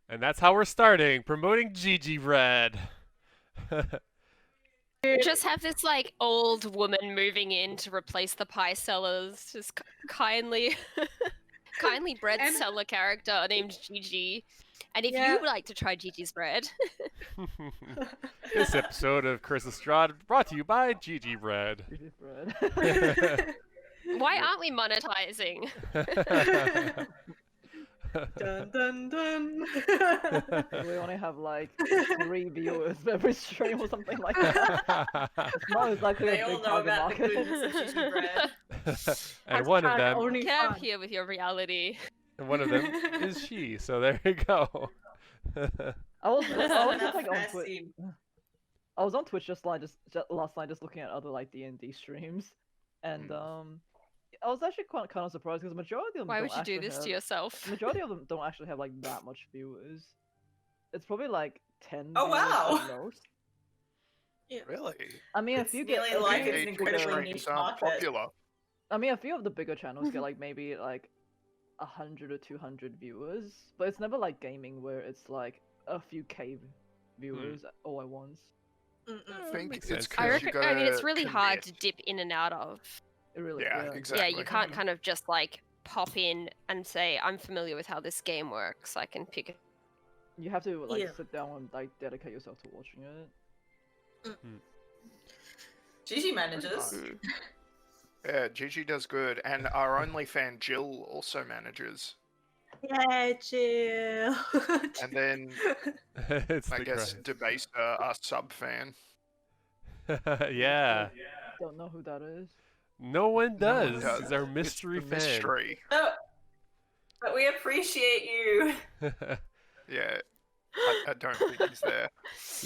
And that's how we're starting, promoting Gigi Bread. Just have this like old woman moving in to replace the pie sellers. Just kindly, kindly bread And- seller character named Gigi. And if Yeah. you would like to try Gigi's bread, This episode of Curse of Strahd brought to you by Gigi Bread. Gigi Bread. why aren't we monetizing? Dun dun dun. We only have like 3 viewers every stream or something like that. It's not exactly They a all big know target about the market. goodness of Gigi bread. And one of Hashtag them, only Get up fun. here with your reality. is she. So there you go. I was Enough just like on fair Twitch. seem. I was on Twitch just last night, just looking at other like D&D streams, and I was actually kind of surprised because the majority of them. Why don't would you do actually this have, to yourself? The majority of them don't actually have like that much viewers. It's probably like 10. Oh, viewers wow. at most. Really? I mean, It's if you get nearly like a few it's an bigger- incredibly niche market. popular. I mean, a few of the bigger channels get like maybe like 100 or 200 viewers, but it's never like gaming where it's like a few K viewers all at once. I think makes it's sense. I 'cause you reckon. I mean, it's gotta really hard to commit. dip in and out of. It really, Yeah, exactly. Yeah, you can't kind of just like pop in and say, "I'm familiar with how this game works. I can pick it." You have to like Yeah. sit down and like dedicate yourself to watching it. Gigi manages. Mm. Yeah, Gigi does good, and our only fan Jill also manages. Yeah, chill. And then It's I the guess crowd. Debase, our sub fan. Yeah. Don't know who that is. No one No one does. does. It's our It's mystery the fan. mystery. But we appreciate you. Yeah, I don't think he's there.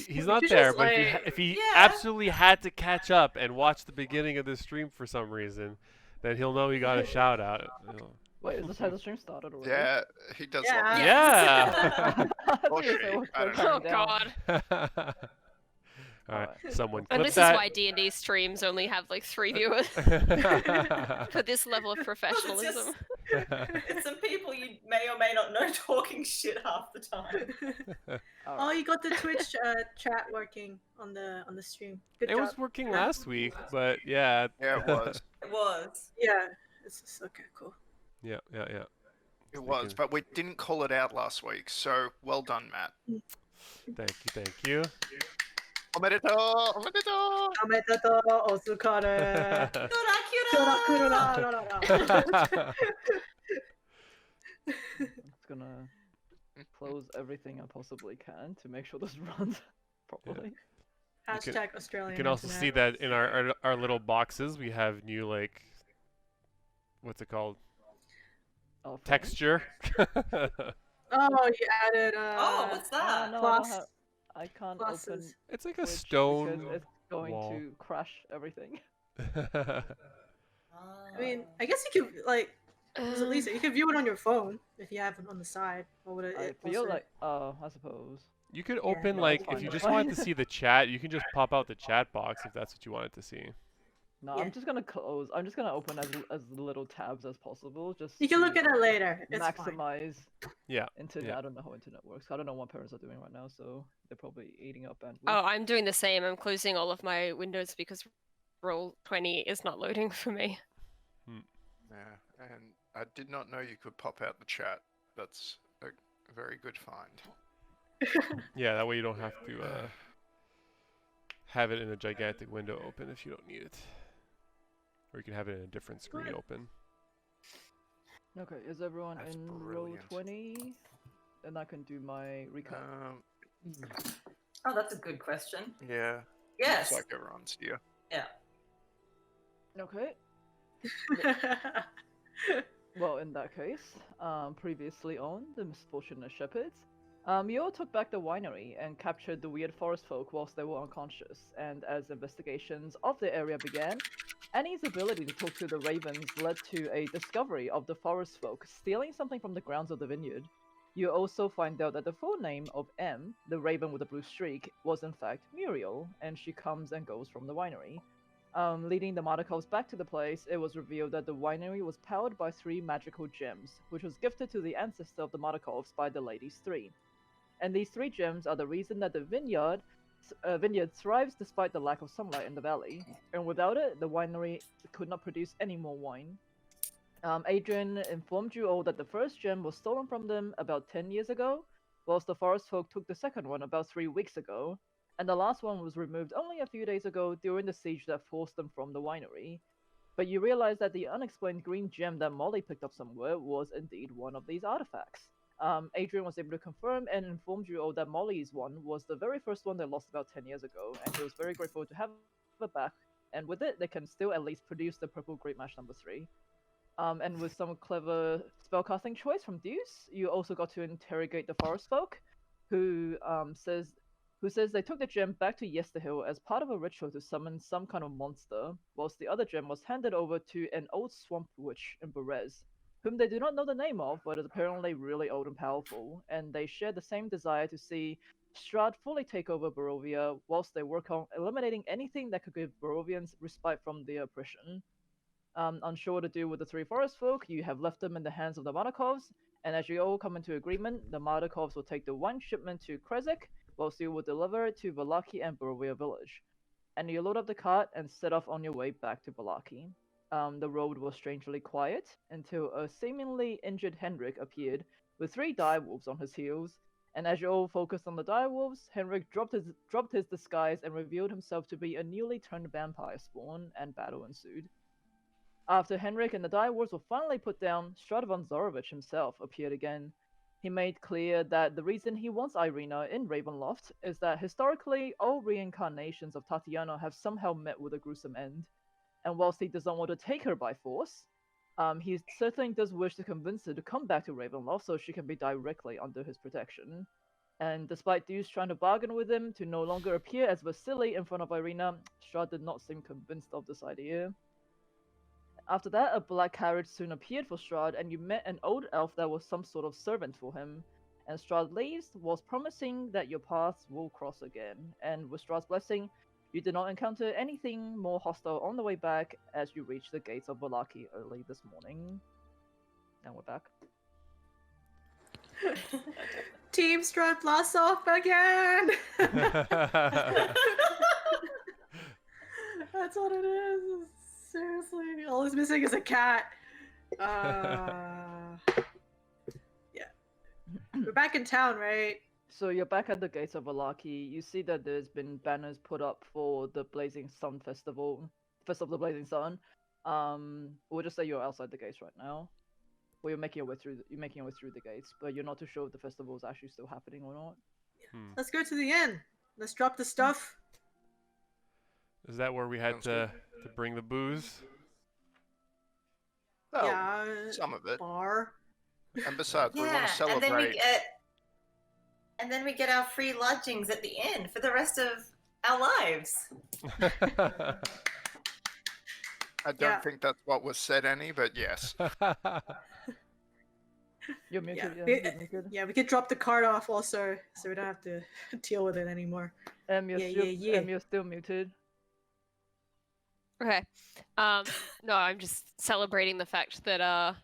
He's not should there, just, but like- if he Yeah. absolutely had to catch up and watch the beginning of the stream for some reason, then he'll know he got a shout out. Wait, is this how the stream started already? Yeah, he does. Yeah. Love Yeah. I Or thought you she, said it was I don't still know. Oh counting down. God! All right, Alright. someone And clip this that. is why D&D streams only have like 3 viewers for this level of professionalism. It's some people you may or may not know talking shit half the time. Oh, you got the Twitch chat working on the stream. Good It job. was working last week, but yeah. Yeah, it was. It was. Yeah. This is okay. Cool. Yeah. It was, but we didn't call it out last week, so well done, Matt. Thank you. Omedetou! Omedetou! おめでとう、お疲れ。 Kura, キョラクロ kura! ララララ。 I'm just gonna close everything I possibly can to make sure this runs properly. Hashtag Australian. You can also see internet. that in our little boxes we have new like what's it called? Oh, fine. Texture. Oh, you added. Oh, what's that? No, Class- I can't classes. open It's like a Twitch stone because it's going wall. to crash everything. I mean, I guess you could like. There's at least you can view it on your phone if you have it on the side. Or would it? I feel like, I suppose. You could Yeah, open no, like it's if fine, you it's just fine. wanted to see the chat, you can just pop out the chat box if that's what you wanted to see. No, Yeah. I'm just gonna close. I'm just gonna open as little tabs as possible. Just you can look to at it later. It's fine. maximize Yeah. internet. yeah. I don't know how internet works. I don't know what parents are doing right now, so they're probably eating up bandwidth. Oh, I'm doing the same. I'm closing all of my windows because Roll20 is not loading for me. Yeah, and I did not know you could pop out the chat. That's a very good find. Yeah, that way you don't have to have it in a gigantic window open if you don't need it. Or you can have it in a different screen Right. open. Okay, is everyone That's in brilliant. row 20? And I can do my recap. Oh, that's a good question. Yeah. Yes. Looks like everyone's here. Yeah. Okay. Well, in that case, previously on The Misfortunate Shepherds, MEOW took back the winery and captured the weird forest folk whilst they were unconscious, and as investigations of the area began, Annie's ability to talk to the ravens led to a discovery of the forest folk stealing something from the grounds of the vineyard. You also find out that the full name of M, the raven with the blue streak, was in fact Muriel, and she comes and goes from the winery. Leading the Mardikovs back to the place, it was revealed that the winery was powered by 3 magical gems, which was gifted to the ancestor of the Mardikovs by the Ladies 3. And these 3 gems are the reason that the vineyard thrives despite the lack of sunlight in the valley. And without it, the winery could not produce any more wine. Adrian informed you all that the first gem was stolen from them about 10 years ago, whilst the forest folk took the second one about 3 weeks ago, and the last one was removed only a few days ago during the siege that forced them from the winery. But you realize that the unexplained green gem that Molly picked up somewhere was indeed one of these artifacts. Adrian was able to confirm and informed you all that Molly's one was the very first one they lost about 10 years ago, and he was very grateful to have it back, and with it, they can still at least produce the Purple Grapemash number 3. And with some clever spellcasting choice from Deuce, you also got to interrogate the forest folk, who says they took the gem back to Yesterhill as part of a ritual to summon some kind of monster, whilst the other gem was handed over to an old swamp witch in Berez, whom they do not know the name of, but is apparently really old and powerful, and they share the same desire to see Strahd fully take over Barovia, whilst they work on eliminating anything that could give Barovians respite from their oppression. Unsure what to do with the 3 forest folk, you have left them in the hands of the Mardakovs, and as you all come into agreement, the Mardakovs will take the wine shipment to Krezek, whilst you will deliver it to Villaki and Barovia village. And you load up the cart and set off on your way back to Villaki. The road was strangely quiet until a seemingly injured Henrik appeared with 3 direwolves on his heels, and as you all focused on the direwolves, Henrik dropped his disguise and revealed himself to be a newly turned vampire spawn, and battle ensued. After Henrik and the direwolves were finally put down, Strahd von Zarovich himself appeared again. He made clear that the reason he wants Irina in Ravenloft is that historically all reincarnations of Tatiana have somehow met with a gruesome end. And whilst he does not want to take her by force, he certainly does wish to convince her to come back to Ravenloft so she can be directly under his protection. And despite Deuce trying to bargain with him to no longer appear as Vasily in front of Irina, Strahd did not seem convinced of this idea. After that, a black carriage soon appeared for Strahd, and you met an old elf that was some sort of servant for him. And Strahd leaves, whilst promising that your paths will cross again. And with Strahd's blessing, you did not encounter anything more hostile on the way back as you reached the gates of Villaki early this morning. And we're back. Team Strahd blasts off again! That's what it is. Seriously, all he's missing is a cat. Yeah. We're back in town, right? So you're back at the gates of Villaki. You see that there's been banners put up for the Blazing Sun Festival, Festival of the Blazing Sun. We'll just say you're outside the gates right now. Well, you're making your way through the gates, but you're not too sure if the festival is actually still happening or not. Let's go to the inn. Let's drop the stuff. Is that where we had Sounds to bring the booze? Well, Yeah, some of it. bar. And besides, we want Yeah, to celebrate. and then we get our free lodgings at the inn for the rest of our lives. I don't think that's what was said, Annie, but yes. You're muted, Yeah. you're muted. Yeah, we could drop the cart off also, so we don't have to deal with it anymore. You're still muted. Okay. No, I'm just celebrating the fact that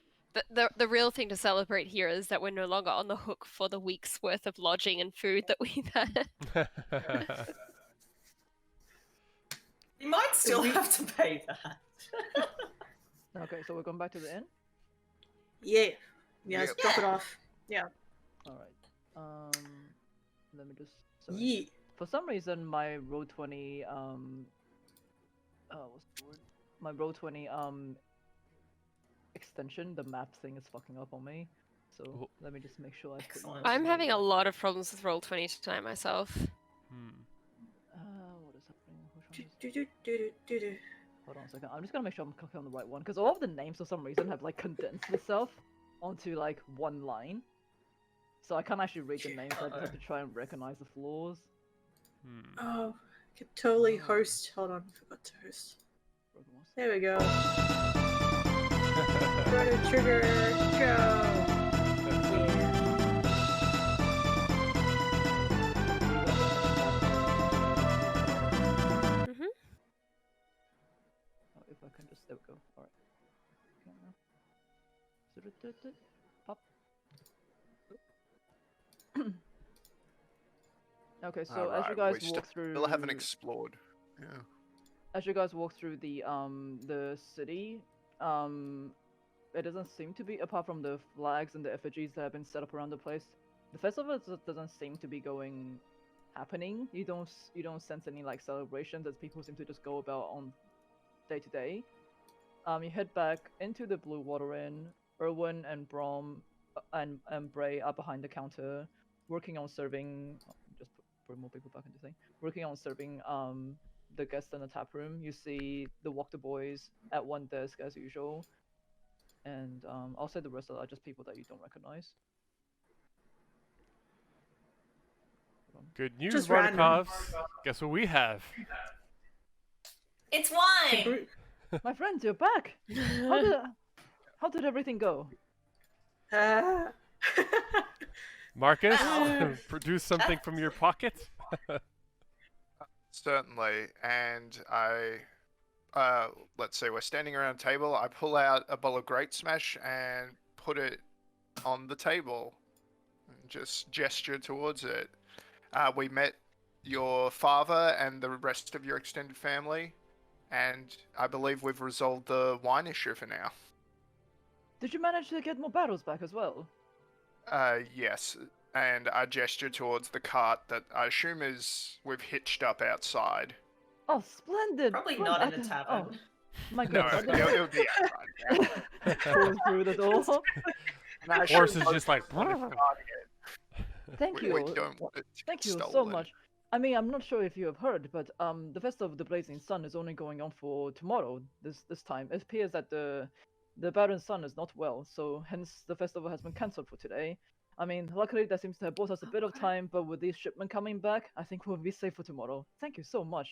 the real thing to celebrate here is that we're no longer on the hook for the week's worth of lodging and food that we've had. You might still have to pay that. Okay, so we're going back to the inn? Yeah. Yeah, let's Yep. drop it off. Yeah. Alright. Let me just... Sorry. Yeet. For some reason, my Roll20, what's the word? My Roll20, extension, the map thing is fucking up on me. So, Oh. let me just make sure I put Excellent. I'm having a lot of problems with Roll20 tonight myself. What is happening? Which one is... Do-do-do-do-do-do. Hold on a second. I'm just gonna make sure I'm clicking on the right one, because all of the names for some reason have like condensed itself onto like one line. So I can't actually read the names, so I just have to try and recognize the flaws. Oh, I could totally host. Hold on, I forgot to host. Burgomaster. There we go. Chrono trigger, go! Oh, if I can just, there we go. Alright. Pop. Okay, so as you Alright, guys walk through, still haven't explored. Yeah. as you guys walk through the city, it doesn't seem to be, apart from the flags and the effigies that have been set up around the place, the festival doesn't seem to be happening. You don't sense any like celebrations, as people seem to just go about on day to day. You head back into the BlueWater Inn. Erwin and Brom and Bray are behind the counter, working on serving. Just put more people back into the thing. Working on serving the guests in the tap room. You see the Wachter boys at one desk as usual, and I'll say the rest are just people that you don't recognize. Good news, Just random. Vargas. Guess what we have? It's wine. Brute. My friends, you're back. How did everything go? Marcus, Ow. produce something from your pocket. Certainly, and let's see, we're standing around a table. I pull out a bowl of Great Smash and put it on the table, and just gesture towards it. We met your father and the rest of your extended family, and I believe we've resolved the wine issue for now. Did you manage to get more barrels back as well? Yes, and I gesture towards the cart that I assume we've hitched up outside. Oh, splendid! Probably Good, not I in the can- tavern. Oh, my No, God! it'll be outside. Yeah. Goes through the door. And I Horse assume is just like. Thank we you. don't want it to Thank get you so stolen. much. I mean, I'm not sure if you have heard, but the Festival of the Blazing Sun is only going on for tomorrow. This time, it appears that the Baron Sun is not well, so hence the festival has been cancelled for today. I mean, luckily that seems to have bought us a bit of time, but with these shipment coming back, I think we'll be safe for tomorrow. Thank you so much.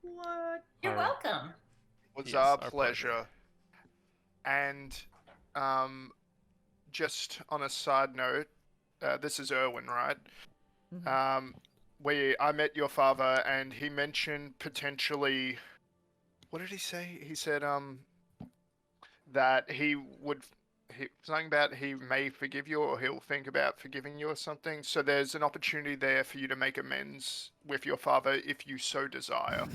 What? You're Alright. welcome. It was Yes, our our pleasure. pleasure. And just on a side note, this is Erwin, right? Mhm. I met your father, and he mentioned potentially. What did he say? He said that something about he may forgive you, or he'll think about forgiving you, or something. So there's an opportunity there for you to make amends with your father if you so desire.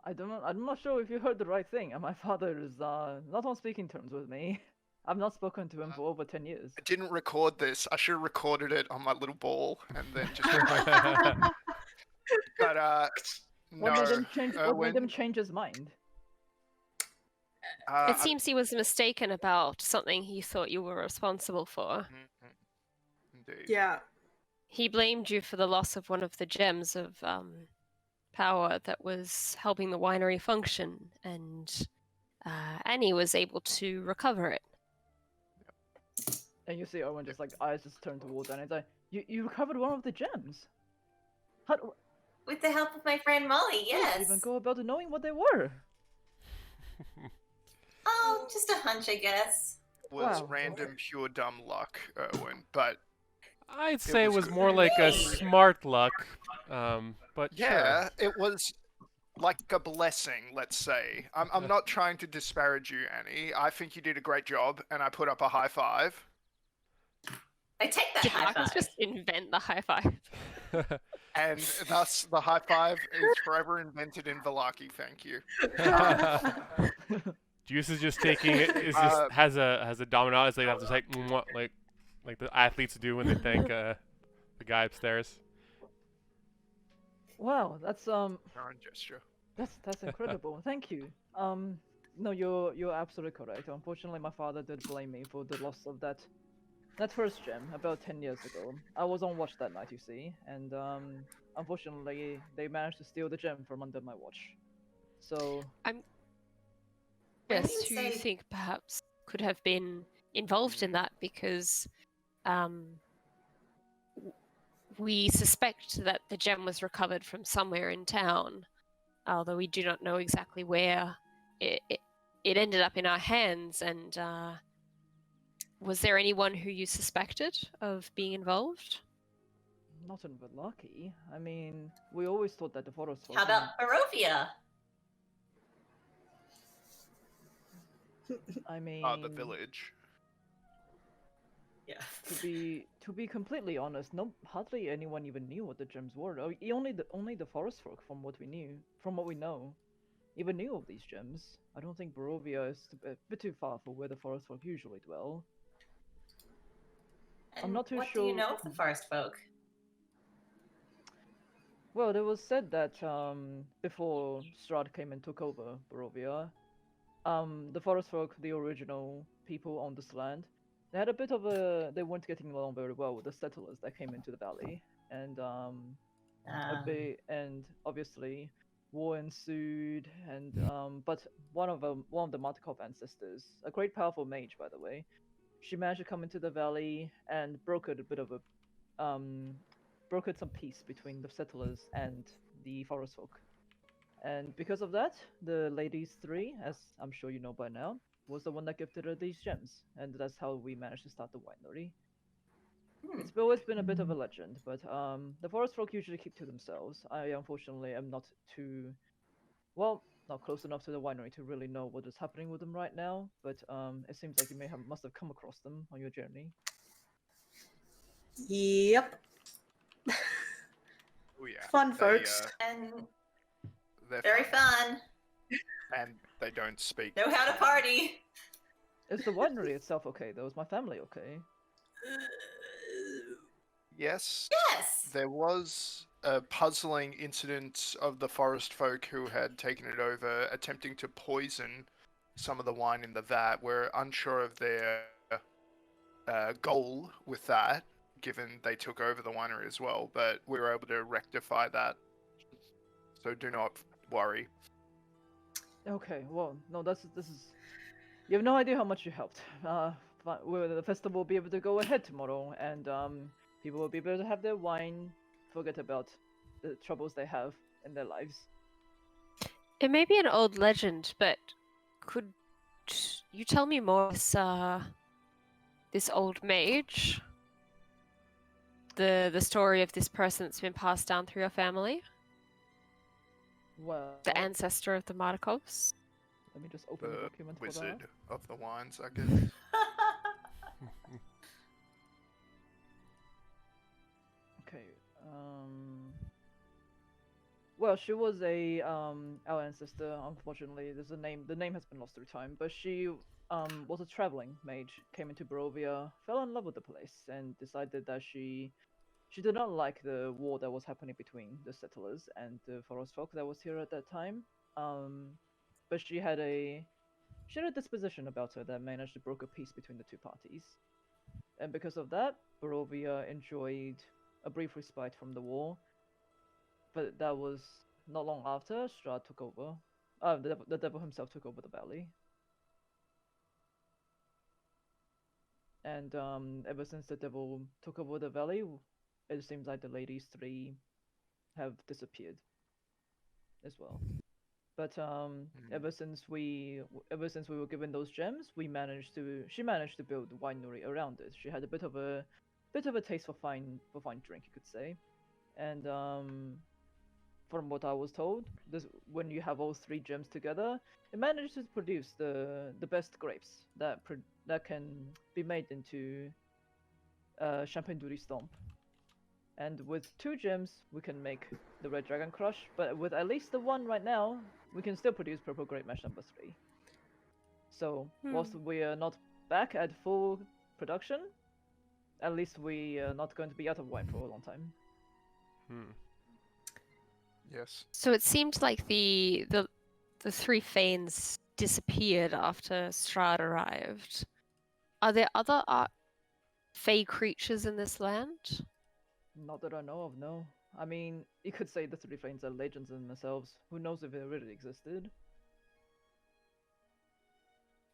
I'm not sure if you heard the right thing. My father is not on speaking terms with me. I've not spoken to him for over 10 years. I didn't record this. I should have recorded it on my little ball and then just. But What no, made him change? What made him Erwin, change his mind? It seems he was mistaken about something he thought you were responsible for. Indeed. Yeah. He blamed you for the loss of one of the gems of power that was helping the winery function, and Annie was able to recover it. And you see Owen just like eyes just turn towards Annie. It's like, you recovered one of the gems. How With the help of my friend Molly, did yes. you even go about knowing what they were? Oh, just a hunch, I guess. Was Wow. random, pure dumb luck, Erwin. But I'd say it was was good. more like a Really? smart luck. But yeah, it was like a blessing, let's say. I'm not trying to disparage you, Annie. I think you did a great job, and I put up a high five. I take that Did high Marcus five. just invent the high five? Sure. And thus, the high five is forever invented in Villaki. Thank you. Juice is just taking it. Is just has a domino. It's like have to like mwah, like the athletes do when they thank the guy upstairs. Wow, that's Foreign gesture. that's incredible. Thank you. No, you're absolutely correct. Unfortunately, my father did blame me for the loss of that first gem about 10 years ago. I was on watch that night, you see, and unfortunately, they managed to steal the gem from under my watch. So When Yes, you who you say- think perhaps could have been involved in that, because we suspect that the gem was recovered from somewhere in town, although we do not know exactly where it ended up in our hands. And was there anyone who you suspected of being involved? not in Villaki. I mean, we always thought that the forest folk. How about Barovia? I mean, The village. Yeah. To be completely honest, hardly anyone even knew what the gems were. Only the forest folk, from what we know, even knew of these gems. I don't think Barovia is a bit too far for where the forest folk usually dwell. And not too what do you sure- know of the forest folk? Well, it was said that before Strahd came and took over Barovia, the forest folk, the original people on this land, they had a bit of they weren't getting along very well with the settlers that came into the valley, and and obviously war ensued, and but one of the Martikov ancestors, a great powerful mage by the way, she managed to come into the valley and brokered a bit of a brokered some peace between the settlers and the forest folk. And because of that, the ladies three, as I'm sure you know by now, was the one that gifted her these gems, and that's how we managed to start the winery. It's always been a bit of a legend, but the forest folk usually keep to themselves. I unfortunately am not not close enough to the winery to really know what is happening with them right now. But it seems like you must have come across them on your journey. Yep. Oh yeah. Fun, They, folks. And they're very fun. and they don't speak. Know how to party. Is the winery itself okay though? Is my family okay? Yes. Yes. There was a puzzling incident of the forest folk who had taken it over, attempting to poison some of the wine in the vat. We're unsure of their goal with that, given they took over the winery as well, but we were able to rectify that. So do not worry. Okay, well, no, this is. You have no idea how much you helped. The festival will be able to go ahead tomorrow, and people will be able to have their wine, forget about the troubles they have in their lives. It may be an old legend, but could you tell me more? This old mage, the story of this person that's been passed down through your family, Well, the ancestor of the Martikovs. let me just open the The document for that. wizard of the wines, I guess. Okay. Well, she was our ancestor. Unfortunately, there's a name. The name has been lost through time. But she was a traveling mage. Came into Barovia, fell in love with the place, and decided that she did not like the war that was happening between the settlers and the forest folk that was here at that time. But she had a disposition about her that managed to broker peace between the two parties. And because of that, Barovia enjoyed a brief respite from the war. But that was not long after Strahd took over. The devil himself took over the valley. And ever since the devil took over the valley, it seems like the ladies three have disappeared as well. But ever since we were given those gems, she managed to build the winery around it. She had a bit of a taste for fine drink, you could say. And from what I was told, when you have all three gems together, it manages to produce the best grapes that can be made into Champagne du Ristomp. And with 2 gems, we can make the Red Dragon Crush, but with at least the 1 right now, we can still produce Purple Grapemash number 3. So, whilst we are not back at full production, at least we are not going to be out of wine for a long time. Yes. So it seemed like the 3 Fanes disappeared after Strahd arrived. Are there other Fey creatures in this land? Not that I know of, no. I mean, you could say the 3 Fanes are legends in themselves. Who knows if they really existed?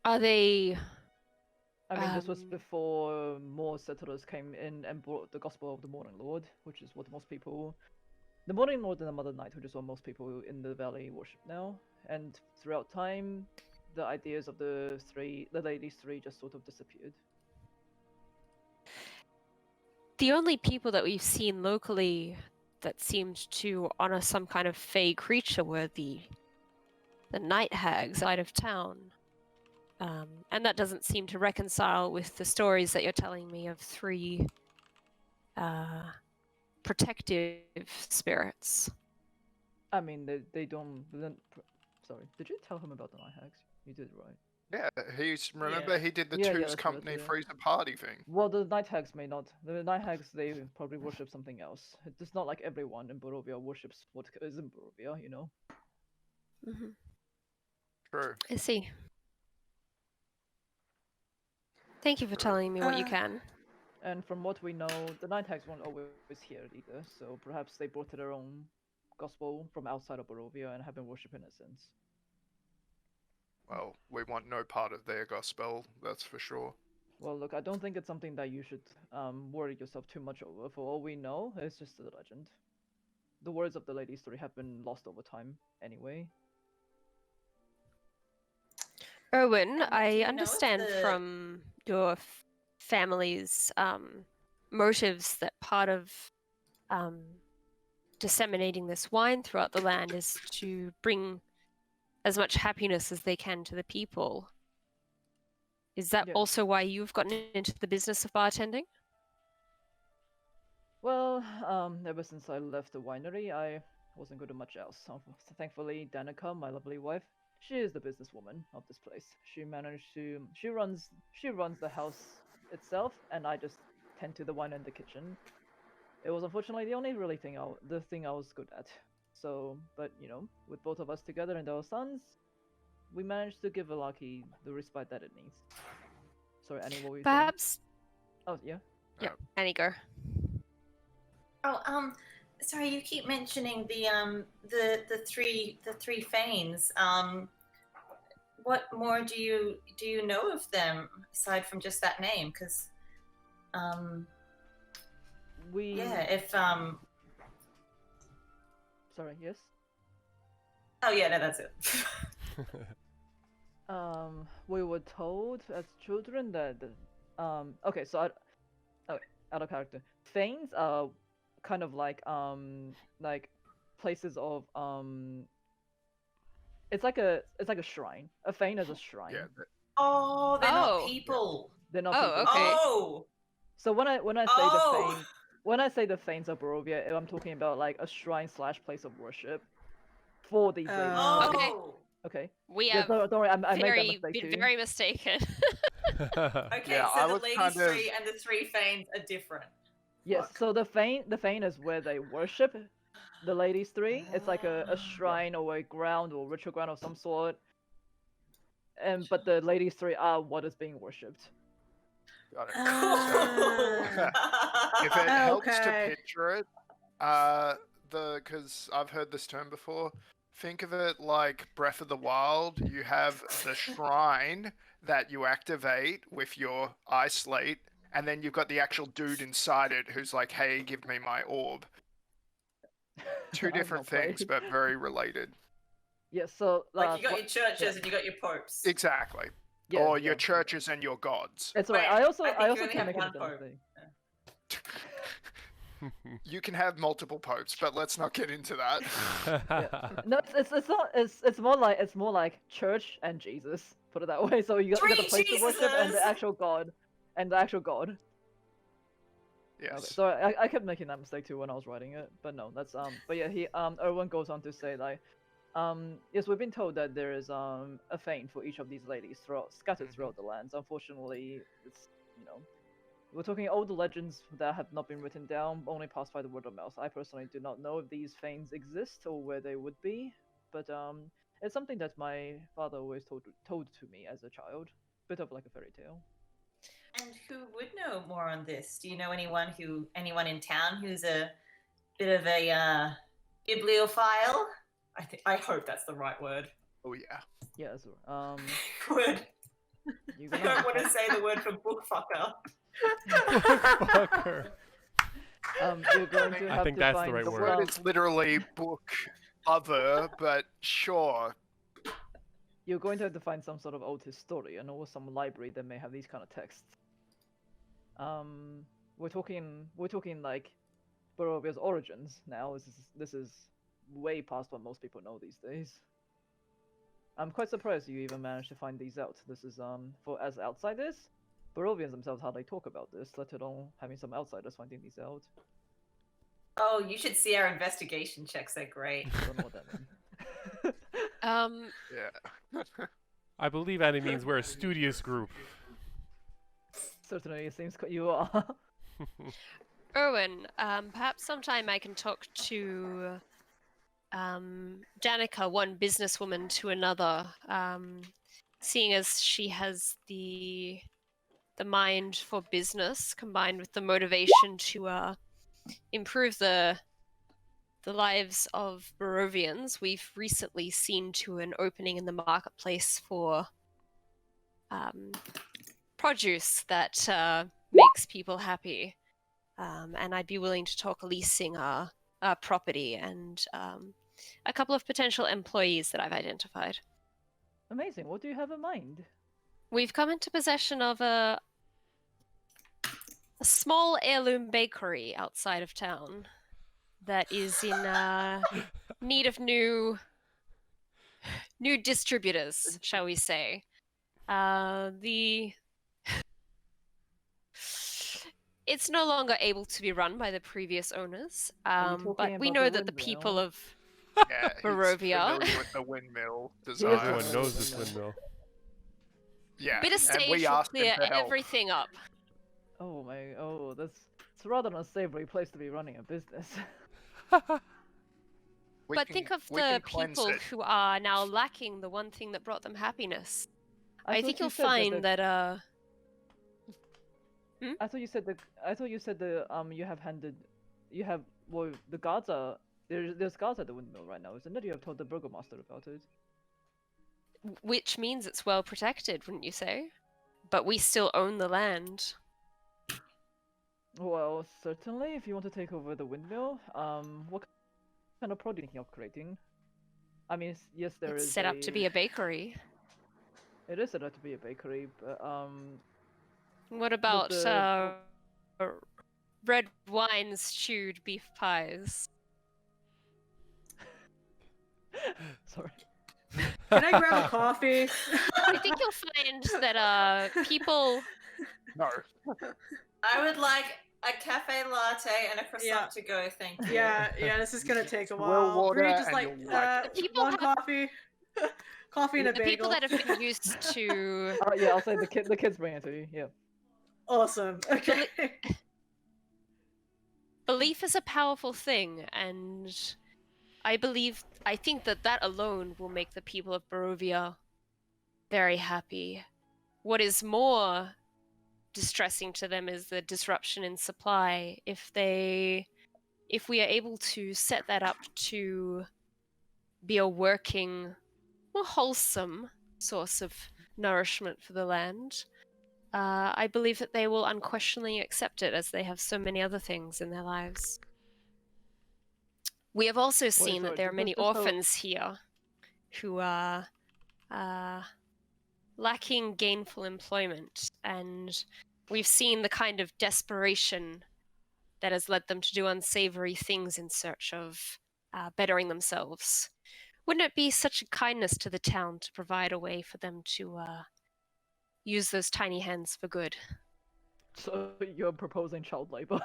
Are they... I mean, this was before more settlers came in and brought the Gospel of the Morning Lord, which is what most people... The Morning Lord and the Mother Night, which is what most people in the valley worship now. And throughout time, the ideas of the ladies three just sort of disappeared. The only people that we've seen locally that seemed to honor some kind of fey creature were the night hags out of town. And that doesn't seem to reconcile with the stories that you're telling me of 3 protective spirits. I mean, they don't. Sorry, did you tell him about the Night Hags? You did, right? Yeah, remember Yeah. he did the Yeah, Two's that's Company right, yeah. freezer party thing. Well, the Night Hags may not. The Night Hags, they probably worship something else. It's not like everyone in Barovia worships what is in Barovia, you know? Mm-hmm. True. I see. Thank you for telling me what you can. And from what we know, the Night Hags weren't always here either, so perhaps they brought their own gospel from outside of Barovia and have been worshipping it since. Well, we want no part of their gospel, that's for sure. Well, look, I don't think it's something that you should worry yourself too much over. For all we know, it's just a legend. The words of the Lady's story have been lost over time, anyway. Erwin, Do I you know if understand the- from your family's motives that part of disseminating this wine throughout the land is to bring as much happiness as they can to the people. Is that Yeah. also why you've gotten into the business of bartending? Well, ever since I left the winery, I wasn't good at much else. Thankfully, Danica, my lovely wife, she is the businesswoman of this place. She runs the house itself, and I just tend to the wine and the kitchen. It was unfortunately the only really thing I was good at. So, but you know, with both of us together and our sons, we managed to give Villaki the respite that it needs. Sorry, Annie, what were you saying? Perhaps. Oh, yeah. Yeah, Annie, go. Oh, sorry, you keep mentioning the three Fanes. What more do you know of them aside from just that name? Because, We. yeah, if Sorry, yes? Oh yeah, no, that's it. We were told as children that, okay, so out of character. Fanes are kind of like places of, it's like a shrine. A fane is a shrine. Yeah, Oh, they're Oh. not people. They're not Oh, people. okay. Oh, So when I say Oh. the fane, when I say the fanes of Barovia, I'm talking about like a shrine / place of worship for these ladies. oh. Okay. Okay. We Yeah, have don't worry, I made that very, mistake been too. very mistaken. Okay, Yeah, so I the was ladies kind of- three and the three Fanes are different. Yes, Fuck. so the fane is where they worship the ladies 3. It's like a shrine or a ground or ritual ground of some sort. But the ladies 3 are what is being worshipped. Got it. Ah. If it helps to Okay. picture it, because I've heard this term before, think of it like Breath of the Wild. You have the shrine that you activate with your eye slate, and then you've got the actual dude inside it who's like, hey, give me my orb. Two I've different not played. things, but very related. Yeah, so Like you got what- your churches and you got your popes. Exactly. yeah, Or yeah, your yeah. churches and your gods. It's alright. Wait, I also I think you only keep have making one the pope. mistake. You can have multiple popes, but let's not get into that. No, it's not. It's more like church and Jesus. Put it that way. So you got the Three place of worship and Jesuses! the actual God, Yes. Okay, so I kept making that mistake too when I was writing it, but no, that's But yeah, Erwin goes on to say like, yes, we've been told that there is a fane for each of these ladies scattered throughout the lands. Unfortunately, it's we're talking older legends that have not been written down, only passed by the word of mouth. I personally do not know if these fanes exist or where they would be, but it's something that my father always told to me as a child. Bit of like a fairy tale. And who would know more on this? Do you know anyone in town who's a bit of a bibliophile? I hope that's the right word. Oh yeah. Yeah, so, Good. you I don't want to say the word for bookfucker. Fucker. You're going to I have think to that's the find right The word. word is literally book other, but sure. You're going to have to find some sort of old historian or some library that may have these kind of texts. We're talking like Barovia's origins now. This is way past what most people know these days. I'm quite surprised you even managed to find these out. This is for as outsiders, Barovians themselves how they talk about this, let alone having some outsiders finding these out. Oh, you should see our investigation checks. They're great. I don't know what that means. Yeah. I believe that it means we're a studious group. Certainly, it seems you are. Erwin, perhaps sometime I can talk to Danica, one businesswoman to another, seeing as she has the mind for business combined with the motivation to improve the lives of Barovians. We've recently seen to an opening in the marketplace for produce that makes people happy, and I'd be willing to talk leasing our property and a couple of potential employees that I've identified. Amazing. What do you have in mind? We've come into possession of a small heirloom bakery outside of town that is in need of new distributors, shall we say. It's no longer able to be run by the previous owners, but we know that the people of Yeah, Barovia. he's familiar with the windmill Yes. design. Everyone knows this windmill. Yeah, bit of and stage we will asked him clear to help. everything up. Oh my, oh, it's rather an unsavory place to be running a business. We But can- think of we the can cleanse people it. who are now lacking the one thing that brought them happiness. I thought think you you'll said find that I thought you said you have handed, well, the guards are there's guards at the windmill right now, isn't it? You have told the Burgomaster about it. which means it's well protected, wouldn't you say? But we still own the land. Well, certainly, if you want to take over the windmill, what kind of product are you thinking of creating? I mean, yes, there It's is set up to be a bakery. It is set up to be a bakery, but What about the- red wine stewed beef pies? sorry. Can I grab a coffee? I think you'll find that people. No. I would like a cafe latte and a croissant Yeah. to go, thank you. Yeah, this is gonna take a Well while. water Bree, just and like you'll like it. People one have- coffee, coffee and a The bagel. people that have been used to Yeah, I'll say the kids bring it to you. Yeah. Awesome. Okay. belief is a powerful thing, and I think that alone will make the people of Barovia very happy. What is more distressing to them is the disruption in supply. If we are able to set that up to be a working, more wholesome source of nourishment for the land, I believe that they will unquestionably accept it, as they have so many other things in their lives. We have also seen sorry, that there are many just so- orphans here who are lacking gainful employment, and we've seen the kind of desperation that has led them to do unsavory things in search of bettering themselves. Wouldn't it be such a kindness to the town to provide a way for them to use those tiny hands for good? So you're proposing child labor?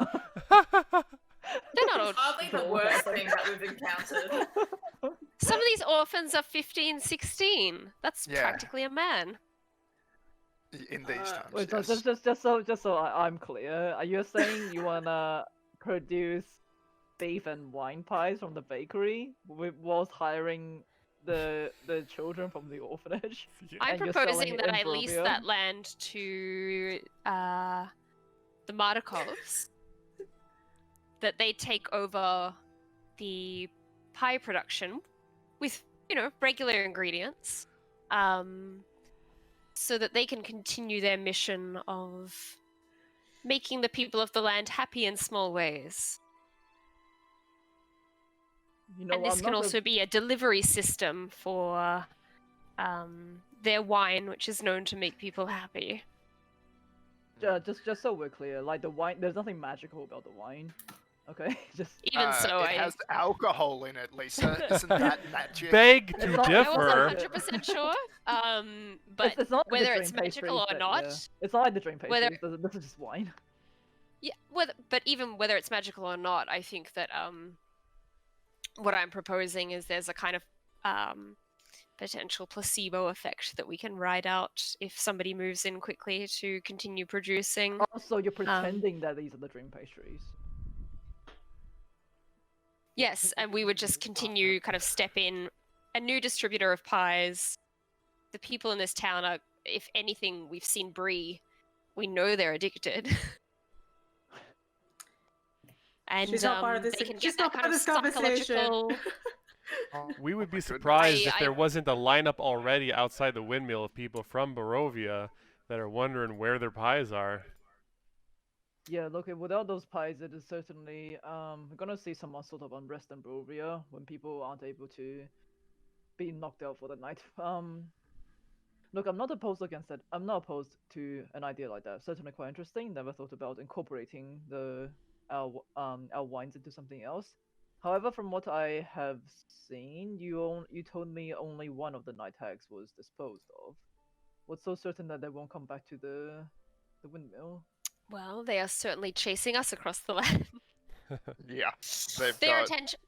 They're not all. Hardly the worst thing that we've encountered. Some of these orphans are 15, 16. That's Yeah. practically a man. In these times, Wait, yes. just so I'm clear, are you saying you wanna produce beef and wine pies from the bakery whilst hiring the children from the orphanage? I'm And you're selling proposing it that in I lease Barovia? that land to the Mardikovs, that they take over the pie production with, regular ingredients, so that they can continue their mission of making the people of the land happy in small ways. You know, And this I'm can not also be a delivery system for their wine, which is known to make people happy. just so we're clear, like the wine, there's nothing magical about the wine. Okay, just Even so, it has alcohol in it, Lisa. Isn't that magic? Beg It's to not- I wasn't differ. 100% sure. But it's not like the whether dream it's magical pastries or that- not, yeah. It's not like the dream whether- pastries. This is just wine. yeah. But even whether it's magical or not, I think that what I'm proposing is there's a kind of potential placebo effect that we can ride out if somebody moves in quickly to continue producing. Also, you're pretending that these are the dream pastries. Yes, and we would just continue kind of step in a new distributor of pies. The people in this town are, if anything, we've seen Brie. We know they're addicted. And She's not part of this. they can She's get that not kind part of of this conversation. psychological. We would be goodness. surprised if I- there wasn't a lineup already outside the windmill of people from Barovia that are wondering where their pies are. Yeah, look, without those pies, it is certainly we're gonna see some sort of unrest in Barovia when people aren't able to be knocked out for the night. Look, I'm not opposed against it. I'm not opposed to an idea like that. Certainly quite interesting. Never thought about incorporating our wines into something else. However, from what I have seen, you told me only one of the night hags was disposed of. What's so certain that they won't come back to the windmill? Well, they are certainly chasing us across the land. Yeah, they've Their got. attention,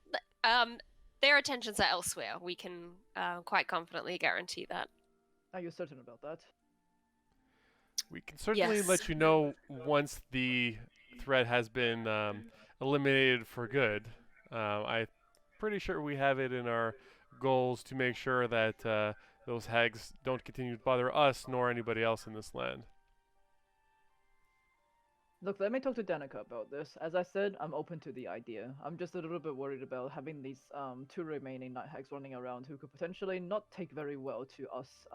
their attentions are elsewhere. We can quite confidently guarantee that. Are you certain about that? We can certainly Yes. let you know once the threat has been eliminated for good. I'm pretty sure we have it in our goals to make sure that those hags don't continue to bother us nor anybody else in this land. Look, let me talk to Danica about this. As I said, I'm open to the idea. I'm just a little bit worried about having these two remaining night hags running around who could potentially not take very well to us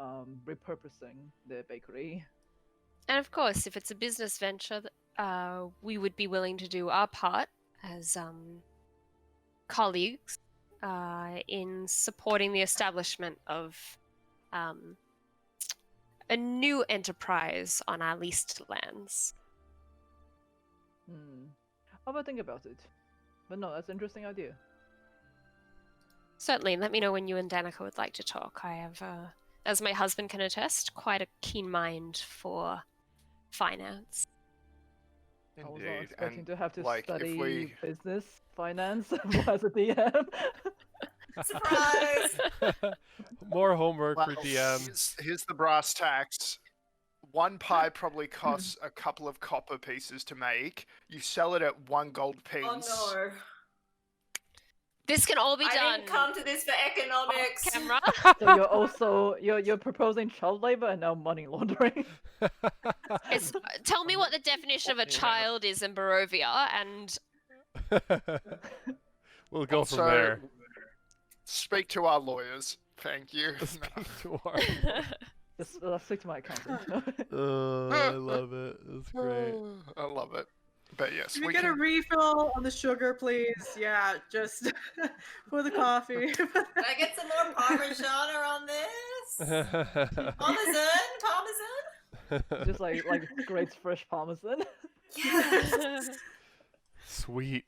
repurposing their bakery. And of course, if it's a business venture, we would be willing to do our part as colleagues in supporting the establishment of a new enterprise on our leased lands. I'll think about it. But no, that's an interesting idea. Certainly, let me know when you and Danica would like to talk. I have, as my husband can attest, quite a keen mind for finance. I was not Indeed, expecting and to have to like, if study we- business, finance as a DM. Surprise! More homework Well, for DM. here's the brass tacks. One pie probably costs a couple of copper pieces to make. You sell it at 1 gold piece. Oh no. This can all be I done didn't come to this for economics. camera. So you're also you're proposing child labor and now money laundering. Tell me what the definition of a child is in Barovia, and We'll go Also, from there. Speak to our lawyers. Thank you. Speak to our... Just stick to my accountant. I love it. It's great. I love it. But yes, Can we we get a can. refill on the sugar, please? Yeah, just for the coffee. Can I get some more Parmesan on this? Parmesan? Just like great fresh parmesan. Yes. Sweet.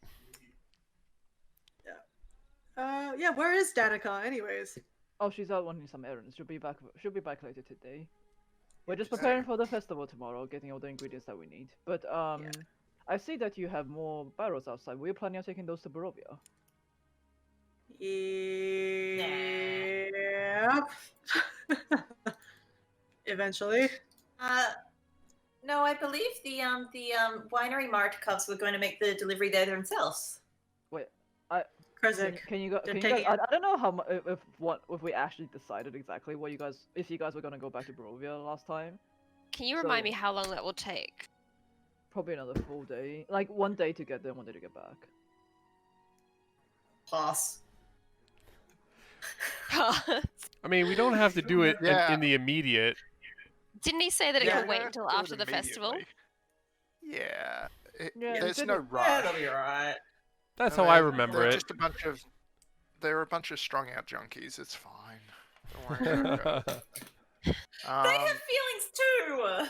Yeah, where is Danica, anyways? Oh, she's out running some errands. She'll be back later today. We're just preparing for the festival tomorrow, getting all the ingredients that we need. But I see that you have more barrels outside. Were you planning on taking those to Barovia? Yep. Eventually. No, I believe the winery Markovs were going to make the delivery there themselves. Wait, Krzik. can you go? They're Can you guys, taking I don't know how if we actually decided exactly what if you guys were gonna go back to Barovia last time. can you remind So- me how long that will take? Probably another full day, like 1 day to get there, 1 day to get back. Pass. I mean, we don't have to do it Yeah. in the immediate. Didn't he say that it Yeah, could wait do until it after the festival? immediately. Yeah. Yeah, There's did no it- Yeah, rush. that'll be alright. That's how I mean, remember they're it. Just a bunch of. They're a bunch of strung out junkies. It's fine. Don't worry about it. They have feelings too.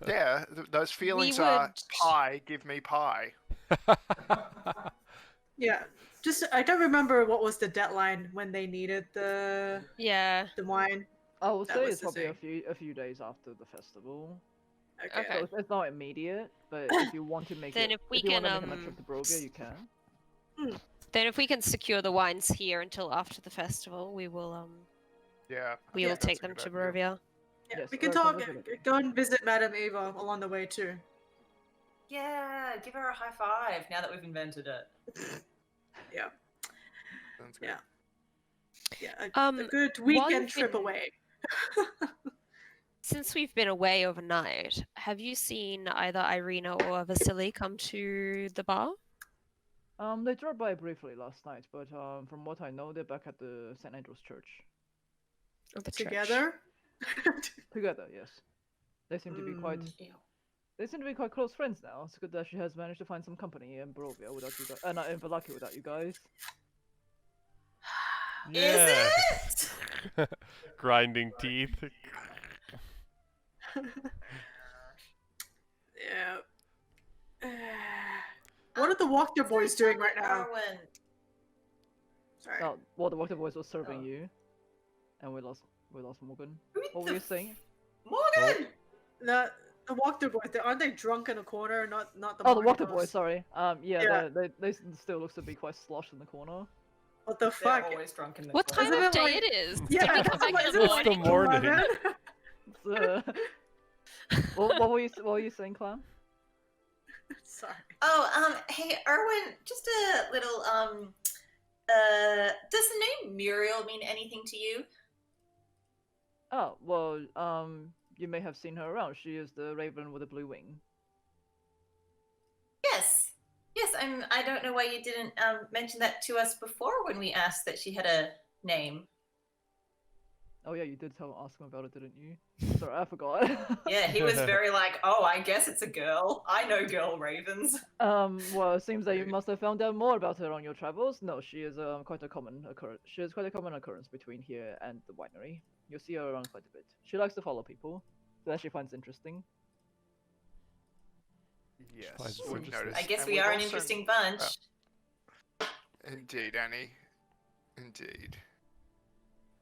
Yeah, those feelings would- are pie. Give me pie. Yeah. Just I don't remember what was the deadline when they needed Yeah. the wine. I would That say was it's the probably thing. a few days after the festival. Okay. Okay. So it's not immediate, but if you want to make Then it, if we if you want can to make a trip to Barovia, you can. then if we can secure the wines here until after the festival, we will Yeah. we Yeah, will that's take a them good to idea. Barovia. Yeah, Yes, we can that sounds talk. like a good idea. Go and visit Madame Ava along the way too. Yeah, give her a high five now that we've invented it. Yeah, Sounds good. yeah, yeah. A Um, good while weekend you've trip been- away. Since we've been away overnight, have you seen either Irina or Vasily come to the bar? They dropped by briefly last night, but from what I know, they're back at the St. Andrew's Church. Or the church? Together. Together, yes. They seem to be quite. Mm. They seem to be quite close friends now. It's good that she has managed to find some company in Barovia without you guys. Not in Villaki without you guys. Yeah. Is it? Grinding teeth. Yeah. What are the Wachter boys doing right now? Erwin. Sorry. Oh, well, the Water Boys was serving Oh. you, and we lost Morgan. Who What the were you saying? Morgan! The Wachter boys. Aren't they drunk in a corner? Not the. Oh, the Water Mongols? Boys. Sorry. Yeah, Yeah. they still looks to be quite sloshed in the corner. What the They're fuck? always drunk in the What corner. time Isn't of it day like- it is? Yeah, Did we come back it's in the like the morning? morning. 11? It's, what were you saying, Clam? Sorry. Oh, hey, Erwin, just a little, does the name Muriel mean anything to you? Oh, well, you may have seen her around. She is the raven with a blue wing. Yes. Yes, I don't know why you didn't mention that to us before when we asked that she had a name. Oh yeah, you did ask him about it, didn't you? Sorry, I forgot. Yeah, he was very like, oh, I guess it's a girl. I know girl ravens. Well, it seems that you must have found out more about her on your travels. No, she is quite a common occurrence. She is quite a common occurrence between here and the winery. You'll see her around quite a bit. She likes to follow people. That she finds interesting. Yes, finds it we've interesting. noticed. I guess And we we've are an also- interesting bunch. Indeed, Annie. Indeed.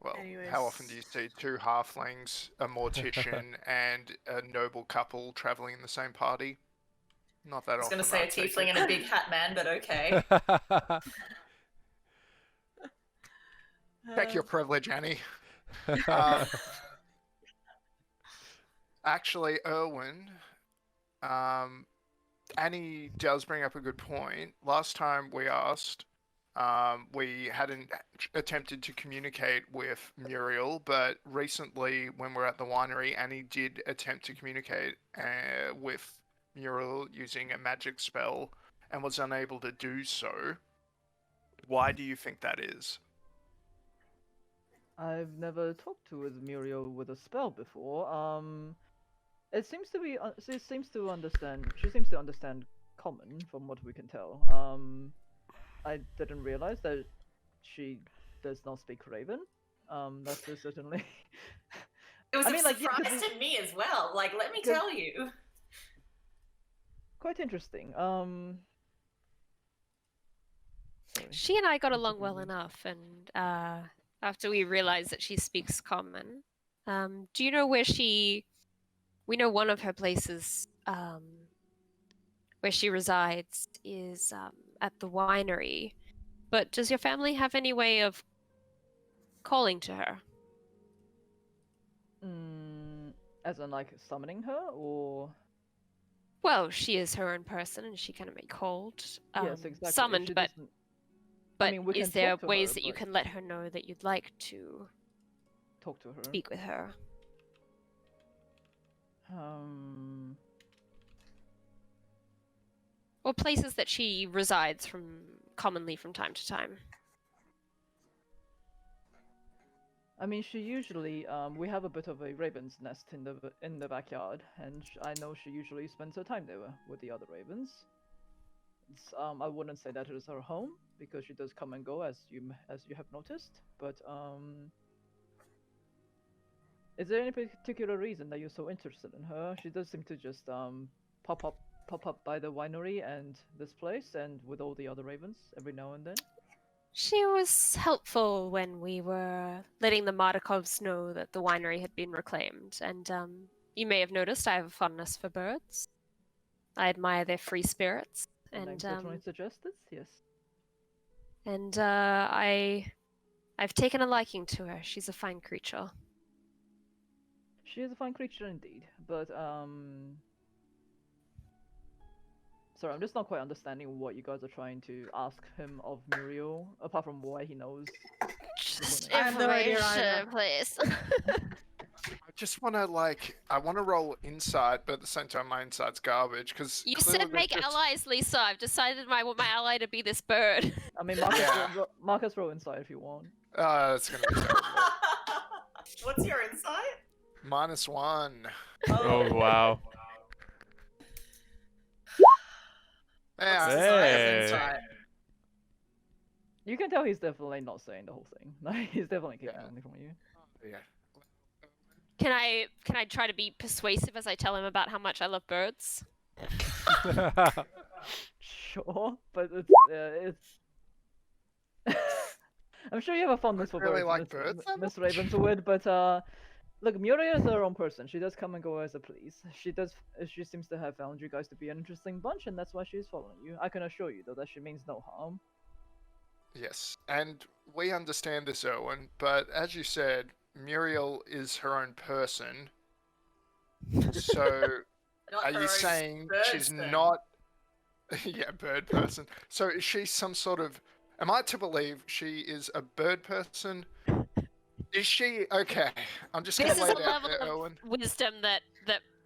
Well, Anyways. how often do you see two halflings, a mortician, and a noble couple traveling in the same party? Not that I was often. going to say a I'd take tiefling it. and a big hat man, but okay. Check your privilege, Annie. Uh, Actually, Erwin, Annie does bring up a good point. Last time we asked, we hadn't attempted to communicate with Muriel, but recently, when we're at the winery, Annie did attempt to communicate with Muriel using a magic spell and was unable to do so. Why do you think that is? I've never talked to with Muriel with a spell before. It seems to be. She seems to understand. She seems to understand common, from what we can tell. I didn't realize that she does not speak Raven. That's just certainly. It was I a mean, like, yeah, 'cause surprise to me as well. Like, let me 'cause- tell you. Quite interesting. Sorry. She and I got What's along it well mean? enough, and after we realized that she speaks common, do you know where she? We know one of her places where she resides is at the winery, but does your family have any way of calling to her? As in, like, summoning her, or Well, she is her own person, and she can be called, yes, exactly. summoned, She but doesn't- but mean, we is can there talk to ways her, that you but- can let her know that you'd like to talk to her. speak with her? Or places that she resides commonly from time to time. I mean, she usually we have a bit of a raven's nest in the backyard, and I know she usually spends her time there with the other ravens. It's, I wouldn't say that it is her home because she does come and go as you have noticed. But is there any particular reason that you're so interested in her? She does seem to just pop pop up by the winery and this place, and with all the other ravens every now and then? She was helpful when we were letting the Mardikovs know that the winery had been reclaimed, and you may have noticed I have a fondness for birds. I admire their free spirits, The name and certainly suggests this, yes. and I've taken a liking to her. She's a fine creature. She is a fine creature indeed, but sorry, I'm just not quite understanding what you guys are trying to ask him of Muriel, apart from why he knows. Just I have no idea information, either. please. I just want to I want to roll insight, but at the same time, my insight's garbage because You said make allies, Lisa. I've decided I want my ally to be this bird. I mean, Marcus, Yeah. Marcus roll inside if you want. That's gonna be terrible. What's your insight? -1. Oh wow. Yeah, What's his Hey. insight? You can tell he's definitely not saying the whole thing. Like, he's definitely keeping Yeah. something from you. yeah. Can I try to be persuasive as I tell him about how much I love birds? Sure, but it's. I'm sure you have a fondness for really birds, like Miss, birds that Miss Ravenswood, but look, Muriel is her own person. She does come and go as a please. She seems to have found you guys to be an interesting bunch, and that's why she's following you. I can assure you, though, that she means no harm. Yes, and we understand this, Owen, but as you said, Muriel is her own person. So, Not are her you own saying she's person. not... yeah, bird person. So is she some sort of... Am I to believe she is a bird person? Is she... Okay, I'm just going This to is lay a it out level there, of Owen. wisdom that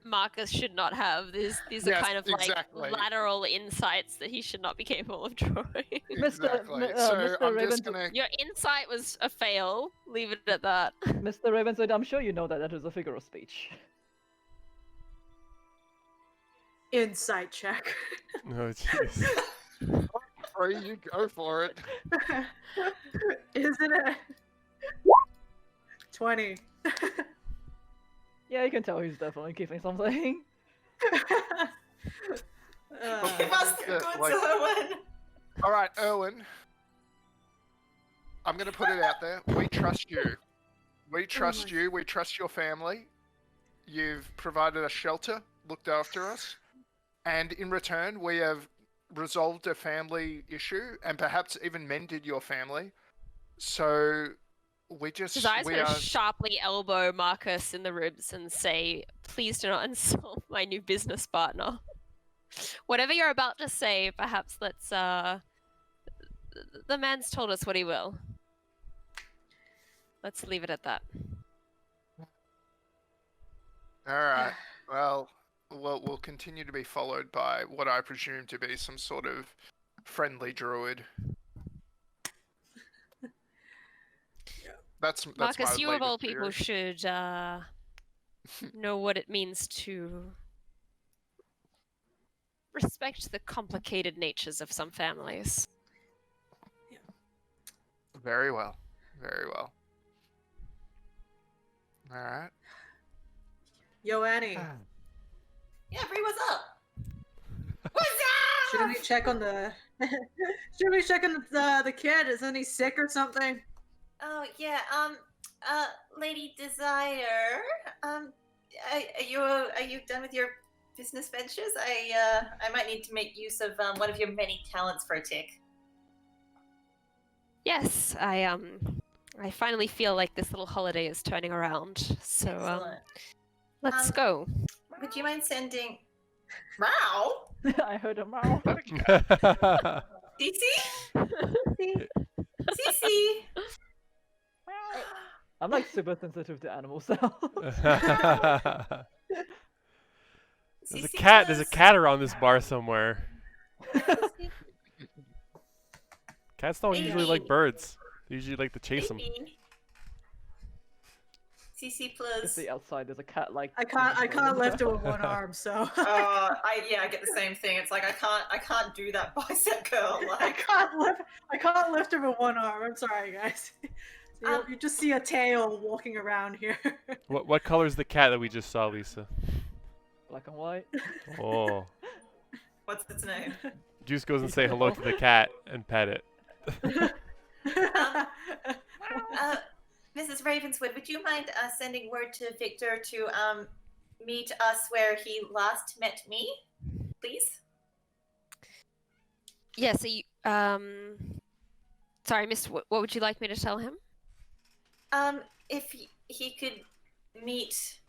Marcus should not have. These are Yes, kind of exactly. like lateral insights that he should not be capable of drawing. Exactly. Mr. So Mr. I'm Ravens- just going to... Your insight was a fail. Leave it at that. Mr. Ravenswood, I'm sure you know that is a figure of speech. Insight check. Oh jeez. Free, you go for it. Isn't it? 20. Yeah, you can tell he's definitely keeping something. Give us the Yeah, goods, like- Owen. All right, Owen. I'm going to put it out there. We trust you. We trust you. We trust your family. You've provided us shelter, looked after us, and in return, we have resolved a family issue and perhaps even mended your family. So we just His eyes we going to are sharply elbow Marcus in the ribs and say, "Please do not insult my new business partner." Whatever you're about to say, perhaps let's. The man's told us what he will. Let's leave it at that. all right. Well, we'll continue to be followed by what I presume to be some sort of friendly druid. That's Marcus, my you of latest all people theory. should know what it means to respect the complicated natures of some families. Very well. Very well. All right. Yo, Annie. Yeah, Bree, what's up? What's up? Should we check on the? Should we check on the kid? Isn't he sick or something? Oh yeah. Lady Desire. Are you done with your business ventures? I might need to make use of one of your many talents for a tick. Yes, I finally feel like this little holiday is turning around. So Excellent. let's go. Would you mind sending? Wow. I heard a mouse. Cece? Cece? I'm like super sensitive to animal sounds. There's a Cece cat. There's a does- cat around this bar somewhere. Cats don't usually like Baby. birds. They usually like to chase them. Baby. CC Just plus. the outside, there's a cat like. I can't lift it with one arm, so I get the same thing. It's like I can't do that bicep curl. I Like can't lift it with one arm. I'm sorry, guys. So you just see a tail walking around here. What color is the cat that we just saw, Lisa? Black and white. Oh, What's its name? Juice goes and say hello to the cat and pet it. Mrs. Ravenswood, would you mind sending word to Victor to meet us where he last met me, please? Yeah, so you, sorry, Miss, what would you like me to tell him? If he could meet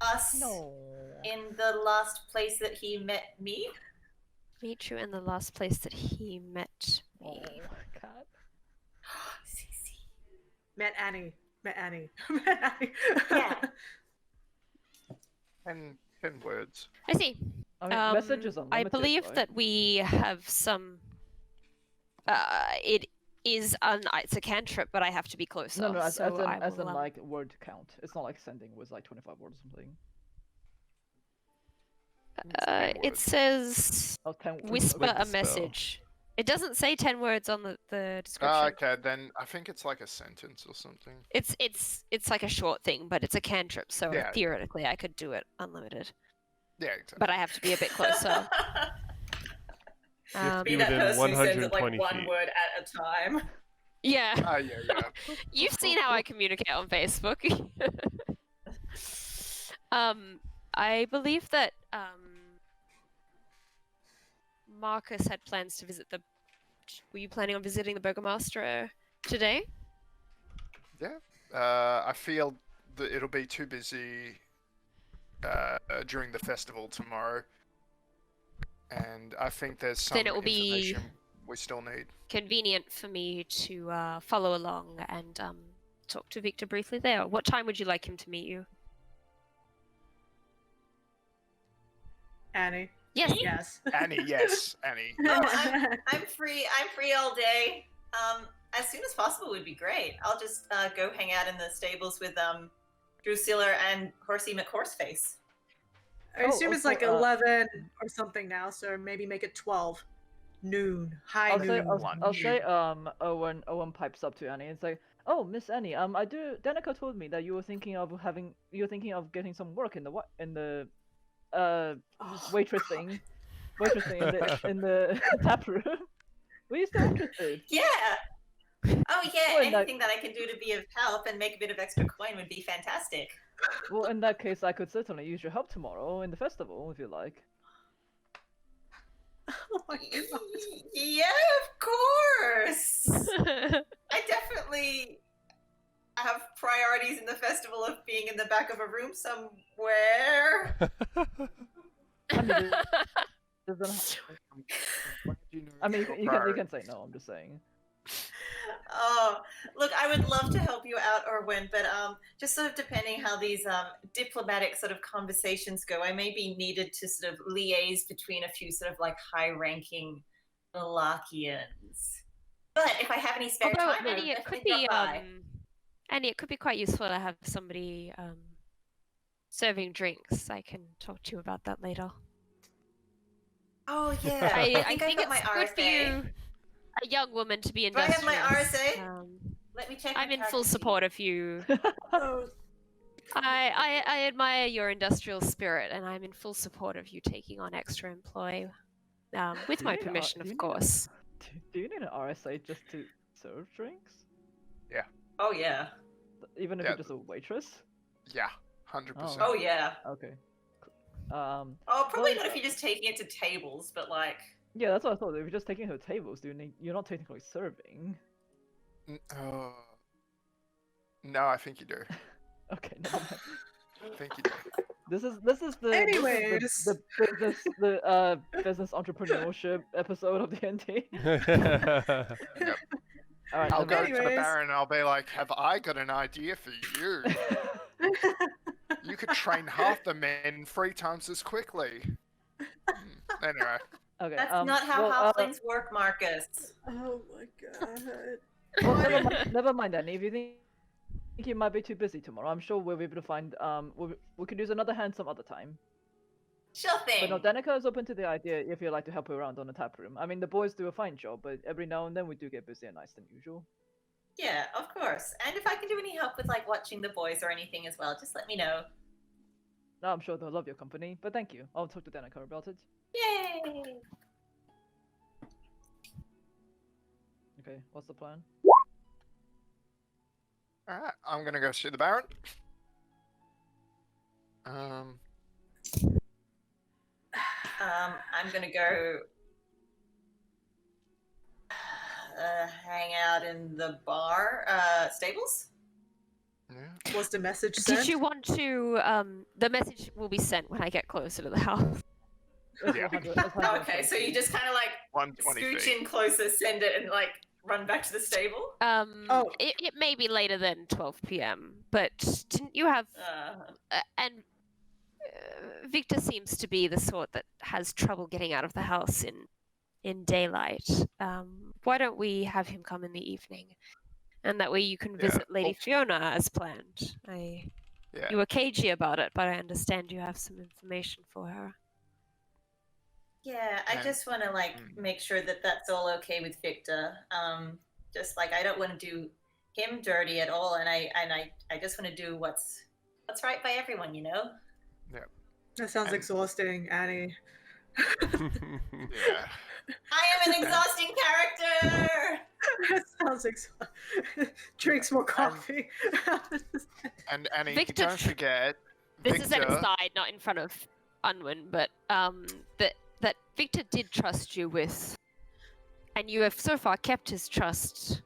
us in the last place that he met me. Meet you in the last place that he met Oh me. my god. Met Annie. Met Annie. Met Annie. Yeah. 10 words. I see. I mean, messages are I limited, believe right? that we have some. It is it's a cantrip, but I have to be closer. No, as so I in will, like word count. It's not like sending was like 25 words or something. it words. says Oh, 10 whisper With a the spell. message. It doesn't say 10 words on the Ah, description. okay, then I think it's like a sentence or something. It's like a short thing, but it's a cantrip, so Yeah. theoretically I could do it unlimited. Yeah, exactly. But I have to be a bit closer. You have to be Be that within person who sends it 120 like one feet. word at a time. Yeah, Ah, yeah. you've seen how I communicate on Facebook. I believe that Marcus had plans to visit the. Were you planning on visiting the Burgomaster today? I feel that it'll be too busy during the festival tomorrow, and I think there's some Then it will be information we still need. convenient for me to follow along and talk to Victor briefly there. What time would you like him to meet you? Annie. Yes. Yes. Annie, yes, Annie. Oh, I'm free. I'm free all day. As soon as possible would be great. I'll just go hang out in the stables with Drusilla and Horsey McHorseface. I assume it's like also, 11 or something now, so maybe make it 12. Noon. High I'll noon. say, One. I'll say, Owen pipes up to Annie and say, "Oh, Miss Annie, Danica told me that you were thinking of getting some work in the waitressing in the tap room. Were you still interested?" Yeah. Oh yeah. Well, in that- Anything that I can do to be of help and make a bit of extra coin would be fantastic. Well, in that case, I could certainly use your help tomorrow in the festival if you like. Oh my god. Yeah, of course. I definitely have priorities in the festival of being in the back of a room somewhere. I mean, doesn't. You know I mean, your you priority. can say no. I'm just saying. Oh, look, I would love to help you out, Orwin, but just sort of depending how these diplomatic sort of conversations go, I may be needed to sort of liaise between a few sort of like high-ranking Vallakians. But if I have any spare Although, time, I'll Annie, it could definitely be drop by. Annie, it could be quite useful to have somebody serving drinks. I can talk to you about that later. Oh yeah, I think got my it's good RSA. for you, a young woman, to be Do I have my industrious. RSA? Let me check. my I'm in full character sheet. support of you. Oh, I admire your industrial spirit, and I'm in full support of you taking on extra employ, with Do my you need a- permission, do you of need a- course. Do you need an RSA just to serve drinks? Oh yeah. Even if Yeah. you're just a waitress? Yeah, 100%. Oh yeah. Okay. Oh, probably Well, not if you're just taking it to tables, but like. Yeah, that's what I thought. If you're just taking her tables, you're not technically serving. No, I think you do. Okay, never mind. I think you do. This is the Anyways. the business entrepreneurship episode of the NT. Yep. All right, I'll go to the Anyways. Baron and I'll be like, have I got an idea for you? You could train half the men 3 times as quickly. Anyway. Okay. That's not how well, halflings work, Marcus. oh my god. well, never mind, Annie. If you think you might be too busy tomorrow, I'm sure we'll be able to find we could use another hand some other time. Sure thing. But no, Danica is open to the idea if you'd like to help her around on the tap room. I mean, the boys do a fine job, but every now and then we do get busier nights than usual. Yeah, of course. And if I can do any help with like watching the boys or anything as well, just let me know. No, I'm sure they'll love your company, but thank you. I'll talk to Danica about it. Yay! Okay, what's the plan? Alright, I'm gonna go see the Baron. I'm gonna go hang out in the bar, stables. Yeah. Was the message sent? Did you want to? The message will be sent when I get closer to the house. Yeah. Okay, so you just kind of like 120 scooch feet. in closer, send it, and like run back to the stable. Oh. It may be later than 12 p.m., but didn't you have? Victor seems to be the sort that has trouble getting out of the house in daylight. Why don't we have him come in the evening, and that way you can visit Lady Fiona as planned. You were cagey about it, but I understand you have some information for her. Yeah, I just want to like make sure that that's all okay with Victor. Just like I don't want to do him dirty at all, and I just want to do what's right by everyone, you know. Yeah. That sounds exhausting, Annie. Yeah. I am an exhausting character. That sounds exhausting. Drinks more coffee. And Annie, Victor, don't forget. This is an aside, not in front of Unwin, but that Victor did trust you with, and you have so far kept his trust.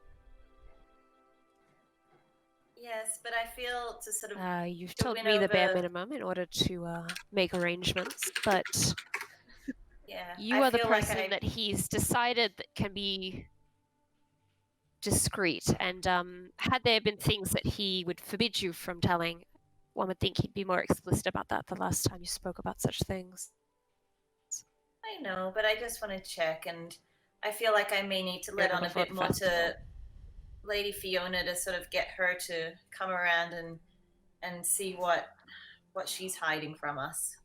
Yes, but I feel to sort of. You've told me the bare minimum in order to make arrangements, but you are the person that he's decided that can be discreet. And had there been things that he would forbid you from telling, one would think he'd be more explicit about that the last time you spoke about such things. I know, but I just want to check, and I feel like I may need to let on a bit more to Lady Fiona to sort of get her to come around and see what she's hiding from us.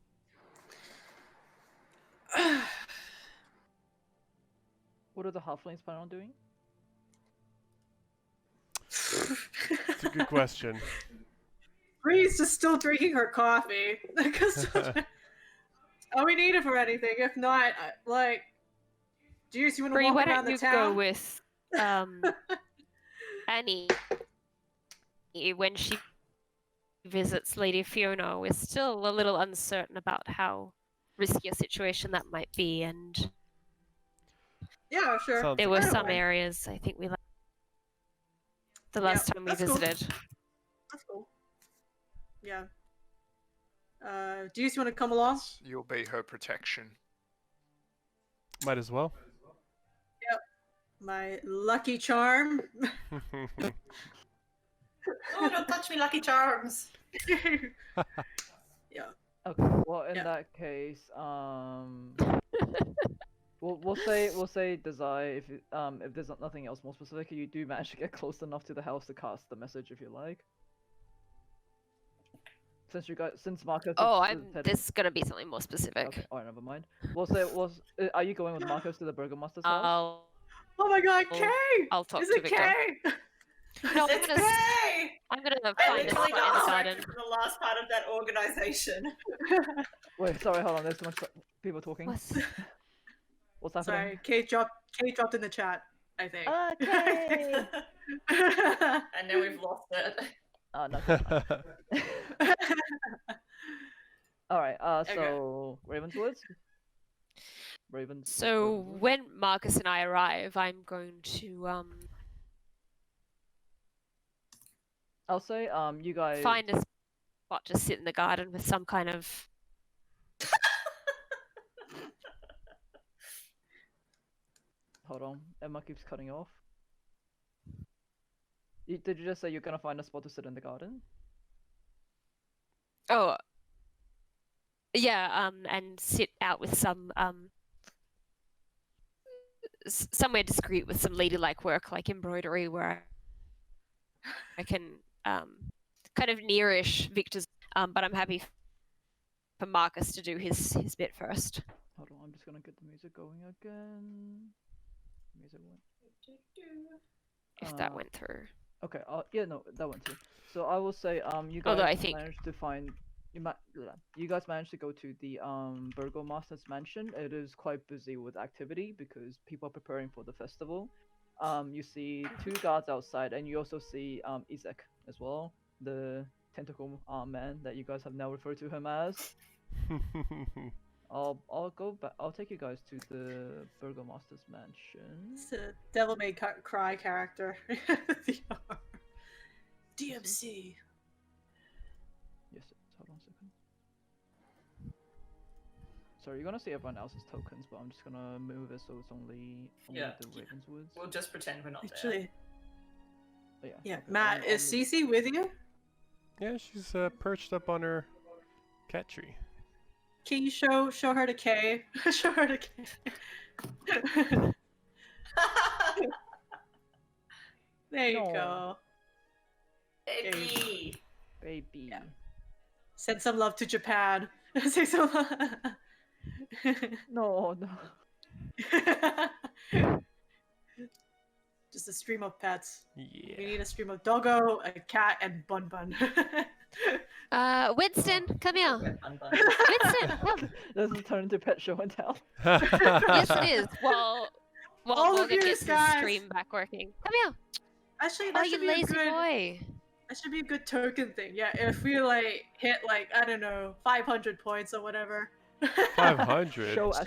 What are the halflings plan on doing? It's a good question. Bree's just still drinking her coffee. Oh, we need it for anything. If not, like, Juice, you want to walk around the town? Why don't you go with Annie when she visits Lady Fiona? We're still a little uncertain about how risky a situation that might be, and yeah, sure. There were some areas I think we left the last time we visited. Cool. That's cool. Yeah. Juice, you want to come along? You'll be her protection. Might as well. Yep. My lucky charm. Oh, don't touch me, Lucky Charms. Yeah. Okay. Well, in that case, we'll say Desire if there's nothing else more specific, you do manage to get close enough to the house to cast the message if you like. Since Marcos. There's gonna be something more specific. Okay. Alright, never mind. Are you going with Marcos to the Burgomaster's house? Oh my God, Kay! I'll talk Is to it Victor. Kay? No, It's Kay! I'm gonna I find a literally spot in the got garden. distracted from the last part of that organization. Wait, sorry, hold on. There's too much people talking. What's happening? Sorry, Kate dropped in the chat, I think. Okay. And now we've lost it. No. Alright, so Ravenswoods? So when Marcus and I arrive, I'm going to I'll say you guys find a spot to sit in the garden with some kind of Hold on, Emma keeps cutting off. Did you just say you're gonna find a spot to sit in the garden? Oh, yeah, and sit out with some somewhere discreet with some ladylike work like embroidery where I can kind of nearish Victor's, but I'm happy for Marcus to do his bit first. Hold on, I'm just gonna get the music going again. Music went. If that went through. Okay, yeah, no, that went through. So I will say, you guys Although I think managed to find you guys managed to go to the Burgomaster's mansion. It is quite busy with activity because people are preparing for the festival. You see 2 guards outside, and you also see Isaac as well, the tentacle man that you guys have now referred to him as. I'll go back. I'll take you guys to the Burgomaster's mansion. It's a Devil May Cry character. DMC. Yes, hold on a second. Sorry, you're gonna see everyone else's tokens, but I'm just gonna move it so it's only Yeah. the Ravenswoods. We'll just pretend we're not Actually, But yeah. okay, Matt, is Cece with you? Yeah, she's perched up on her cat tree. Can you show her the K? Show her the K. There you No. go. Baby. Baby. Yeah. Send some love to Japan. Say some love. No. Just a stream of pets. Yeah. We need a stream of doggo, a cat, and Bun Bun. Winston, come here. Bun bun. Winston, come. This is turned into pet show and tell. Yes, it is. Well, All of Morgan you gets his guys. stream back working. Come here. Actually, Oh, that you should be a lazy good. boy. That should be a good token thing. Yeah, if we like hit like I don't know 500 points or whatever. 500. Show us.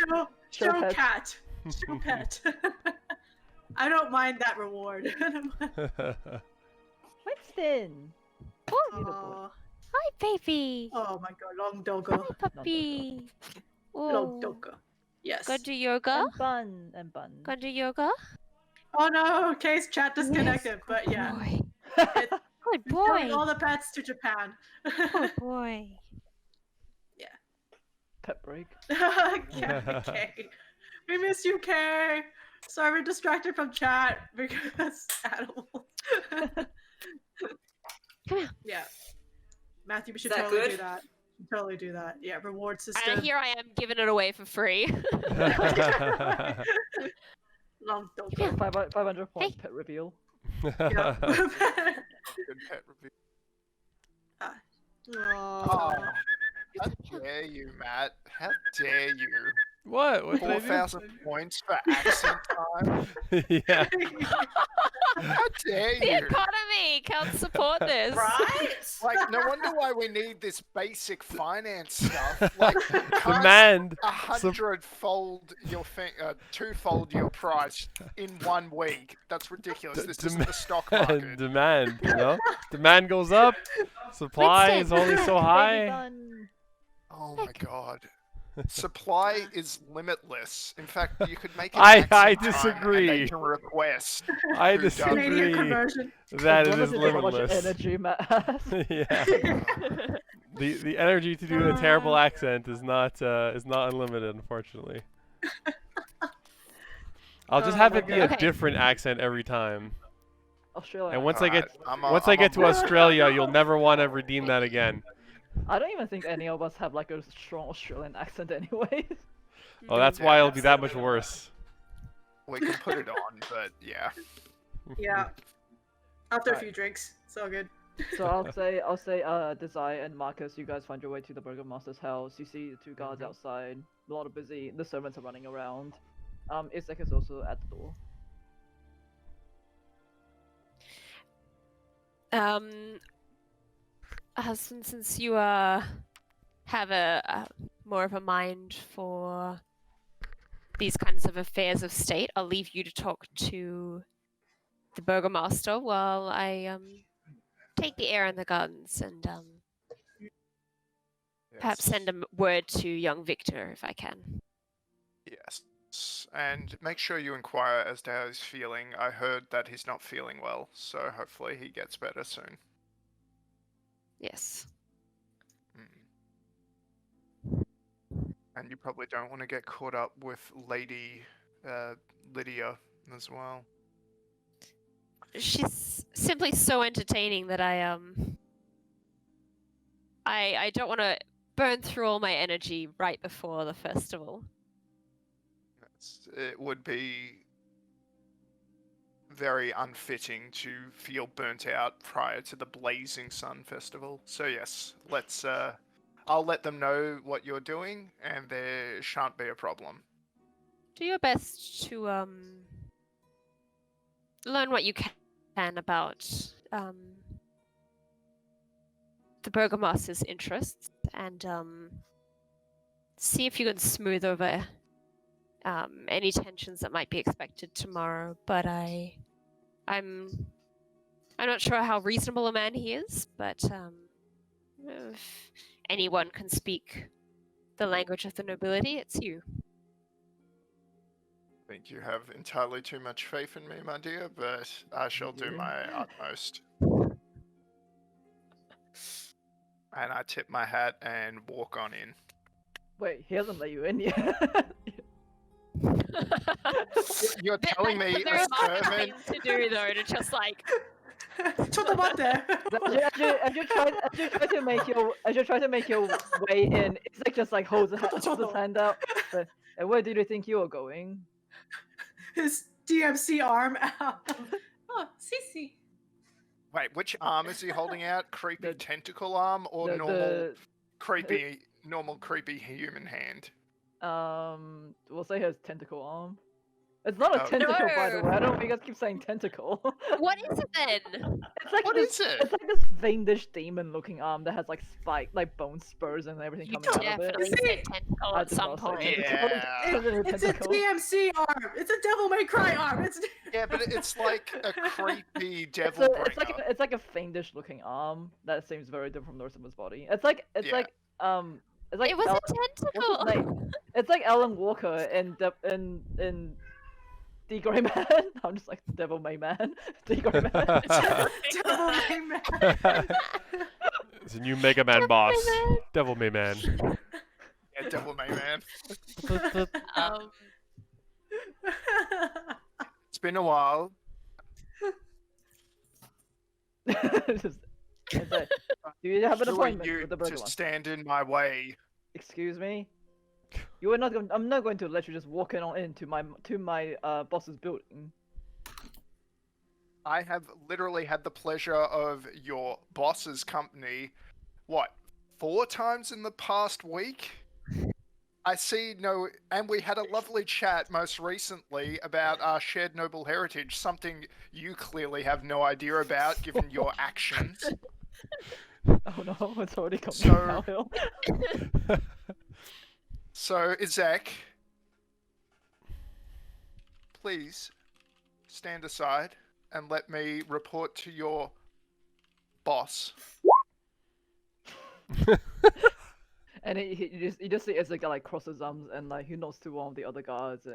Show pet. cat. Show pet. I don't mind that reward. Winston. Aw. Hi, baby. Oh my god, long doggo. Hi, puppy. Long Oh, doggo. Yes. go do yoga. And bun. Go do yoga. Oh no, case chat disconnected, but yeah. Boy. It- Good We're showing boy. all the pets to Japan. Good boy. Pet break. Yeah, Kay. We miss you, Kay. Sorry, we're distracted from chat because animals. Come here. Yeah. Matthew, we should Is that totally good? do that. We should totally do that. Yeah, reward system. And here I am giving it away for free. Long doggo. 500 points Hey. pet reveal. Yeah. Good pet review. Aw. How dare you, Matt? How dare you? What? What did I 4,000 points for accent time? do? Yeah. How dare The you? economy can't support this. Right? Like, no wonder why we need this basic finance stuff. Like, Demand. 100-fold your twofold your price in 1 week. That's ridiculous. This isn't the stock market. Demand, you know? Demand goes up. Supply is only so Baby high. bun. Oh my god. Supply is limitless. In fact, you could make it I accent time and disagree. they can request. I Who doesn't? Canadian disagree. conversion. That As long it as is you get how much limitless. energy Matt has. Yeah. The energy to do a terrible accent is not unlimited, unfortunately. I'll just Oh have my it be God. a different accent every time. Australia. And once I get Alright, to I'm on board. Australia, you'll never want to redeem that again. I don't even think any of us have like a strong Australian accent anyways. Oh, that's why it'll be that much worse. We can put it on, but yeah. Yeah. After a Alright. few drinks. It's all good. So I'll say Desire and Marcus, you guys find your way to the Burgomaster's house. You see the 2 guards outside. A lot of busy. The servants are running around. Isaac is also at the door. Husband, since you have a more of a mind for these kinds of affairs of state, I'll leave you to talk to the Burgomaster while I take the air in the gardens and perhaps Yes. send a word to young Victor if I can. Yes. And make sure you inquire as to how he's feeling. I heard that he's not feeling well, so hopefully he gets better soon. Yes. And you probably don't want to get caught up with Lady Lydia as well. She's simply so entertaining that I don't want to burn through all my energy right before the festival. It would be very unfitting to feel burnt out prior to the Blazing Sun Festival. So yes, let's. I'll let them know what you're doing, and there shan't be a problem. Do your best to learn what you can about the Burgomaster's interests, and see if you can smooth over any tensions that might be expected tomorrow. But I'm not sure how reasonable a man he is, but if anyone can speak the language of the nobility, it's you. I think you have entirely too much faith in me, my dear, but I shall do my utmost. And I tip my hat and walk on in. Wait, he hasn't let you in yet. You're telling me There's a nothing servant... to do though to just like. Chotamate! As you try to make your way in, it's like just like holds his hand out. But, and where did you think you were going? His DMC arm out. Oh, Cece. Wait, which arm is he holding out? Creepy The- tentacle arm or the- normal the- creepy human hand? We'll say his tentacle arm. It's not a Oh. tentacle, by the No. way. I don't know if you guys keep saying tentacle. What is it then? It's like What this, is it? It's like this fiendish demon-looking arm that has like spike, like bone spurs and everything You coming out of it. definitely said tentacle I at did some not say point. tentacle. Yeah. It's a It's a tentacle. DMC arm. It's a Devil May Cry arm. It's Yeah, but it's like a creepy devil It's bringer. like a fiendish-looking arm that seems very different from the rest of his body. It's like Yeah. it's like It was a what's his tentacle. name? It's like Alan Walker in The Grey Man. I'm just like the Devil May Man. The Grey Man. Devil May Man. It's a new Mega Man boss. Devil May Man. Yeah, devil may man. Um, It's been a while. It's like, do you have an Who are appointment you with the to Burgomaster? stand in my way? Excuse me. You are not going. I'm not going to let you just walk into my boss's building. I have literally had the pleasure of your boss's company, what, 4 times in the past week? I see no, and we had a lovely chat most recently about our shared noble heritage, something you clearly have no idea about given your actions. Oh no, it's already come So- downhill. So, Izek, please stand aside and let me report to your boss. And you just see Ezek like cross his arms and like he nods to one of the other guards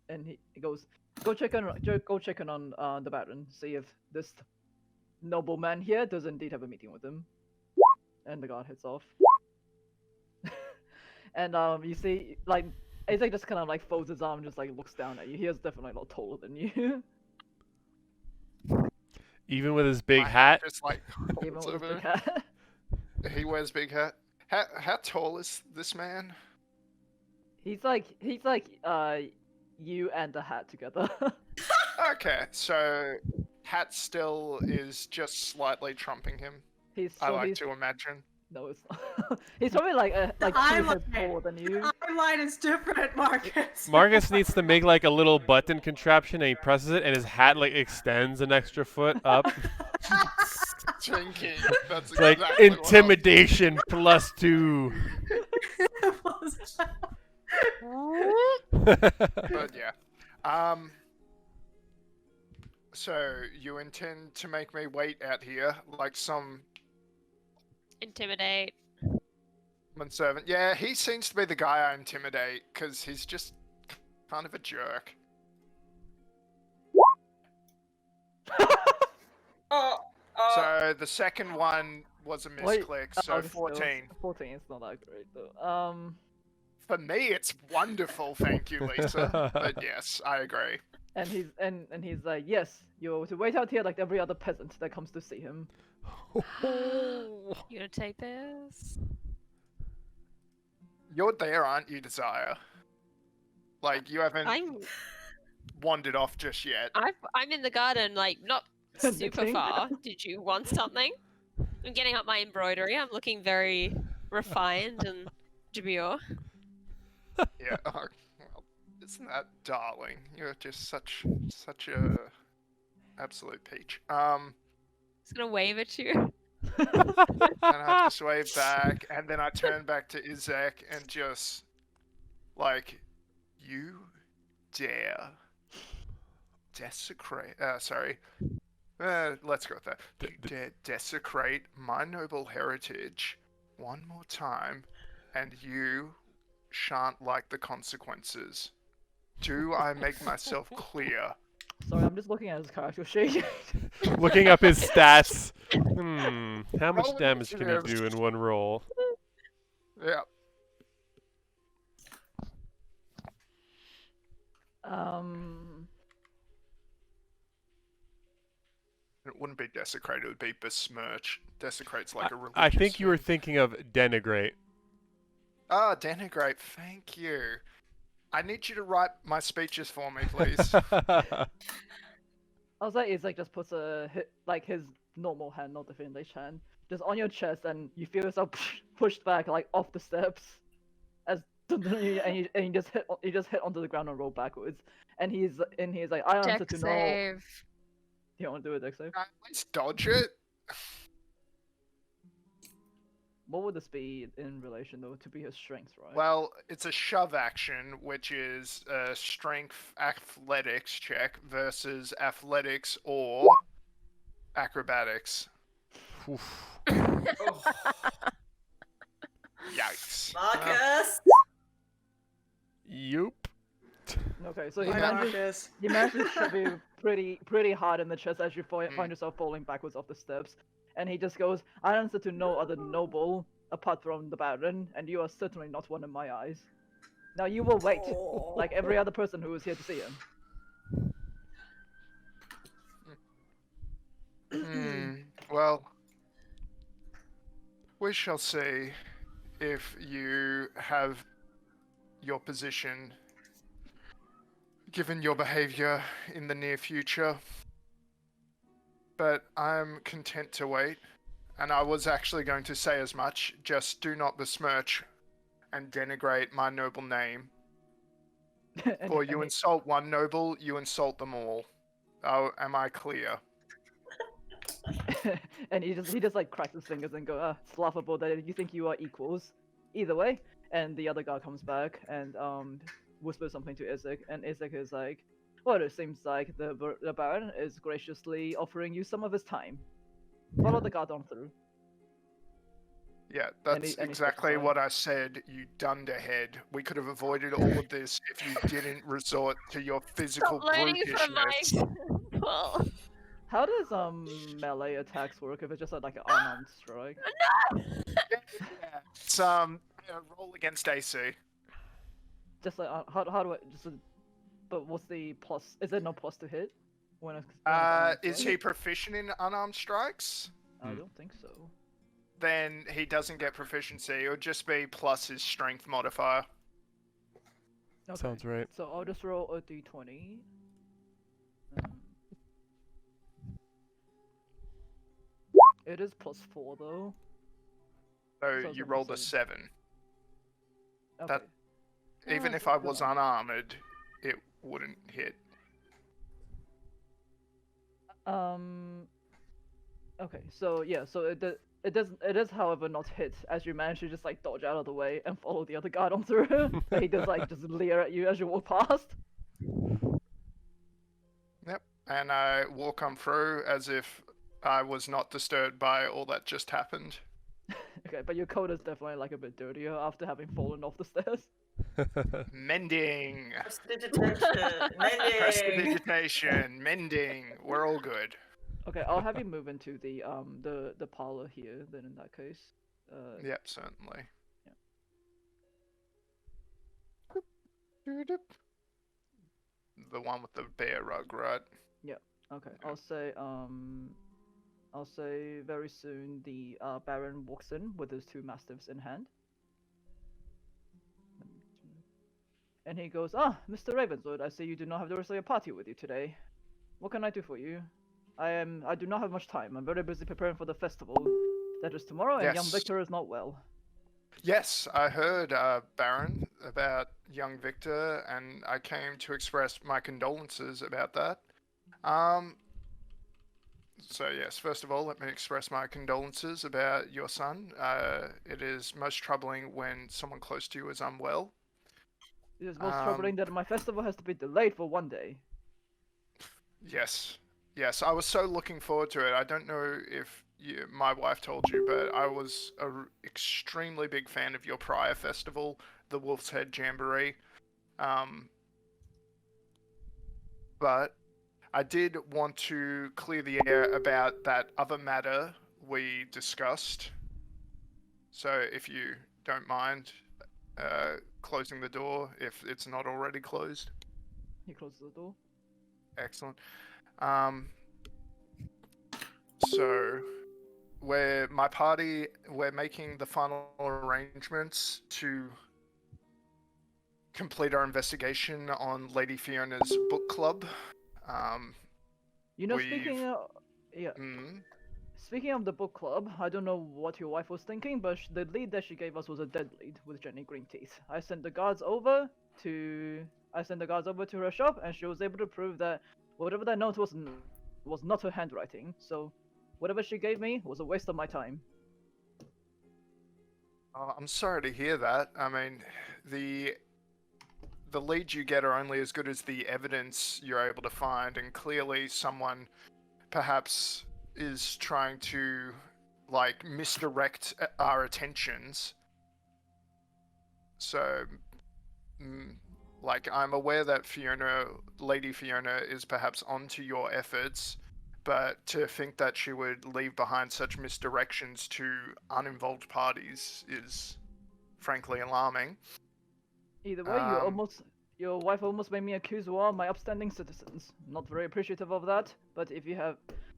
and he goes, go check on the Baron, see if this nobleman here does indeed have a meeting with him. And the guard heads off. And you see like Ezek just kind of like folds his arm and just like looks down at you. He is definitely a lot taller than you. Even with his big My hat. Just like, Even holds with his over. big hat. He wears big hat. How tall is this man? He's like you and the hat together. Okay, so hat still is just slightly trumping him. I like to imagine. No, it's not. He's probably like two I'm heads okay. taller than you. Our line is different, Marcus. Marcus needs to make like a little button contraption and he presses it and his hat like extends an extra foot up. Thinking. That's It's like exactly what I was- intimidation +2. But yeah. So you intend to make me wait out here like some intimidate. servant? Yeah, he seems to be the guy I intimidate because he's just kind of a jerk. So the second one was a Wait, misclick, so 14. 14 is not that great though. For me, it's wonderful, thank you, Lisa. But yes, I agree. And he's like, yes, you're to wait out here like every other peasant that comes to see him. You gonna take this? You're there, aren't you, Desire? Like, you haven't I'm wandered off just yet. I'm in the garden, like not super Knitting. far. Did you want something? I'm getting up my embroidery. I'm looking very refined and demure. Yeah. Oh, well, isn't that darling? You're just such a absolute peach. Just gonna wave at you. And I just wave back, and then I turn back to Izek and just like, you dare desecrate. Sorry. Let's go with that. You dare desecrate my noble heritage one more time, and you shan't like the consequences. Do I make myself clear? Sorry, I'm just looking at his character sheet. Looking up his stats. How much Roll damage can he initiative. do in one roll? Yeah. It wouldn't be desecrate, it would be besmirch. Desecrate's like a religious I think you were thing. thinking of denigrate. Ah, denigrate, thank you. I need you to write my speeches for me, please. I was like, Izek just puts like his normal hand, not the fiendish hand, just on your chest, and you feel yourself pushed back like off the steps, as and you just hit onto the ground and roll backwards. And he's like, I answer Dex to no. save. Do you want to do a dex save? Can I at least dodge it? What would this be in relation though to be his strength, right? Well, it's a shove action, which is a strength athletics check versus athletics or acrobatics. Oof. Oh, Yikes. Marcus! Yup. Okay, so he Bye, manages Marcus. you shove you pretty hard in the chest as you find yourself falling backwards off the steps, and he just goes, I answer to no other noble apart from the Baron, and you are certainly not one in my eyes. Now you will wait, like every other person who is here to see him. Well, we shall see if you have your position given your behavior in the near future. But I'm content to wait. And I was actually going to say as much. Just do not besmirch and denigrate my noble name. Or you insult one noble, you insult them all. Oh, am I clear? And he just like cracks his fingers and go, it's laughable that you think you are equals. Either way. And the other guy comes back and whispers something to Izek, and Izek is like, well, it seems like the Baron is graciously offering you some of his time. Follow the guard on through. Yeah, And that's he exactly steps what I said, you dunderhead. We could have avoided all of this if you didn't resort to your physical Stop learning from brutishness. Well, How does melee attacks work if it's just like an unarmed strike? Yeah, it's roll against AC. Just like how do I but what's the plus? Is there no plus to hit? When it's Is he proficient in unarmed strikes? I don't think so. Then he doesn't get proficiency. It would just be plus his strength modifier. Okay. Sounds right. So I'll just roll a d20. It is +4 though. So So you it's rolled a also- 7. Okay. That- Even Ah, if I was good. unarmored, it wouldn't hit. Okay, so yeah, so it does, however, not hit as you manage to just like dodge out of the way and follow the other guard on through. He does like just leer at you as you walk past. Yep. And I walk on through as if I was not disturbed by all that just happened. Okay, but your coat is definitely like a bit dirtier after having fallen off the stairs. Mending. Prestidigitation. Mending. Prestidigitation. Mending. We're all good. Okay, I'll have you move into the parlor here. Then in that case, Yep, certainly. The one with the bear rug, right? okay, I'll say very soon the Baron walks in with his 2 mastiffs in hand. And he goes, Mr. Ravenswood, I see you do not have the rest of your party with you today. What can I do for you? I do not have much time. I'm very busy preparing for the festival. That is tomorrow, and young Yes. Victor is not well. Yes, I heard, Baron, about young Victor, and I came to express my condolences about that. Um, so yes, first of all, let me express my condolences about your son. It is most troubling when someone close to you is unwell. It is most troubling that my festival has to be delayed for one day. Yes, yes, I was so looking forward to it. I don't know if my wife told you, but I was a extremely big fan of your prior festival, the Wolf's Head Jamboree. Um, but I did want to clear the air about that other matter we discussed. So if you don't mind closing the door, if it's not already closed. He closes the door. Excellent. So we're making the final arrangements to complete our investigation on Lady Fiona's book club. You know, We've- yeah. Mm, Speaking of the book club, I don't know what your wife was thinking, but the lead that she gave us was a dead lead with Jenny Greenteeth. I sent the guards over to her shop, and she was able to prove that whatever that note was not her handwriting. So, whatever she gave me was a waste of my time. I'm sorry to hear that. I mean, the leads you get are only as good as the evidence you're able to find, and clearly someone perhaps is trying to like misdirect our attentions. So, like, I'm aware that Lady Fiona is perhaps onto your efforts, but to think that she would leave behind such misdirections to uninvolved parties is frankly alarming. Either way, your wife almost made me accuse one of my upstanding citizens. Not very appreciative of that, but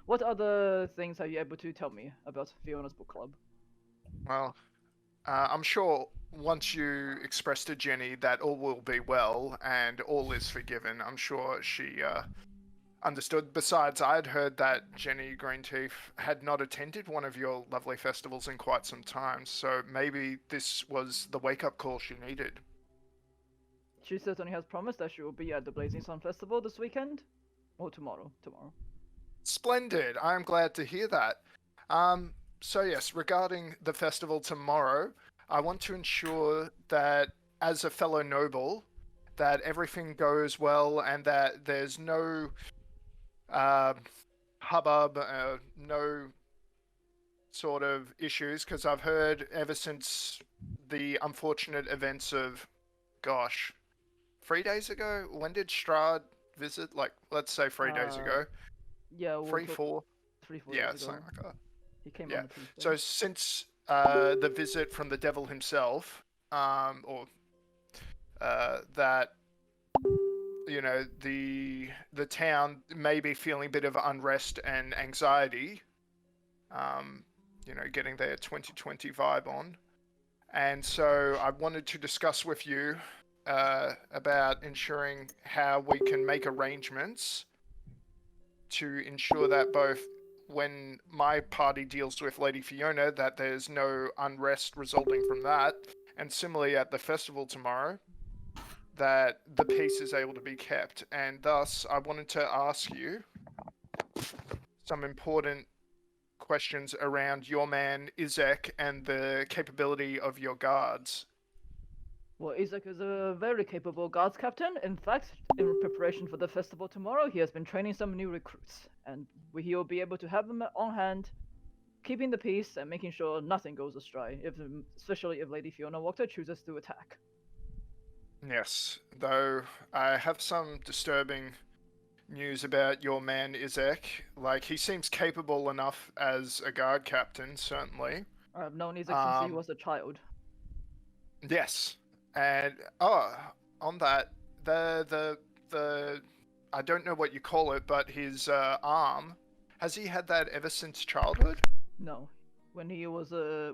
what other things are you able to tell me about Fiona's book club? Well, I'm sure once you express to Jenny that all will be well and all is forgiven, I'm sure she understood. Besides, I'd heard that Jenny Greenteeth had not attended one of your lovely festivals in quite some time, so maybe this was the wake-up call she needed. She certainly has promised that she will be at the Blazing Sun Festival this weekend, or tomorrow. Splendid. I'm glad to hear that. So yes, regarding the festival tomorrow, I want to ensure that as a fellow noble, that everything goes well and that there's no hubbub, no sort of issues, because I've heard ever since the unfortunate events of, gosh, 3 days ago? When did Strahd visit? Like, let's say 3 days ago. Yeah, 4? 3-4 Yeah, days ago. something like that. He came Yeah. on the Tuesday. So since the visit from the devil himself, that the town may be feeling a bit of unrest and anxiety, getting their 2020 vibe on, and so I wanted to discuss with you about ensuring how we can make arrangements to ensure that both when my party deals with Lady Fiona, that there's no unrest resulting from that, and similarly at the festival tomorrow, that the peace is able to be kept. And thus, I wanted to ask you some important questions around your man Izek and the capability of your guards. Well, Isaac is a very capable guards captain. In fact, in preparation for the festival tomorrow, he has been training some new recruits, and he will be able to have them on hand, keeping the peace and making sure nothing goes astray, especially if Lady Fiona Wachter chooses to attack. Yes, though I have some disturbing news about your man Izek. Like, he seems capable enough as a guard captain, certainly. I've known Isaac since he was a child. Yes, and on that, the I don't know what you call it, but his arm, has he had that ever since childhood? No, when he was a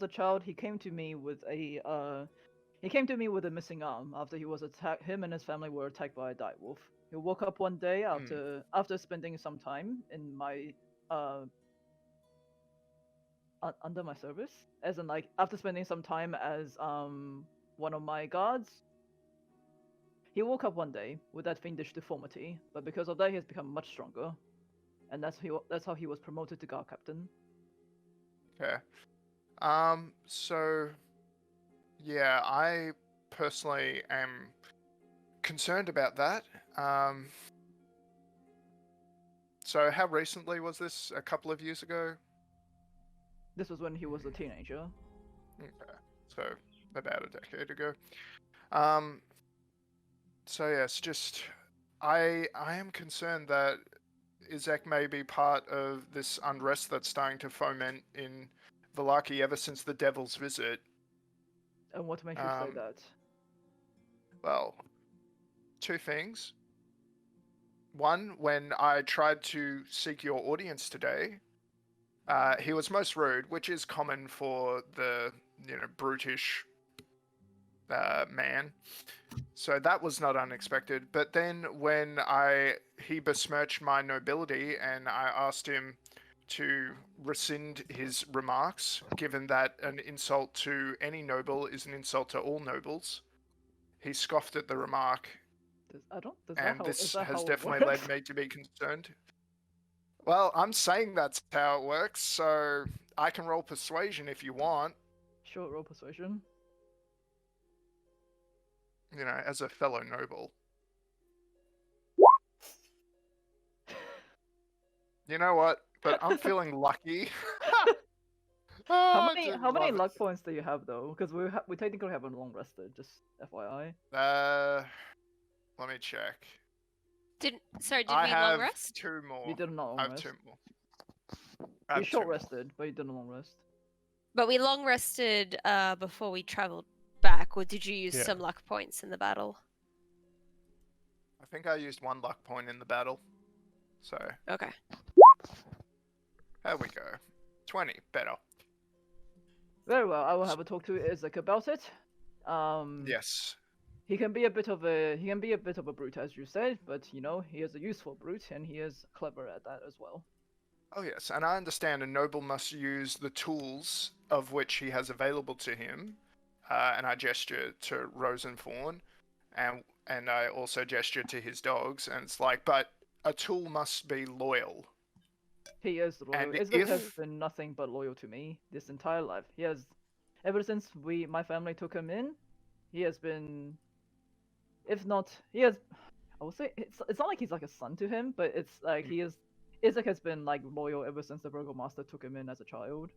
child, he came to me with a missing arm after he was attacked. Him and his family were attacked by a direwolf. He woke up one day after spending some time in my under my service, as in like after spending some time as one of my guards. He woke up one day with that fiendish deformity, but because of that, he has become much stronger, and that's how he was promoted to guard captain. Okay. So, yeah, I personally am concerned about that. So how recently was this? A couple of years ago? This was when he was a teenager. Okay. So about a decade ago. So yes, just I am concerned that Izek may be part of this unrest that's starting to foment in Villaki ever since the Devil's visit. And what makes you say that? Well, two things. One, when I tried to seek your audience today, he was most rude, which is common for the, brutish man. So that was not unexpected. But then when he besmirched my nobility and I asked him to rescind his remarks, given that an insult to any noble is an insult to all nobles, he scoffed at the remark. This has definitely led me to be concerned. Well, I'm saying that's how it works, so I can roll persuasion if you want. Sure, roll persuasion. As a fellow noble. You know what? But I'm feeling lucky. How many luck points do you have though? Because we technically haven't long rested. Just FYI. Let me check. Did we have long rest? 2 more. You did not long I have rest. 2 more. You short rested, but you didn't long rest. But we long rested before we travelled back, or did you use some luck points in the battle? I think I used 1 luck point in the battle. So. Okay. There we go. 20, better. Very well. I will have a talk to Izek about it. Yes. He can be a bit of a brute, as you said, but he is a useful brute, and he is clever at that as well. Oh yes, and I understand a noble must use the tools of which he has available to him. And I gesture to Rosenthorn, and I also gesture to his dogs, and it's like, but a tool must be loyal. He is loyal. Izek has been nothing but loyal to me this entire life. He has, ever since my family took him in, he has been, I would say, it's not like he's like a son to him, but it's like Izek has been like loyal ever since the Burgomaster took him in as a child.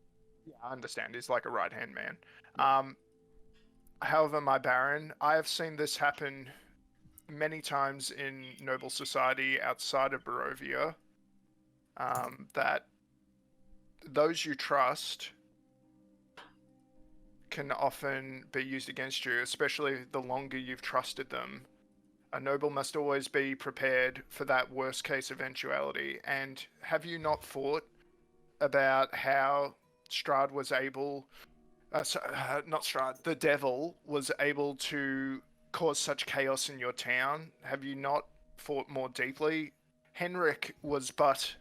Yeah, I understand. He's like a right-hand man. However, my Baron, I have seen this happen many times in noble society outside of Barovia, that those you trust can often be used against you, especially the longer you've trusted them. A noble must always be prepared for that worst case eventuality. And have you not thought about how Strahd was able... not Strahd, the Devil was able to cause such chaos in your town? Have you not thought more deeply? Henrik was but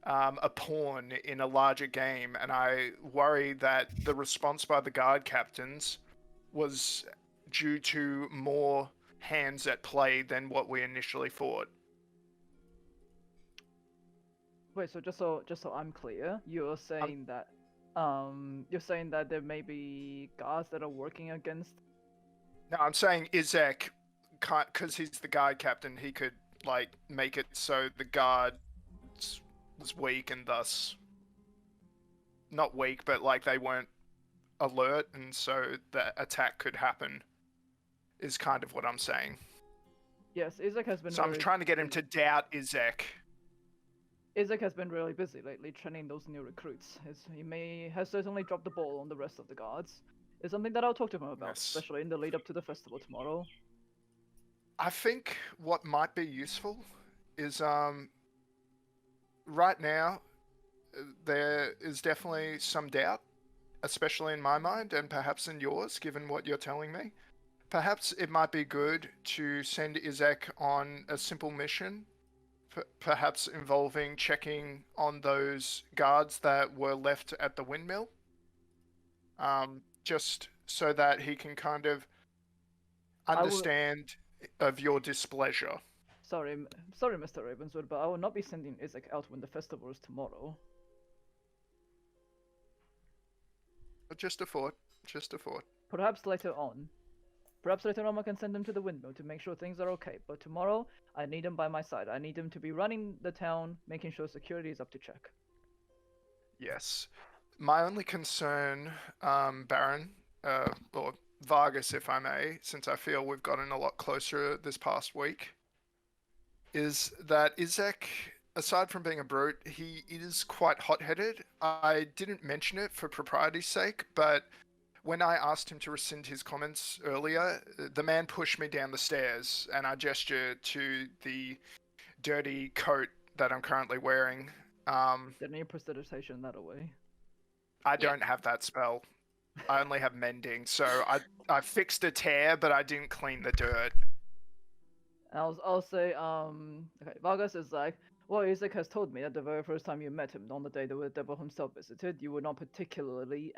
a pawn in a larger game, and I worry that the response by the guard captains was due to more hands at play than what we initially thought. Wait, so just so I'm clear, you're saying that there may be guards that are working against. No, I'm saying Izek, because he's the guard captain, he could like make it so the guard was weak and thus not weak, but like they weren't alert, and so the attack could happen. Is kind of what I'm saying. Yes, Izek has been. So I'm trying to get him to doubt Izek. Izek has been really busy lately training thhas certainly dropped the ball on the rest of the guards. It's something that I'll talk to him about, especially in the lead up to the festival tomorrow. I think what might be useful is right now there is definitely some doubt, especially in my mind and perhaps in yours, given what you're telling me. Perhaps it might be good to send Izek on a simple mission perhaps involving checking on those guards that were left at the windmill. Just so that he can kind of understand of your displeasure. Sorry, Mr. Ravenswood, but I will not be sending Isaac out when the festival is tomorrow. Just a thought. Just a thought. Perhaps later on. Perhaps later on I can send him to the windmill to make sure things are okay. But tomorrow, I need him by my side. I need him to be running the town, making sure security is up to check. Yes. My only concern, Baron, or Vargas, if I may, since I feel we've gotten a lot closer this past week, is that Isaac, aside from being a brute, he is quite hot-headed. I didn't mention it for propriety's sake, but when I asked him to rescind his comments earlier, the man pushed me down the stairs, and I gestured to the dirty coat that I'm currently wearing. Didn't you prestidigitation that away? I don't have that spell. I only have mending, so I fixed a tear, but I didn't clean the dirt. I'll say, okay, Vargas is like, well, Isaac has told me that the very first time you met him, on the day that the devil himself visited, you were not particularly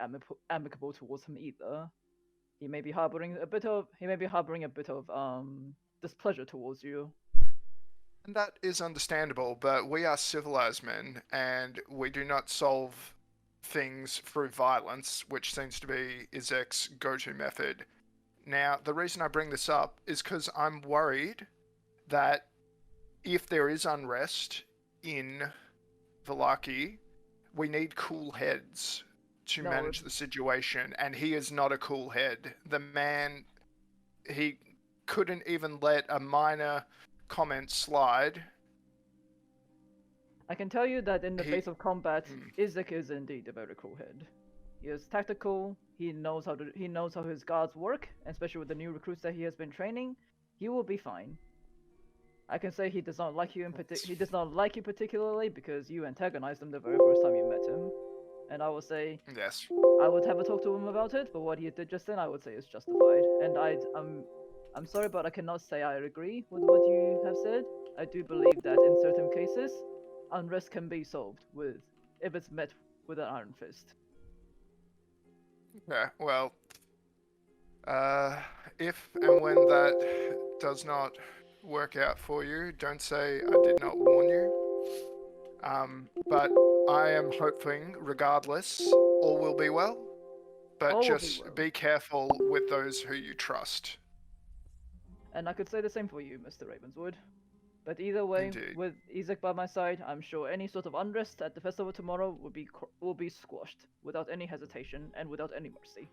amicable towards him either. He may be harboring a bit of displeasure towards you. And that is understandable, but we are civilized men, and we do not solve things through violence, which seems to be Isaac's go-to method. Now, the reason I bring this up is because I'm worried that if there is unrest in Villaki, we need cool heads to manage the situation, and he is not a cool head. The man, he couldn't even let a minor comment slide. I can tell you that in the face of combat, Isaac is indeed a very cool head. He is tactical. He knows how his guards work, especially with the new recruits that he has been training. He will be fine. I can say he does not like you particularly because you antagonized him the very first time you met him. And I will say, yes, I would have a talk to him about it, but what he did just then, I would say is justified. And I'm sorry, but I cannot say I agree with what you have said. I do believe that in certain cases, unrest can be solved if it's met with an iron fist. Yeah, well, if and when that does not work out for you, don't say I did not warn you. But I am hoping, regardless, all will be well. But All will just be well. be careful with those who you trust. And I could say the same for you, Mr. Ravenswood. But either way, Indeed. with Isaac by my side, I'm sure any sort of unrest at the festival tomorrow will be squashed without any hesitation and without any mercy.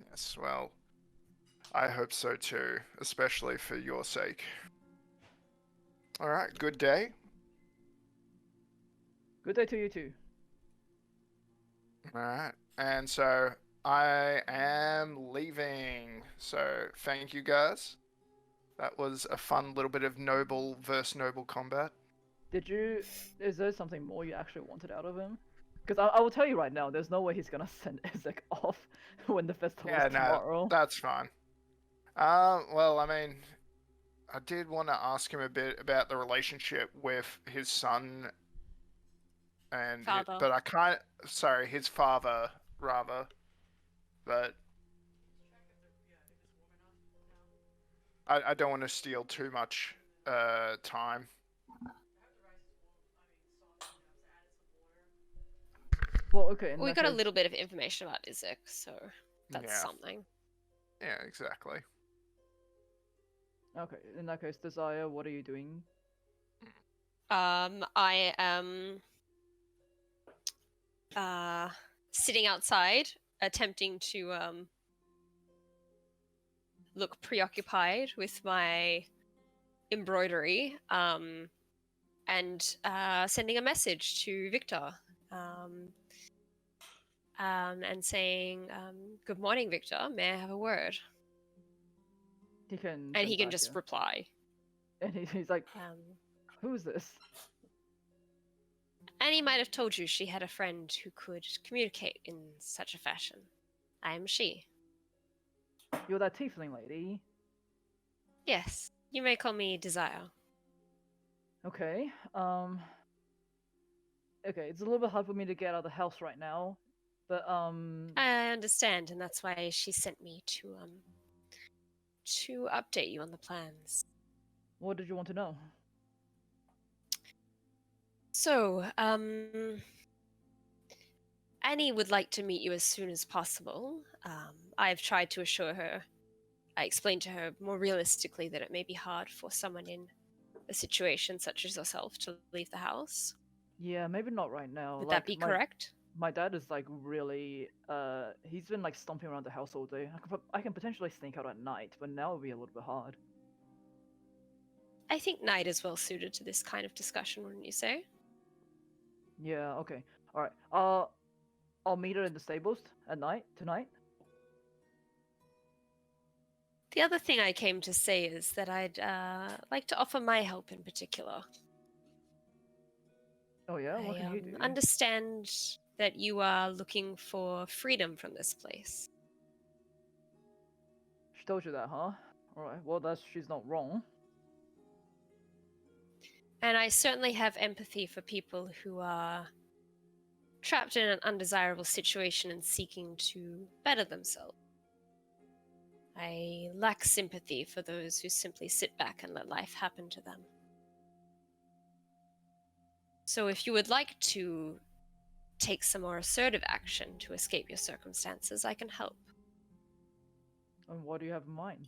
Yes, well, I hope so too, especially for your sake. Alright, good day. Good day to you too. Alright, and so I am leaving. So thank you guys. That was a fun little bit of noble versus noble combat. Is there something more you actually wanted out of him? Because I will tell you right now, there's no way he's gonna send Isaac off when the festival is tomorrow. That's fine. Well, I mean, I did want to ask him a bit about the relationship with his son and Father. but I can't. Sorry, his father rather. But I don't want to steal too much time. Well, okay. We got a little bit of information about Isaac, so that's something. Yeah, exactly. Okay, in that case, Desire, what are you doing? I am sitting outside, attempting to look preoccupied with my embroidery, and sending a message to Victor, and saying, "Good morning, Victor. May I have a word?" He can. And he can just reply. And he's like, "Who's this?" Annie might have told you she had a friend who could communicate in such a fashion. I am she. You're that tiefling lady. Yes, you may call me Desire. Okay. Okay, it's a little bit hard for me to get out of the house right now, but I understand, and that's why she sent me to update you on the plans. what did you want to know? So, Annie would like to meet you as soon as possible. I've tried to assure her. I explained to her more realistically that it may be hard for someone in a situation such as yourself to leave the house. Yeah, maybe not right now. Would Like that be correct? my dad is like really he's been like stomping around the house all day. I can potentially sneak out at night, but now it'll be a little bit hard. I think night is well suited to this kind of discussion, wouldn't you say? Yeah, okay. Alright. I'll meet her in the stables at night tonight. The other thing I came to say is that I'd like to offer my help in particular. Oh yeah, what can you I do? understand that you are looking for freedom from this place. She told you that, huh? Alright, well she's not wrong. And I certainly have empathy for people who are trapped in an undesirable situation and seeking to better themselves. I lack sympathy for those who simply sit back and let life happen to them. So if you would like to take some more assertive action to escape your circumstances, I can help. And what do you have in mind?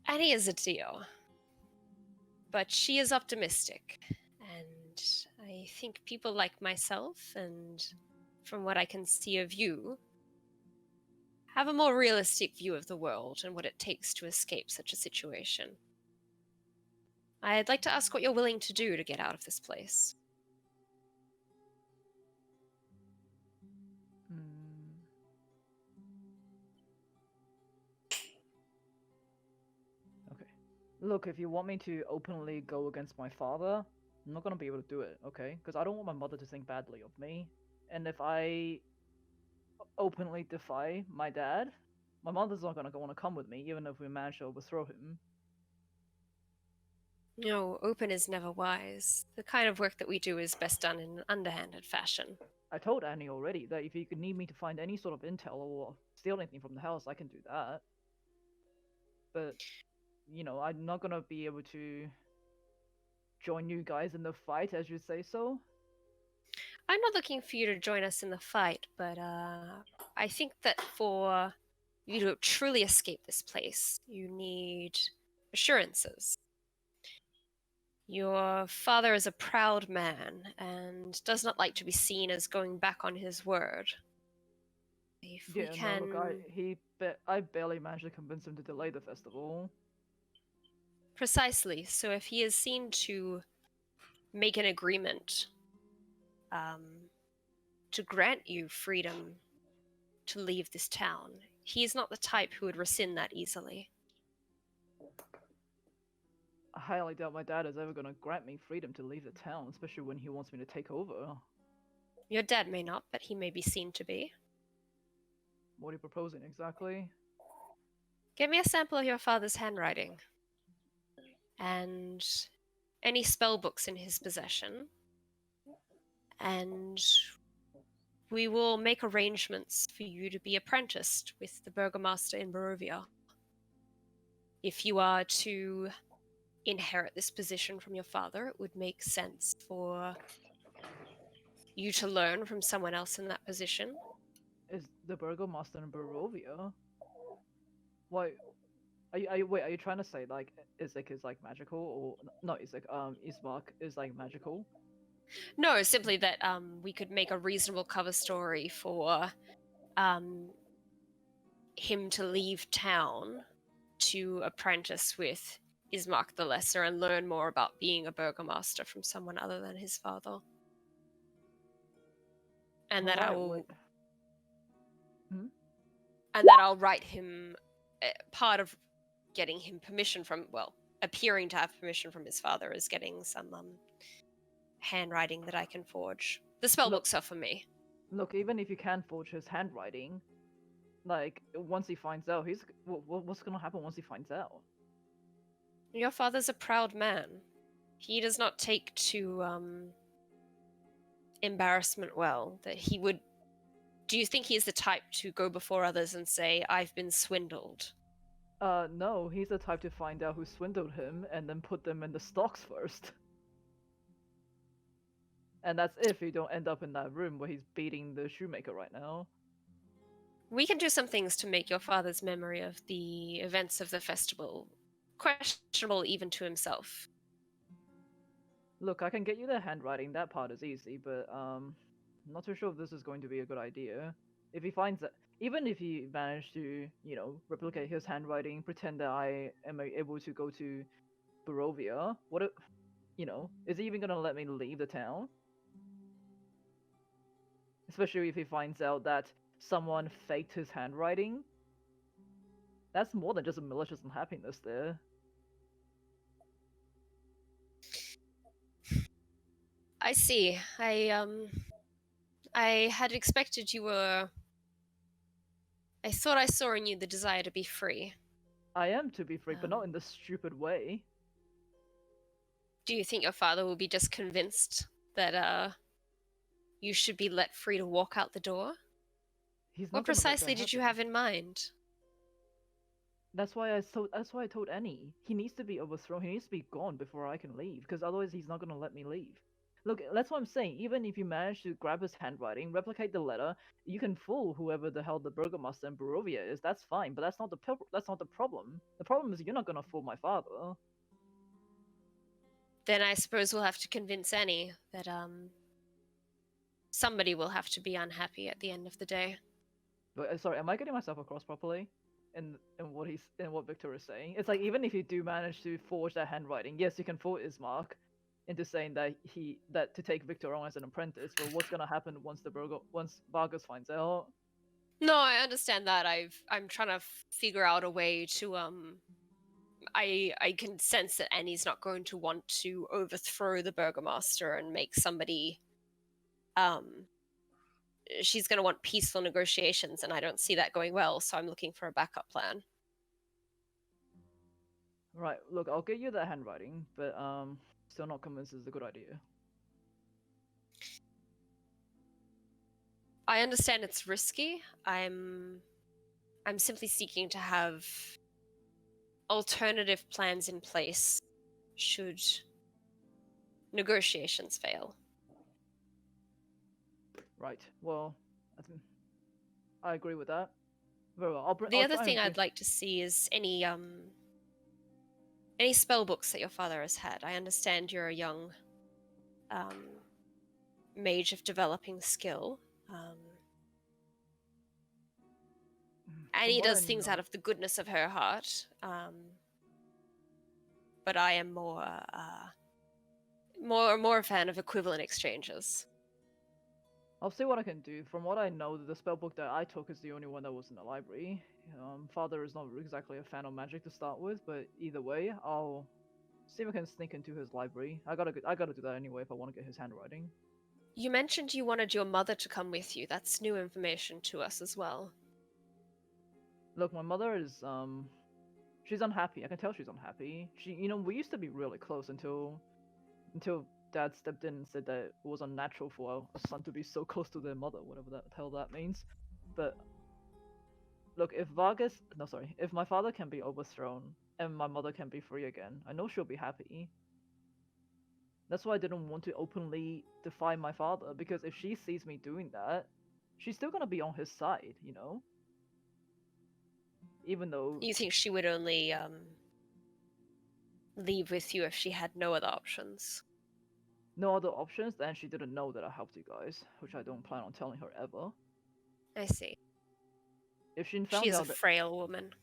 Annie is a deal, but she is optimistic, and I think people like myself, and from what I can see of you, have a more realistic view of the world and what it takes to escape such a situation. I'd like to ask what you're willing to do to get out of this place. Hmm. Okay. Look, if you want me to openly go against my father, I'm not gonna be able to do it, okay? Because I don't want my mother to think badly of me. And if I openly defy my dad, my mother's not gonna want to come with me, even if we manage to overthrow him. No, open is never wise. The kind of work that we do is best done in an underhanded fashion. I told Annie already that if you could need me to find any sort of intel or steal anything from the house, I can do that. But, you know, I'm not gonna be able to join you guys in the fight, as you say so. I'm not looking for you to join us in the fight, but I think that for you to truly escape this place, you need assurances. Your father is a proud man and does not like to be seen as going back on his word. If we can... No, look, I barely managed to convince him to delay the festival. Precisely. So if he is seen to make an agreement to grant you freedom to leave this town, he is not the type who would rescind that easily. I highly doubt my dad is ever gonna grant me freedom to leave the town, especially when he wants me to take over. Your dad may not, but he may be seen to be. What are you proposing exactly? Give me a sample of your father's handwriting. And any spell books in his possession. And we will make arrangements for you to be apprenticed with the Burgomaster in Barovia. If you are to inherit this position from your father, it would make sense for you to learn from someone else in that position. Is the Burgomaster in Barovia? Why? Are you trying to say like Isaac is like magical, or not Isaac? Ismark is like magical? No, simply that we could make a reasonable cover story for him to leave town to apprentice with Ismark the Lesser and learn more about being a Burgomaster from someone other than his father. And that I will... And that I'll write him part of getting him permission from, well, appearing to have permission from his father is getting some handwriting that I can forge. The spell books are for me. Look, even if you can forge his handwriting, like once he finds out, what's gonna happen once he finds out? Your father's a proud man. He does not take to embarrassment well. That he would. Do you think he is the type to go before others and say, "I've been swindled"? No, he's the type to find out who swindled him and then put them in the stocks first. And that's if you don't end up in that room where he's beating the shoemaker right now. We can do some things to make your father's memory of the events of the festival questionable even to himself. Look, I can get you the handwriting, that part is easy, but I'm not too sure if this is going to be a good idea. If he finds that, even if he managed to, replicate his handwriting, pretend that I am able to go to Barovia, what if, is he even gonna let me leave the town? Especially if he finds out that someone faked his handwriting? That's more than just a malicious unhappiness there. I see. I had expected you were. I thought I saw in you the desire to be free. I am to be free, but not in this stupid way. Do you think your father will be just convinced that you should be let free to walk out the door? He's What not gonna let that precisely did you happen. have in mind? That's why I told Annie. He needs to be overthrown. He needs to be gone before I can leave, because otherwise he's not gonna let me leave. Look, that's what I'm saying. Even if you manage to grab his handwriting, replicate the letter, you can fool whoever the hell the Burgomaster in Barovia is. That's fine, but that's not the problem. The problem is you're not gonna fool my father. Then I suppose we'll have to convince Annie that somebody will have to be unhappy at the end of the day. But sorry, am I getting myself across properly? In what Victor is saying, it's like even if you do manage to forge that handwriting, yes, you can fool Ismark into saying that to take Victor on as an apprentice. But what's gonna happen once Vargas finds out? No, I understand that. I'm trying to figure out a way to I can sense that Annie's not going to want to overthrow the Burgomaster and make somebody she's going to want peaceful negotiations, and I don't see that going well, so I'm looking for a backup plan. Right, look, I'll get you that handwriting, but still not convinced it's a good idea. I understand it's risky. I'm simply seeking to have alternative plans in place should negotiations fail. Right. Well, I agree with that. Very well. The other thing I'd like to see is any spell books that your father has had. I understand you're a young mage of developing skill. Annie does things out of the goodness of her heart, but I am more a fan of equivalent exchanges. I'll see what I can do. From what I know, the spellbook that I took is the only one that was in the library. Father is not exactly a fan of magic to start with, but either way, I'll see if I can sneak into his library. I gotta do that anyway if I want to get his handwriting. You mentioned you wanted your mother to come with you. That's new information to us as well. Look, my mother is she's unhappy. I can tell she's unhappy. We used to be really close until Dad stepped in and said that it was unnatural for a son to be so close to their mother, whatever the hell that means. But look, if my father can be overthrown and my mother can be free again, I know she'll be happy. That's why I didn't want to openly defy my father, because if she sees me doing that, she's still gonna be on his side, Even though... You think she would only leave with you if she had no other options? No other options, then she didn't know that I helped you guys, which I don't plan on telling her ever. I see. If she found She's out a frail woman.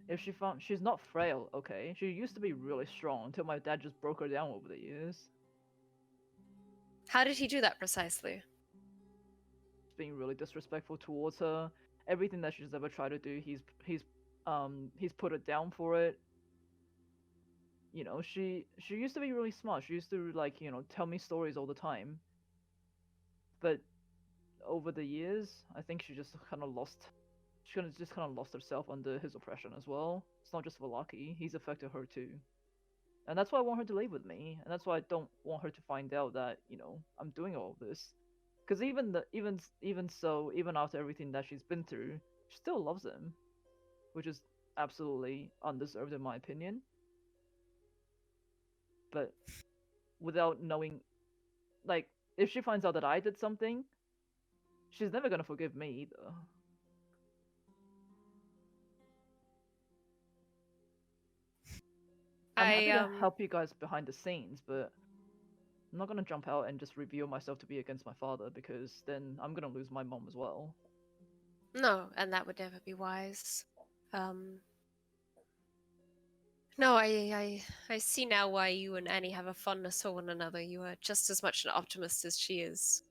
If she found... She's not frail, okay? She used to be really strong until my dad just broke her down over the years. How did he do that precisely? Being really disrespectful towards her. Everything that she's ever tried to do, he's put her down for it. She used to be really smart. She used to tell me stories all the time. But over the years, I think she just kind of lost herself under his oppression as well. It's not just Villaki, he's affected her too. And that's why I want her to live with me, and that's why I don't want her to find out that, I'm doing all this. Because even after everything that she's been through, she still loves him, which is absolutely undeserved in my opinion. But without knowing, like, if she finds out that I did something, she's never gonna forgive me either. I'm happy to help you guys behind the scenes, but I'm not gonna jump out and just reveal myself to be against my father, because then I'm gonna lose my mom as well. No, and that would never be wise. No, I see now why you and Annie have a fondness for one another. You are just as much an optimist as she is.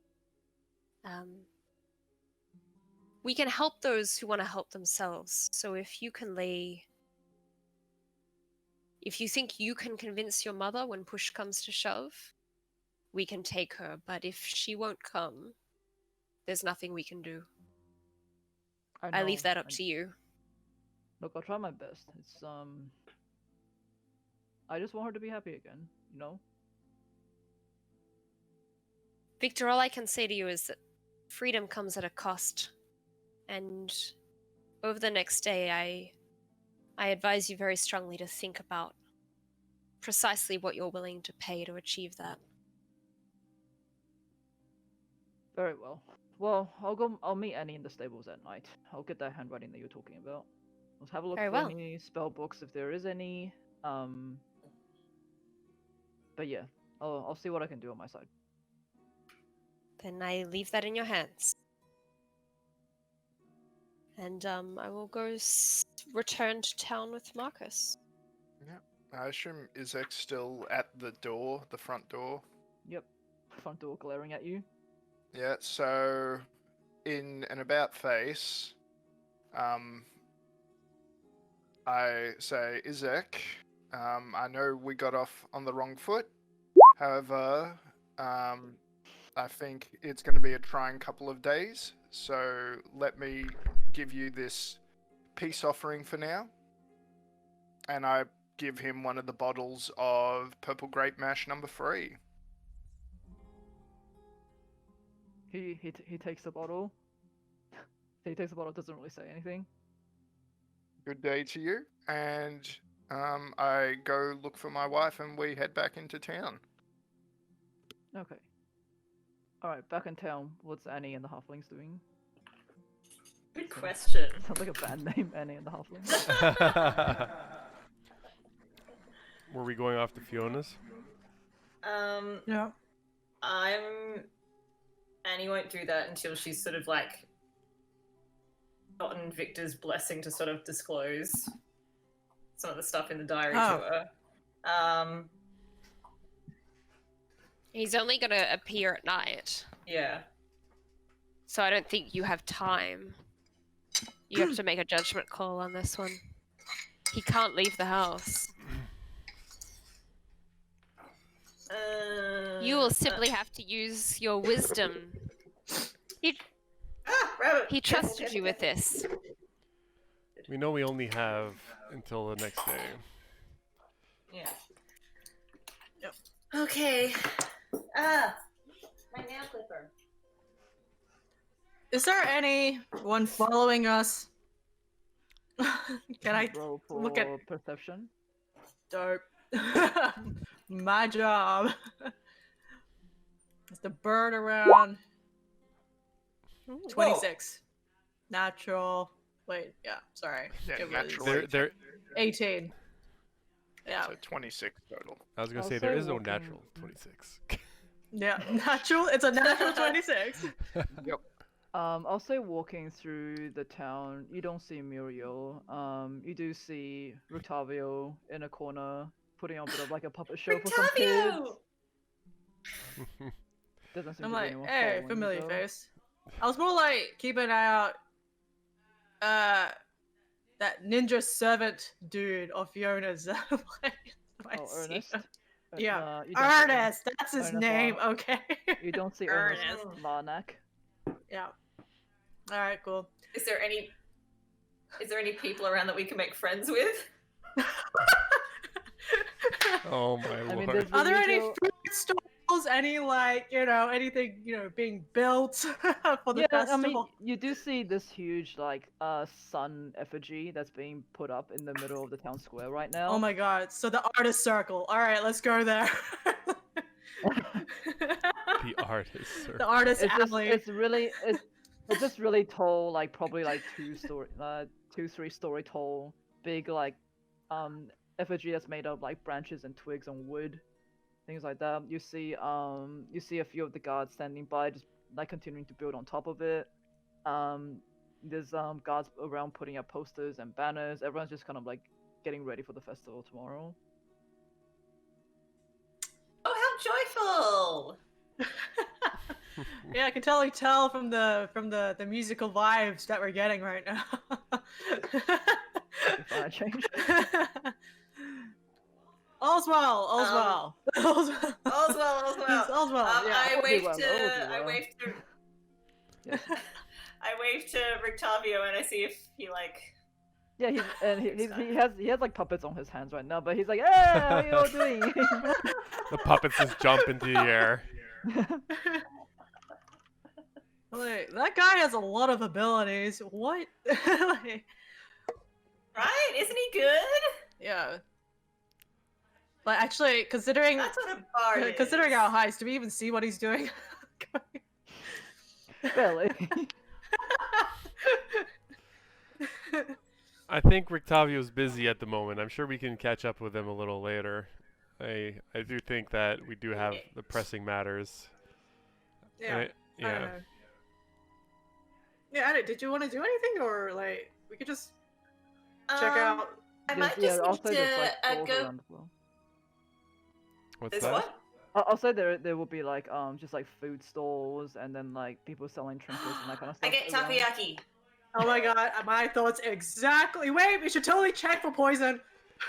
We can help those who want to help themselves. So if you think you can convince your mother when push comes to shove, we can take her. But if she won't come, there's nothing we can do. I leave that up to you. Look, I'll try my best. I just want her to be happy again, Victor, all I can say to you is that freedom comes at a cost. And over the next day, I advise you very strongly to think about precisely what you're willing to pay to achieve that. Very well. Well, I'll meet Annie in the stables at night. I'll get that handwriting that you're talking about. Let's have a look for any spell books if there is any. But yeah, I'll see what I can do on my side. Then I leave that in your hands. And I will go return to town with Marcus. Yeah. I assume Izek's still at the door, the front door. Yep. Front door glaring at you. Yeah, so in an about face, I say, Izek, I know we got off on the wrong foot. However, I think it's going to be a trying couple of days. So let me give you this peace offering for now. And I give him one of the bottles of Purple Grapemash number 3. He takes the bottle. He takes the bottle, doesn't really say anything. Good day to you. And I go look for my wife and we head back into town. Okay. Alright, back in town, what's Annie and the Halflings doing? Good question. Sounds like a band name, Annie and the Halflings. Were we going off to Fiona's? Yeah. Annie won't do that until she's sort of like gotten Victor's blessing to sort of disclose some of the stuff in the diary to her. He's only going to appear at night. Yeah. So I don't think you have time. You have to make a judgment call on this one. He can't leave the house. You will simply have to use your wisdom. He trusted you with this. We know we only have until the next day. Yeah. Yep. Okay. My nail clipper. Is there anyone following us? Can I roll for look at perception? Dope. My job. Is the bird around? 26. Natural. Wait, yeah, sorry. Yeah, It was natural. There, 18. Yeah. So 26 total. I was going to I'll say, there say is no walking- natural 26. Yeah, natural. It's a natural 26. Yep. I'll say walking through the town, you don't see Muriel. You do see Rutavio in a corner, putting on a bit of like a puppet show for some kids. Doesn't seem I'm to be like, anyone hey, following you, familiar though. face. I was more like keeping an eye out. That ninja servant dude of Fiona's. Oh, Ernest? Yeah, You don't see Ernest. That's his Ernest name. Lar- Okay. You don't see Ernest. Ernest Larnack. Yeah. All right. Cool. Is there any people around that we can make friends with? Oh my I mean, lord. there's the Are there any usual- food stalls? Any like anything being built for the Yeah, I festival? mean, you do see this huge like sun effigy that's being put up in the middle of the town square right now. Oh my god! So the artist circle. All right, let's go there. The artist, sir. The artist It's just, alley. it's just really tall, like probably like 2-3 story tall, big like effigy that's made of like branches and twigs and wood, things like that. You see a few of the guards standing by, just like continuing to build on top of it. There's guards around putting up posters and banners. Everyone's just kind of like getting ready for the festival tomorrow. Oh, how joyful! Yeah, I can totally tell from the musical vibes that we're getting right now. If I change. All's well. All's well. All's well. All's well, all's well. All's well. Yeah. I All be waved well, to, all be I well. waved to, Yes. I waved to Rictavio and I see if he like. Yeah, he has like puppets on his hands right now, but he's like, hey, how you all doing? The puppets just jump into the air. Like, that guy has a lot of abilities. What? Like, Right? Isn't he good? yeah. Like actually, considering That's what a bard is. considering our heights, do we even see what he's doing? Barely. I think Rictavio's busy at the moment. I'm sure we can catch up with him a little later. I do think that we do have the pressing matters. Yeah. I Yeah. don't know. Yeah, Edit, did you want to do anything, or like we could just check out? I might Yeah, just also need there's to like stalls go. around as well. What's There's that? what? I'll say there will be like just like food stalls and then like people selling trinkets and that kind of stuff. I get around. takoyaki. Oh my god, my thoughts exactly. Wait, we should totally check for poison.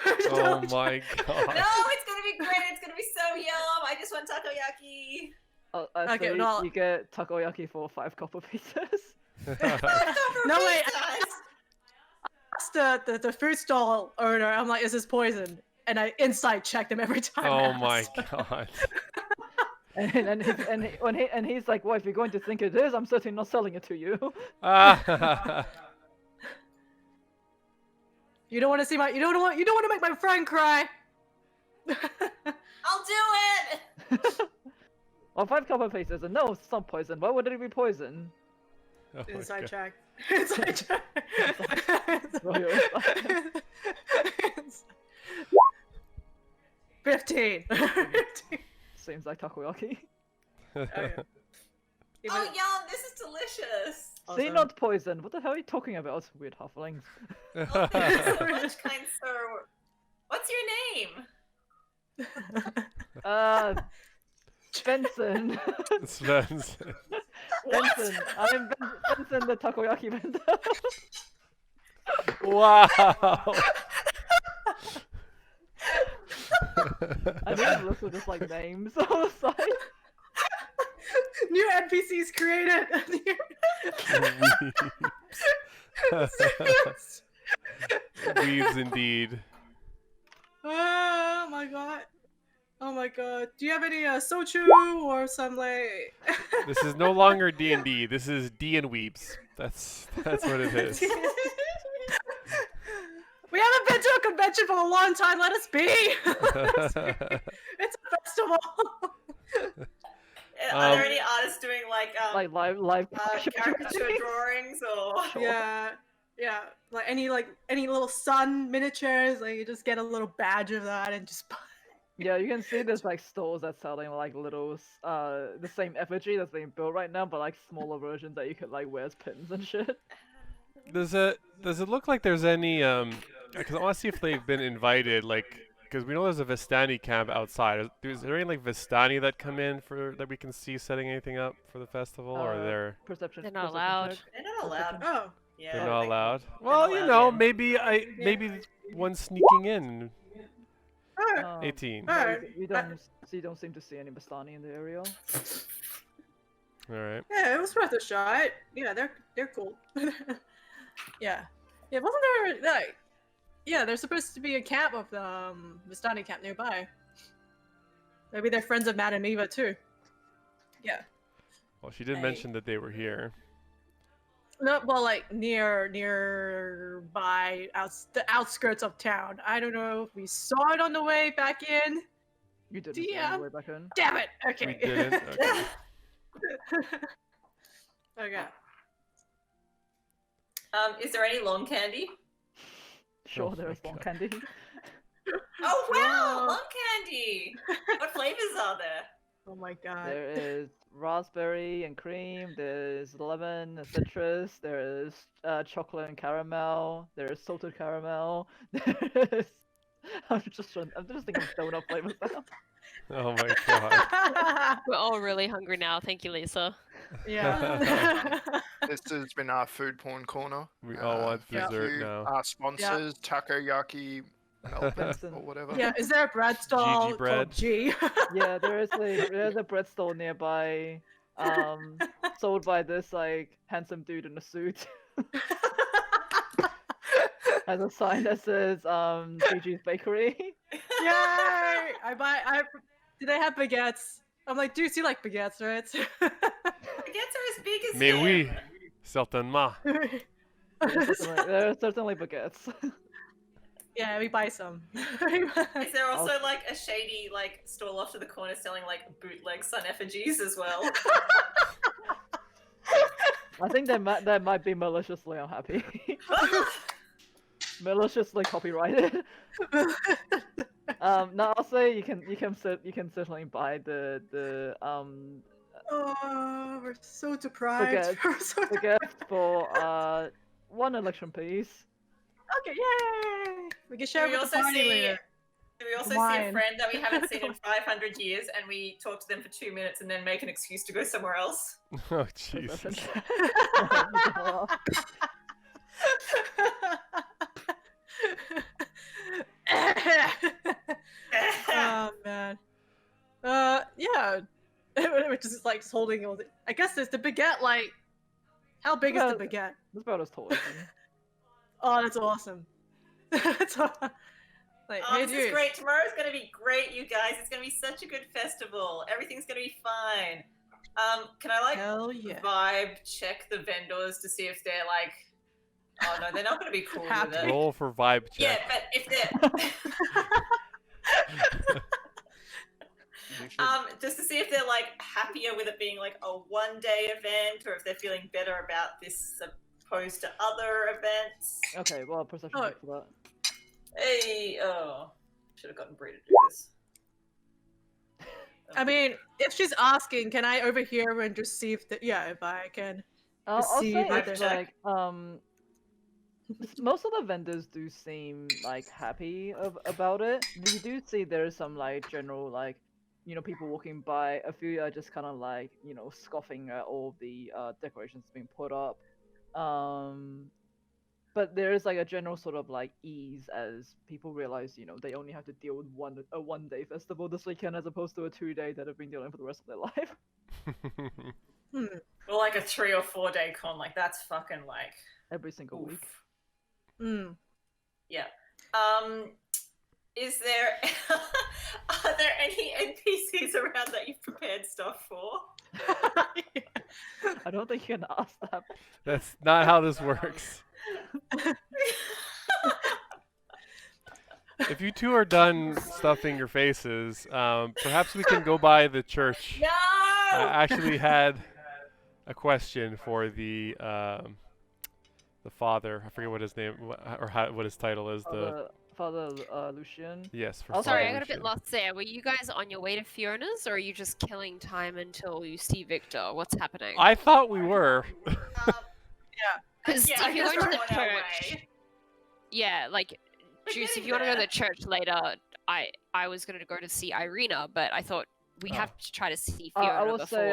We should Oh totally check. my god. No, it's gonna be great. It's gonna be so yum. I just want takoyaki. I Okay, say no. you get takoyaki for 5 copper pieces. No, wait. Asked the food stall owner, I'm like, is this poison? And I inside checked him every time. I Oh my asked. god. and he's like, well, if you're going to think it is, I'm certainly not selling it to you. Ah. You don't want to see my. You don't want to make my friend cry. I'll do it. Well, 5 copper pieces, and no, it's not poison. Why would it be poison? Oh my Inside God. check. Inside check. Roll your inside. 15. 15. Seems like takoyaki. Okay. Oh yum! This is delicious. See, Awesome. not poison. What the hell are you talking about? Weird halflings. Oh, thank you so much, kind sir. What's your name? Benson. Svensson. Benson. I'm Benson, the takoyaki vendor. Wow. I didn't look at just like names on the side. New NPCs created. Weaves indeed. Oh my god. Oh my god. Do you have any sochu or some like? This is no longer D&D. This is D and Weeps. That's what it is. We haven't been to a convention for a long time. Let us be. It's a festival. Are there any artists doing like live caricature drawings or? Yeah, yeah. Like any little sun miniatures. Like you just get a little badge of that and just. Yeah, you can see there's like stores that's selling like little the same effigy that's being built right now, but like smaller versions that you could like wear as pins and shit. Does it look like there's any because I want to see if they've been invited, like, because we know there's a Vistani camp outside. Is there any like Vistani that come in for that we can see setting anything up for the festival, or are there? Perception. They're not perception allowed. check. They're not allowed. Oh. Yeah. They're I not think- allowed. not Well, you allowed know, in. maybe one sneaking in. Alright. 18. No, Alright. you don't seem to see any Bastani in the area. All right. Yeah, it was worth a shot. Yeah, they're cool. Yeah. Yeah, wasn't there like Yeah, there's supposed to be a camp of the Vistani camp nearby. Maybe they're friends of Madame Eva too. Yeah. Well, she did Hey. mention that they were here. No, well, like nearby, the outskirts of town. I don't know if we saw it on the way back in. You didn't see Yeah. it way back in. Damn it! We Okay. didn't. Okay. Okay. Is there any long candy? Sure, Oh there my is long God. candy. Oh wow, Wow. long candy. What flavors are there? Oh my god. There is raspberry and cream. There's lemon and citrus. There is chocolate and caramel. There is salted caramel. There is. I'm just thinking of donut flavors now. Oh my God. We're all really hungry now. Thank you, Lisa. Yeah. This has been our food porn corner. We all want Yeah. Thank dessert you, now. our sponsors, Takoyaki Melbourne Vincent. or whatever. Yeah, is there a bread stall bread. called G? Yeah, there's a bread stall nearby. Sold by this like handsome dude in a suit. Has a sign that says Gigi's Bakery. Yay! Do they have baguettes? I'm like, dude, you like baguettes, right? Baguettes are as big as Mais him. oui, certainement. There are certainly baguettes. Yeah, we buy some. Is there also like a shady like stall off to the corner selling like bootleg sun effigies as well? I think they might be maliciously unhappy. Maliciously copyrighted. No, I'll say you can certainly buy the Oh, we're so deprived. Baguettes. We're so baguette for 1 election piece. Okay, yay! We can share Do we with the also party see? later. Do we also see a Wine. friend that we haven't seen in 500 years, and we talk to them for 2 minutes, and then make an excuse to go somewhere else? Oh Jesus. Oh man. Yeah. We're just like holding all the. I guess there's the baguette. Like, how big is the baguette? That's about as tall as me. Oh, that's awesome. That's like, Oh, hey, this dude. is great. Tomorrow's gonna be great, you guys. It's gonna be such a good festival. Everything's gonna be fine. Can I like Hell yeah. vibe check the vendors to see if they're like? Oh no, they're not gonna be cool with Happy. it. Roll for vibe Yeah, check. but if they're You should- just to see if they're like happier with it being like a one-day event, or if they're feeling better about this opposed to other events. Okay, well, perception Oh. check for that. Hey, oh, should have gotten Brie to do this. I mean, if she's asking, can I overhear her and just see if if I can. I'll see say what it's they're- like most of the vendors do seem like happy about it. You do see there's some like general like people walking by. A few are just kind of like scoffing at all the decorations being put up. But there is like a general sort of like ease as people realize they only have to deal with a 1-day festival this weekend as opposed to a 2-day that have been dealing for the rest of their life. Or like a 3 or 4 day con, like that's fucking like Every single week. oof. Mm. Yeah. Is there are there any NPCs around that you've prepared stuff for? I don't think you can ask that. That's not how this works. If you two are done stuffing your faces, perhaps we can go by the church. No. I actually had a question for the father. I forget what his name what his title is. Father Lucian. Yes, for Oh, Sorry, I Father got a bit Lucian. lost there. Were you guys on your way to Fiona's, or are you just killing time until you see Victor? What's happening? I thought we were. Because yeah, I if you're guess going to we're the on our church, way. yeah, like We're Juice, if getting you want to go to there. the church later, I was going to go to see Irina, but I thought we have to try to see I Fiona will before. say,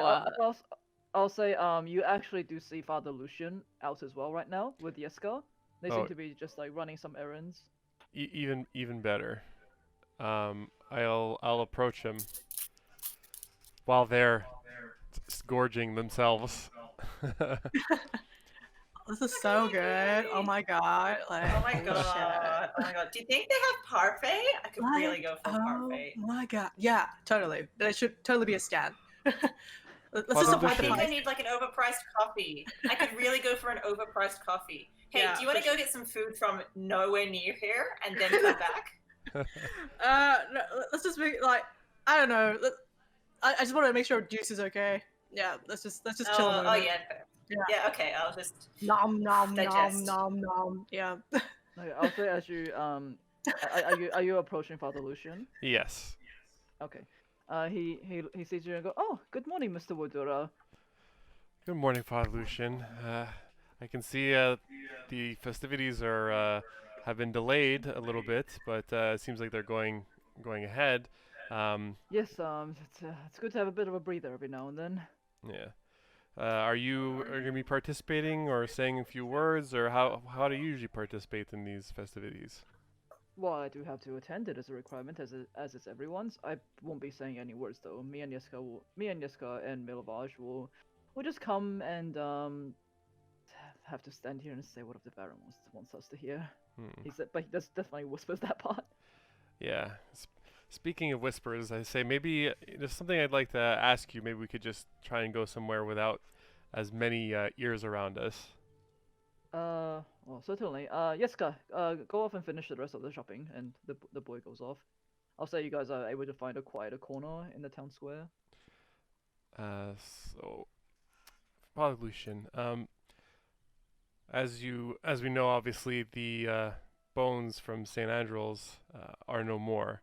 I'll say, you actually do see Father Lucian out as well right now with Yeska. They Oh. seem to be just like running some errands. Even better. I'll approach him while they're gorging themselves. This is so good. Oh my god. Like, Oh my holy god. Oh my god. Do you think they have parfait? I could really go for oh parfait. my god. Yeah, totally. That should totally be a scan. Let's just Father I avoid the Lucian. think I price. need like an overpriced coffee. I could really go for an overpriced coffee. Hey, Yeah, do you want for to go get some food from nowhere near here and then come back? No, let's just make like I don't know. I just want to make sure Juice is okay. Yeah, let's just chill a Oh, moment. yeah, fair. Yeah. Yeah, okay, I'll just Nom nom nom digest. nom nom. Yeah. Okay, I'll say as you are you approaching Father Lucian? Yes. Okay. He sees you and go, oh, good morning, Mr. Woodura. Good morning, Father Lucian. I can see the festivities are have been delayed a little bit, but it seems like they're going ahead. Yes, it's good to have a bit of a breather every now and then. Yeah. Are you going to be participating or saying a few words, or how do you usually participate in these festivities? Well, I do have to attend it as a requirement, as it's everyone's. I won't be saying any words though. Me and Yeska and Milovage will just come and have to stand here and say what the Baron wants us to hear. But he does definitely whispers that part. Yeah. Speaking of whispers, I say maybe there's something I'd like to ask you. Maybe we could just try and go somewhere without as many ears around us. Well, certainly. Yeska, go off and finish the rest of the shopping, and the boy goes off. I'll say you guys are able to find a quieter corner in the town square. So, Father Lucian, as we know, obviously the bones from St. Andrew's are no more.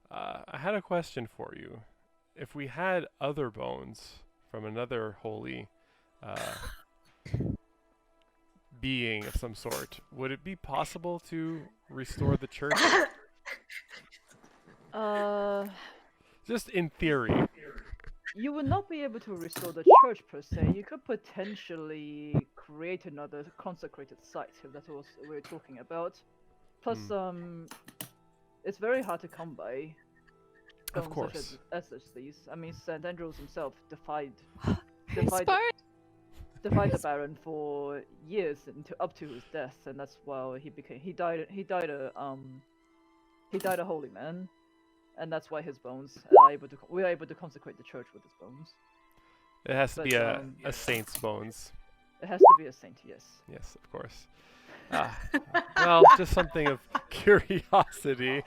I had a question for you. If we had other bones from another holy being of some sort, would it be possible to restore the church? Just in theory. You would not be able to restore the church per se. You could potentially create another consecrated site if that's what we're talking about. Plus, it's very hard to come by. Of course. Such as these. I mean, St. Andrews himself defied the Baron for years up to his death, and that's why he died a holy man, and that's why his bones we are able to consecrate the church with his bones. It has to be a saint's bones. It has to be a saint, yes. Yes, of course. Well, just something of curiosity.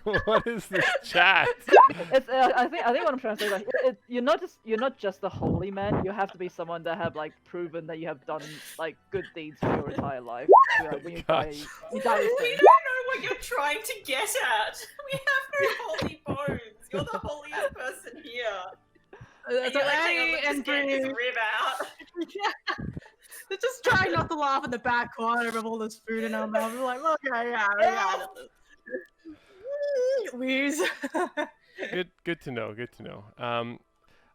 What is this chat? It's, I think what I'm trying to say, like, you're not just a holy man. You have to be someone that have like proven that you have done like good deeds for your entire life. When you die, We don't know what you're trying to get at. We have no holy bones. You're the holiest person here. So you're like, Annie hang on, and let's just get this Bree, rib out. yeah, they're just trying not to laugh in the back corner of all this food in our mouth. We're like, okay, yeah, we got it. Wheeze. Good to know. Good to know.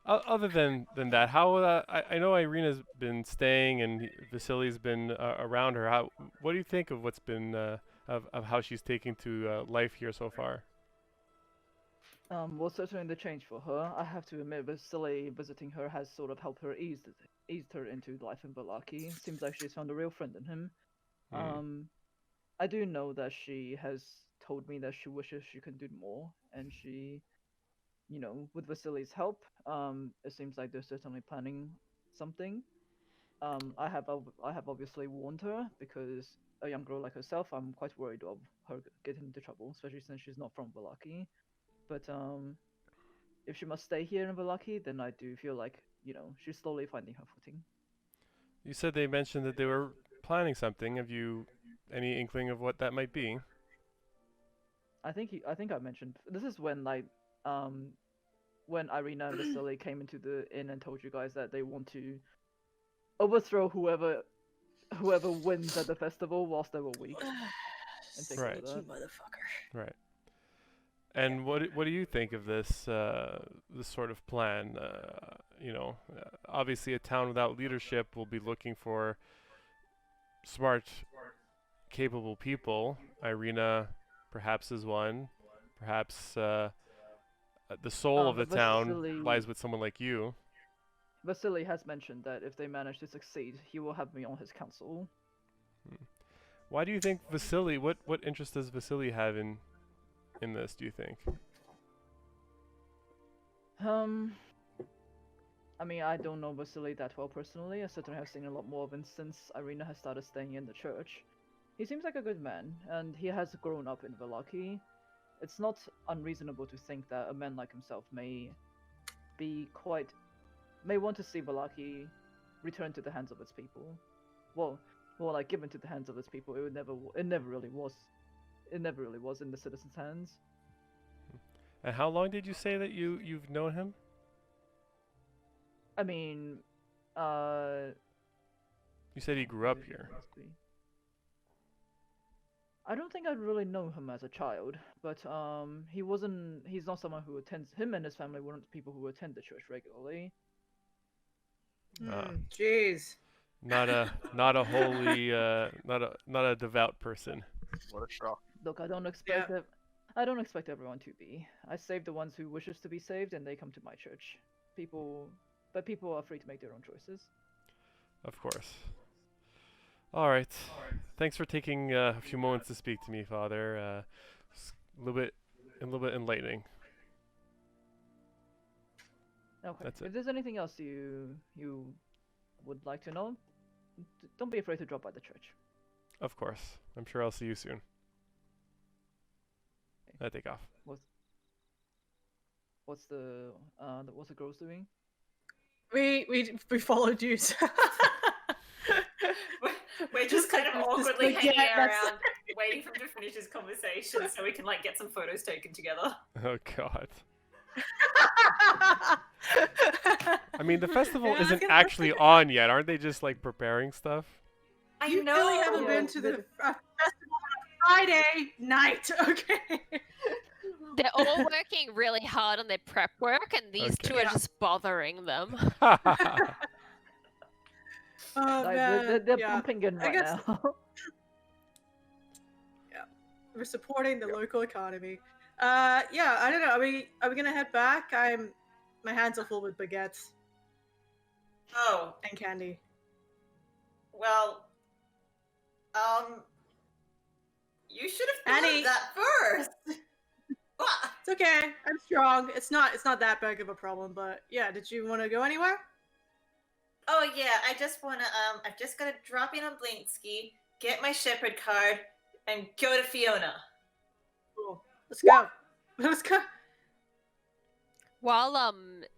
Other than that, how I know Irina's been staying and Vasily's been around her. What do you think of what's been of how she's taking to life here so far? Well, certainly the change for her. I have to admit, Vasily visiting her has sort of helped her eased her into life in Villaki. Seems like she's found a real friend in him. I do know that she has told me that she wishes she could do more, and she, with Vasily's help, it seems like they're certainly planning something. I have obviously warned her because a young girl like herself, I'm quite worried of her getting into trouble, especially since she's not from Villaki. But if she must stay here in Villaki, then I do feel like, she's slowly finding her footing. You said they mentioned that they were planning something. Have you any inkling of what that might be? I think I mentioned this is when when Irina and Vasily came into the inn and told you guys that they want to overthrow whoever wins at the festival whilst they were weak. Right. Motherfucker. Right. And what do you think of this this sort of plan? Obviously a town without leadership will be looking for smart, capable people. Irina perhaps is one. Perhaps the soul of the town lies with someone like you. Vasily has mentioned that if they manage to succeed, he will have me on his council. Why do you think Vasily? What interest does Vasily have in this? Do you think? I mean, I don't know Vasily that well personally. I certainly have seen a lot more of him since Irina has started staying in the church. He seems like a good man, and he has grown up in Villaki. It's not unreasonable to think that a man like himself may want to see Villaki return to the hands of its people. Well, more like given to the hands of its people. It never really was in the citizens' hands. And how long did you say that you've known him? I mean, You said he grew up here. I don't think I'd really know him as a child, but he's not someone who attends. Him and his family weren't people who attend the church regularly. Jeez. Not a holy, not a devout person. What a shock. Look, I don't expect everyone to be. I save the ones who wishes to be saved, and they come to my church. People are free to make their own choices. Of course. All right. Thanks for taking a few moments to speak to me, Father. It's a little bit enlightening. Okay. That's it. If there's anything else you would like to know, don't be afraid to drop by the church. Of course. I'm sure I'll see you soon. I take off. What's the girls doing? We followed you. We're just kind of This awkwardly baguette, hanging around, that's- waiting for him to finish his conversation so we can like get some photos taken together. Oh God. I mean, the festival Yeah, I was isn't gonna actually on yet. Aren't they just like preparing stuff? I You know. really haven't been to the festival on Friday night, okay? They're all working really hard on their prep work, and these two Okay. are just bothering them. Oh Like, man, they're yeah. pumping in I right guess- now. We're supporting the local economy. Yeah, I don't know. Are we gonna head back? My hands are full with baguettes Oh, and candy. well, you should have Annie. thought of that first. What? It's okay. I'm strong. It's not that big of a problem. But yeah, did you want to go anywhere? Oh yeah, I just wanna I'm just gonna drop in on Blinsky, get my shepherd card, and go to Fiona. Cool. Let's go. Let's go. While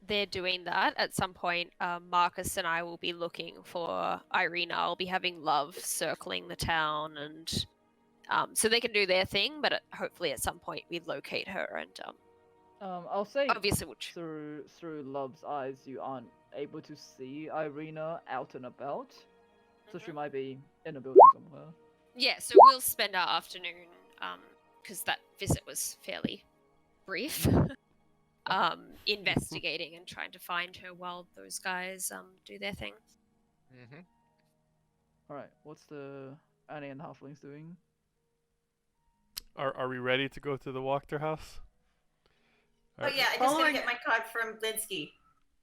they're doing that, at some point, Marcus and I will be looking for Irina. I'll be having Love circling the town, and so they can do their thing. But hopefully, at some point, we locate her, and I'll say obviously, through Love's eyes, you aren't able to see Irina out and about, so she might be in a building somewhere. yeah. So we'll spend our afternoon, because that visit was fairly brief. Investigating and trying to find her while those guys do their thing. Mm-hmm. All right, what's the Annie and Halflings doing? Are we ready to go to the Wachter house? Oh yeah, I just Following- gotta get my card from Blinsky.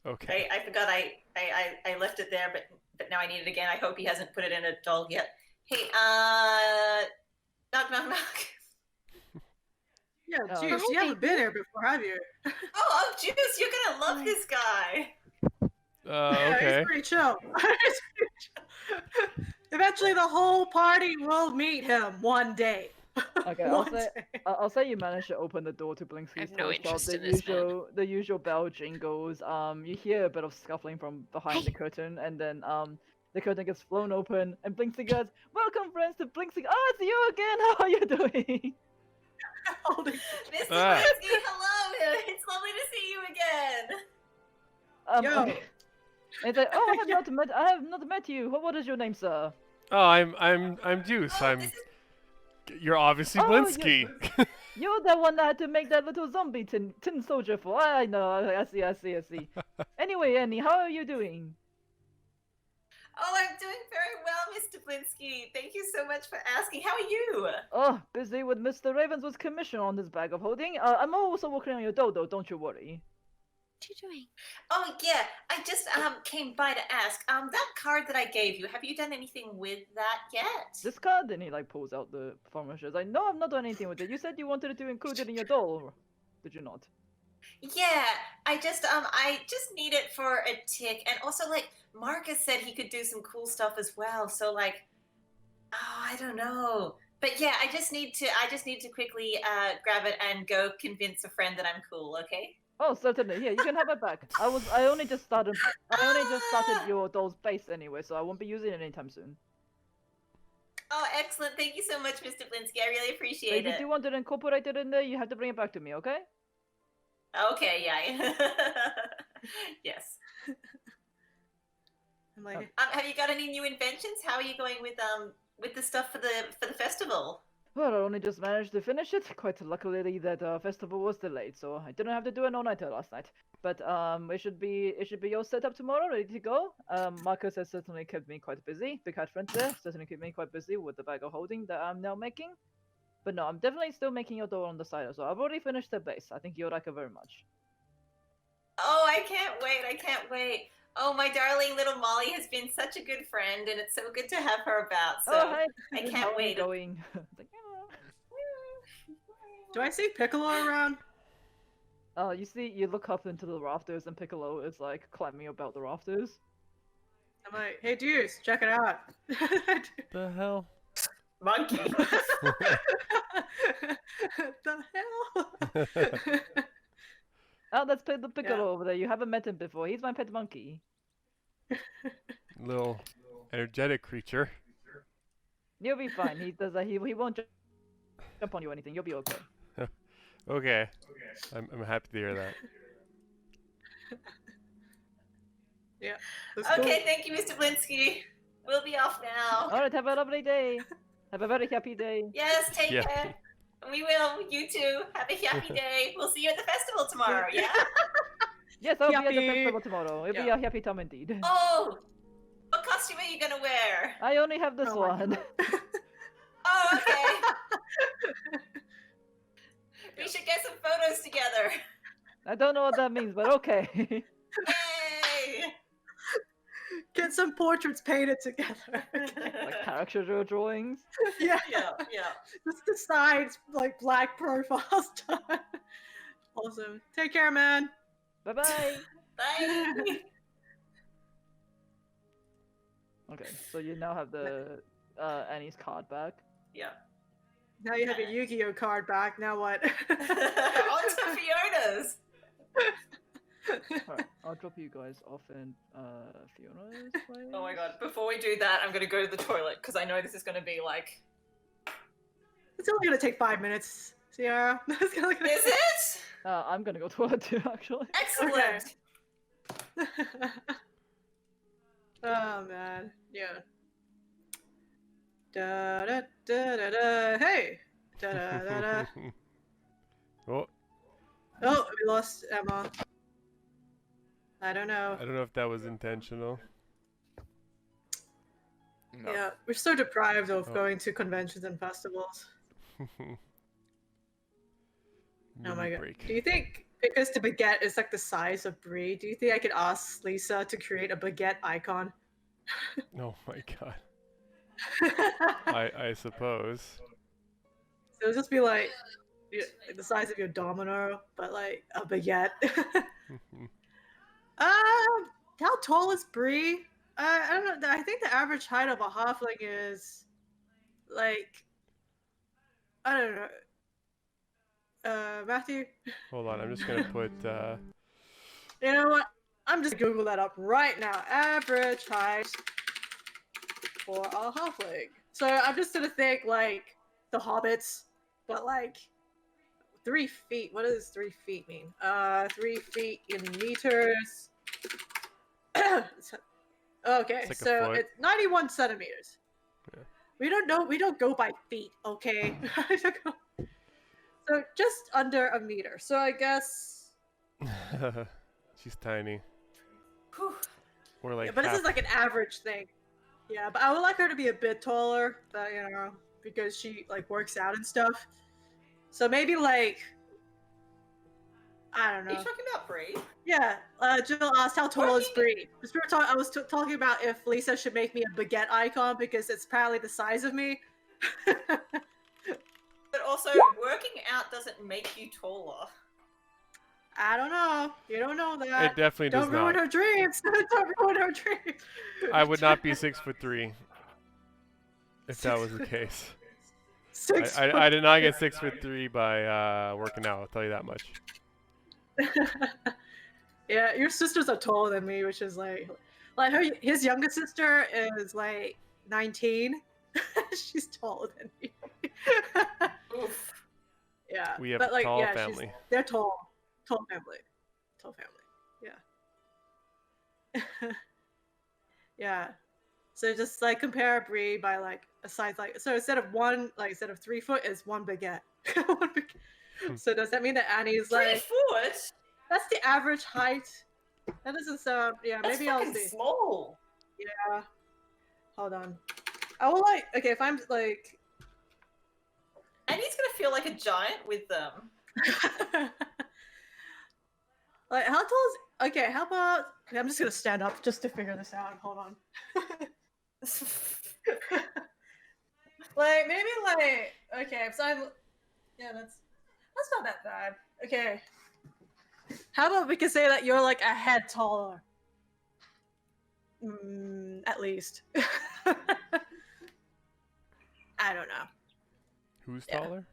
Okay. I forgot I left it there, but now I need it again. I hope he hasn't put it in a doll yet. Hey, knock knock knock. Yeah, Oh. Juice, you haven't been here before, have you? Oh, Juice, you're gonna love this guy. Yeah, Okay. he's pretty chill. Eventually, the whole party will meet him one day. Okay, One day. I'll say you managed to open the door to I Blinsky's have no toy shop. interest The in this man. the usual bell jingles. You hear a bit of scuffling from behind the curtain, and then the curtain gets flown open, and Blinksy goes, "Welcome, friends, to Blinksy. Oh, it's you again. How are you doing?" Holding- Mr. Ah. Blinsky, hello. It's lovely to see you again. Yo. Okay. And it's like, "Oh, I have not met you. What is your name, sir?" Oh, I'm Juice. Oh, this is You're obviously Oh, Blinsky. You're the one that had to make that little zombie tin soldier for. I know. I see. Anyway, Annie, how are you doing? Oh, I'm doing very well, Mr. Blinsky. Thank you so much for asking. How are you? Oh, busy with Mr. Ravenswood's commission on this bag of holding. I'm also working on your dodo, don't you worry. What are you doing? Oh yeah, I just came by to ask. That card that I gave you, have you done anything with that yet? This card, and he like pulls out the performance. Like, no, I've not done anything with it. You said you wanted to include it in your doll, did you not? Yeah, I just need it for a tick, and also like Marcus said he could do some cool stuff as well. So like, oh, I don't know, but yeah, I just need to quickly grab it and go convince a friend that I'm cool. Okay. Oh, certainly. Here, you can have it back. I only just started your doll's base anyway, so I won't be using it anytime soon. Oh, excellent! Thank you so much, Mr. Blinsky. I really So appreciate if you it. do want to incorporate it in there, you have to bring it back to me, okay? Okay, yeah. Yes. I'm like, Have you got any new inventions? How are you going with the stuff for the festival? Well, I only just managed to finish it. Quite luckily that festival was delayed, so I didn't have to do an all-nighter last night. But it should be all set up tomorrow, ready to go. Marcus has certainly kept me quite busy. Big Hat friend there certainly kept me quite busy with the bag of holding that I'm now making. But no, I'm definitely still making your door on the side as well. I've already finished the base. I think you'll like it very much. Oh, I can't wait! I can't wait! Oh, my darling little Molly has been such a good friend, and it's so good to have her about. So Oh, hi. I How can't are you wait. going? do I see Piccolo around? You look up into the rafters and Piccolo is like climbing about the rafters. I'm like, hey, dudes, check it out. The hell? Monkey. the hell? Oh, that's the Piccolo over there. You haven't met him before. He's my pet monkey. Little energetic creature. You'll be fine. He does that. He won't jump on you or anything. You'll be okay. Okay. I'm happy to hear that. Yeah. that's Okay, cool. thank you, Mr. Blinsky. We'll be off now. All right. Have a lovely day. Have a very happy day. Yes, take Yeah. care. We will. You too. Have a happy day. We'll see you at the festival tomorrow. Yeah. Yes, I'll be at the Happy. festival tomorrow. It'll be a happy time indeed. Oh, what costume are you gonna wear? I only have this Oh my one. Oh, okay. We should get some photos together. I don't know what that means, but okay. Yay! Get some portraits painted together. Like character drawings. yeah. Yeah. Just the sides, like black profiles done. Awesome. Take care, man. Bye bye. Bye. Okay, so you now have the Annie's card back. Yeah. Now you have a Yu-Gi-Oh card back. Now what? On to Fiona's. Alright, I'll drop you guys off in Fiona's place. Oh my god! Before we do that, I'm gonna go to the toilet because I know this is gonna be like. It's only gonna take 5 minutes, Sierra. It's only gonna Is it? I'm gonna go to toilet too, actually. Excellent. Oh man, yeah. Da da da da da. Hey. Da da da da. Oh, Oh, we lost Emma. I don't know. I don't know if that was intentional. No. Yeah, we're so deprived of Oh. going to conventions and festivals. Oh my Mini god. break. Do you think, because the baguette is like the size of Brie, do you think I could ask Lisa to create a baguette icon? Oh my god. I suppose. So it'll just be like the size of your domino, but like a baguette. How tall is Brie? I don't know. I think the average height of a halfling is like, I don't know. Matthew, Hold on, I'm just gonna put you know what? I'm just gonna Google that up right now. Average height for a halfling. So I'm just gonna think like the hobbits, but like 3 feet. What does 3 feet mean? 3 feet in meters. Okay, It's like a so foot. it's 91 centimeters. Yeah. We don't know. We don't go by feet, okay? So just under a meter. So I guess. she's tiny. Whew. Or like Yeah, but this half. is like an average thing. Yeah, but I would like her to be a bit taller, but you know, because she like works out and stuff. So maybe like I don't Are you know. talking about Bree? Yeah, Jill asked how tall is Working- Bree. I was talking about if Lisa should make me a baguette icon because it's apparently the size of me. But also, working out doesn't make you taller. I don't know. You don't know that. It definitely does Don't ruin not. her dreams. Don't ruin her dreams. I would not be 6'3" if that was the case. I did not get 6'3" by working out. I'll tell you that much. Yeah, your sisters are taller than me, which is like his younger sister is like 19. She's taller than me. Oof. Yeah, We have but a like, tall yeah, family. they're tall family, yeah. Yeah. So just like compare Brie by like a size like so instead of 3 foot is one baguette. One baguette. So does that mean that Annie's 3 like foot? that's the average height? That doesn't sound That's maybe I'll fucking see. small. Yeah. Hold on. I will like okay if I'm like And he's gonna feel like a giant with them. like how tall is okay, how about okay, I'm just gonna stand up just to figure this out. Hold on. Like maybe like okay, so I'm yeah, that's not that bad. Okay. How about we can say that you're like a head taller? At least. I don't know. Who's Yeah. taller?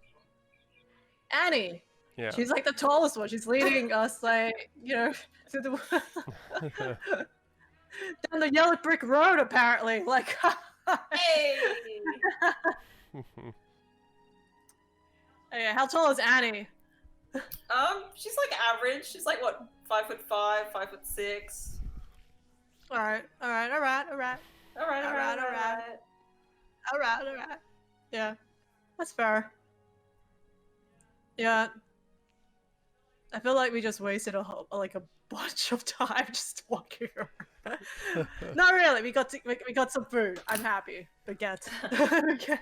Annie. Yeah. She's like the tallest one. She's leading us like, to the down the yellow brick road apparently. Like Hey! yeah, how tall is Annie? She's like average. She's like what, 5'5", 5'6". Alright. Alright. Yeah. That's fair. Yeah. I feel like we just wasted a bunch of time just walking around. Not really. We got some food. I'm happy. Baguette. Okay.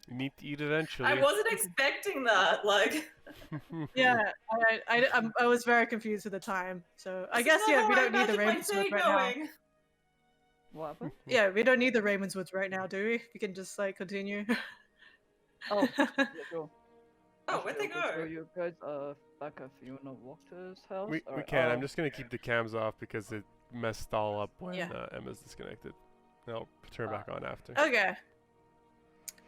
You need to eat eventually. I wasn't expecting that. Like, Yeah. I was very confused at the time. So I guess this is yeah, not we how I don't need the imagined my Ravenswood day right now. going. What happened? Yeah, we don't need the Ravenswoods right now, do we? We can just like continue. Oh, yeah, sure. Oh, where'd they Actually, okay, so go? you guys are back at Fiona Wachter's house? we Alright, can. I'm just gonna keep the cams off because it messed all up when Yeah. Emma's disconnected. I'll turn back on after. Okay.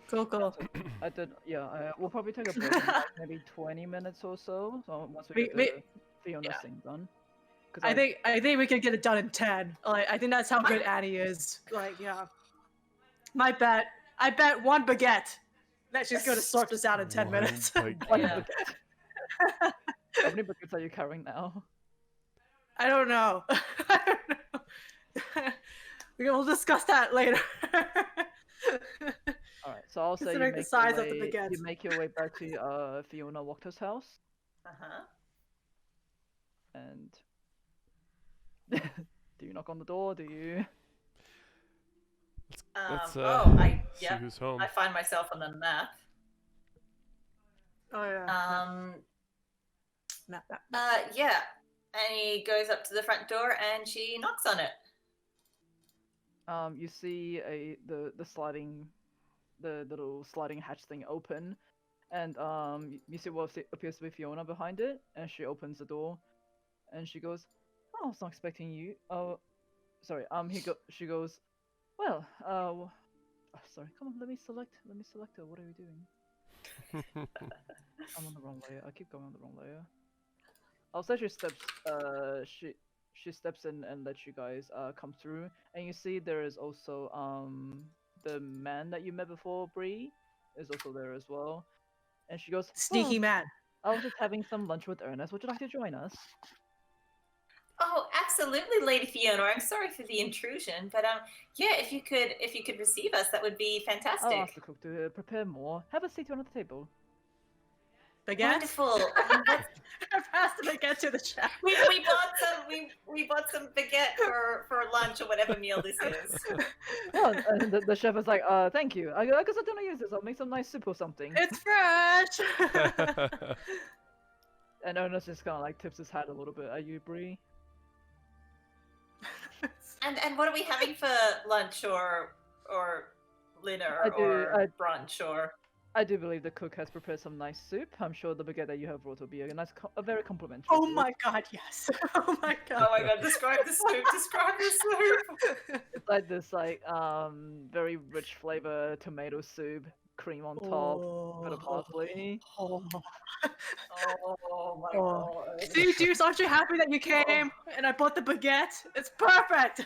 Cool. I did, yeah, we'll probably take a break in like maybe 20 minutes or so. So once we get We- the Fiona yeah. thing done. 'Cause I think we can get it done in 10. Like I think that's how good Annie is. Like yeah. I bet one baguette that she's gonna sort this out in 10 One minutes. baguette. One Yeah. baguette. How many buckets are you carrying now? I don't know. We'll discuss that later. Alright, so I'll say you Considering the make, size your of the way, baguettes. you make your way back to Fiona Wachter's house, Uh-huh. and do you knock on the door? Do you? Let's see Yeah. who's home. I find myself on the map. Oh yeah. Map. Yeah. And he goes up to the front door and she knocks on it. You see the little sliding hatch thing open, and you see what appears to be Fiona behind it, and she opens the door, and she goes, "Oh, I was not expecting you." Oh, sorry. She goes, "Well, sorry. Come on, let me select her. What are you doing?" I'm on the wrong layer. I keep going on the wrong layer. I'll say she steps. She steps in and lets you guys come through, and you see there is also the man that you met before, Bree, is also there as well, and she goes, Sneaky "Oh, man. I was just having some lunch with Ernest. Would you like to join us?" Oh, absolutely, Lady Fiona. I'm sorry for the intrusion, but yeah, if you could receive us, that would be I'll fantastic. ask the cook to prepare more. Have a seat here on the table. Baguette. Wonderful. I passed the baguette to the chef. we bought some baguette for lunch or whatever meal this is. Oh, and the chef is like, thank you. I guess I don't use this. I'll make some nice soup or something. It's fresh. And Ernest just kind of like tips his hat a little bit. Are you Bree? And what are we having for lunch or dinner I do- or I- brunch or? I do believe the cook has prepared some nice soup. I'm sure the baguette that you have brought will be a nice, a very complimentary. Oh soup. my god, yes. Oh my god. Oh my god! Describe the soup. Describe the soup. It's like this very rich flavor tomato soup, cream on top, bit of parsley. Oh. Oh my Oh. god! See, Deuce, aren't you happy that you came and I bought the baguette? It's perfect.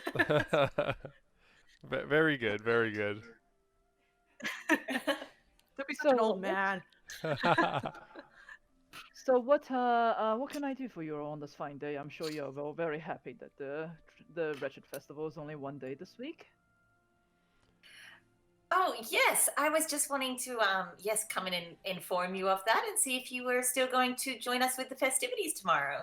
Very good, very good. Don't be such an So, old man. So what can I do for you on this fine day? I'm sure you're all very happy that the Wretched Festival is only one day this week. Oh yes, I was just wanting to come in and inform you of that and see if you were still going to join us with the festivities tomorrow.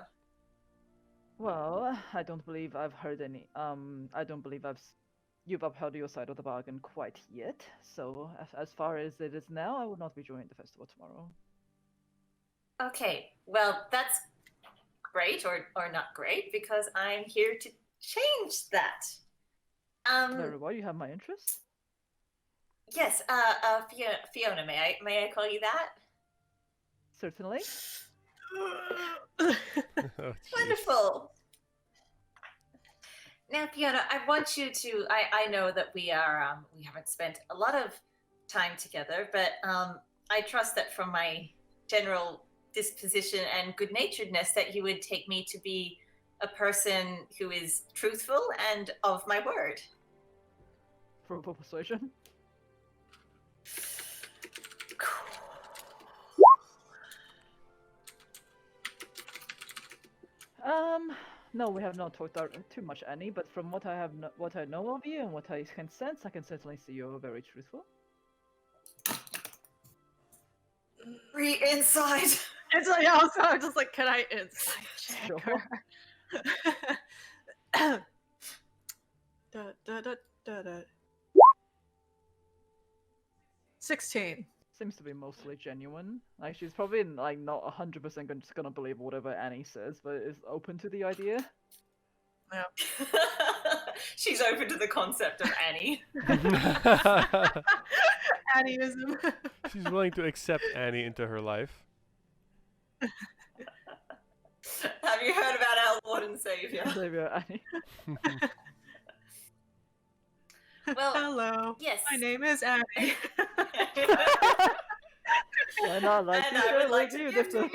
Well, I don't believe I've heard any. I don't believe you've upheld your side of the bargain quite yet. So as far as it is now, I will not be joining the festival tomorrow. Okay, well that's great or not great because I'm here to change that. Very well, you have my interest. Yes, Fiona, may I call you that? Certainly. Oh, jeez. Wonderful. Now, Fiona, I want you to. I know that we haven't spent a lot of time together, but I trust that from my general disposition and good-naturedness, that you would take me to be a person who is truthful and of my word. Verbal persuasion. No, we have not talked too much, Annie. But from what what I know of you and what I can sense, I can certainly see you're very truthful. Inside. It's like, yeah, also, I'm just like, can I inside check Sure. her? Da. 16. Seems to be mostly genuine. Like she's probably like not 100% just gonna believe whatever Annie says, but is open to the idea. Yeah. She's open to the concept of Annie. Annieism. She's willing to accept Annie into her life. Have you heard about our Lord and Savior? Savior Annie. Well, Hello. yes. My name is Annie. Why not? Like, And I would like to give to you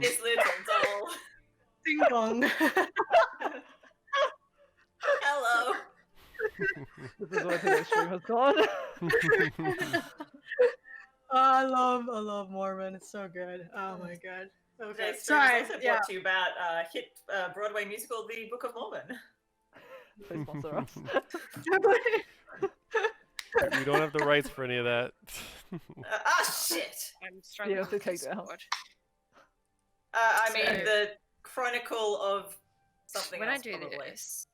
this little doll. Ding dong. Hello. This is where today's stream has gone. Oh, I love Mormon. It's so good. Oh my god. Okay. Today's stream Sorry. is also Yeah. brought to you about hit Broadway musical The Book of Mormon. Please sponsor us. We don't have the rights for any of that. Shit. I'm struggling have to with take that out. Discord. I mean, So- the Chronicle of something When else, I do probably. this,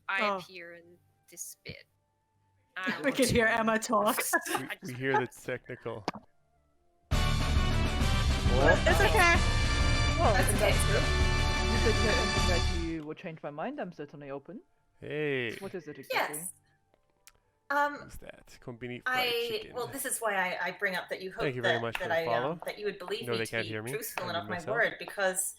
I Oh. appear in this bit. I We want can to- hear Emma talk. We hear the technical. It's okay. Well, That's in okay, that too. you said you had anything that you would change my mind. I'm certainly open. Hey, What is it exactly? Yes. what's that? Combini fried chicken. Well, this is why I bring up that you hope Thank you very that, much that for the follow. that you would believe No, me they to can't be hear me. truthful I and of mute my myself. word, because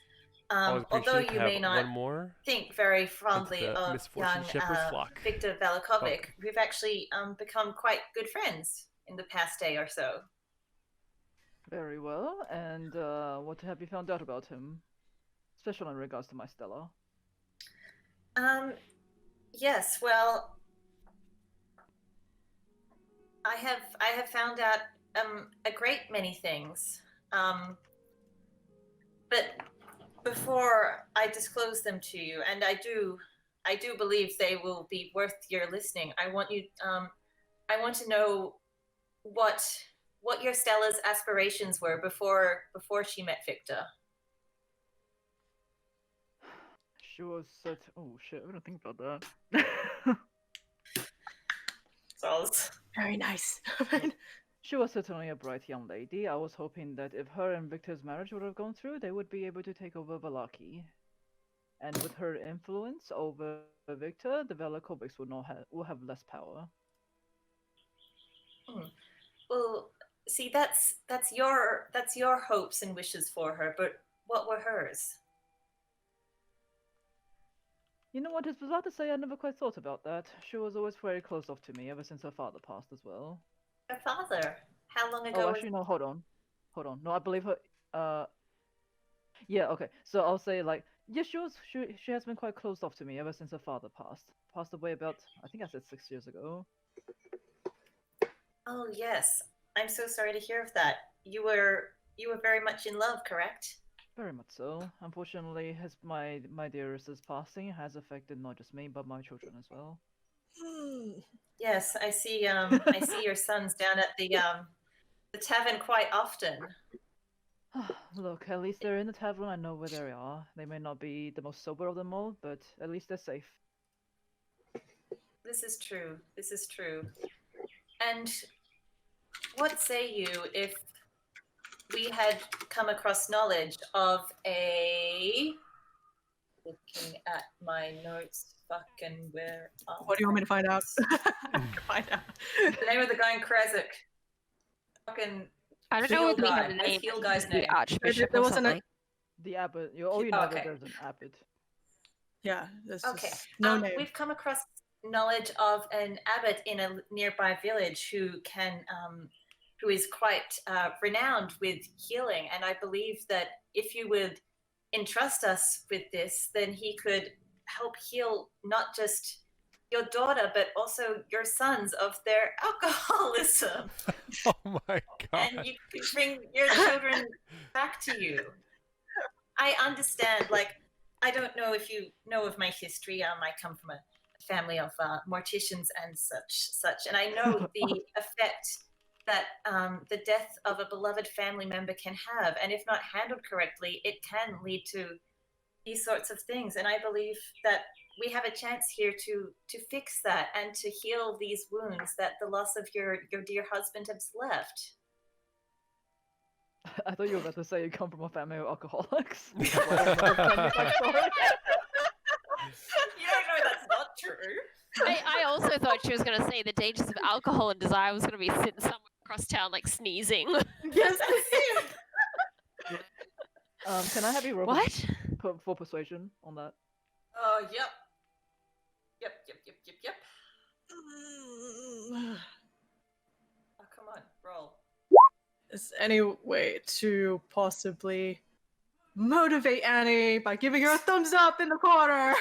Always although appreciate to you have may not one more. think very fondly the of misfortune young shepherd's flock. Victor Vallakovich, we've actually become quite good friends in the past day or so. Very well. And what have you found out about him, especially in regards to my Stella? Yes, well, I have found out a great many things. But before I disclose them to you, and I do believe they will be worth your listening. I want to know what your Stella's aspirations were before she met Victor. Sure. Oh shit! I didn't think about that. So I was Very nice. She was certainly a bright young lady. I was hoping that if her and Victor's marriage would have gone through, they would be able to take over Villaki. And with her influence over Victor, the Vallakovichs will have less power. Well, see, that's your hopes and wishes for her, but what were hers? You know what, it's bizarre to say I never quite thought about that. She was always very close off to me ever since her father passed as well. Her father. How long ago? Oh, actually, no, hold on. No, I believe her, yeah, okay. So I'll say, like, yeah, she has been quite closed off to me ever since her father passed away about, I think I said 6 years ago. Oh yes, I'm so sorry to hear of that. You were very much in love, correct? Very much so. Unfortunately, my dearest's passing has affected not just me but my children as well. Yes, I see. I see your sons down at the tavern quite often. Look, at least they're in the tavern. I know where they are. They may not be the most sober of them all, but at least they're safe. This is true. This is true. And what say you if we had come across knowledge of a... Looking at my notes, fucking where are What do you want me to find out? my I can find out. The name of the guy in Kresik. Fucking I don't know Heel if we have guy. a What's name. Heel guy's name? The Archbishop There or wasn't a- something. The abbot. You know that Okay. there's an abbot. Yeah, this Okay. is no name. We've come across knowledge of an abbot in a nearby village who is quite renowned with healing, and I believe that if you would entrust us with this, then he could help heal not just your daughter, but also your sons of their alcoholism, Oh my god. and you could bring your children back to you. I understand, like, I don't know if you know of my history. I come from a family of morticians and such, and I know the effect that the death of a beloved family member can have, and if not handled correctly, it can lead to these sorts of things. And I believe that we have a chance here to fix that and to heal these wounds that the loss of your dear husband has left. I thought you were about to say you come from a family of alcoholics. You don't know that's not true. I also thought she was going to say the dangers of alcohol and desire was going to be sitting somewhere across town, like sneezing. Yes, Can I have you roll What? for persuasion on that? Oh, yep. Oh, come on, roll. is any way to possibly motivate Annie by giving her a thumbs up in the corner?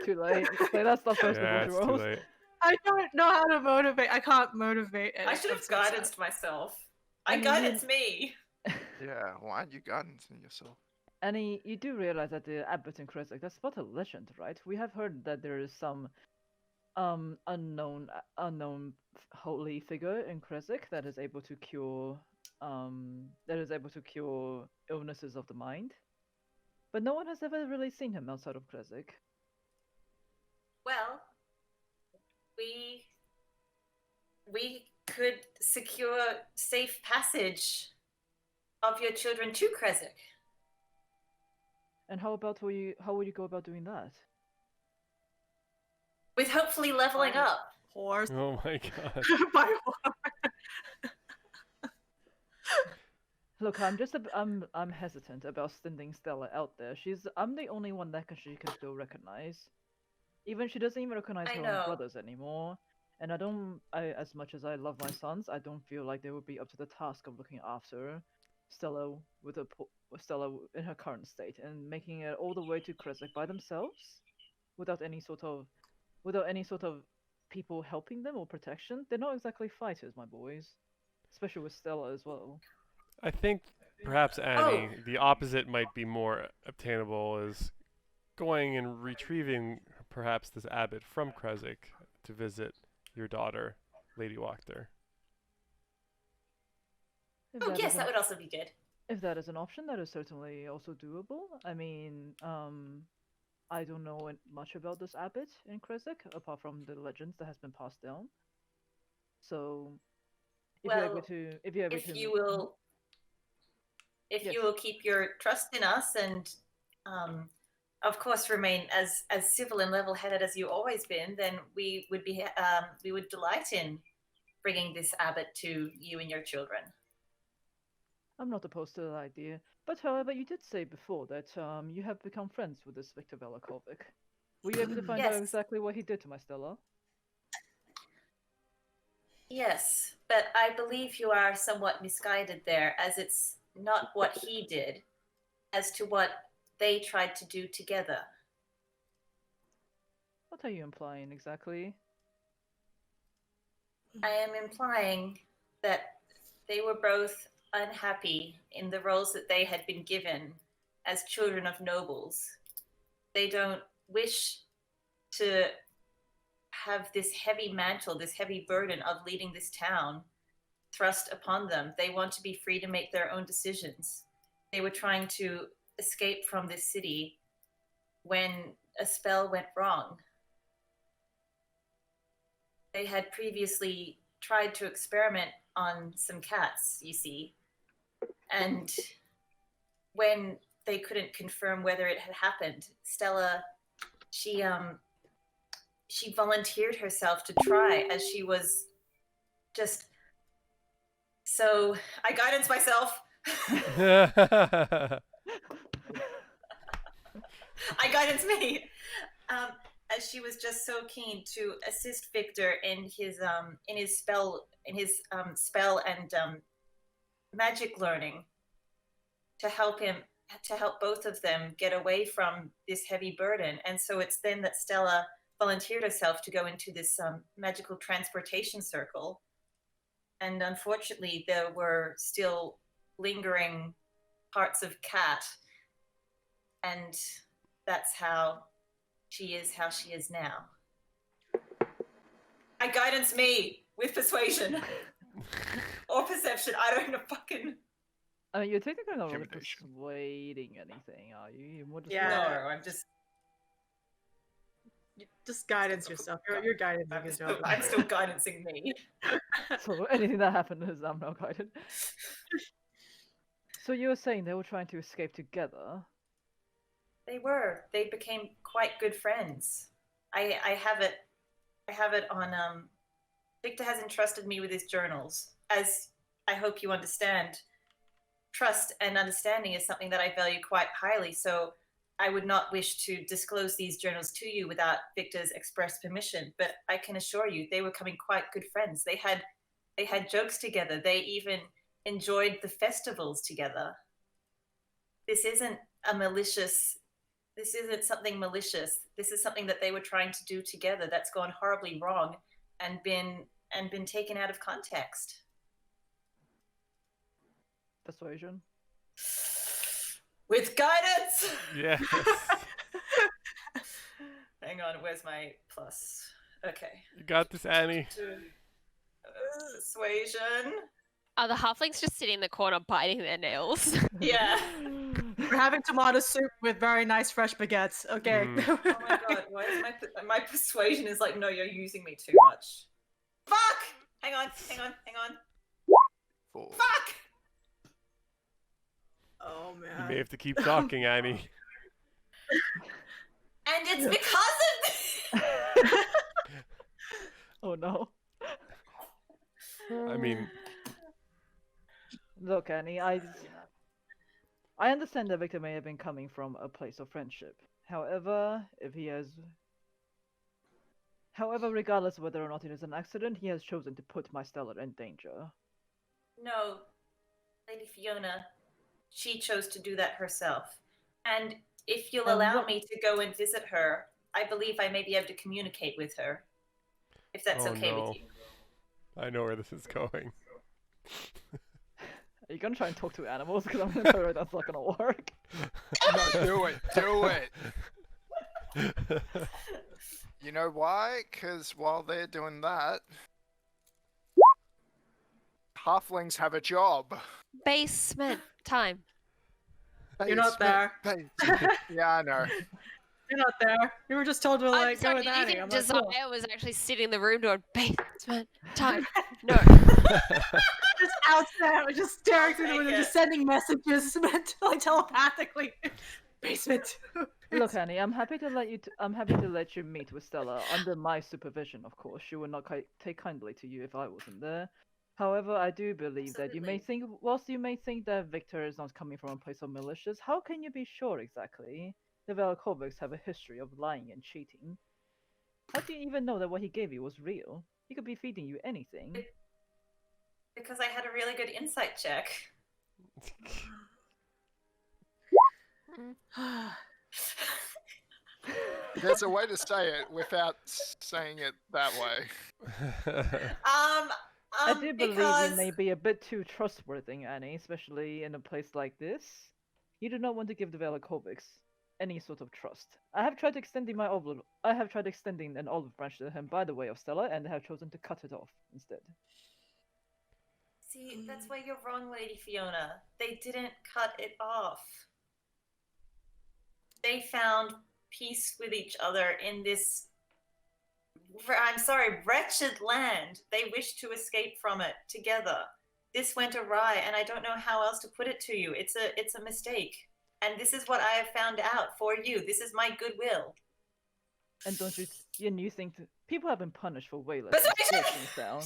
Too late. Say that stuff first Yeah, before it's she too rolls. late. I don't know how to motivate. I can't motivate. I should have guidanced myself. I I mean, guidance me. Yeah, why aren't you guidancing yourself? Annie, you do realize that the abbot in Kresik, that's but a legend, right? We have heard that there is some unknown holy figure in Kresik that is able to cure illnesses of the mind. But no one has ever really seen him outside of Kresik. Well, we could secure safe passage of your children to Kresik. And how will you go about doing that? With hopefully leveling Fine. up. Horse Oh my god. by horse. Look, I'm hesitant about sending Stella out there. I'm the only one that she can still recognize. Even she doesn't even recognize I her know. own brothers anymore. And as much as I love my sons, I don't feel like they would be up to the task of looking after Stella Stella in her current state and making it all the way to Kresik by themselves, without any sort of people helping them or protection. They're not exactly fighters, my boys, especially with Stella as well. I think perhaps Annie, the opposite might be more obtainable, is going and retrieving perhaps this abbot from Kresik to visit your daughter, Lady Wachter. If Oh that yes, is that an- would also be good. If that is an option, that is certainly also doable. I mean, I don't know much about this abbot in Kresik, apart from the legends that has been passed down. So, If you're able Well, to, if you're able if to, you will, if Yes. you will keep your trust in us and, of course, remain as civil and level-headed as you always been, then we would delight in bringing this abbot to you and your children. I'm not opposed to that idea. But however, you did say before that you have become friends with this Victor Vallakovich. Were you able to find out Yes. exactly what he did to my Stella? Yes, but I believe you are somewhat misguided there, as it's not what he did, as to what they tried to do together. What are you implying exactly? I am implying that they were both unhappy in the roles that they had been given as children of nobles. They don't wish to have this heavy mantle, this heavy burden of leading this town thrust upon them. They want to be free to make their own decisions. They were trying to escape from this city when a spell went wrong. They had previously tried to experiment on some cats, you see. And when they couldn't confirm whether it had happened, Stella, she volunteered herself to try, as she was just so. I guidance myself. I guidance me. As she was just so keen to assist Victor in his spell and magic learning, to help both of them get away from this heavy burden. And so it's then that Stella volunteered herself to go into this magical transportation circle. And unfortunately, there were still lingering parts of Cat, and that's how she is now. I guidance me with persuasion or perception. I don't know fucking. I mean, you're technically not really Intimidation. persuading anything, are you? You're more just Yeah. No, I'm just. Just guidance yourself. You're guiding yourself. I'm still guidancing me. So anything that happened is I'm not guided. So you were saying they were trying to escape together? They were. They became quite good friends. I have it on. Victor has entrusted me with his journals. As I hope you understand, trust and understanding is something that I value quite highly. So I would not wish to disclose these journals to you without Victor's express permission. But I can assure you, they were becoming quite good friends. They had jokes together. They even enjoyed the festivals together. This isn't something malicious. This is something that they were trying to do together that's gone horribly wrong and been taken out of context. Persuasion? With guidance! Yes. Hang on, where's my plus? Okay. You got this, Annie. Persuasion. Are the halflings just sitting in the corner biting their nails? Yeah. We're having tomato soup with very nice fresh baguettes. Okay. Oh my god, why is my persuasion is like, no, you're using me too much. Fuck! Hang on. 4. Fuck! Oh You man. may have to keep talking, Annie. And it's because of this! Oh no. I mean, Look, Annie, I understand that Victor may have been coming from a place of friendship. However, regardless of whether or not it is an accident, he has chosen to put my Stella in danger. No, Lady Fiona, she chose to do that herself. And if you'll allow me to go and visit her, I believe I may be able to communicate with her. If that's Oh, okay no. with you. I know where this is going. Are you gonna try and talk to animals? Because I'm gonna tell you that's not gonna work. No, do it. You know why? Because while they're doing that, halflings have a job. Basement time. You're not there. Yeah, I know. You're not there. You were just told to I'm like go sorry, with did you Annie. think I'm like, Desire cool. was actually sitting in the room doing basement time? No. Just outside, we're just staring through the take window, it. just sending messages like telepathically. Basement. Look, Annie, I'm happy to let you. I'm happy to let you meet with Stella under my supervision, of course. She would not take kindly to you if I wasn't there. However, I do believe that you may think, whilst you may think that Victor is not coming from a place of malicious, how can you be sure exactly? The Vallakovichs have a history of lying and cheating. How do you even know that what he gave you was real? He could be feeding you anything. Because I had a really good insight check. There's a way to say it without saying it that way. I do believe because you may be a bit too trustworthy, Annie, especially in a place like this. You do not want to give the Vallakovichs any sort of trust. I have tried extending an olive branch to him by the way of Stella, and have chosen to cut it off instead. See, that's why you're wrong, Lady Fiona. They didn't cut it off. They found peace with each other in this, I'm sorry, wretched land. They wished to escape from it together. This went awry, and I don't know how else to put it to you. It's a mistake. And this is what I have found out for you. This is my goodwill. And don't you? And you think people have been punished for way less mistakes in this town?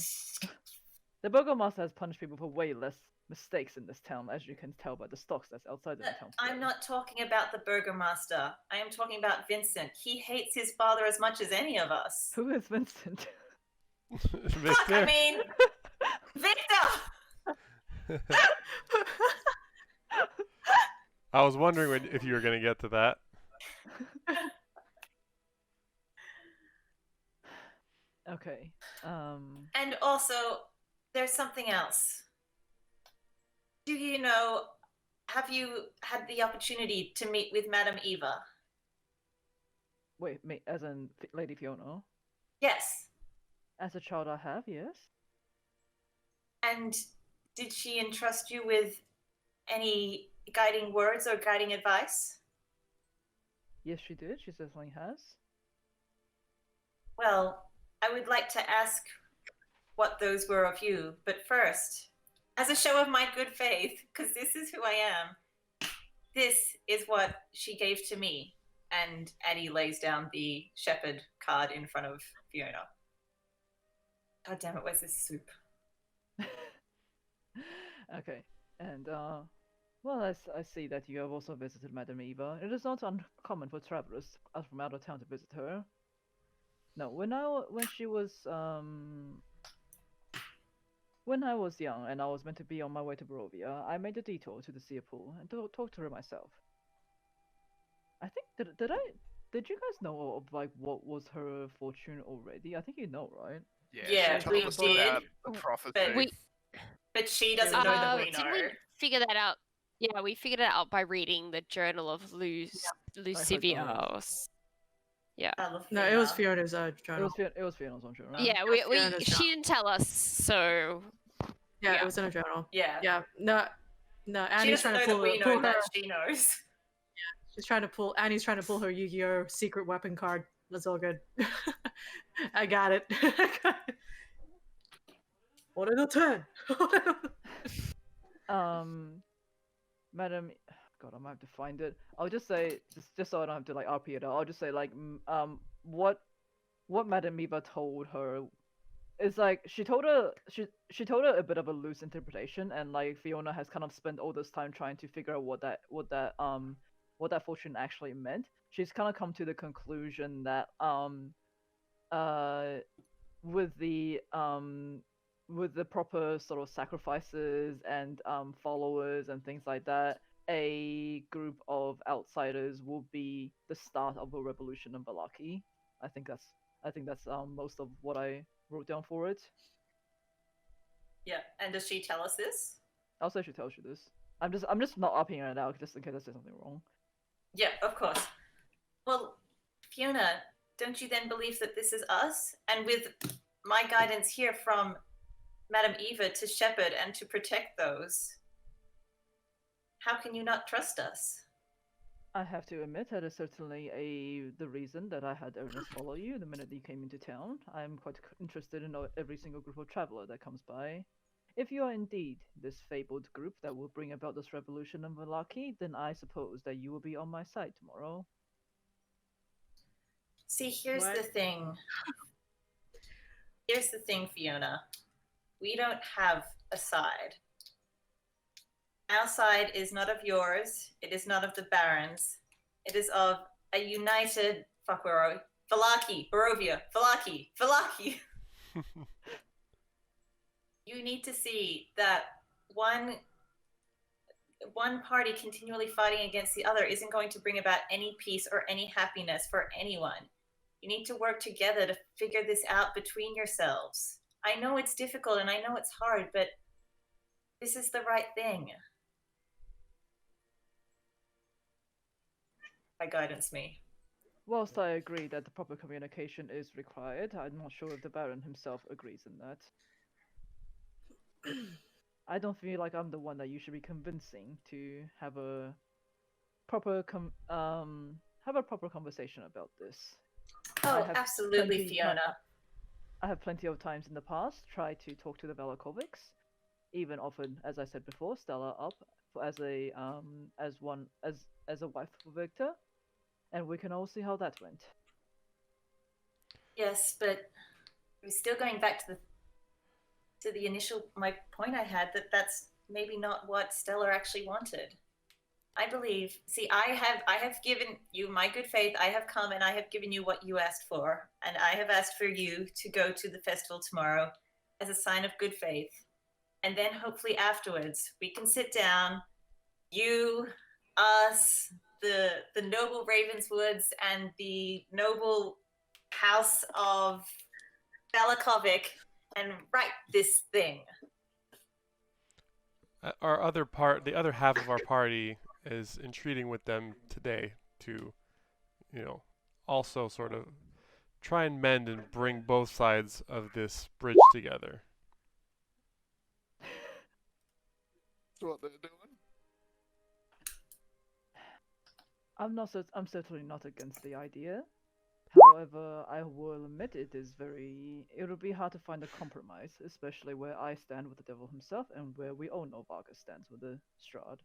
The Burgomaster has punished people for way less mistakes in this town, as you can tell by the stocks that's outside of the town. I'm not talking about the Burgomaster. I am talking about Vincent. He hates his father as much as any of us. Who is Vincent? Fuck, I mean, Victor! I was wondering if you were going to get to that. Okay. And also, there's something else. Do you know, have you had the opportunity to meet with Madame Eva? Wait, me as in Lady Fiona? Yes. As a child, I have, yes. And did she entrust you with any guiding words or guiding advice? Yes, she did. She certainly has. Well, I would like to ask what those were of you, but first, as a show of my good faith, because this is who I am, this is what she gave to me. And Addie lays down the shepherd card in front of Fiona. God damn it, where's this soup? Okay, and well, I see that you have also visited Madame Eva. It is not uncommon for travelers from out of town to visit her. No, when I was young and I was meant to be on my way to Barovia, I made a detour to the Sea Pool and talked to her myself. I think did you guys know of like what was her fortune already? I think you know, right? Yeah, she told we us did, about the prophecy. but she doesn't know that we know. Didn't we figure that out? Yeah, we figured it out by reading the journal of Lucivios. Yeah. No, it was Fiona's journal. It was Fiona's own journal. Yeah, Fiona's she journal. didn't tell us, so Yeah, yeah. it was in a journal. Yeah. Yeah, no, She Annie's doesn't trying know to that we pull know her. that she knows. Annie's trying to pull her Yu-Gi-Oh! Secret weapon card. That's all good. I got it. What in a 10? Madam, God, I might have to find it. I'll just say, just so I don't have to like RP it out. I'll just say like, what Madam Eva told her is like she told her a bit of a loose interpretation, and like Fiona has kind of spent all this time trying to figure out what that fortune actually meant. She's kind of come to the conclusion that with the proper sort of sacrifices and followers and things like that, a group of outsiders will be the start of a revolution in Villaki. I think that's most of what I wrote down for it. Yeah, and does she tell us this? I'll say she tells you this. I'm just not upping it out just in case I say something wrong. Yeah, of course. Well, Fiona, don't you then believe that this is us? And with my guidance here from Madame Eva to shepherd and to protect those, how can you not trust us? I have to admit that is certainly the reason that I had Ernest follow you the minute you came into town. I'm quite interested in every single group of traveler that comes by. If you are indeed this fabled group that will bring about this revolution in Villaki, then I suppose that you will be on my side tomorrow. See, here's What? the thing. Here's the thing, Fiona. We don't have a side. Our side is not of yours. It is not of the barons. It is of a united. Fuck, where are we? Villaki, Barovia, Villaki, Villaki. You need to see that one party continually fighting against the other isn't going to bring about any peace or any happiness for anyone. You need to work together to figure this out between yourselves. I know it's difficult and I know it's hard, but this is the right thing. By guidance me. Whilst I agree that the proper communication is required, I'm not sure if the Baron himself agrees in that. I don't feel like I'm the one that you should be convincing to have a proper conversation about this. Oh, have absolutely, plenty- Fiona. I have plenty of times in the past tried to talk to the Vallakovichs, even offered, as I said before, Stella up as a wife for Victor, and we can all see how that went. Yes, but we're still going back to the initial my point I had that's maybe not what Stella actually wanted. I believe. See, I have given you my good faith. I have come and I have given you what you asked for, and I have asked for you to go to the festival tomorrow as a sign of good faith, and then hopefully afterwards we can sit down, you, us, the noble Ravenswoods, and the noble house of Vallakovich, and write this thing. The other half of our party is entreating with them today to, also sort of try and mend and bring both sides of this bridge together. That's what they're doing. I'm certainly not against the idea. However, I will admit it will be hard to find a compromise, especially where I stand with the devil himself and where we all know Vargas stands with the Strahd.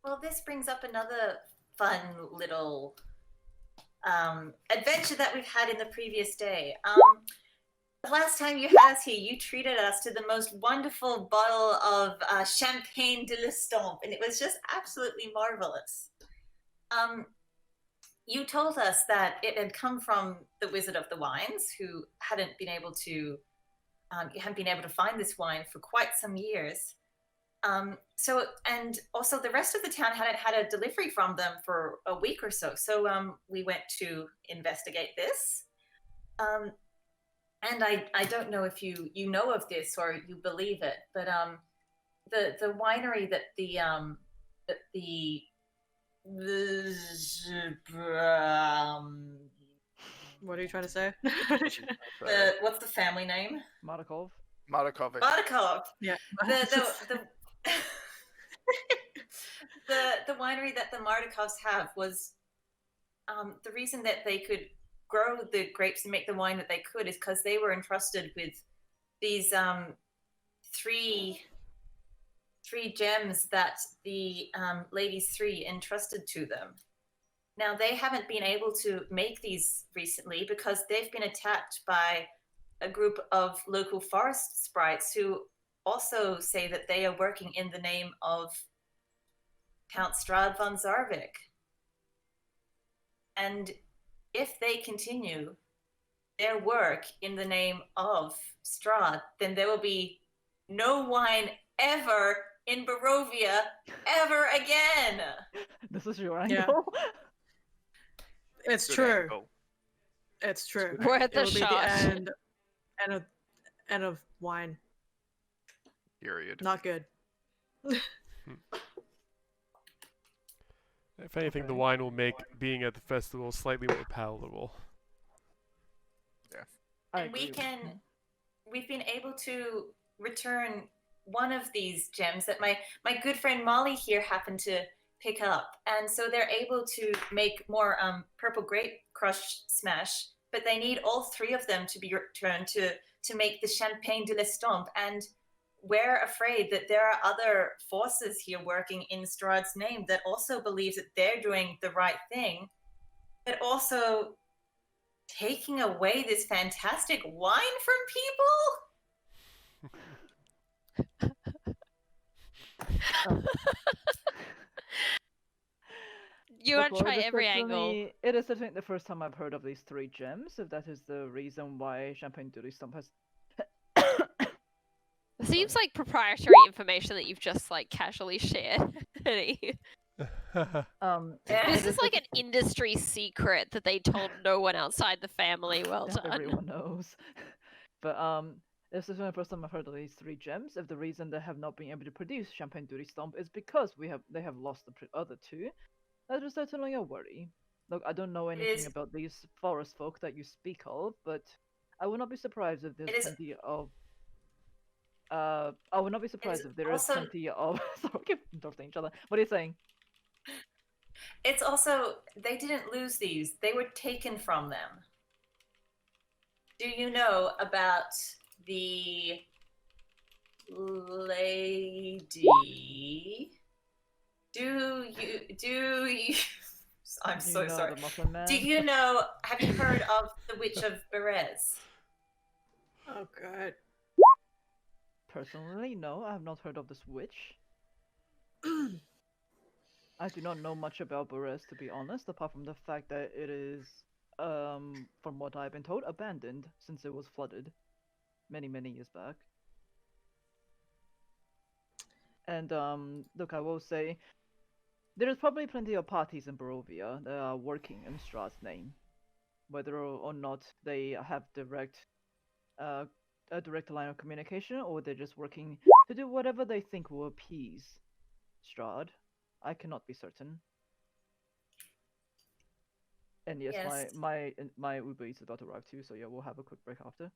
Well, this brings up another fun little adventure that we've had in the previous day. The last time you had us here, you treated us to the most wonderful bottle of Champagne de l'Estompe, and it was just absolutely marvelous. You told us that it had come from the Wizard of the Wines, who hadn't been able to find this wine for quite some years. So, and also the rest of the town hadn't had a delivery from them for a week or so. So we went to investigate this. And I don't know if you know of this or you believe it, but the winery that What are you trying to say? what's the family name? Markov? Vallakovich. Vallakovich. Yeah. The winery that the Mardikovs have was the reason that they could grow the grapes and make the wine that they could is because they were entrusted with these three gems that the ladies three entrusted to them. Now they haven't been able to make these recently because they've been attacked by a group of local forest sprites who also say that they are working in the name of Count Strahd von Zarovich. And if they continue their work in the name of Strahd, then there will be no wine ever in Barovia ever again. This is your Yeah. angle? It's Good true. angle. It's true. Worth It a will be the shot. end of wine. Period. Not good. If anything, the Okay. wine will make being at the festival slightly more palatable. I And agree with you. we've been able to return one of these gems that my good friend Molly here happened to pick up, and so they're able to make more Purple Grape Crush Smash, but they need all three of them to be returned to to make the Champagne de l'Estompe, and we're afraid that there are other forces here working in Strahd's name that also believe that they're doing the right thing, but also taking away this fantastic wine from people. You Look, want to well, try every angle. It is certainly the first time I've heard of these 3 gems, if that is the reason why Champagne de l'Estompe has... It seems like proprietary information that you've just like casually shared. This is like an industry secret that they told no one outside the family. Well done. Everyone knows. But this is the first time I've heard of these 3 gems. If the reason they have not been able to produce Champagne de l'Estompe is because they have lost the other 2, that is certainly a worry. Look, I don't know anything about these forest folk that you speak of, but I would not be surprised if there's plenty of... I would not be surprised if there is plenty of... Sorry, we keep interrupting each other. What are you saying? It's also, they didn't lose these. They were taken from them. Do you know about the lady? Do you... I'm so sorry. Do you know, have you heard of the Witch of Berez? Oh, God. Personally, no, I have not heard of this witch. I do not know much about Berez, to be honest, apart from the fact that it is, from what I've been told, abandoned since it was flooded many, many years back. And, look, I will say, there is probably plenty of parties in Barovia that are working in Strahd's name. Whether or not they have a direct line of communication, or they're just working to do whatever they think will appease Strahd. I cannot be certain. And yes, my Uber Eats is about to arrive too, so yeah, we'll have a quick break after.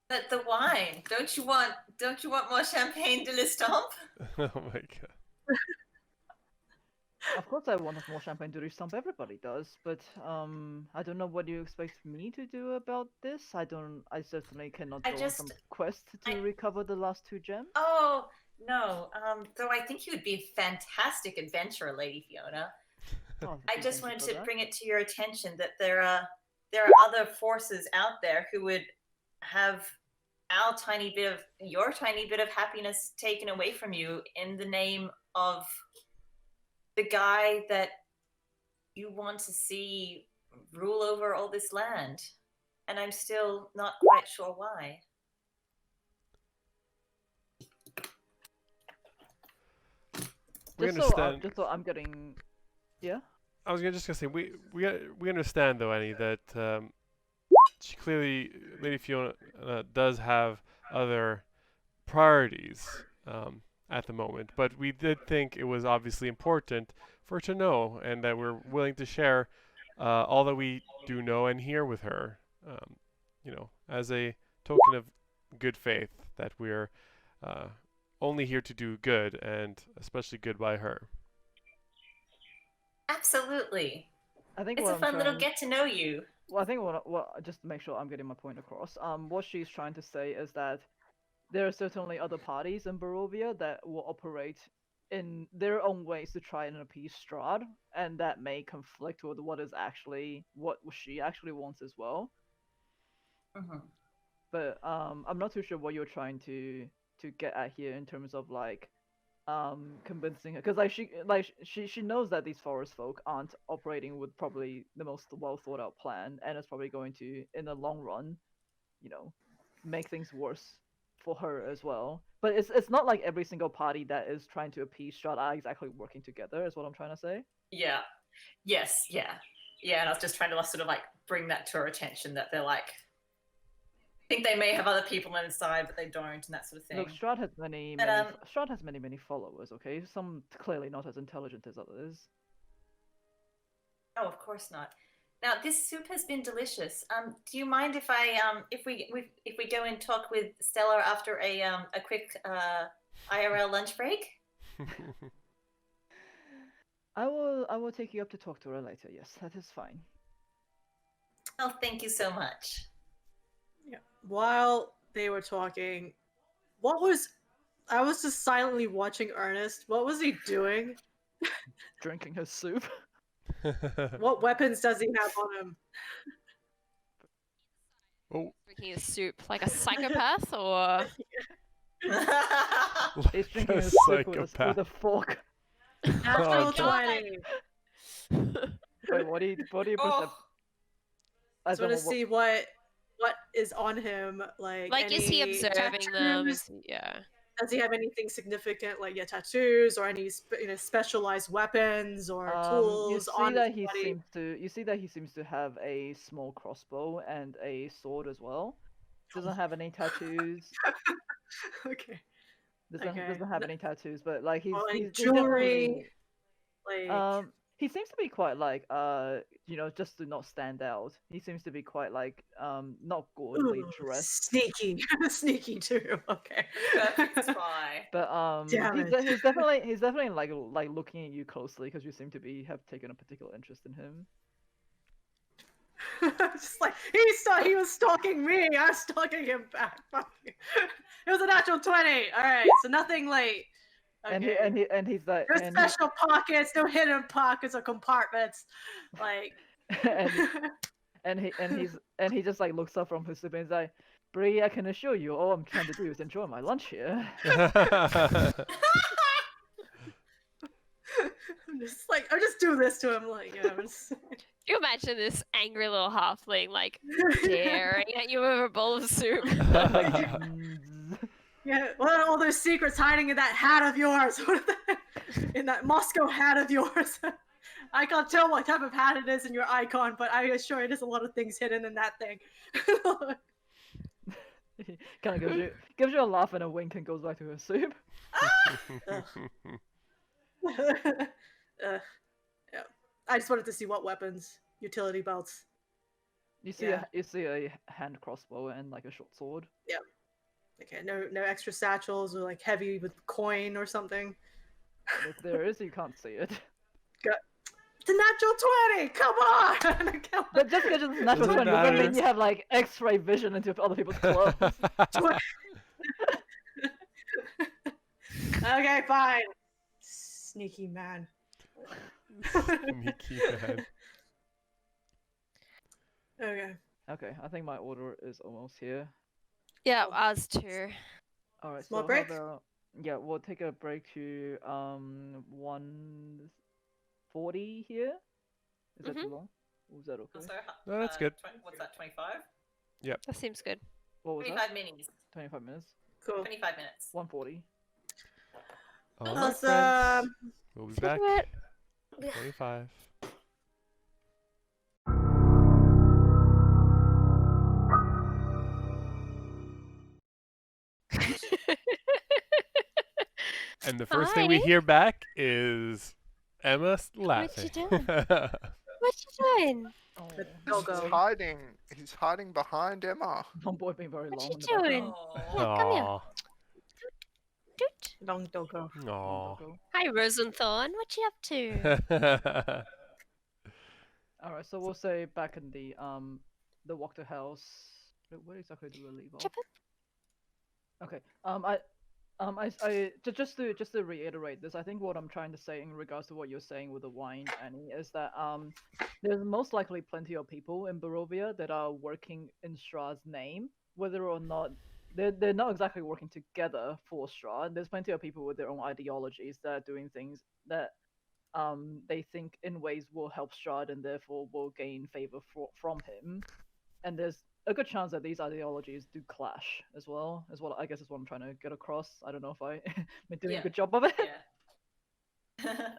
But the wine, don't you want more Champagne de l'Estompe? Oh my god. Of course I want more Champagne de l'Estompe, everybody does, but I don't know what you expect me to do about this. I certainly cannot go on some quest to recover the last 2 gems. Oh, no, though I think you would be a fantastic adventurer, Lady Fiona. Oh, I just wanted to bring it to your attention that there are other forces out there who would have your tiny bit of happiness taken away from you in the name of the guy that you want to see rule over all this land. And I'm still not quite sure why. We understand. Just so I'm getting... Yeah? I was just gonna say, we understand though, Annie, that she clearly, Lady Fiona, does have other priorities at the moment, but we did think it was obviously important for her to know, and that we're willing to share all that we do know and hear with her, you know, as a token of good faith that we're only here to do good, and especially good by her. Absolutely. I think it's a fun little get to know you. Well, I think just to make sure I'm getting my point across, what she's trying to say is that there are certainly other parties in Barovia that will operate in their own ways to try and appease Strahd, and that may conflict with what she actually wants as well. Mm-hmm. But I'm not too sure what you're trying to get at here in terms of like convincing her, because she knows that these forest folk aren't operating with probably the most well thought out plan, and it's probably going to, in the long run, you know, make things worse for her as well. But it's not like every single party that is trying to appease Strahd are exactly working together, is what I'm trying to say. Yeah. Yes. Yeah. Yeah. And I was just trying to sort of like bring that to her attention, that they're like, think they may have other people on his side, but they don't, and that sort of thing. Look, Strahd has many followers. Okay, some clearly not as intelligent as others. Oh, of course not. Now, this soup has been delicious. Do you mind if we go and talk with Stella after a quick IRL lunch break? I will take you up to talk to her later. Yes, that is fine. Oh, thank you so much. Yeah. While they were talking, I was just silently watching Ernest. What was he doing? Drinking his soup. What weapons does he have on him? Oh, Drinking his soup like a psychopath, or He's like drinking a his soup with psychopath. a fork. Natural God. 20. Wait, what do you perceive? Oh, I As just want in to see what is on him. Like is he any observing them? tattoos? Yeah. Does he have anything significant, like tattoos or any specialized weapons or You tools see on that his he body? seems to have a small crossbow and a sword as well. Doesn't have any tattoos. Okay. Doesn't Okay. have any tattoos, but like Or any he's jewelry, definitely like he seems to be quite like just to not stand out. He seems to be quite like not gaudily ooh, dressed, sneaky, sneaky too. Okay. perfect spy. but Damn he's it. he's definitely like looking at you closely because you seem to have taken a particular interest in him. Just like he was stalking me. I was stalking him back. Fuck you. It was a natural 20. All right, so nothing like. Okay. And he's like no special pockets, no hidden pockets or compartments. Like. and he just like looks up from his soup and he's like, Bree, I can assure you, all I'm trying to do is enjoy my lunch here. I just do this to him, like, yeah. You imagine this angry little halfling like staring at you over a bowl of soup. Yeah, what are all those secrets hiding in that hat of yours? In that Moscow hat of yours? I can't tell what type of hat it is in your icon, but I assure you there's a lot of things hidden in that thing. Kind of gives you a laugh and a wink and goes back to her soup. Yeah. I just wanted to see what weapons, utility belts. You see a hand crossbow and like a short sword. Yeah. Okay, no extra satchels or like heavy with coin or something. If there is, you can't see it. It's a natural 20! Come on! But just because it's a natural Doesn't 20 doesn't mean matter. you have like X-ray vision into other people's clothes. Okay, fine. Sneaky man. Sneaky man. Okay. Okay, I think my order is almost here. Yeah, us too. All right, Small so break? yeah, we'll take a break to 1:40 here. Is that too long? Or is that okay? Also, No, that's good. What's that? 25? That seems good. What was 25 that? minis. 25 minutes. Cool. 25 minutes. 1:40. All right, Awesome. friends. We'll be back. What? 25. And the first thing we Hi. hear back is Emma laughing. doing? What you doing? Oh, Go. He's hiding behind Emma. long boy being very What long. you in the background. doing? Oh. Come here. Aw. Doot. Long doggo. Long Aw. doggo. Hi, Rosenthorn. What you up to? All right, so we'll say back in the Wachter house. Where exactly do we leave off? Chipper? Okay. Just to reiterate this, I think what I'm trying to say in regards to what you're saying with the wine, Annie, is that there's most likely plenty of people in Barovia that are working in Strahd's name, whether or not they're not exactly working together for Strahd. There's plenty of people with their own ideologies that are doing things that they think in ways will help Strahd and therefore will gain favor from him. And there's a good chance that these ideologies do clash as well. I guess is what I'm trying to get across. I don't know if I been doing a Yeah. good job of it. Yeah.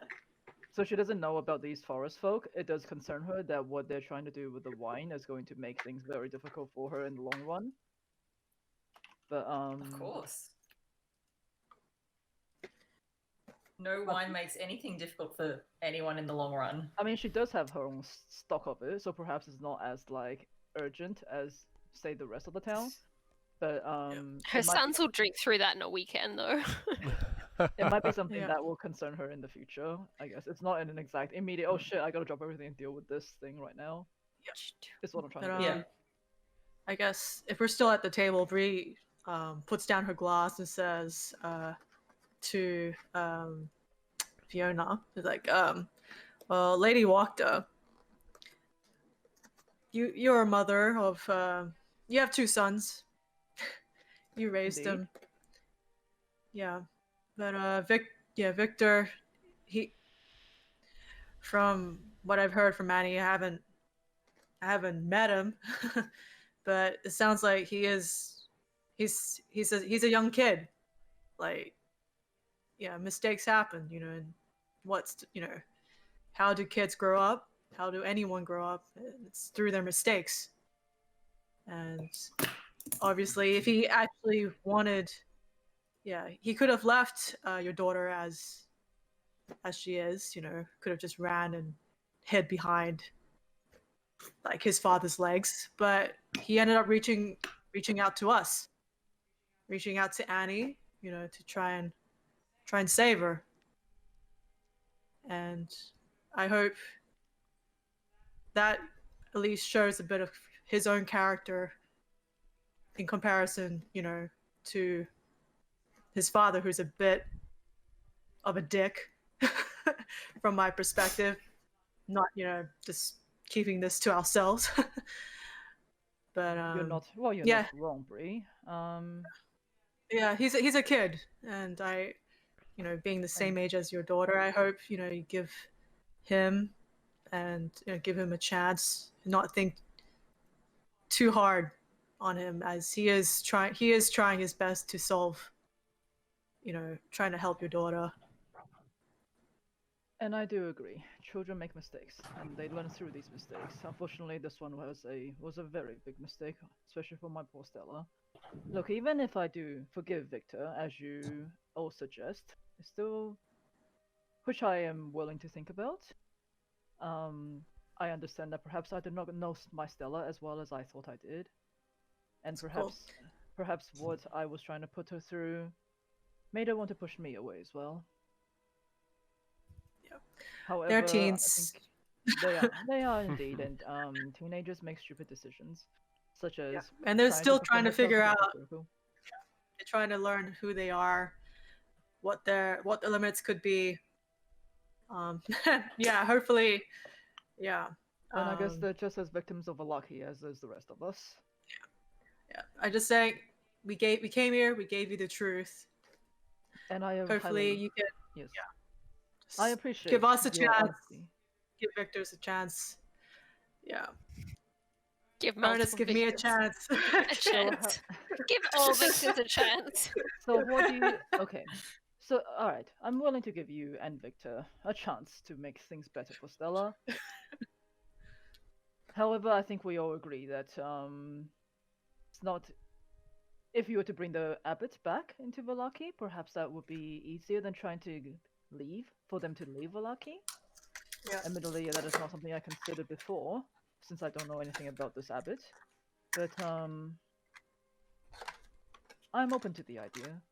So she doesn't know about these forest folk. It does concern her that what they're trying to do with the wine is going to make things very difficult for her in the long run. But Of course. No wine makes anything difficult for anyone in the long run. I mean, she does have her own stock of it, so perhaps it's not as like urgent as say the rest of the town. But Her sons will drink through that in a weekend, though. it might be something Yeah. that will concern her in the future. I guess it's not in an exact immediate. Oh shit! I gotta drop everything and deal with this thing right now. Is what I'm trying But, to get. Yeah. I guess if we're still at the table, Bree puts down her glass and says to Fiona, is like, well, Lady Wachter, you're a mother of you have 2 sons. You raised Indeed. them. Yeah. But Victor, he, from what I've heard from Annie, I haven't met him. But it sounds like he's a young kid. Like, yeah, mistakes happen, and how do kids grow up? How do anyone grow up? It's through their mistakes. And obviously, if he actually wanted, yeah, he could have left your daughter as she is, could have just ran and hid behind like his father's legs, but he ended up reaching out to us, reaching out to Annie, to try and save her. And I hope that at least shows a bit of his own character in comparison, to his father, who's a bit of a dick from my perspective. Not, just keeping this to ourselves. But You're not yeah. not wrong, Bree. Yeah, he's a kid, and I, being the same age as your daughter, I hope you give him and give him a chance, not think too hard on him, as he is trying his best to solve, trying to help your daughter. And I do agree. Children make mistakes, and they learn through these mistakes. Unfortunately, this one was a very big mistake, especially for my poor Stella. Look, even if I do forgive Victor, as you all suggest, it's still, which I am willing to think about. I understand that perhaps I did not know my Stella as well as I thought I did, and perhaps what I was trying to put her through made her want to push me away as well. However, They're teens. I think they are indeed, and teenagers make stupid decisions, such as and they're still trying to figure out. Circle. They're trying to learn who they are, what the limits could be. Yeah, hopefully, yeah. And I guess they're just as victims of Villaki as is the rest of us. Yeah. I just say we came here. We gave you the truth. And I hopefully you can. Yes. Yeah. I appreciate. Give us a your chance. honesty. Give Victor's a chance. Yeah. Give me a chance. A chance. Give all victims a chance. So what do you? Okay. So all right, I'm willing to give you and Victor a chance to make things better for Stella. However, I think we all agree that it's not. If you were to bring the abbot back into Villaki, perhaps that would be easier than trying to leave Villaki. Yeah. Admittedly, that is not something I considered before, since I don't know anything about this abbot. But I'm open to the idea.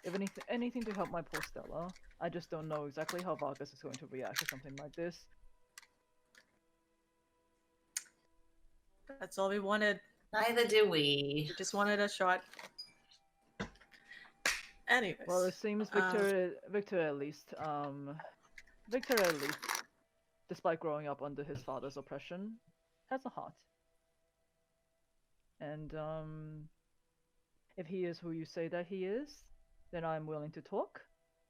If anything to help my poor Stella. I just don't know exactly how Vargas is going to react to something like this. That's all we wanted. Neither do we. We just wanted a shot. Anyways. Well, it seems Victor at least, despite growing up under his father's oppression, has a heart. And if he is who you say that he is, then I'm willing to talk.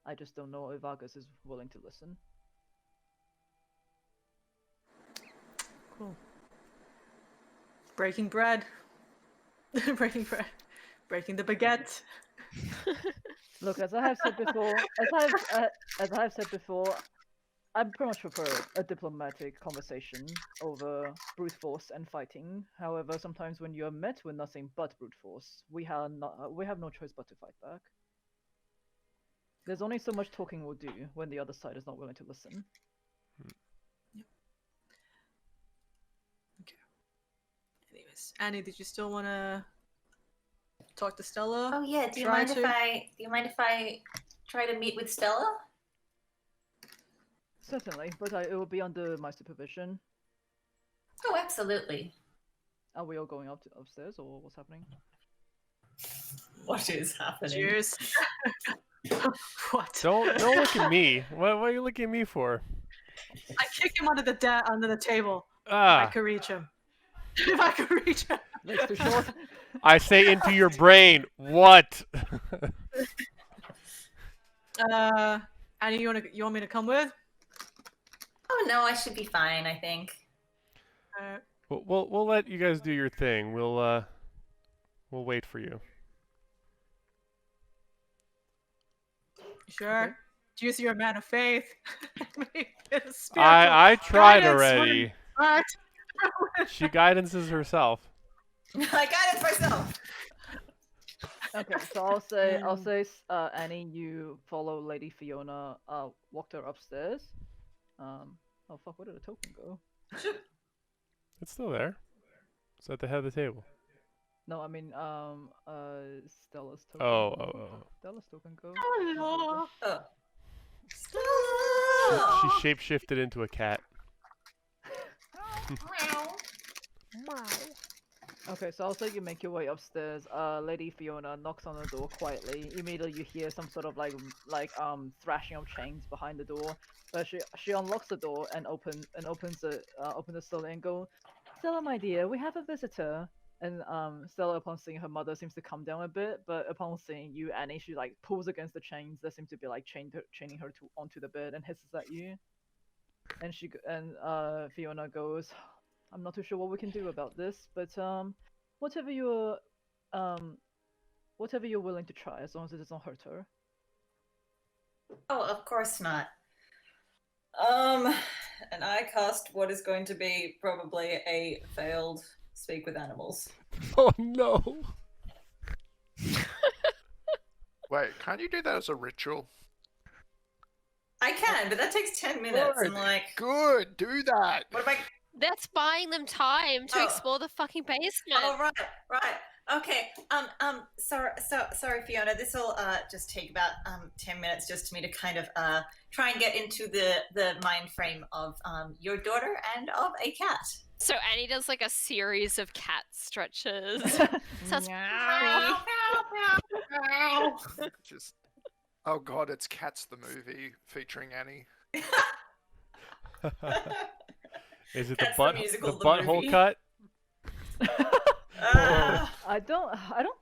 I just don't know if Vargas is willing to listen. Cool. Breaking bread. Breaking bread. Breaking the baguette. Look, as I have said before, I pretty much prefer a diplomatic conversation over brute force and fighting. However, sometimes when you are met with nothing but brute force, we have no choice but to fight back. There's only so much talking we'll do when the other side is not willing to listen. Yep. Okay. Anyways, Annie, did you still want to talk to Stella? Oh yeah. Do you mind if I try to meet with Stella? Certainly, but it will be under my supervision. Oh, absolutely. Are we all going upstairs, or what's happening? What is happening? Cheers. What? Don't look at me. What are you looking at me for? I kick him under the table. If I Ah, could reach him. If I could reach him. Legs too short. I say into your brain. What? Annie, you want me to come with? Oh no, I should be fine. I think. We'll let you guys do your thing. We'll wait for you. Sure. Okay. Do you see your man of faith? I tried guidance already. What? She guidances herself. I got it myself. Okay, so I'll say, Annie, you follow Lady Fiona, Wachter upstairs. Oh fuck, where did the token go? It's still there. It's at the head of the table. No, I mean, Stella's token. Oh. Stella's token go. Oh. Oh. She shapeshifted into a cat. Okay, so I'll say you make your way upstairs. Lady Fiona knocks on the door quietly. Immediately you hear some sort of like thrashing of chains behind the door. But she unlocks the door and opens the slowly and go, Stella, my dear, we have a visitor. And Stella, upon seeing her mother, seems to calm down a bit. But upon seeing you, Annie, she like pulls against the chains that seem to be like chaining her onto the bed and hisses at you. And Fiona goes, I'm not too sure what we can do about this, but whatever you're willing to try, as long as it doesn't hurt her. Oh, of course not. And I cast what is going to be probably a failed speak with animals. Oh no! Wait, can't you do that as a ritual? I can, but that takes 10 minutes. Good. And like, Good, do that. what am I? That's buying them time to Oh. explore the fucking basement. Oh, right. Okay. Sorry, Fiona. This will just take about 10 minutes just for me to kind of try and get into the mind frame of your daughter and of a cat. So Annie does like a series of cat stretches. Sounds Just, oh god, it's Cats the movie featuring Annie. Is it That's the the musical, the the butthole movie. cut? I don't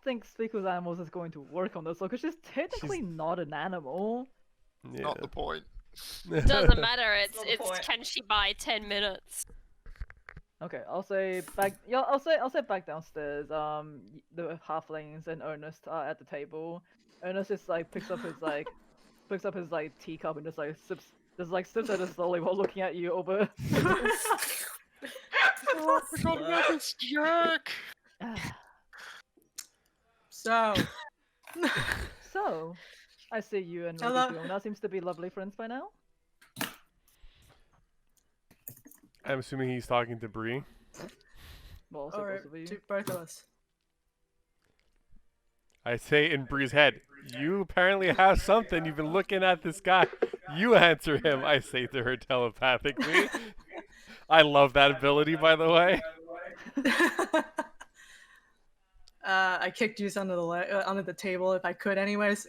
think speak with animals is going to work on this one because she's technically not an animal. Yeah. Not the point. doesn't matter. That's not the It's point. can she buy 10 minutes? Okay, I'll say back. Yeah, I'll say back downstairs. The halflings and Ernest are at the table. Ernest just like picks up his teacup and just sips at it slowly while looking at you over. Oh, I forgot about this jerk. So, So, I see you and Hello. Lady Fiona seems to be lovely friends by now. I'm assuming he's talking to Bree. Well, also or both of you. to both of us. I say in Bree's head, you apparently have something. You've been looking at this guy. You answer him, I say to her telepathically. I love that ability, by the way. I kicked Juice under the table if I could, anyways.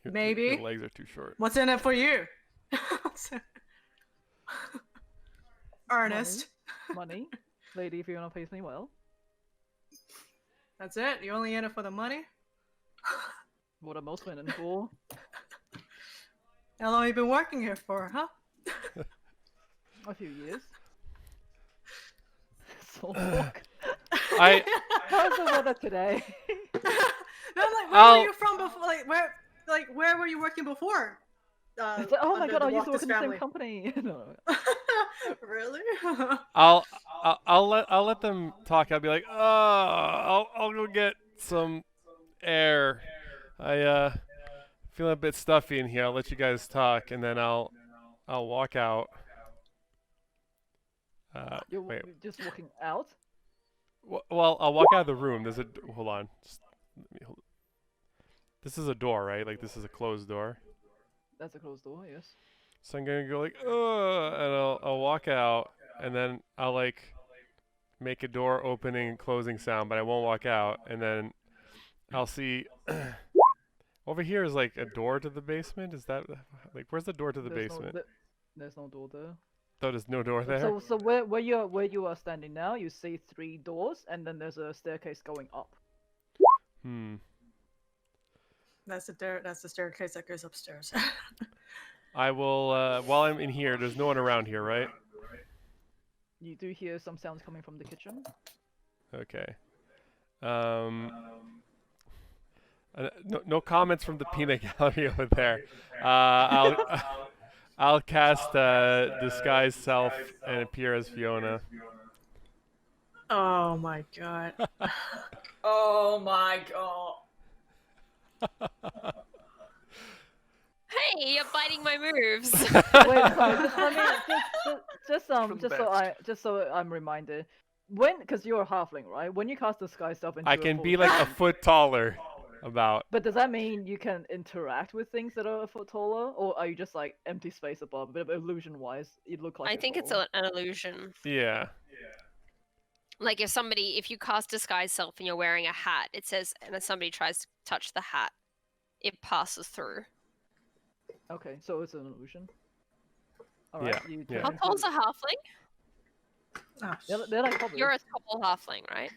Maybe. Your legs are too short. What's in it for you? Ernest. Money. Lady Fiona pays me well. That's it? You're only in it for the money? What are most men in for? How long have you been working here for, huh? A few years. So fuck. How's the weather today? No, like, where were you from before? Where were you working before? It's like, oh my under god, I the used to work Wachter's in the same family? company. No. Really? I'll let them talk. I'll be like, I'll go get some air. I feel a bit stuffy in here. I'll let you guys talk, and then I'll walk out. You're Wait. just walking out? Well, I'll walk out of the room. There's a hold on. Just, let me hold. This is a door, right? Like this is a closed door. That's a closed door, yes. So I'm gonna go like, ugh, and I'll walk out, and then I'll like make a door opening and closing sound, but I won't walk out, and then I'll see over here is like a door to the basement. Is that like where's the door to the basement? There's no door there. Oh, there's no door there. So where you are standing now, you see 3 doors, and then there's a staircase going up. That's the staircase that goes upstairs. I will while I'm in here. There's no one around here, right? You do hear some sounds coming from the kitchen. Okay. No comments from the peanut gallery over there. I'll cast disguise self and appear as Fiona. Oh my god. Oh my god. Hey, you're biting my moves. Wait, just so I'm reminded. Because you're a halfling, right? When you cast disguise self into I a can full be like a shape, foot taller, about. But does that mean you can interact with things that are a foot taller, or are you just like empty space above? But illusion-wise, you look like. I think it's an illusion. Yeah. Like if you cast disguise self and you're wearing a hat, it says, and if somebody tries to touch the hat, it passes through. Okay, so it's an illusion. Alright, Yeah. How tall's a halfling? Oh, They're like hobbits. You're a tall halfling, right?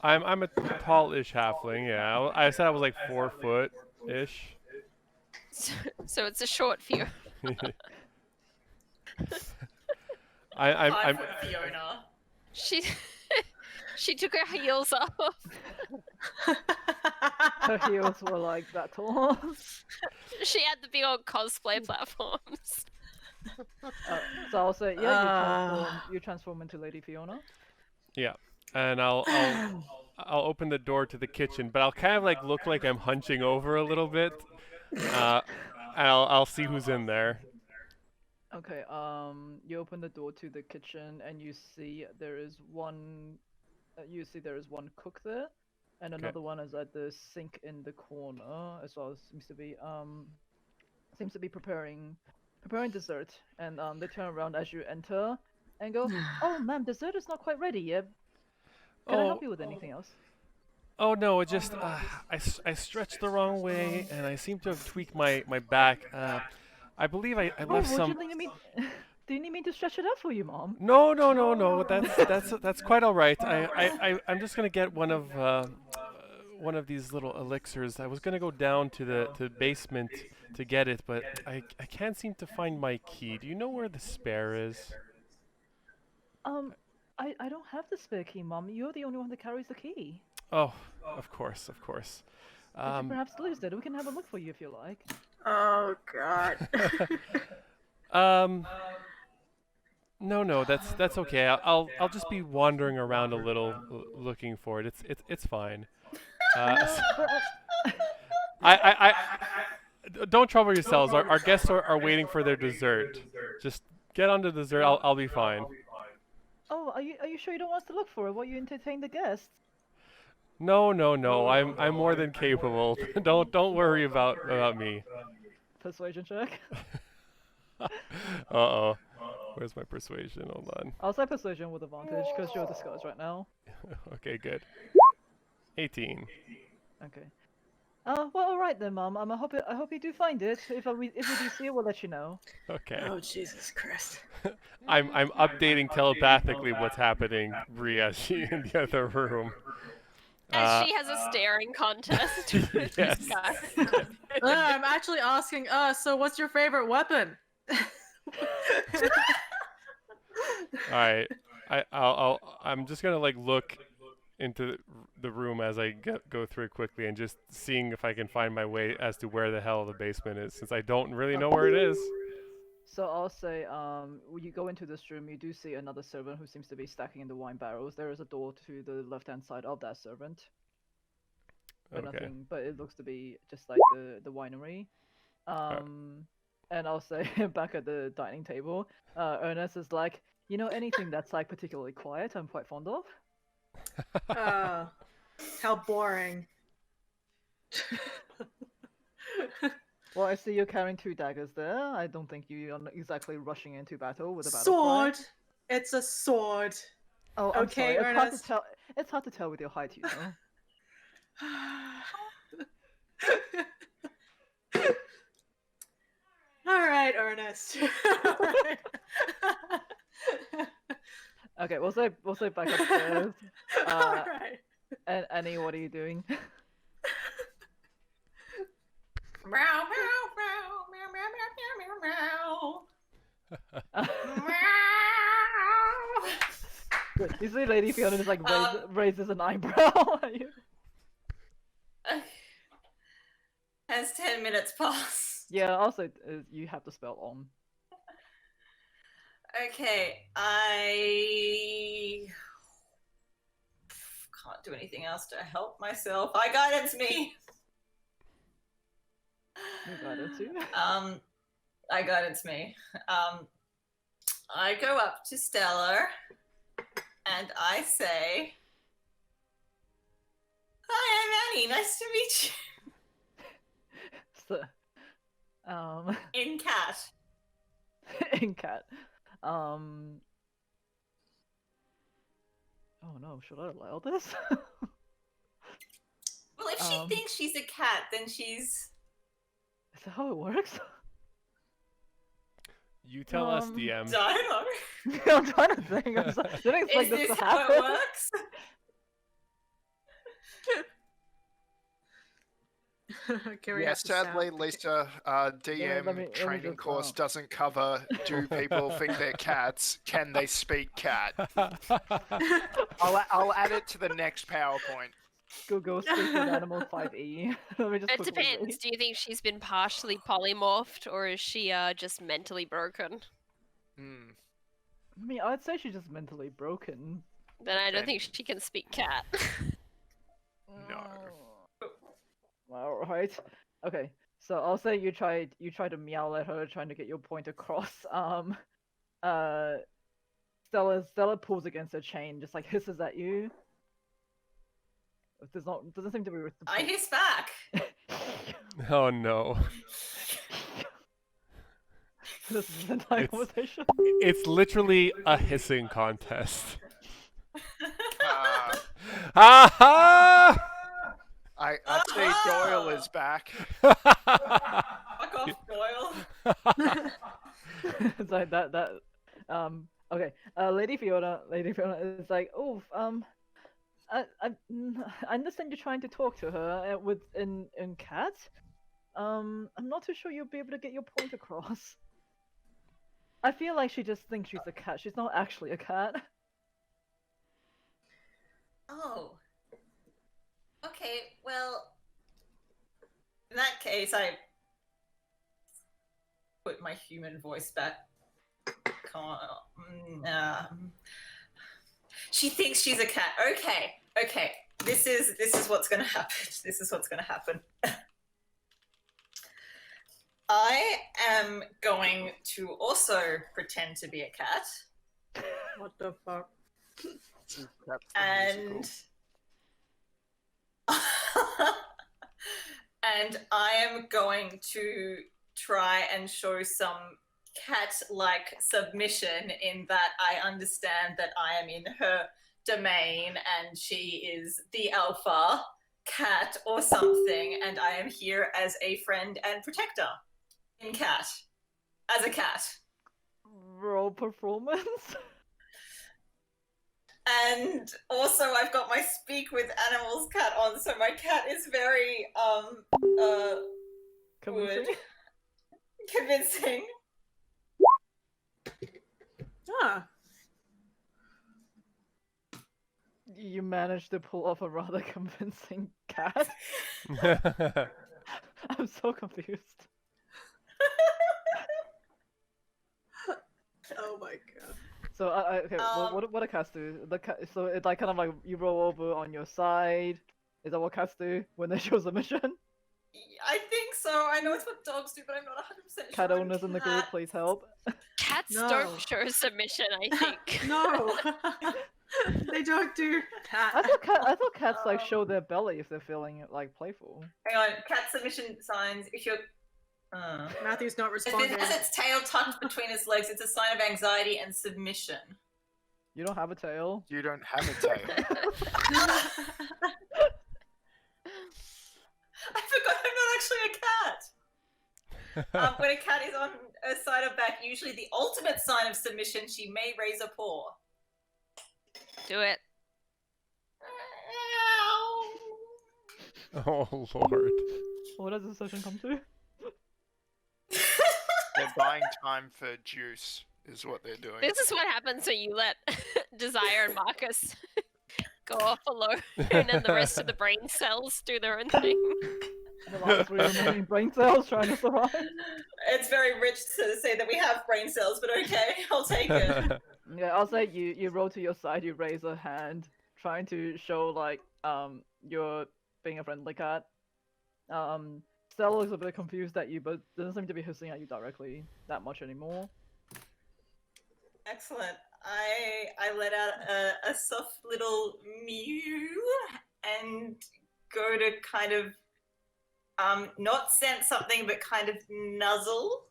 I'm a tall-ish halfling. Yeah. I said I was like 4 foot-ish. So it's a short few. I'm Fiona. She took her heels off. Her heels were like that tall. She had the big old cosplay platforms. So I'll say, yeah, you transform into Lady Fiona. Yeah, and I'll open the door to the kitchen, but I'll kind of like look like I'm hunching over a little bit. And I'll see who's in there. Okay, you open the door to the kitchen and you see there is one cook there, and another one is at the sink in the corner as well. Seems to be preparing dessert, and they turn around as you enter and go, "Oh, ma'am, dessert is not quite ready yet. Can I help you with anything else?" Oh no, it just I stretched the wrong way and I seem to have tweaked my back. I believe I left some. Do you need me to stretch it out for you, Mom? No. That's quite all right. I'm just gonna get one of these little elixirs. I was gonna go down to the basement to get it, but I can't seem to find my key. Do you know where the spare is? I don't have the spare key, Mom. You're the only one that carries the key. Oh, of course. Did you perhaps lose it? We can have a look for you if you like. Oh god. No, that's okay. I'll just be wandering around a little, looking for it. It's fine. I don't trouble yourselves. Our guests are waiting for their dessert. Just get on the dessert. I'll be fine. Oh, are you sure you don't want us to look for it while you entertain the guests? No. I'm more than capable. Don't worry about me. Persuasion check. Uh-oh. Where's my persuasion? Hold on. I'll say persuasion with advantage because you're disguised right now. Okay, good. 18. Okay. Well, all right then, Mom. I hope you do find it. If we do see it, we'll let you know. Okay. Oh Jesus Christ. I'm updating telepathically what's happening, Bree, as she in the other room. As she has a staring contest with Yes. this guy. I'm actually asking so what's your favorite weapon? All right. I'm just gonna like look into the room as I go through it quickly and just seeing if I can find my way as to where the hell the basement is, since I don't really know where it is. So I'll say, when you go into this room, you do see another servant who seems to be stacking in the wine barrels. There is a door to the left-hand side of that servant. But Okay. but it looks to be just like the winery. And I'll say back at the dining table, Ernest is like, you know, anything that's like particularly quiet, I'm quite fond of. How boring. Well, I see you're carrying 2 daggers there. I don't think you're not exactly rushing into battle with a battle Sword. cry. It's a sword. Oh, I'm Okay, sorry. It's hard to Ernest. tell. It's hard to tell with your height, you know. All right, Ernest. Okay, we'll say back upstairs. All right. And Annie, what are you doing? Meow, meow, meow, meow, meow, meow, meow, meow, meow. Good. You see Lady Fiona just like raises an eyebrow at you. Has 10 minutes passed? Yeah, also you have the spell on. Okay, I can't do anything else to help myself. I guidance me. You guidance you. I guidance me. I go up to Stellar and I say, "Hi, I'm Annie. Nice to meet you." So, In cat. in cat. Oh no, should I allow this? Well, if she thinks she's a cat, then she's. Is that how it works? You tell us, DM. I don't know. I'm trying to think. I didn't expect Is this this to how happen. it works? Can we Yeah, have the sadly, sound? Lisa, DM let me training just, course doesn't cover do people think they're cats? Can they speak cat? I'll add it to the next PowerPoint. Go speak with animal 5e. Let me just It quickly depends. read. Do you think she's been partially polymorphed, or is she just mentally broken? Hmm. I mean, I'd say she's just mentally broken. Then I don't Then- think she can speak cat. No. Alright. Okay. So I'll say you try to meow at her, trying to get your point across. Stella pulls against her chain, just like hisses at you. Doesn't seem to be I hiss back. Oh no. This is the entire It's- conversation. It's literally a hissing contest. Uh, Ha ha! I see Doyle is back. Fuck off, Doyle. It's like that. Okay. Lady Fiona is like, oh, I understand you're trying to talk to her in cat. I'm not too sure you'll be able to get your point across. I feel like she just thinks she's a cat. She's not actually a cat. Oh. Okay, well, in that case, I put my human voice back. She thinks she's a cat. Okay. This is what's gonna happen. This is what's gonna happen. I am going to also pretend to be a cat. What the fuck? That's the And musical. and I am going to try and show some cat-like submission in that I understand that I am in her domain and she is the alpha cat or something, and I am here as a friend and protector in cat, as a cat. Roll performance. And also I've got my speak with animals cat on, so my cat is very Convincing. convincing. Ah, You managed to pull off a rather convincing cat. I'm so confused. oh my god. So okay, what do cats do? So it like kind of like you roll over on your side. Is that what cats do when they show submission? I think so. I know it's what dogs do, but I'm not 100% sure. Cat on owners in the group, cat. please help. Cats No. don't show submission, I think. No, they don't do that. I thought cats like show their belly if they're feeling like playful. Hang on, cat submission signs. If you're Matthew's not If responding. it has its tail tucked between its legs, it's a sign of anxiety and submission. You don't have a tail. You don't have a tail. I forgot I'm not actually a cat. When a cat is on a side or back, usually the ultimate sign of submission, she may raise a paw. Do it. Oh Lord. What does the session come to? They're buying time for juice, is what they're doing. This is what happens when you let Desire and Marcus go off alone and the rest of the brain cells do their own thing. The last 3 remaining brain cells trying to survive. It's very rich to say that we have brain cells, but okay, I'll take it. Yeah, I'll say you roll to your side, you raise a hand, trying to show like you're being a friendly cat. Stella looks a bit confused at you, but doesn't seem to be hissing at you directly that much anymore. Excellent. I let out a soft little mew and go to kind of not scent something, but kind of nuzzle.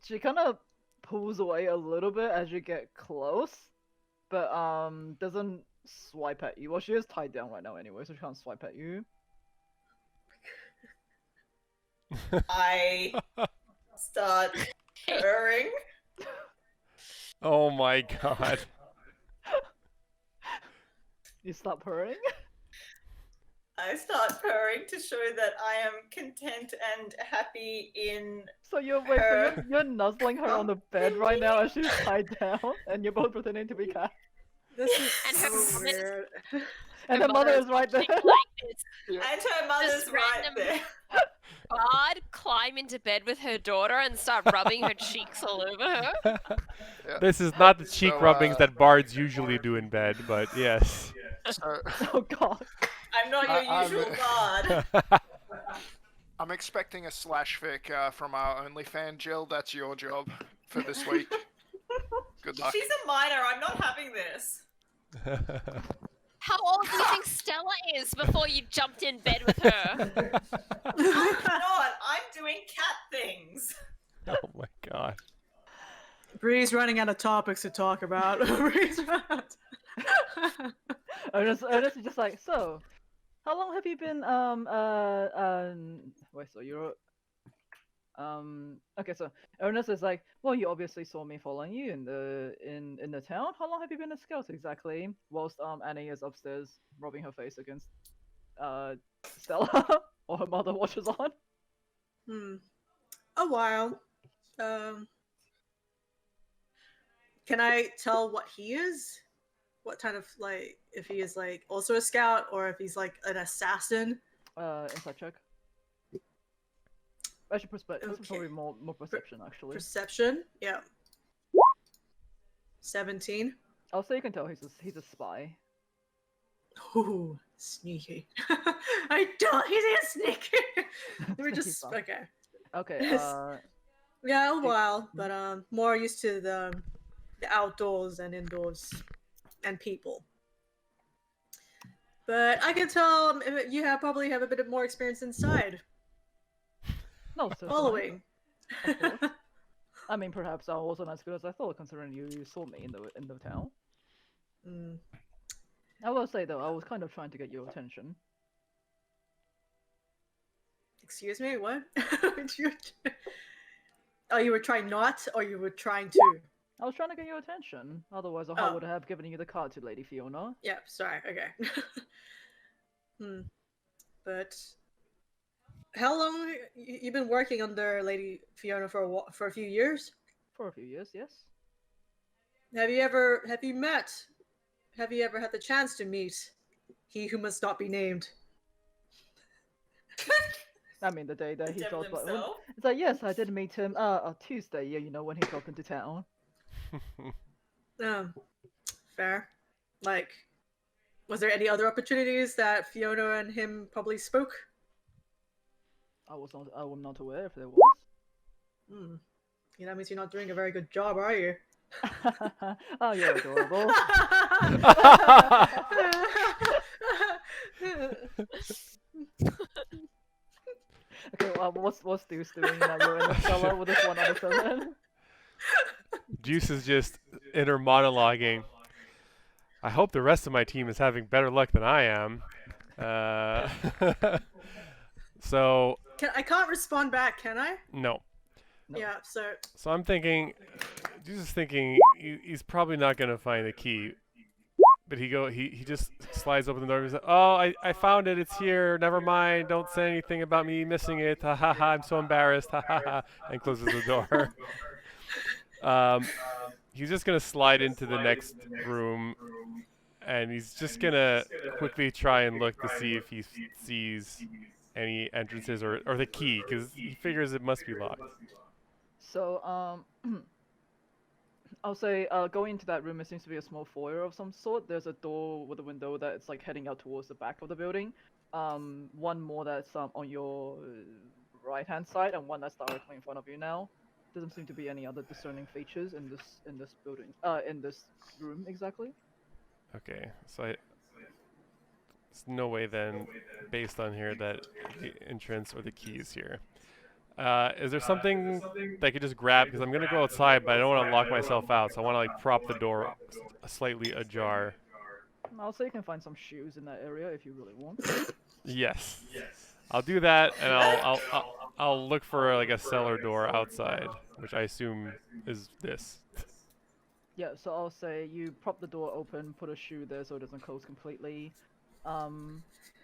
She kind of pulls away a little bit as you get close, but doesn't swipe at you. Well, she is tied down right now anyway, so she can't swipe at you. I start purring. Oh my God. You stop purring. I start purring to show that I am content and happy in So you're wait, so you're nuzzling her on the bed right now as she's tied down, and you're both pretending to be cats. This is And her so mother- weird. And her mother is right there. Like this and her mother's Just right random- there. bard climb into bed with her daughter and start rubbing her cheeks all over her. Yeah. This is not the cheek So, rubbings that bards usually do in bed, but yes. So, Oh god. I'm not your I'm- usual bard. I'm expecting a slash fic from our OnlyFan, Jill. That's your job for this week. Good luck. She's a minor. I'm not having this. How old do you think Stella is before you jumped in bed with her? I'm not. I'm doing cat things. Oh my God. Bree's running out of topics to talk about. Bree's Ernest is just like, so, how long have you been, wait, so you're, okay, so Ernest is like, well, you obviously saw me following you in the town. How long have you been a scout exactly? Whilst, Annie is upstairs rubbing her face against, Stella, or her mother watches on. A while. Can I tell what he is? What kind of, like, if he is, like, also a scout, or if he's, like, an assassin? Inside check. Actually, this is Okay. probably more perception, actually. Perception? Yeah. 17. I'll say you can tell he's a spy. Ooh, sneaky. I don't, he's a sneaky. We're Sneaky just, spy. okay. Okay, Yeah, a while, but more used to the outdoors and indoors and people. But I can tell you probably have a bit of more experience inside. no, certainly. Following. Of course. I mean, perhaps I wasn't as good as I thought, considering you saw me in the town. Mm. I will say though, I was kind of trying to get your attention. Excuse me, what? Oh, you were trying not, or you were trying to? I was trying to get your attention. Otherwise, I Oh. would have given you the card to Lady Fiona. Yeah, sorry, okay. But how long you been working under Lady Fiona for a few years? For a few years, yes. Have you ever had the chance to meet he who must not be named? I mean, the day that he Devil dropped. himself. It's like, yes, I did meet him. On Tuesday, yeah, you know, when he dropped into town. Fair. Like, was there any other opportunities that Fiona and him probably spoke? I'm not aware if there was. Hmm. Yeah, that means you're not doing a very good job, are you? Oh, you're adorable. Steve's doing that you're in the cellar with this one other servant. Juice is just inner monologuing. I hope the rest of my team is having better luck than I am. So I can't respond back, can I? no. No. Yeah, so So I'm thinking, Juice is thinking he's probably not gonna find the key. But he just slides open the door and says, "Oh, I found it. It's here. Never mind. Don't say anything about me missing it. Ha ha ha. I'm so embarrassed. Ha ha ha." And closes the door. He's just gonna slide into the next room, and he's just gonna quickly try and look to see if he sees any entrances or the key, because he figures it must be locked. So, I'll say, going into that room, it seems to be a small foyer of some sort. There's a door with a window that's like heading out towards the back of the building. One more that's on your right-hand side, and one that's directly in front of you now. Doesn't seem to be any other discerning features in this building, in this room exactly. Okay, so there's no way then, based on here, that the entrance or the key is here. Is there something that I could just grab? Because I'm going to go outside, but I don't want to lock myself out, so I want to like prop the door slightly ajar. I'll say you can find some shoes in that area if you really want. Yes. I'll do that, and I'll look for like a cellar door outside, which I assume is this. Yeah, so I'll say you prop the door open, put a shoe there so it doesn't close completely.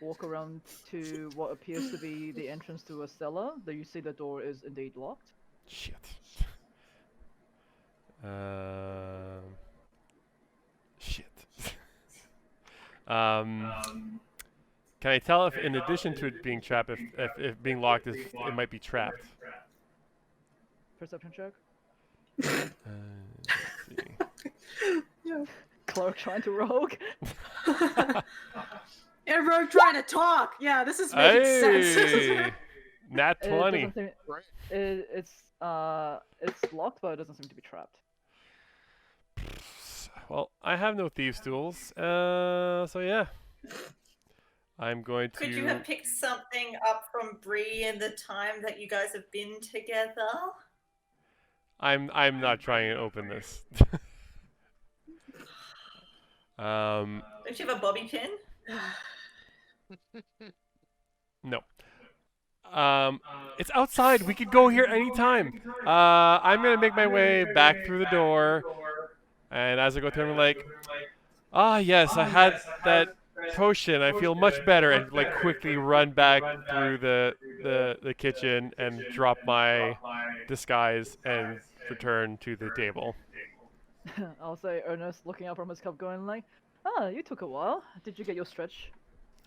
Walk around to what appears to be the entrance to a cellar. Though you see the door is indeed locked. Shit. Shit. Can I tell if, in addition to it being trapped, if being locked, it might be trapped? Perception check. Let's see. Clerk trying to rogue. and Rogue trying to talk. Yeah, this is making sense. Hey! Nat 20. It's locked, but it doesn't seem to be trapped. Well, I have no thieves' tools, so yeah. I'm going to... Could you have picked something up from Bree in the time that you guys have been together? I'm not trying to open this. Don't you have a bobby pin? No. It's outside. We could go here anytime. I'm gonna make my way back through the door, and as I go through, I'm like, yes, I had that potion. I feel much better, and like quickly run back through the kitchen and drop my disguise and return to the table. I'll say Ernest looking up from his cup going like, you took a while. Did you get your stretch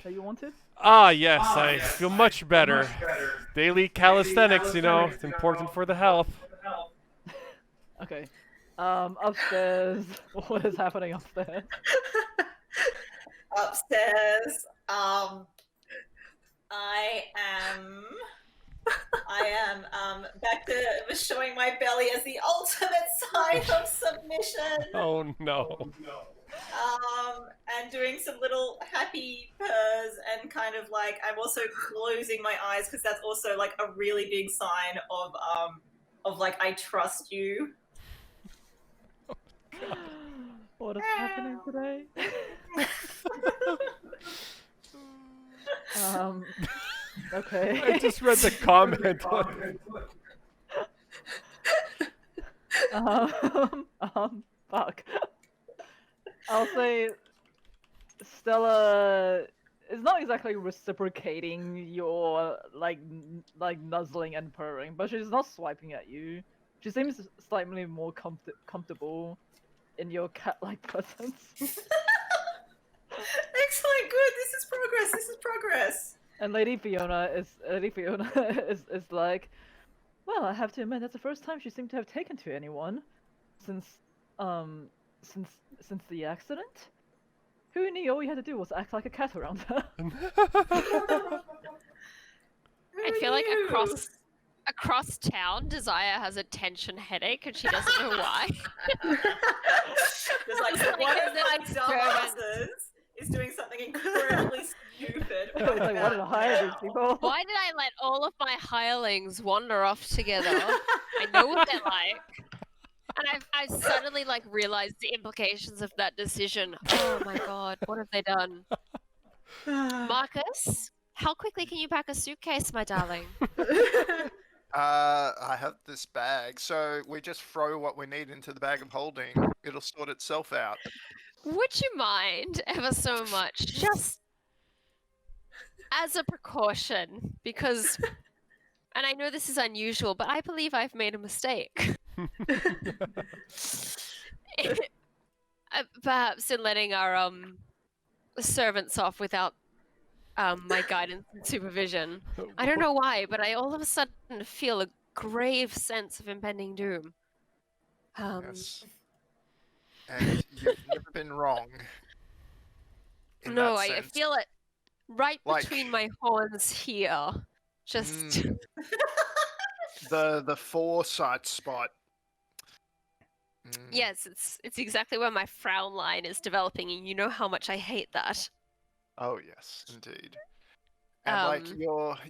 that you wanted? Yes, I feel much better. Daily calisthenics, it's important for the health. Okay. Upstairs, what is happening upstairs? Upstairs, I am back to showing my belly as the ultimate sign of submission. Oh no. And doing some little happy purrs and kind of like I'm also closing my eyes because that's also like a really big sign of like I trust you. What is happening today? Okay. I just read the comment. Fuck. I'll say Stella is not exactly reciprocating your like nuzzling and purring, but she's not swiping at you. She seems slightly more comfortable in your cat-like presence. Excellent, good. This is progress. This is progress. And Lady Fiona is like, well, I have to admit that's the first time she seemed to have taken to anyone since the accident. Who knew all you had to do was act like a cat around her? I feel like across town, Desire has a tension headache and she doesn't know why. There's like one of my dumbasses is doing something incredibly stupid It's like, what did I hire these people? Why did I let all of my hirelings wander off together? I know what they're like. And I've suddenly like realized the implications of that decision. Oh my god, what have they done? Marcus, how quickly can you pack a suitcase, my darling? I have this bag, so we just throw what we need into the bag of holding. It'll sort itself out. Would you mind ever so much, just as a precaution, because, and I know this is unusual, but I believe I've made a mistake. Perhaps in letting our servants off without my guidance and supervision. I don't know why, but I all of a sudden feel a grave sense of impending doom. Yes. And you've never been wrong. in No, that I sense. feel it right Like- between my horns here. Just The foresight spot. yes, it's exactly where my frown line is developing, and you know how much I hate that. Oh yes, indeed. And like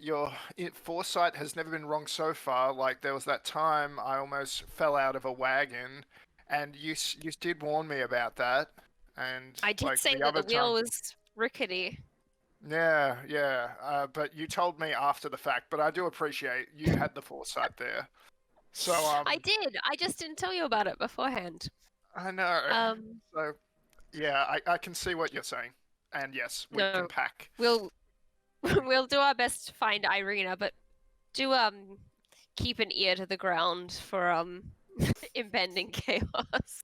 your foresight has never been wrong so far. Like there was that time I almost fell out of a wagon, and you did warn me about that. And I did like, say the that other the wheel time- was rickety. Yeah. But you told me after the fact. But I do appreciate you had the foresight there. So I did. I just didn't tell you about it beforehand. I know. So yeah, I can see what you're saying. And yes, we No. can pack. We'll do our best to find Irina, but do keep an ear to the ground for impending chaos.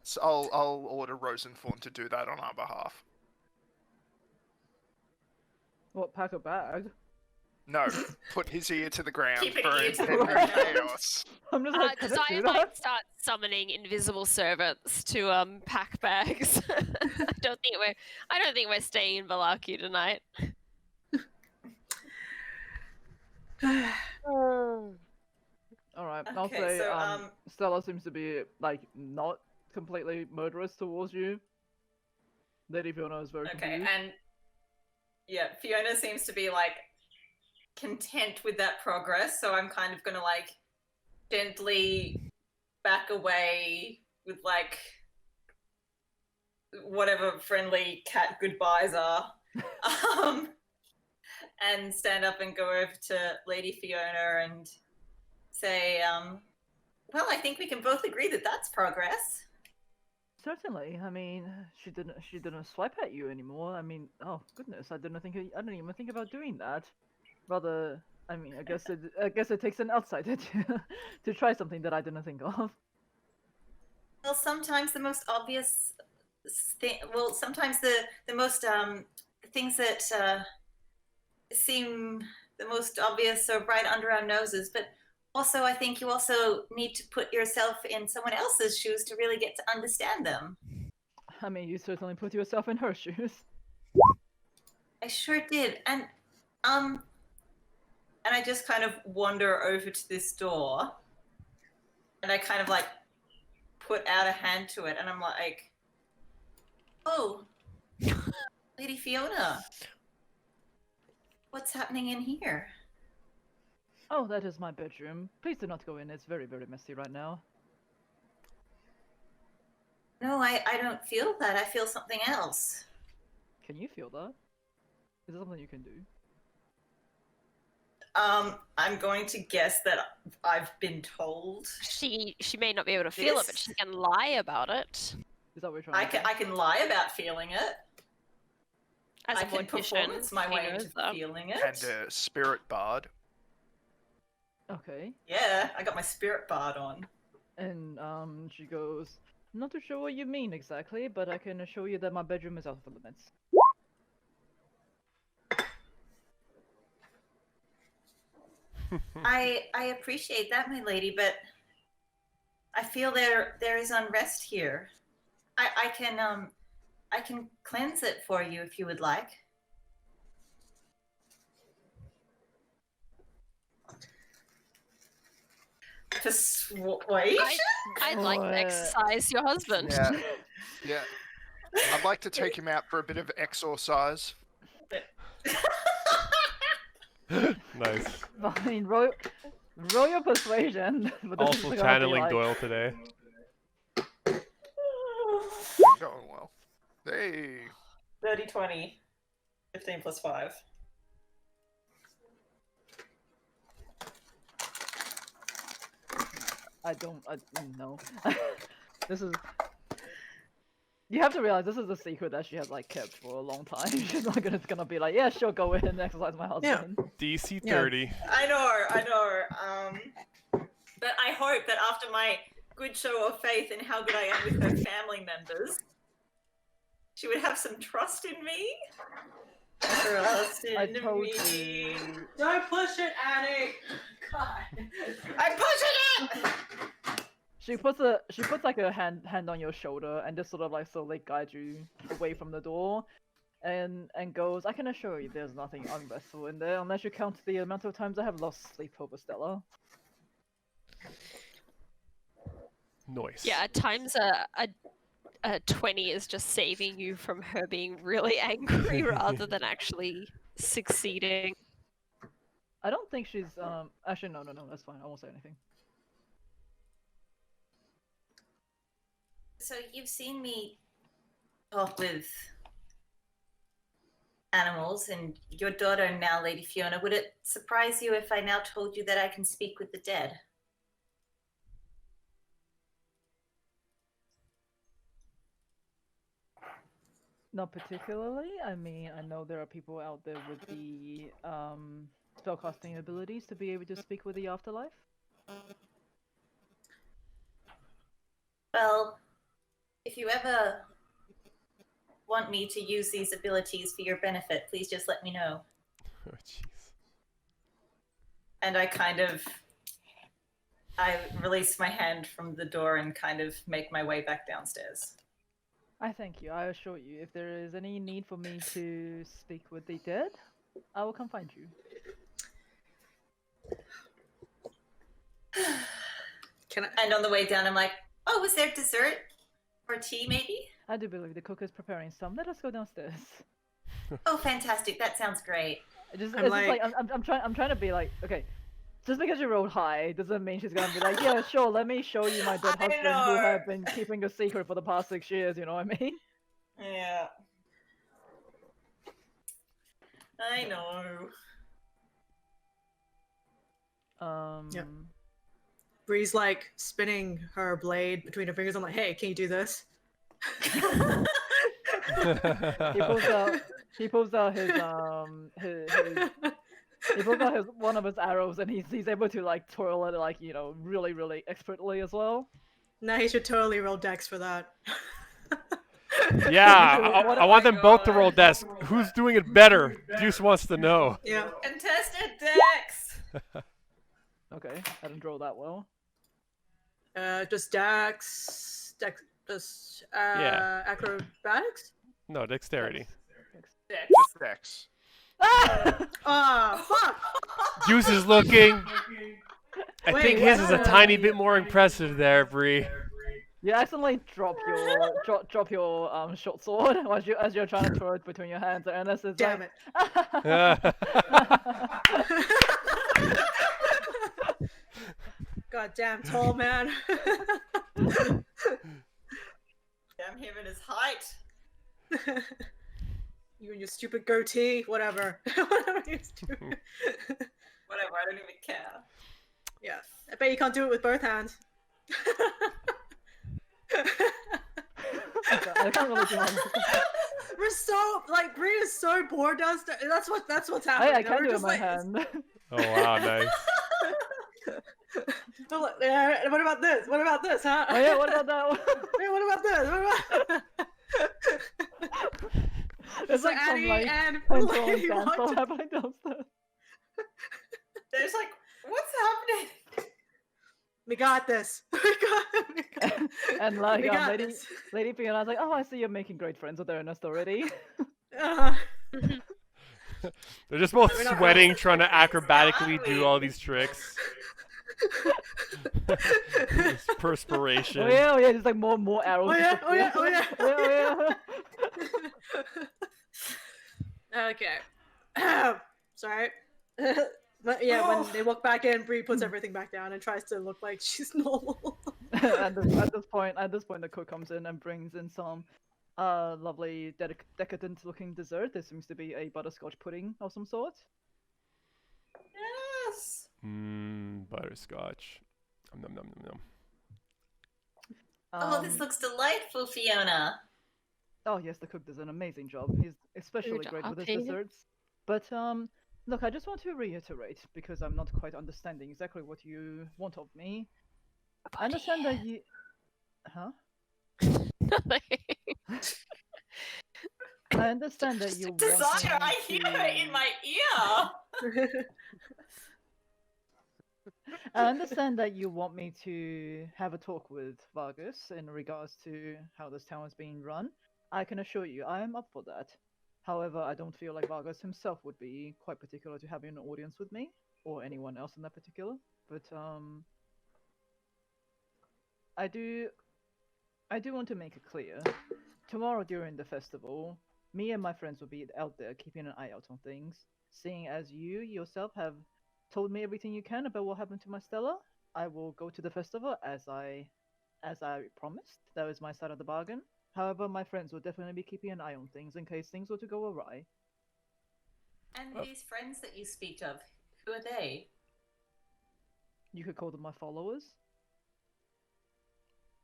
So I'll order Rosenthorn to do that on our behalf. What, pack a bag? No, put his ear to the ground Keep an for ear to the impending ground. chaos. I'm just like, can I Desire do might that? start summoning invisible servants to pack bags. I don't think we're staying in Villaki tonight. Alright, I'll Okay, say, so, Stella seems to be, like, not completely murderous towards you. Lady Fiona is very Okay, confused. and yeah, Fiona seems to be like content with that progress, so I'm kind of gonna like gently back away with like whatever friendly cat goodbyes are. And stand up and go over to Lady Fiona and say, well, I think we can both agree that that's progress. Certainly. I mean, she didn't swipe at you anymore. I mean, oh goodness, I didn't even think about doing that. Rather, I mean, I guess it takes an outsider to try something that I didn't think of. Well, sometimes the most obvious thing. Well, sometimes the most things that seem the most obvious are right under our noses. But also, I think you also need to put yourself in someone else's shoes to really get to understand them. I mean, you certainly put yourself in her shoes. I sure did, and I just kind of wander over to this door, and I kind of like put out a hand to it, and I'm like, "Oh, Lady Fiona, what's happening in here?" Oh, that is my bedroom. Please do not go in. It's very, very messy right now. No, I don't feel that. I feel something else. Can you feel that? Is it something you can do? I'm going to guess that I've been told. She may not be able to feel it, but This- she can lie about it. Is that what you're trying to say? I can lie about feeling it. As I a can mortician, performance my she way knows into that. feeling it. And a spirit bard. Okay. Yeah, I got my spirit bard on. And she goes, "I'm not too sure what you mean exactly, but I can assure you that my bedroom is off limits." I appreciate that, my lady, but I feel there is unrest here. I can cleanse it for you if you would like. Persuasion? I'd like to What? exercise your husband. Yeah. Yeah. I'd like to take him out for a bit of exorcise. Nice. Fine, roll your persuasion. But this Also is gonna be channeling like, Doyle today. Ain't going well. Hey. 30, 20. 15 plus 5. I no. This is. You have to realize this is a secret that she has like kept for a long time. She's not gonna be like, yeah, sure, go in and exercise my husband. DC Yeah. 30. I know. But I hope that after my good show of faith in how good I am with her family members, she would have some trust in me. Trust I in told me. you. Don't push it, Annie. God. I'm pushing it! She puts like a hand on your shoulder and just sort of like slowly guides you away from the door, and goes, I can assure you there's nothing unrestful in there unless you count the amount of times I have lost sleep over Stella. Noise. Yeah, at times a 20 is just saving you from her being really angry rather than actually succeeding. I don't think she's actually no, that's fine. I won't say anything. So you've seen me talk with animals and your daughter now, Lady Fiona. Would it surprise you if I now told you that I can speak with the dead? Not particularly. I mean, I know there are people out there with the spellcasting abilities to be able to speak with the afterlife. Well, if you ever want me to use these abilities for your benefit, please just let me know. Oh, jeez. And I release my hand from the door and kind of make my way back downstairs. I thank you. I assure you, if there is any need for me to speak with the dead, I will come find you. And on the way down, I'm like, oh, was there dessert or tea, maybe? I do believe the cook is preparing some. Let us go downstairs. Oh, fantastic! That sounds great. I'm trying to be like, okay, just because you rolled high doesn't mean she's gonna be like, yeah, sure, let me show you my dead I husband know. who have been keeping a secret for the past 6 years. You know what I mean? Yeah. I know. Yep. Bree's like spinning her blade between her fingers. I'm like, hey, can you do this? He pulls out his one of his arrows, and he's able to like twirl it like, you know, really, really expertly as well. Nah, he should totally roll dex for that. Yeah, I want them both to roll dex. Who's doing it better? Deuce wants to know. Yeah. Contested dex! Okay, I didn't roll that well. Just acrobatics? No, dexterity. Just Dex. Ah, fuck! Deuce is looking. I Wait, think his is a what? tiny bit more impressive there, Bree. You accidentally drop your short sword as you're trying to throw it between your hands, and this is Damn like, it. Goddamn tall man. Damn him and his height. You and your stupid goatee, whatever. Whatever you're stupid. Whatever, I don't even care. Yeah, I bet you can't do it with both hands. I can't really do anything. We're so like Bree is so bored downstairs. That's what's happening. I can We're do it just with my like, hand. Oh wow, nice. What about this? What about this, huh? Oh yeah, what about that one? Hey, what about this? What about... There's like some Annie like and pencil Lady and dance all Wachter. happening downstairs. There's like, what's happening? We got this. We got And like we got Lady this. Fiona was like, oh, I see you're making great friends with Ernest already. They're just both We're not sweating, close. trying to acrobatically do all these tricks. This perspiration. Oh yeah, just like more arrows. Oh yeah, oh yeah, oh yeah. Oh yeah. Okay. Sorry. But yeah, when they walk back in, Bree puts everything back down and tries to look like she's normal. at this point, the cook comes in and brings in some lovely decadent-looking dessert. There seems to be a butterscotch pudding of some sort. Yes. Butterscotch. Nom nom nom nom. Oh, this looks delightful, Fiona. Oh yes, the cook does an amazing job. He's especially Good great with his job, desserts. But look, I just want to reiterate because I'm not quite understanding exactly what you want of me. I understand that you, huh? I understand that you want Desire, me I hear it in to- my ear. I understand that you want me to have a talk with Vargas in regards to how this town is being run. I can assure you, I am up for that. However, I don't feel like Vargas himself would be quite particular to having an audience with me, or anyone else in that particular. But I do want to make it clear. Tomorrow during the festival, me and my friends will be out there keeping an eye out on things. Seeing as you yourself have told me everything you can about what happened to my Stella, I will go to the festival as I promised. That was my side of the bargain. However, my friends will definitely be keeping an eye on things in case things were to go awry. And these friends that you speak of, who are they? You could call them my followers.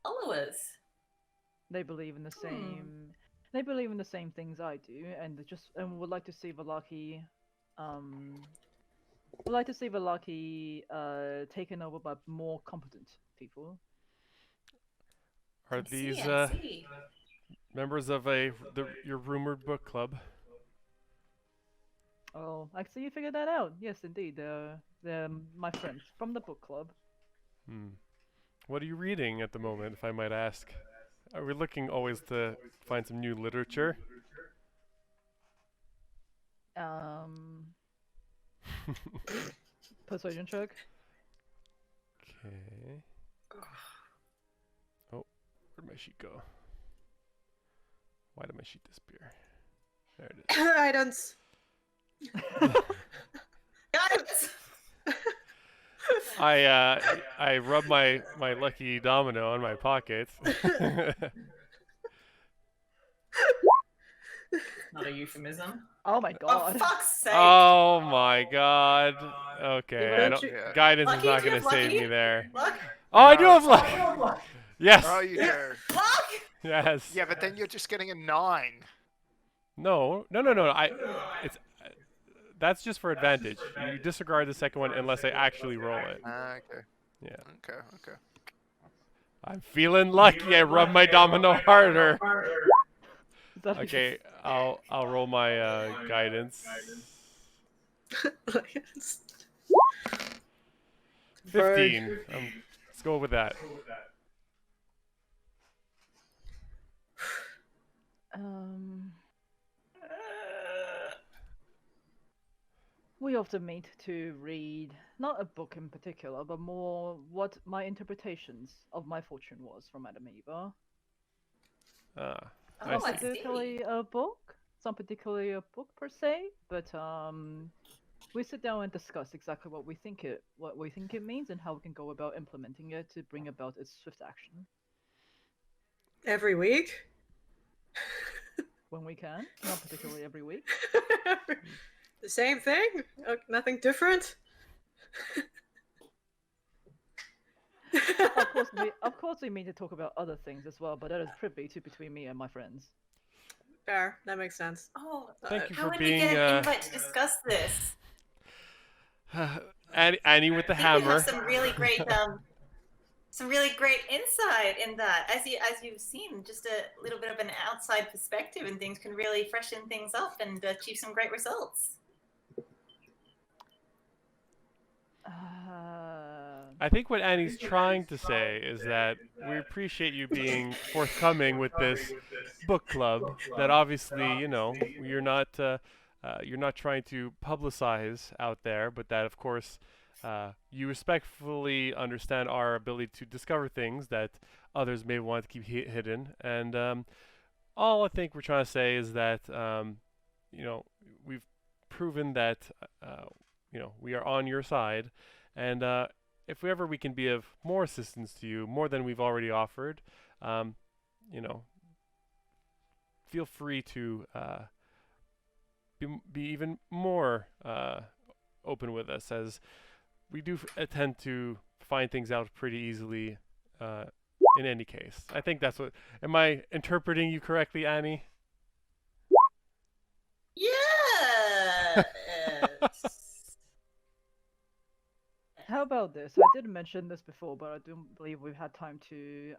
Followers. They believe in the same. They believe in the same things I do, and would like to see Villaki. Would like to see Villaki taken over by more competent people. Are I these see, I see. members of your rumored book club? Oh, I see you figured that out. Yes, indeed. They're my friends from the book club. What are you reading at the moment, if I might ask? Are we looking always to find some new literature? Persuasion check. Okay. Oh, where'd my sheet go? Why did my sheet disappear? There it is. Items. Guys! I rub my lucky domino on my pocket. Not a euphemism. Oh my Oh, god. fuck's sake! Oh my god. Okay, I Don't don't, you- guidance Lucky, is not do you going to have save lucky? me there. Luck? Oh, I do No, have luck. Yes. Oh, you do. Luck? Yes. Yeah, but then you're just getting a 9. No. It's that's just for advantage. You disregard the second one unless I actually roll it. Okay. Yeah. Okay. I'm feeling lucky. I rub my domino harder. Is that Okay, I'll roll my guidance. 15. Let's go with that. We often meet to read not a book in particular, but more what my interpretations of my fortune was from Madame Eva. I Oh, see. I see. Particularly a book. It's not particularly a book per se, but we sit down and discuss exactly what we think it means and how we can go about implementing it to bring about its swift action Every week? when we can. Not particularly every week. The same thing? Nothing different? Of course, we mean to talk about other things as well, but that is privy to between me and my friends. Fair, that makes sense. Oh, Thank you how for would being we get an invite to discuss this? Annie with the I think we hammer. have some really great insight in that. As you've seen, just a little bit of an outside perspective, and things can really freshen things up and achieve some great results. I think what Annie's trying to say is that we appreciate you being forthcoming with this book club. That obviously, you're not trying to publicize out there, but that of course you respectfully understand our ability to discover things that others may want to keep hidden. And all I think we're trying to say is that we've proven that we are on your side, and if we can be of more assistance to you, more than we've already offered, you know, feel free to be even more open with us, as we do tend to find things out pretty easily. In any case, I think that's what. Am I interpreting you correctly, Annie? Yes. How about this? I did mention this before, but I don't believe we've had time to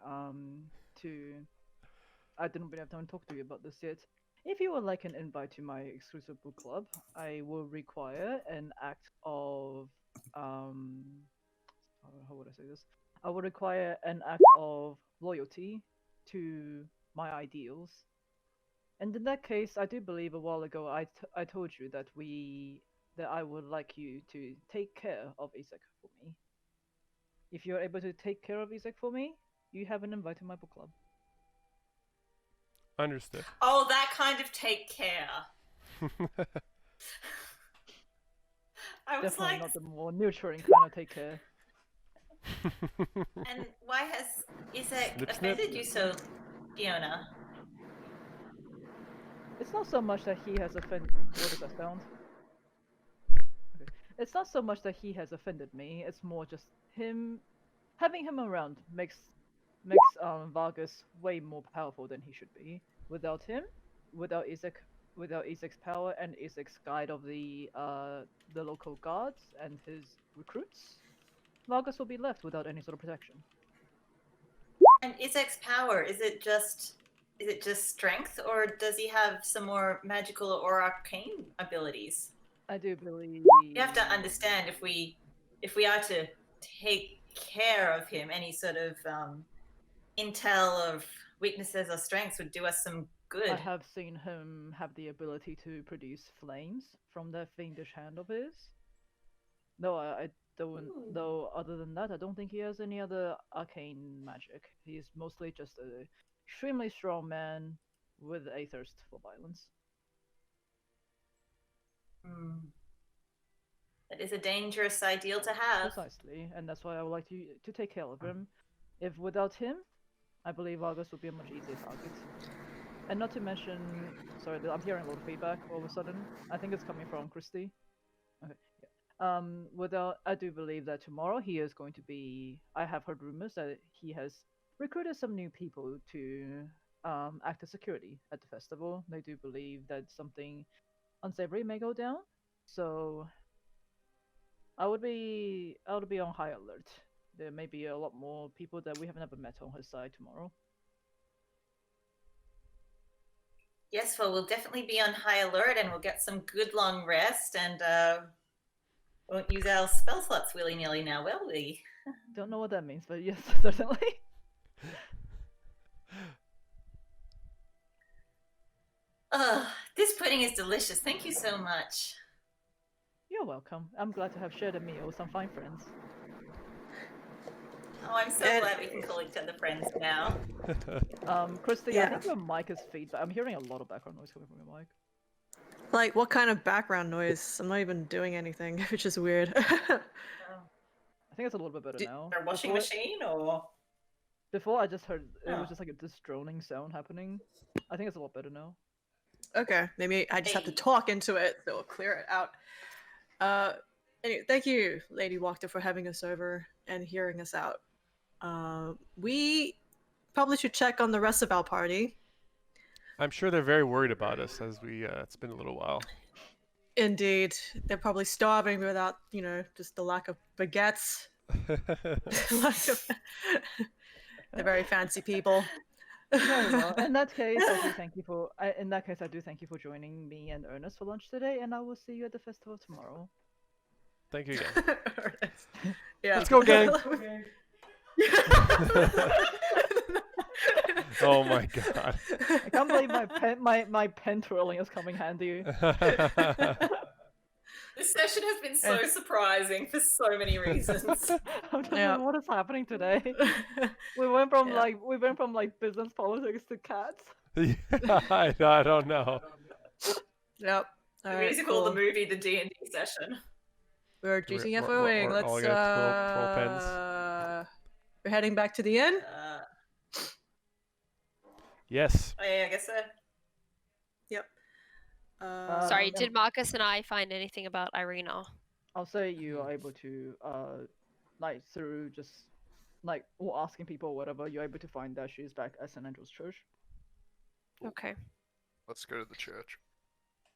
I didn't really have time to talk to you about this yet. If you would like an invite to my exclusive book club, I will require an act of how would I say this? I would require an act of loyalty to my ideals. And in that case, I do believe a while ago I told you that I would like you to take care of Isaac for me. If you're able to take care of Isaac for me, you have an invite to my book club. Understood. Oh, that kind of take care. I was Definitely like, not the more nurturing kind of take care. and why has Isaac Snip, snip. offended you so, Fiona? It's not so much that he has offended. What does that sound? Okay. It's not so much that he has offended me. It's more just having him around makes Vargas way more powerful than he should be. Without him, without Isaac's power and Isaac's guide of the local guards and his recruits, Vargas will be left without any sort of protection. And Isaac's power, is it just strength, or does he have some more magical or arcane abilities? I do believe You have to understand, if we are to take care of him, any sort of intel of weaknesses or strengths would do us some good. I have seen him have the ability to produce flames from that fiendish hand of his. No, I don't. Ooh. Though, other than that, I don't think he has any other arcane magic. He's mostly just an extremely strong man with a thirst for violence. That is a dangerous ideal to have. Precisely, and that's why I would like to take care of him. If without him, I believe Vargas would be a much easier target. And not to mention, sorry, I'm hearing a lot of feedback all of a sudden. I think it's coming from Christy. Okay. Yeah. I do believe that tomorrow he is going to be. I have heard rumors that he has recruited some new people to act as security at the festival. They do believe that something unsavory may go down, so I would be on high alert. There may be a lot more people that we haven't ever met on his side tomorrow. Yes, well, we'll definitely be on high alert, and we'll get some good long rest, and won't use our spell slots willy-nilly now, will we? Don't know what that means, but yes, certainly. This pudding is delicious. Thank you so much. You're welcome. I'm glad to have shared a meal with some fine friends. Oh, I'm so glad we can call each other friends now. Christy, Yeah. I think your mic is feedback. I'm hearing a lot of background noise coming from your mic. Like, what kind of background noise? I'm not even doing anything, which is weird. I think it's a little bit better now. Our washing machine, or? Before I just heard it was just like this droning sound happening. I think it's a lot better now. Okay, maybe I just have to talk into it, so we'll clear it out. Anyway, thank you, Lady Wachter, for having us over and hearing us out. We probably should check on the rest of our party. I'm sure they're very worried about us, as it's been a little while. Indeed, they're probably starving without, just the lack of baguettes. They're very fancy people. Very well. In that case, I do thank you for. I do thank you for joining me and Ernest for lunch today, and I will see you at the festival tomorrow. Thank you again. Yeah. Let's go, gang. Oh my god! I can't believe my pen twirling is coming handy. This session has been so surprising for so many reasons. I'm just like, what is happening today? We went from like business politics to cats. I don't know. Yep. The All right, musical, cool. the movie, the D&D session. We're GTFOing. We're all Let's gonna twirl pens. we're heading back to the inn. Yes. Oh yeah, I guess so. Yep. Sorry, Um, did Marcus and I find anything about Irina? I'll say you are able to, like through just like or asking people or whatever, you're able to find that she's back at St. Andrew's Church. Okay. Let's go to the church.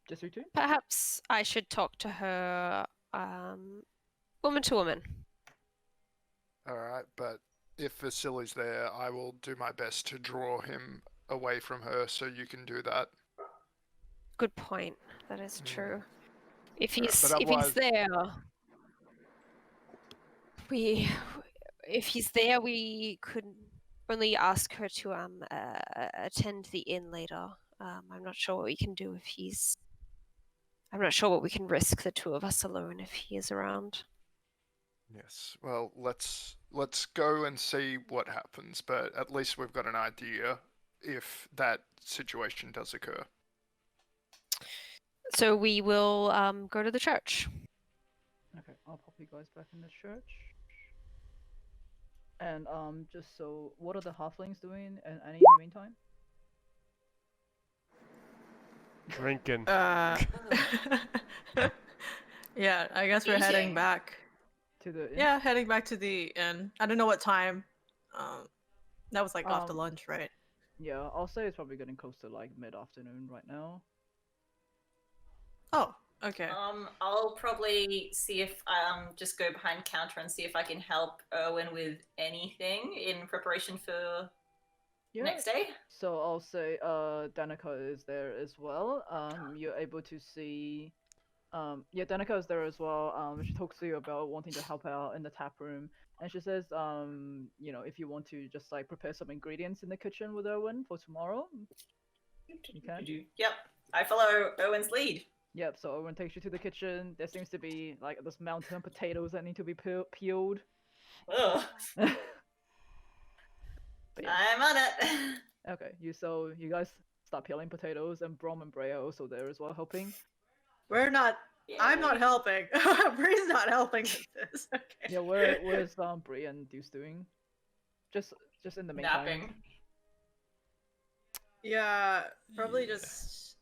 Just you two? Perhaps I should talk to her, woman to woman. All right, but if Vasily's there, I will do my best to draw him away from her, so you can do that. Good point. That is true. If Yeah, he's but if he's otherwise- there, if he's there, we could only ask her to attend the inn later. I'm not sure what we can do if he's. I'm not sure what we can risk the two of us alone if he is around. Yes. Well, let's go and see what happens. But at least we've got an idea if that situation does occur. So we will go to the church. Okay, I'll pop you guys back in the church. And just so, what are the halflings doing and Annie in the meantime? Drinking. Yeah, I guess we're heading Eating. back. To the inn? Yeah, heading back to the inn. I don't know what time. That was like after Um, lunch, right? Yeah, I'll say it's probably getting close to like mid-afternoon right now. Oh, okay. I'll probably see if just go behind counter and see if I can help Erwin with anything in preparation for Yeah. next day. So I'll say Danica is there as well. You're able to see yeah, Danica is there as well. She talks to you about wanting to help out in the tap room. And she says, you know, if you want to just like prepare some ingredients in the kitchen with Erwin for tomorrow. You can? Yep, I follow Erwin's lead. Yep, so Erwin takes you to the kitchen. There seems to be like this mountain of potatoes that need to be peeled. Ugh, But yeah. I'm on it. Okay, you guys start peeling potatoes, and Brom and Bray are also there as well helping. We're not. I'm not Yay. helping. Bree's not helping with this. Okay. Yeah, where's Bray and Deuce doing? Just in the meantime. Napping. Yeah, probably just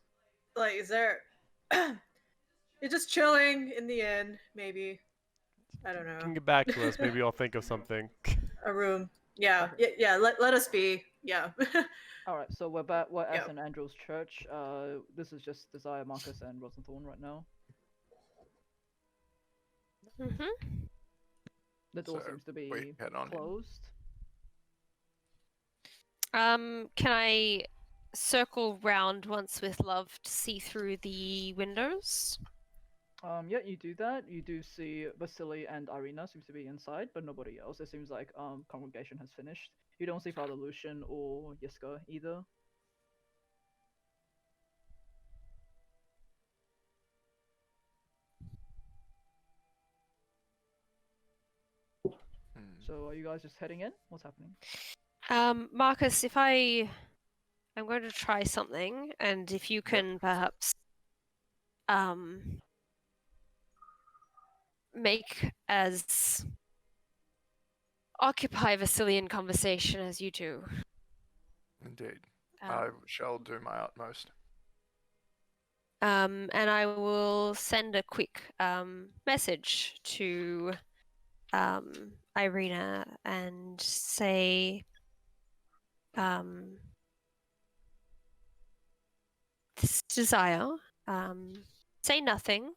like is there? You're just chilling in the inn, maybe. I don't You know. can get back to us. Maybe I'll think of something. A room. Yeah, Okay. yeah. Let us be. Yeah. All right, so we're back. We're at Yep. St. Andrew's Church. This is just Desire, Marcus, and Rosenthorn right now. Mm-hmm. The door So seems to be we head on in. closed. Can I circle round once with love to see through the windows? Yeah, you do that. You do see Vasily and Irina seems to be inside, but nobody else. It seems like congregation has finished. You don't see Father Lucian or Yiska either. So are you guys just heading in? What's happening? Marcus, I'm going to try something, and if you can perhaps make as occupy Vasily in conversation as you do. Indeed. Um, I shall do my utmost. and I will send a quick message to Irina and say, this desire, say nothing,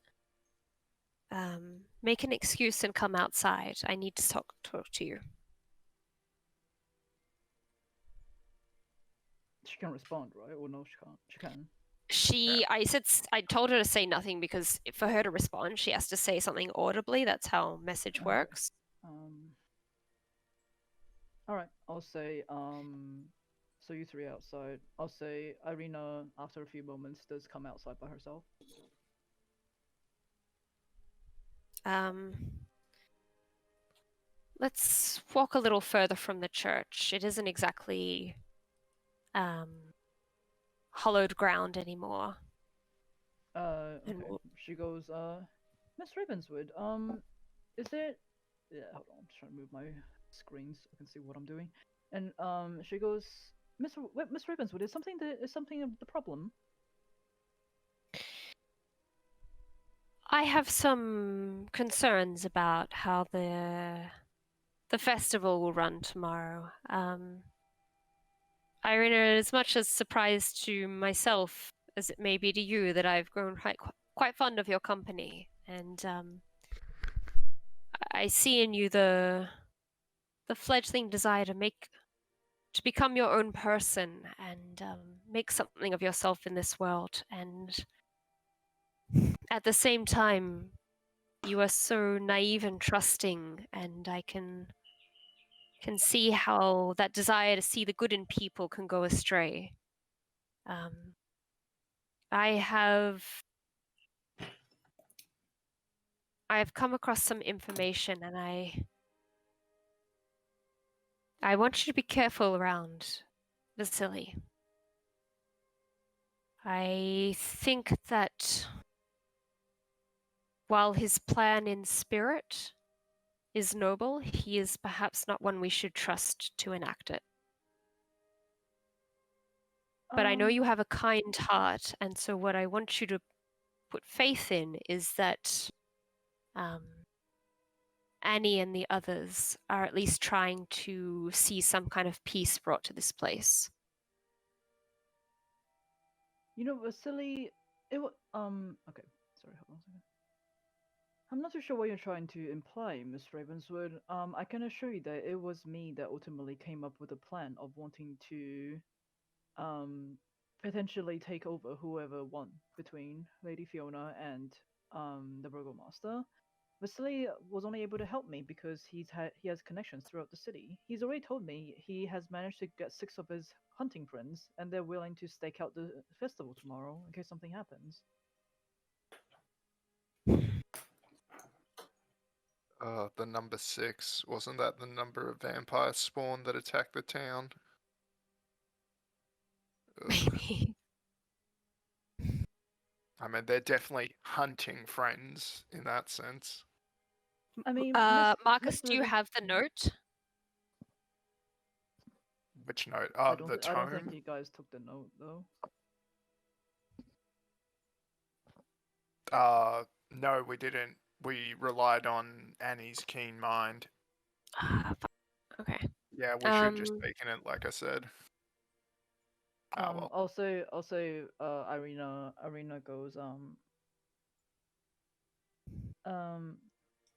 make an excuse and come outside. I need to talk to you. She can respond, right? Or no, she can't. She can. I told her to say nothing because for her to respond, she has to say something audibly. That's how message Okay. works. All right. I'll say so you three outside. I'll say Irina after a few moments does come outside by herself. Let's walk a little further from the church. It isn't exactly hollowed ground anymore. Okay. And we'll- She goes, Miss Ravenswood, is there... Yeah, hold on, I'm just trying to move my screen so I can see what I'm doing. And, she goes, Miss Ravenswood, is something of the problem? I have some concerns about how the festival will run tomorrow. Irina, as much as surprised to myself as it may be to you that I've grown quite fond of your company, and I see in you the fledgling desire to become your own person and make something of yourself in this world. And at the same time, you are so naive and trusting, and I can see how that desire to see the good in people can go astray. I have come across some information, and I want you to be careful around Vasily. I think that while his plan in spirit is noble, he is perhaps not one we should trust to enact it. But I know you have a kind heart, and so what I want you to put faith in is that Annie and the others are at least trying to see some kind of peace brought to this place. You know, Vasily, okay, sorry, hold on a second. I'm not too sure what you're trying to imply, Miss Ravenswood. I can assure you that it was me that ultimately came up with a plan of wanting to, potentially take over whoever won between Lady Fiona and, the Burgomaster. Vasily was only able to help me because he has connections throughout the city. He's already told me he has managed to get 6 of his hunting friends, and they're willing to stake out the festival tomorrow in case something happens. The number 6, wasn't that the number of vampire spawn that attacked the town? Ugh. Maybe. I mean, they're definitely hunting friends in that sense. I mean, Marcus, Miss do you Raven- have the note? Which note? I Oh, don't, the I don't think tome? you guys took the note though. No, we didn't. We relied on Annie's keen mind. Okay. Yeah, we should just taken it, like I said. Well. Also, Irina goes,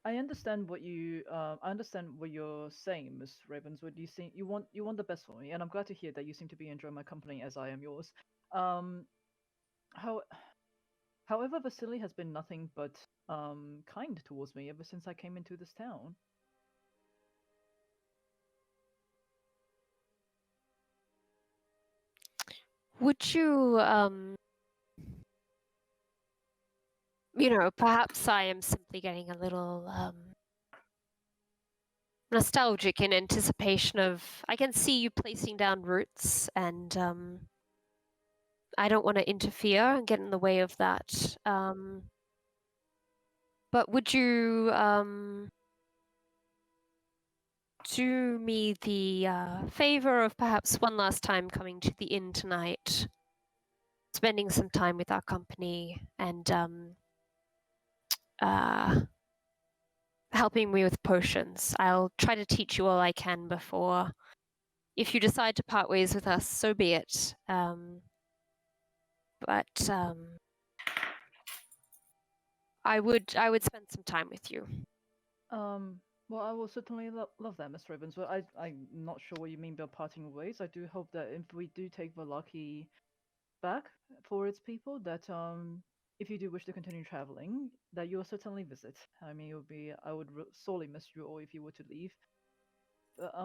I understand what you're saying, Miss Ravenswood. You want the best for me, and I'm glad to hear that you seem to be enjoying my company as I am yours. However, Vasily has been nothing but kind towards me ever since I came into this town. Would you, perhaps I am simply getting a little nostalgic in anticipation of. I can see you placing down roots, and I don't want to interfere and get in the way of that. But would you do me the favor of perhaps one last time coming to the inn tonight, spending some time with our company, and helping me with potions? I'll try to teach you all I can before. If you decide to part ways with us, so be it. But I would spend some time with you. Well, I will certainly love that, Miss Ravenswood. I'm not sure what you mean by parting ways. I do hope that if we do take Villaki back for its people, that if you do wish to continue traveling, that you'll certainly visit. I mean, I would sorely miss you all if you were to leave. But,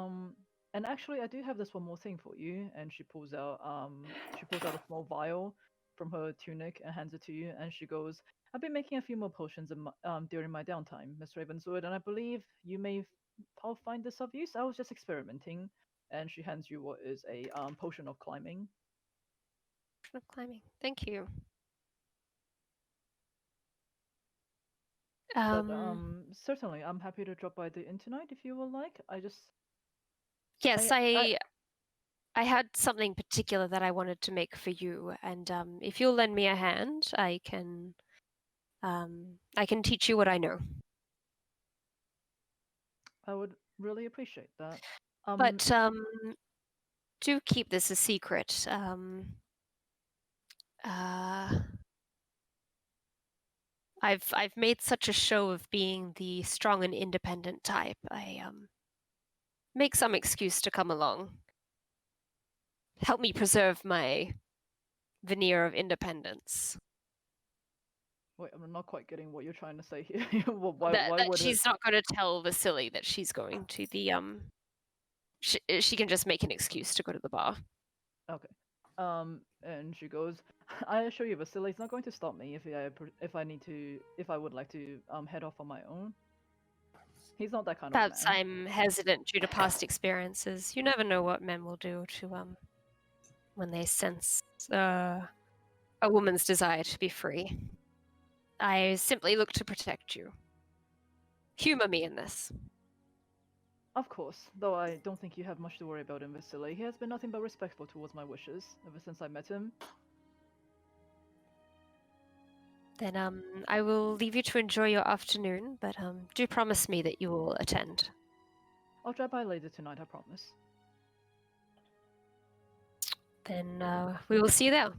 and actually, I do have this one more thing for you. And she pulls out a small vial from her tunic and hands it to you. And she goes, "I've been making a few more potions during my downtime, Miss Ravenswood, and I believe you may find this of use. I was just experimenting." And she hands you what is a potion of climbing. Of climbing. Thank you. But certainly, I'm happy to drop by the inn tonight if you would like. Yes, I- I had something particular that I wanted to make for you, and if you'll lend me a hand, I can teach you what I know. I would really appreciate that. But do keep this a secret. I've made such a show of being the strong and independent type. I make some excuse to come along. Help me preserve my veneer of independence. Wait, I'm not quite getting what you're trying to say here. why that would she's not going to tell Vasily that she's going to the she can just make an excuse to go to the bar. Okay. And she goes, I assure you, Vasily's not going to stop me if I would like to head off on my own. He's not that kind of Perhaps man. I'm hesitant due to past experiences. You never know what men will do to when they sense a woman's desire to be free. I simply look to protect you. Humor me in this. Of course, though I don't think you have much to worry about in Vasily. He has been nothing but respectful towards my wishes ever since I met him. Then I will leave you to enjoy your afternoon, but do promise me that you will attend. I'll drop by later tonight, I promise. Then we will see you there.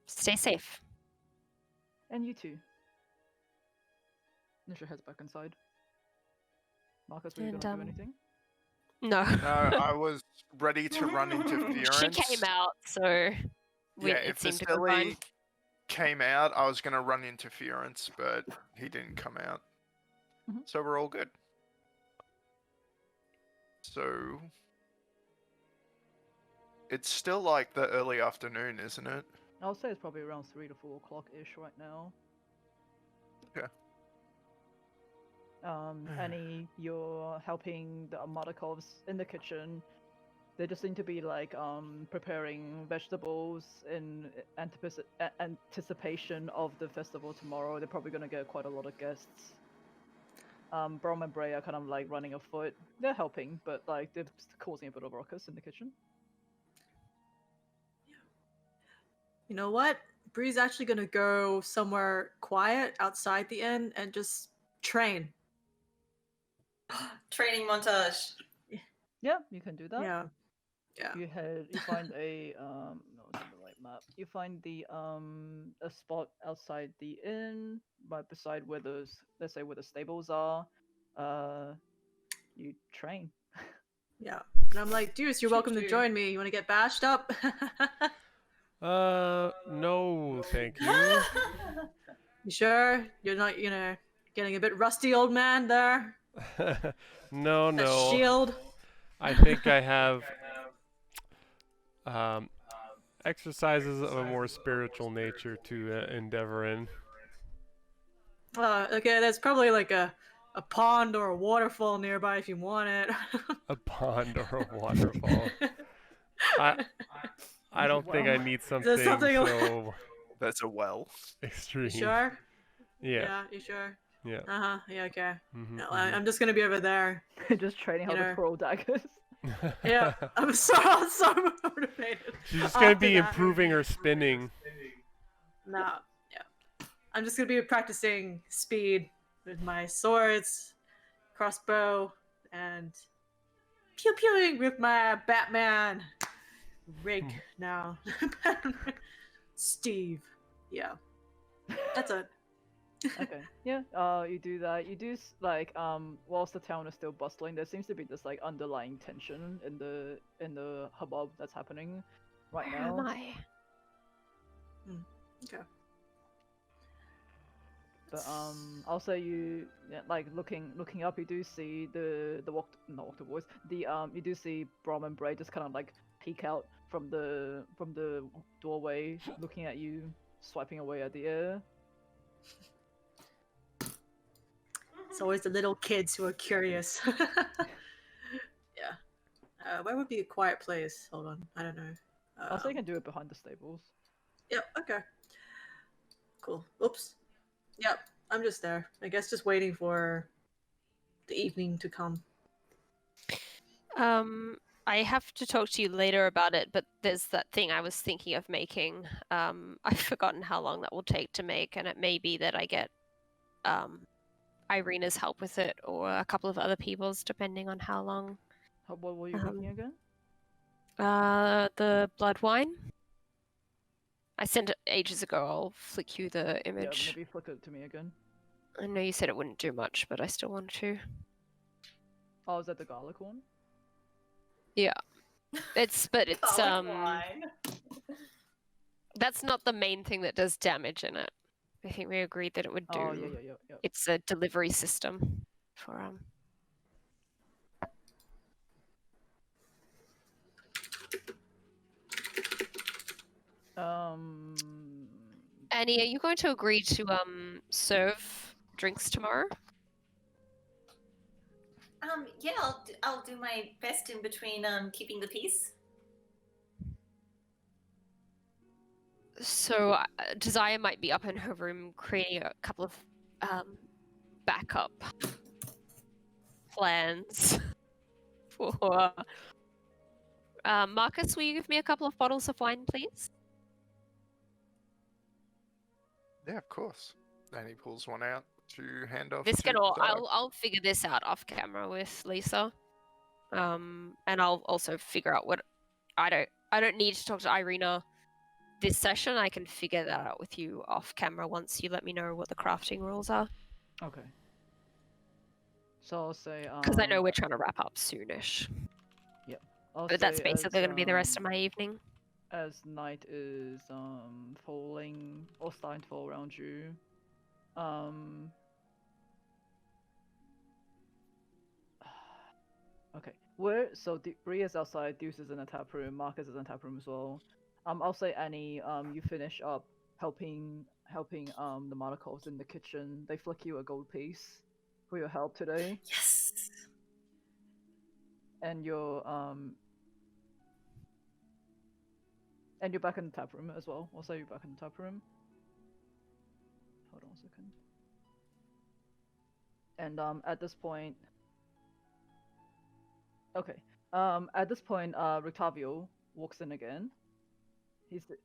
Stay safe. And you too. Nisha heads back inside. Marcus, were you And, gonna do anything? No. No, I was ready to run interference. She came out, so Yeah, it if seemed to go fine. Vasily came out, I was going to run interference, but he didn't come out. Mhm. So we're all good. So it's still like the early afternoon, isn't it? I'll say it's probably around 3 to 4 o'clock-ish right now. Okay. Annie, you're helping the Madakovs in the kitchen. They just seem to be like preparing vegetables in anticipation of the festival tomorrow. They're probably gonna get quite a lot of guests. Brom and Bray are kind of like running afoot. They're helping, but like they're causing a bit of ruckus in the kitchen. You know what? Bree's actually gonna go somewhere quiet outside the inn and just train. Training montage. Yeah, you can do that. Yeah. You find a no, it's on the right map. You find the a spot outside the inn, right beside where let's say where the stables are. You train. Yeah. And I'm like, Deuce, you're welcome to join me. You want to get bashed up? No, thank you. You sure? You're not, getting a bit rusty, old man there? No, That no. shield? I think I have exercises of a more spiritual nature to endeavor in. Okay, there's probably like a pond or a waterfall nearby if you want it. A pond or a waterfall. I don't think I need something so That's a well. extreme. You sure? Yeah. You sure? Yeah. Uh-huh, yeah, okay. Mhm, No, mhm. I'm just gonna be over there. Just training how You to know. twirl daggers. Yeah, I'm so motivated. She's just gonna After be that. improving her spinning. No, yeah. I'm just gonna be practicing speed with my swords, crossbow, and pew-pewing with my Batman rig now. Steve. Yeah. That's it. Okay. Yeah. You do that. You do whilst the town is still bustling, there seems to be this like underlying tension in the hubbub that's happening right Where now. am I? Okay. But I'll say looking up, you do see the Wachter boys. You do see Brom and Bray just kind of like peek out from the doorway, looking at you, swiping away at the air. It's always the little kids who are curious. Yeah. Where would be a quiet place? Hold on. I don't know. Also, you can do it behind the stables. Yep, okay. Cool. Oops. Yep, I'm just there. I guess just waiting for the evening to come. I have to talk to you later about it, but there's that thing I was thinking of making. I've forgotten how long that will take to make, and it may be that I get Irina's help with it, or a couple of other people's, depending on how long. What were you making again? The blood wine. I sent it ages ago. I'll flick you the Yeah, image. maybe flick it to me again. I know you said it wouldn't do much, but I still wanted to. Oh, is that the garlic one? Yeah. It's Garlic wine. that's not the main thing that does damage in it. I think we agreed that it would do. Oh, yeah. It's a delivery system for Annie, are you going to agree to serve drinks tomorrow? Yeah, I'll do my best in between keeping the peace. So Desire might be up in her room creating a couple of backup plans for. Marcus, will you give me a couple of bottles of wine, please? Yeah, of course. And he pulls one out to hand off. This to can all. Zara. I'll figure this out off camera with Lisa. And I'll also figure out what I don't need to talk to Irina this session. I can figure that out with you off camera once you let me know what the crafting rules are. Okay. So I'll say. Because I know we're trying to wrap up soonish. But that's basically going to be the rest of my evening. As night is falling or starting to fall around you, okay. Bree is outside, Deuce is in the tap room, Marcus is in the tap room as well. I'll say Annie, you finish up helping the Malakovs in the kitchen. They flick you a gold piece for your help today. Yes. And you're back in the tap room as well. Also, you're back in the tap room. Hold on a second. And at this point, okay. At this point, Rictavio walks in again. He's the...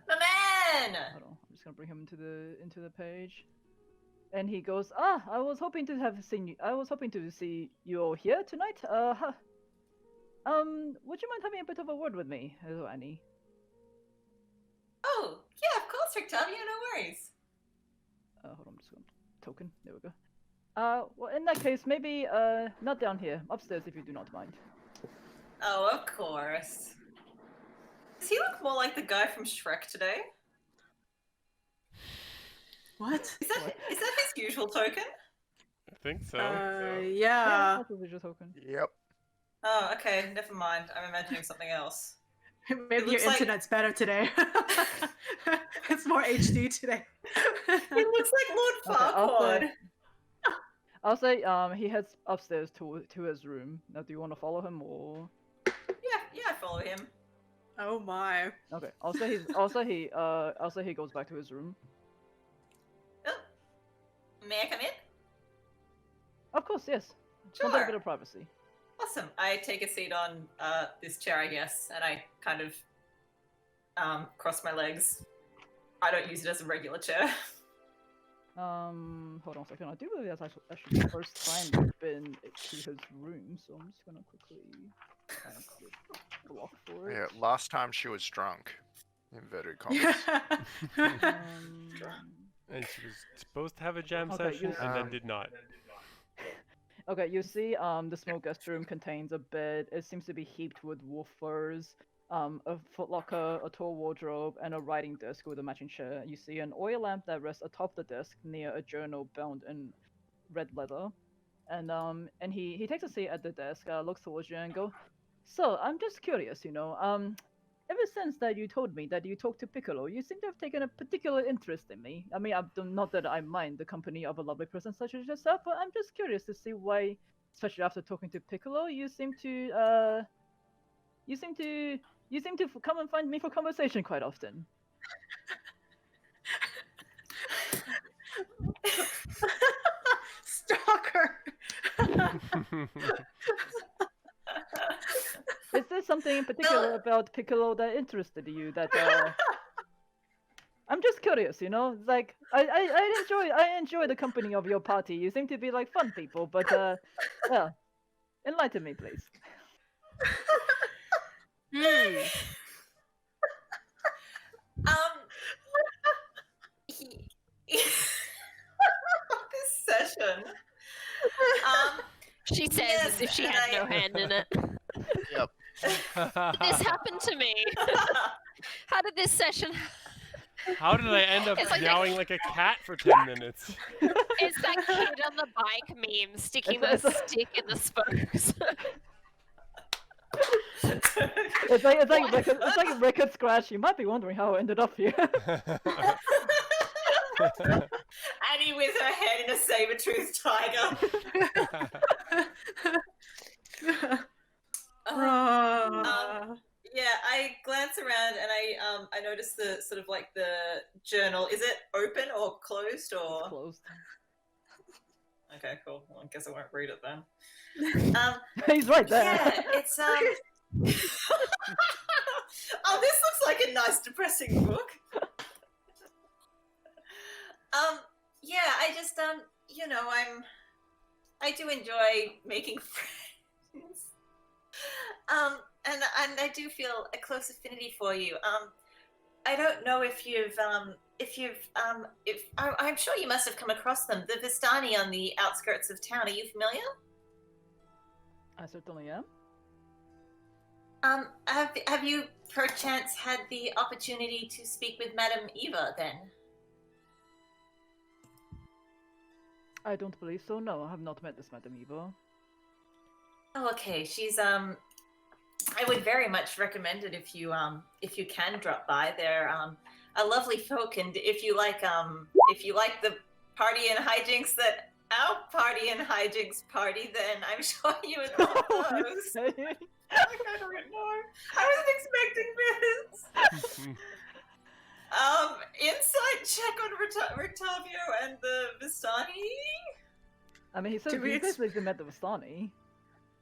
My man. Hold on, I'm just gonna bring him into the page. And he goes, I was hoping to have seen you. I was hoping to see you all here tonight. Would you mind having a bit of a word with me, Annie? Oh, yeah, of course, Rictavio, no worries. Hold on, I'm just going to token. There we go. Well, in that case, maybe, not down here. Upstairs, if you do not mind. Oh, of course. Does he look more like the guy from Shrek today? What? Is that his usual token? I think so. Yeah. That's a visual token. Yep. Oh, okay, never mind. I'm imagining something else. Maybe your looks like- internet's better today. It's more HD today. He looks like Lord Farquaad. I'll say, he heads upstairs to his room. Now, do you want to follow him or? Yeah, I follow him. Oh my. Okay. I'll say he goes back to his room. Oh. May I come in? Of course, yes. Just want a bit of privacy. Awesome. I take a seat on this chair, I guess, and I kind of cross my legs. I don't use it as a regular chair. Hold on a second. I do believe that's actually the first time I've been to his room, so I'm just gonna quickly block for it. Yeah, last time she was drunk. Inverted commas. And she was supposed to have a jam Okay, session and then did not. Okay, you see, the small guest room contains a bed. It seems to be heaped with wolf furs, a footlocker, a tall wardrobe, and a writing desk with a matching chair. You see an oil lamp that rests atop the desk near a journal bound in red leather. And he takes a seat at the desk, looks towards you and go, "So, I'm just curious, ever since that you told me that you talked to Piccolo, you seem to have taken a particular interest in me. I mean, not that I mind the company of a lovely person such as yourself, but I'm just curious to see why, especially after talking to Piccolo, you seem to You seem to come and find me for conversation quite often. Stalker. Is there something in particular about Piccolo that interested you? That I'm just curious, you know. It's like I enjoy the company of your party. You seem to be like fun people, but well, enlighten me, please. This session. She says Yes, as if she and had I- no hand in it. Yep. This happened to me. How did this session? How did I end up It's like meowing like a cat for 10 minutes? It's that kid on the bike meme sticking the It's- stick in the spokes. It's like a record scratch. You might be wondering how I ended up here. Annie with her head in a saber-toothed tiger. Yeah, I glance around and I notice the sort of like the journal. Is it open or closed or? Closed. Okay, cool. Well, I guess I won't read it then. He's right there. Yeah, it's Oh, this looks like a nice depressing book. Yeah, I just you know, I do enjoy making friends. And I do feel a close affinity for you. I don't know if I'm sure you must have come across them. The Vistani on the outskirts of town. Are you familiar? I certainly am. Have you perchance had the opportunity to speak with Madame Eva then? I don't believe so. No, I have not met this Madame Eva. Oh, okay. She's I would very much recommend it if you can drop by. They're a lovely folk, and if you like the party and hijinks that our party and hijinks party, then I'm sure you would love those. I don't know. I wasn't expecting this. Insight check on Rictavio and the Vistani. I mean, he said Do we he basically met the Vistani.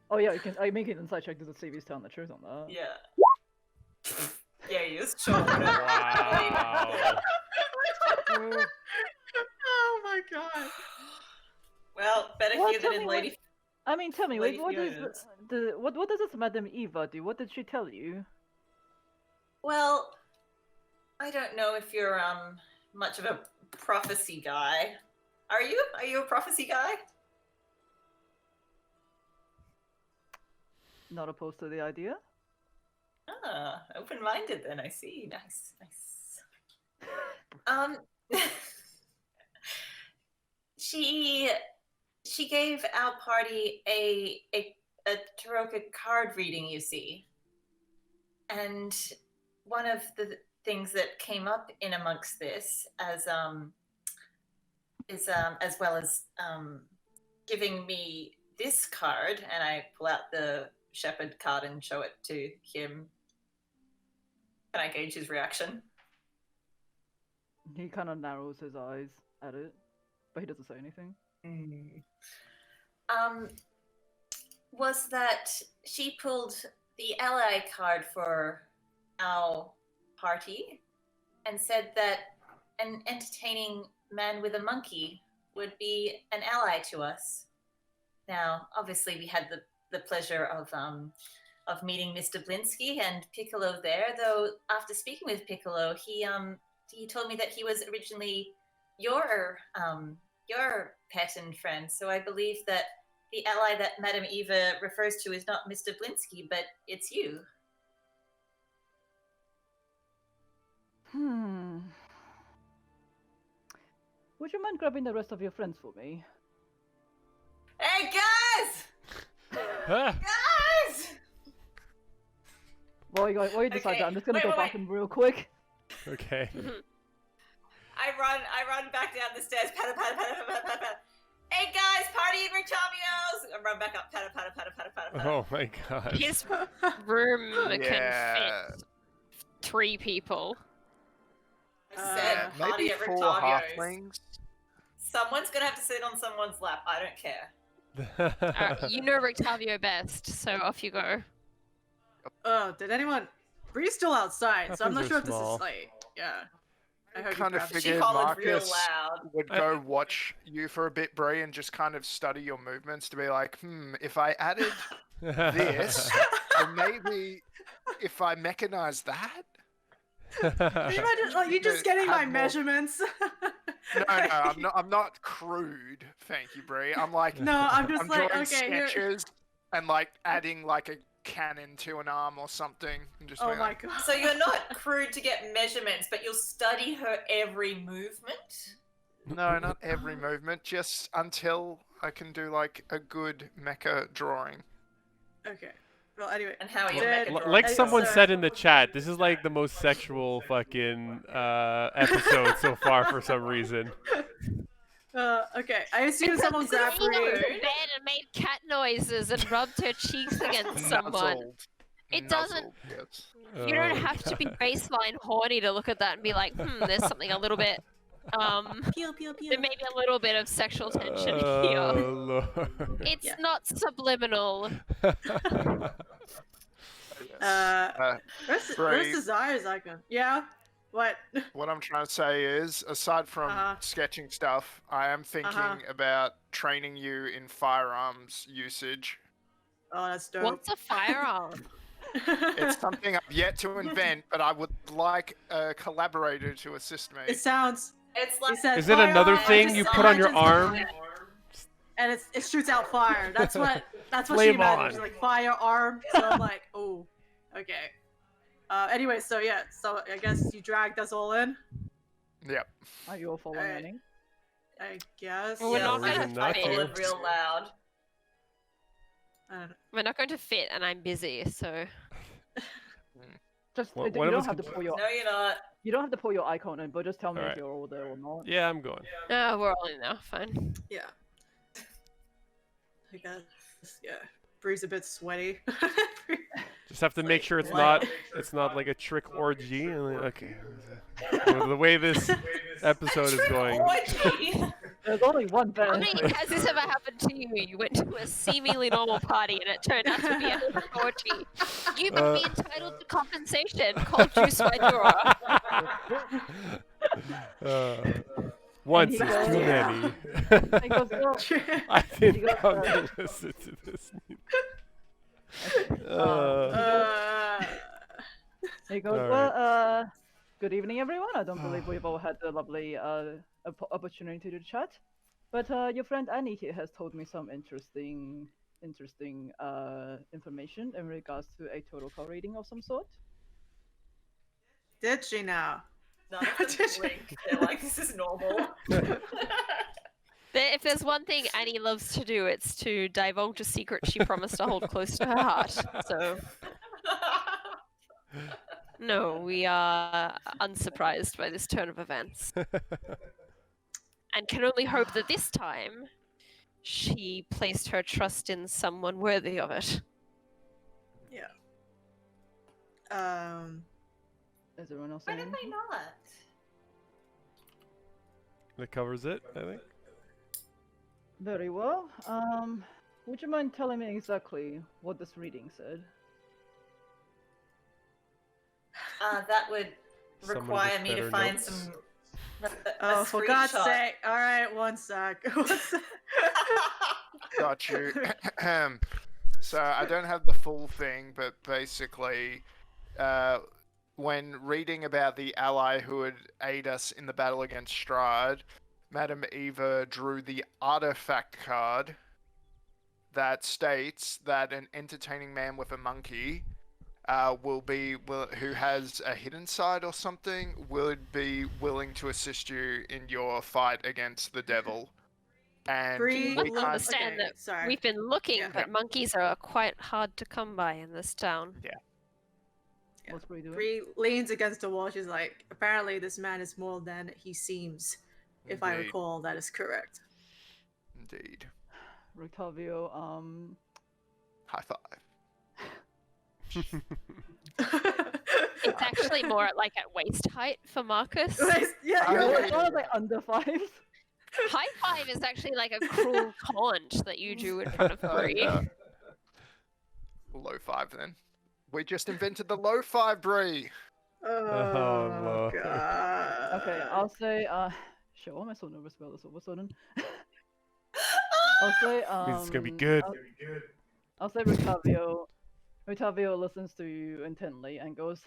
Oh yeah, you can. I make an inside check to see if he's telling the truth on that. Yeah. Yeah, he is. Sure. Wow. Oh my god. Well, better Well, here tell than me in what- Lady. I mean, tell me, Lady what is Fiona's. what does this Madame Eva do? What did she tell you? Well, I don't know if you're much of a prophecy guy. Are you? Are you a prophecy guy? Not opposed to the idea. Ah, open-minded then. I see. Nice, nice. She gave our party a Taroka card reading, you see. And one of the things that came up in amongst this as well as giving me this card, and I pull out the shepherd card and show it to him. Can I gauge his reaction? He kind of narrows his eyes at it, but he doesn't say anything. Was that she pulled the ally card for our party and said that an entertaining man with a monkey would be an ally to us. Now, obviously, we had the pleasure of meeting Mr. Blinsky and Piccolo there. Though after speaking with Piccolo, he told me that he was originally your pet and friend. So I believe that the ally that Madame Eva refers to is not Mr. Blinsky, but it's you. Would you mind grabbing the rest of your friends for me? Hey guys! Huh? Guys! While you decide Okay, that, I'm just gonna wait, go wait, back in real quick. Okay. I run back down the stairs. Patter, patter, patter, patter, patter, patter. Hey guys, party in Richamio's! and run back up. Patter, patter, patter, patter, patter, patter. Oh my god. His room Yeah. can fit 3 people. I said, party maybe at 4 Rictavio's. halflings. Someone's gonna have to sit on someone's lap. I don't care. You know Rictavio best, so off you go. Oh, did anyone? Bree's still outside, so I'm not Halflings sure are if this small. is like, yeah. I heard you Kind of grabbed it. She figured hollered real Marcus loud. would go watch you for a bit, Bree, and just kind of study your movements to be like, if I added this, or maybe if I mechanized that. Can you imagine, like, you just getting my Have more- measurements? No, I'm not crude. Thank you, Bree. I'm like, No, I'm just I'm like, drawing okay, here. sketches and like adding like a cannon to an arm or something. And just Oh being my like, god. So you're not crude to get measurements, but you'll study her every movement? no, not every movement, just until I can do like a good mecha drawing. Okay. Well, anyway. And how are you Did- making L- drawings? like Hey, someone sir. said in the chat, this is like the most sexual fucking episode so far for some reason. Okay. I assume someone grabbed Leaned Bree. over the bed and made cat noises and rubbed her cheeks against someone. Nuzzled. It doesn't- Nuzzled, yes. You don't Oh, have to be God. baseline horny to look at that and be like, there's something a little bit, Pew, pew, pew. there may be a little bit of sexual tension here. Oh, Lord. It's Yeah. not subliminal. Yes. Where's Bree. Desire's icon? Yeah? What? What I'm trying to say is, aside from Uh-huh. sketching stuff, I am thinking about training you in firearms usage. Oh, that's dope. What's a firearm? It's something I've yet to invent, but I would like a collaborator to assist me. It sounds. It's He like said Is it another firearm, thing just you put on your imagine arm? something, and it shoots out fire. That's what she Flame imagined. on. She's like firearm. So I'm like, oh, okay. Anyway, so yeah, so I guess you dragged us all in. Yep. Are you all following Alright. Annie? I guess. Well, we're yeah, not gonna I fit. hollered real loud. I don't know. We're not going to fit, and I'm busy, so. Just One you of don't us have to can- pull your No, you're not. you don't have to pull your icon in, but just tell me Alright. if you're all there or not. Yeah, I'm going. We're all in now, fine. Yeah. I guess. Yeah. Bree's a bit sweaty. Just have to make sure it's What? not like a trick orgy. And then- okay. Well, the way this episode is going. Orgy. There's only one bed. How many has this ever happened to you? You went to a seemingly normal party and it turned out to be a orgy. You may be entitled to compensation. Call Juice Fedora. Once he is goes- too many. He goes, well, I he didn't goes, come to listen to this. he goes, Alright. well, good evening, everyone. I don't believe we've all had the lovely opportunity to chat, but your friend Annie here has told me some interesting information in regards to a total call reading of some sort. Did she now? None of them blink. They're like, this is normal. If there's one thing Annie loves to do, it's to divulge a secret she promised to hold close to her heart. So, no, we are unsurprised by this turn of events. And can only hope that this time she placed her trust in someone worthy of it. Is everyone else Why saying did they not? That covers it, I think. Very well. Would you mind telling me exactly what this reading said? That would Someone require with me to better find notes. some. Oh, for God's sake! All right, one sec. Got you. So I don't have the full thing, but basically, when reading about the ally who would aid us in the battle against Strahd, Madame Eva drew the artifact card that states that an entertaining man with a monkey who has a hidden side or something would be willing to assist you in your fight against the devil. And Bree, You we must can't. understand okay, that sorry. we've been looking, Yeah. but monkeys are quite hard to come by in this town. Yeah. What's Bree doing? Bree leans against the wall. She's like, apparently this man is more than he seems. If I Indeed. recall, that is correct. Indeed. Rictavio, High five. It's actually more at like at waist height for Marcus. Yeah, I you're know, right. it's not like under 5. High five is actually like a cruel taunt that you do in front of Bree. Low 5 then. We just invented the low 5, Bree. Oh, Lord. God. Okay, I'll say, shit, why am I so nervous about this all of a sudden? I'll say, Means it's gonna be good. I'll say Rictavio. Rictavio listens to you intently and goes,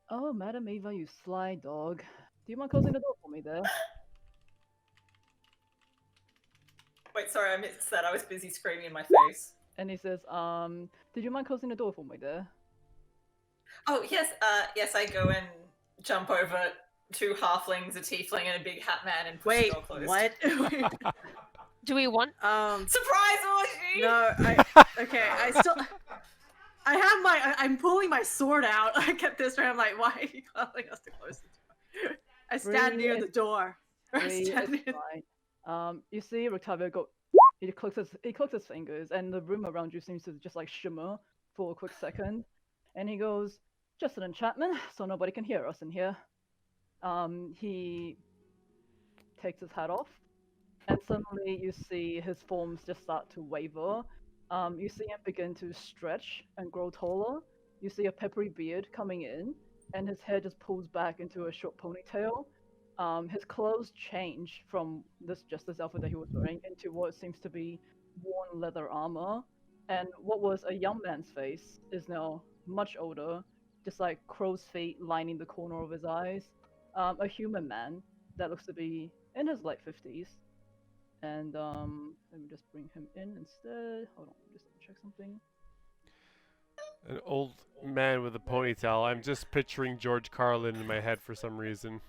"Oh, Madam Eva, you sly dog. Do you mind closing the door for me there?" Wait, sorry, I missed that. I was busy screaming in my face. And he says, "Did you mind closing the door for me there?" Oh, yes, yes, I go and jump over 2 halflings, a tiefling, and a big hat man and push Wait, the door closed. what? Do we want? Surprise orgy! No, okay, I'm pulling my sword out. I get this right. I'm like, why are you calling us to close the door? I stand near the door. I stand near. You see Rictavio go. He clicks his fingers, and the room around you seems to just like shimmer for a quick second. And he goes, "Just an enchantment, so nobody can hear us in here." He takes his hat off, and suddenly you see his forms just start to waver. You see him begin to stretch and grow taller. You see a peppery beard coming in, and his hair just pulls back into a short ponytail. His clothes change from this outfit that he was wearing into what seems to be worn leather armor. And what was a young man's face is now much older, just like crow's feet lining the corner of his eyes. A human man that looks to be in his late 50s. And let me just bring him in instead. Hold on, just check something. An old man with a ponytail. I'm just picturing George Carlin in my head for some reason.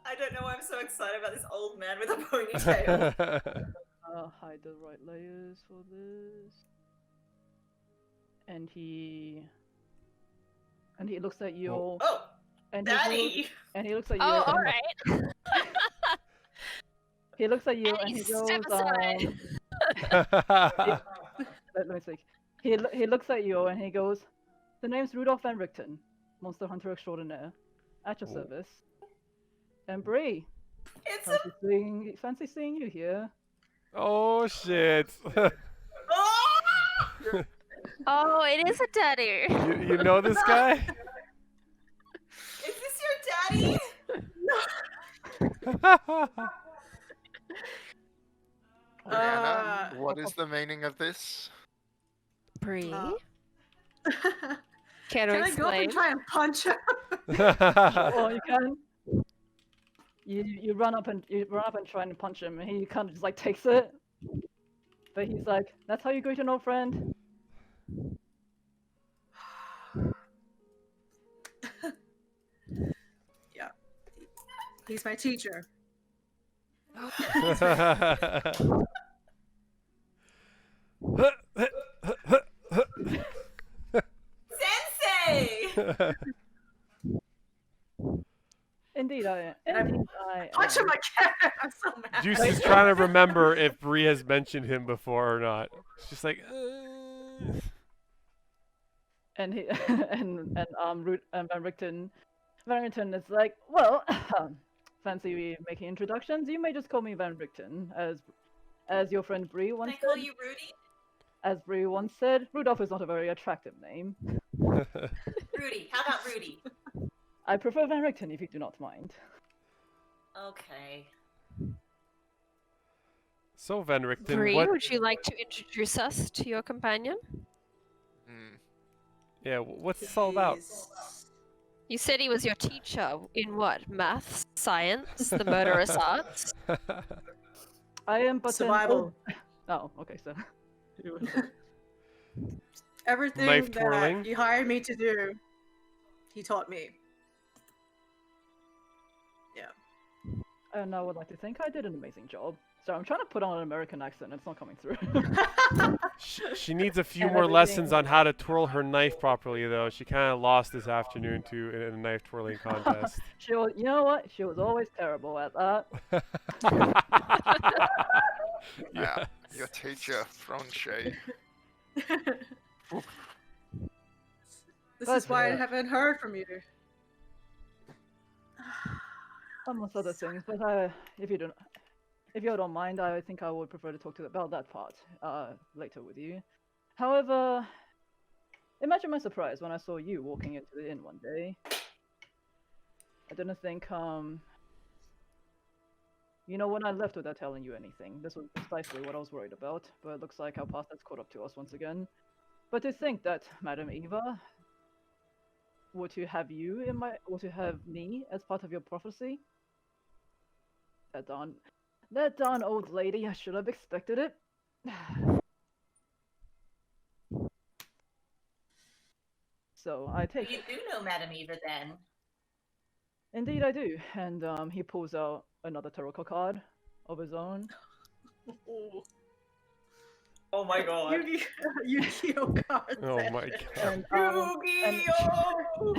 I don't know why I'm so excited about this old man with a ponytail. Hide the right layers for this. And he looks at you. Oh, and Daddy! He looks at you. Oh, all right. He looks at you and he goes, let me see. He looks at you and he goes, "The name's Rudolph Van Richten, Monster Hunter Extraordinaire, at your service." And Bree, It's fancy seeing you here. Oh shit! Oh! Oh, it is a daddy. You know this guy? Is this your daddy? Brianna, what is the meaning of this? Bree, Uh, can Can I go up and explain? try and punch him? Or you can. You run up and try and punch him, and he kind of just like takes it. But he's like, "That's how you greet an old friend." Yeah. He's my teacher. Sensei! Indeed, I Punch him again! I'm so mad. Juice is trying to remember if Bree has mentioned him before or not. She's like, And he and Van Richten is like, "Well, fancy making introductions? You may just call me Van Richten, as your friend Bree Can once I call said." you Rudy? As Bree once said, Rudolph is not a very attractive name. Rudy. How about Rudy? I prefer Van Richten if you do not mind. Okay. So Van Richten, Bree, what? would you like to introduce us to your companion? Yeah, what's this all about? You said he was your teacher in what? Maths, science, the murderous arts? I am but Survival. Oh, okay, so. Everything Knife that twirling. he hired me to do, he taught me. and I would like to think I did an amazing job. So I'm trying to put on an American accent, and it's not coming through. She needs a few And more lessons everything- on how to twirl her knife properly, though. She kind of lost this afternoon in a knife twirling contest. She was, you know what? She was always terrible at that. Yeah. Your teacher, throwing shade. This But, is why I haven't heard from you. Amongst other things, but if you don't mind, I think I would prefer to talk about that part later with you. However, imagine my surprise when I saw you walking into the inn one day. I didn't think, you know, when I left without telling you anything, this was precisely what I was worried about, but it looks like our past has caught up to us once again. But to think that Madam Eva were to have me as part of your prophecy, that darn old lady, I should have expected it. So I take You do know Madame Eva then. Indeed I do. And he pulls out another tarot card of his own. Oh my god. Yu-Gi-Oh cards. Oh my god. Yu-Gi-Oh!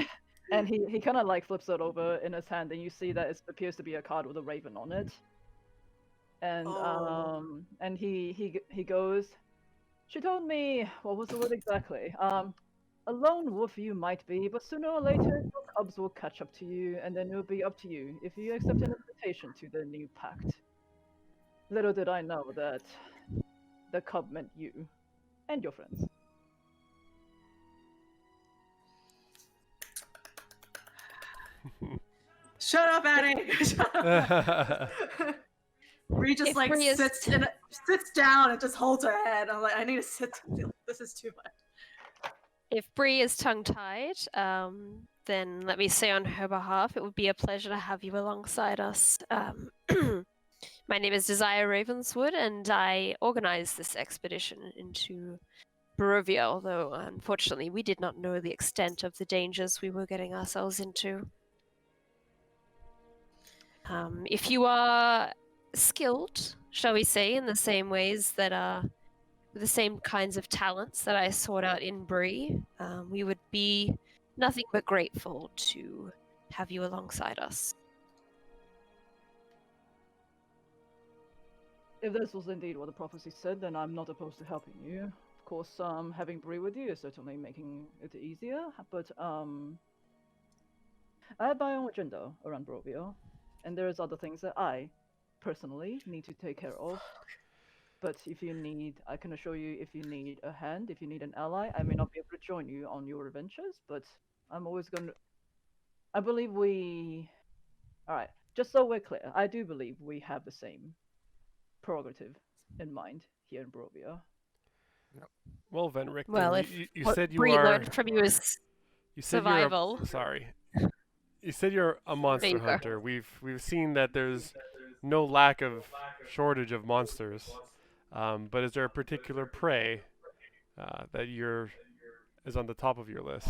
And he kind of like flips it over in his hand, and you see that it appears to be a card with a raven on it. And Oh. and he goes, she told me, what was the word exactly? A lone wolf you might be, but sooner or later your cubs will catch up to you, and then it will be up to you if you accept an invitation to the new pact. Little did I know that the cub meant you and your friends. Shut up, Annie! Shut up. Bree just If like Bree is- sits down and just holds her head. I'm like, I need to sit. This is too much. If Bree is tongue-tied, then let me say on her behalf, it would be a pleasure to have you alongside us. My name is Desire Ravenswood, and I organized this expedition into Barovia, although unfortunately we did not know the extent of the dangers we were getting ourselves into. If you are skilled, shall we say, in the same ways that the same kinds of talents that I sought out in Bree, we would be nothing but grateful to have you alongside us. If this was indeed what the prophecy said, then I'm not opposed to helping you. Of course, having Bree with you is certainly making it easier, but I have my own agenda around Barovia, and there's other things that I, personally, need to take care of. But if you need, I can assure you, if you need a hand, if you need an ally, I may not be able to join you on your adventures, but I'm always going to... I believe we... Alright, just so we're clear, I do believe we have the same prerogative in mind here in Barovia. Well, Venric, Well, then, if you what said you Bree are. learned from you is You said survival. Sorry. You said you're a monster There you go. hunter. We've seen that there's no lack of shortage of monsters. But is there a particular prey that is on the top of your list?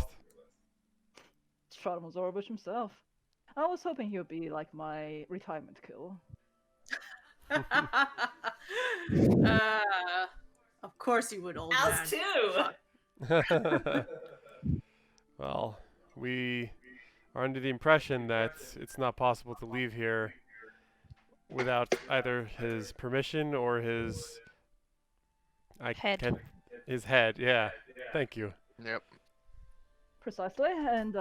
Strahd von Zarovich himself. I was hoping he would be like my retirement kill. Of course you would, old Ours man. too. Well, we are under the impression that it's not possible to leave here without either his permission or his Head. His head. Yeah. Thank you. Yep. Precisely, and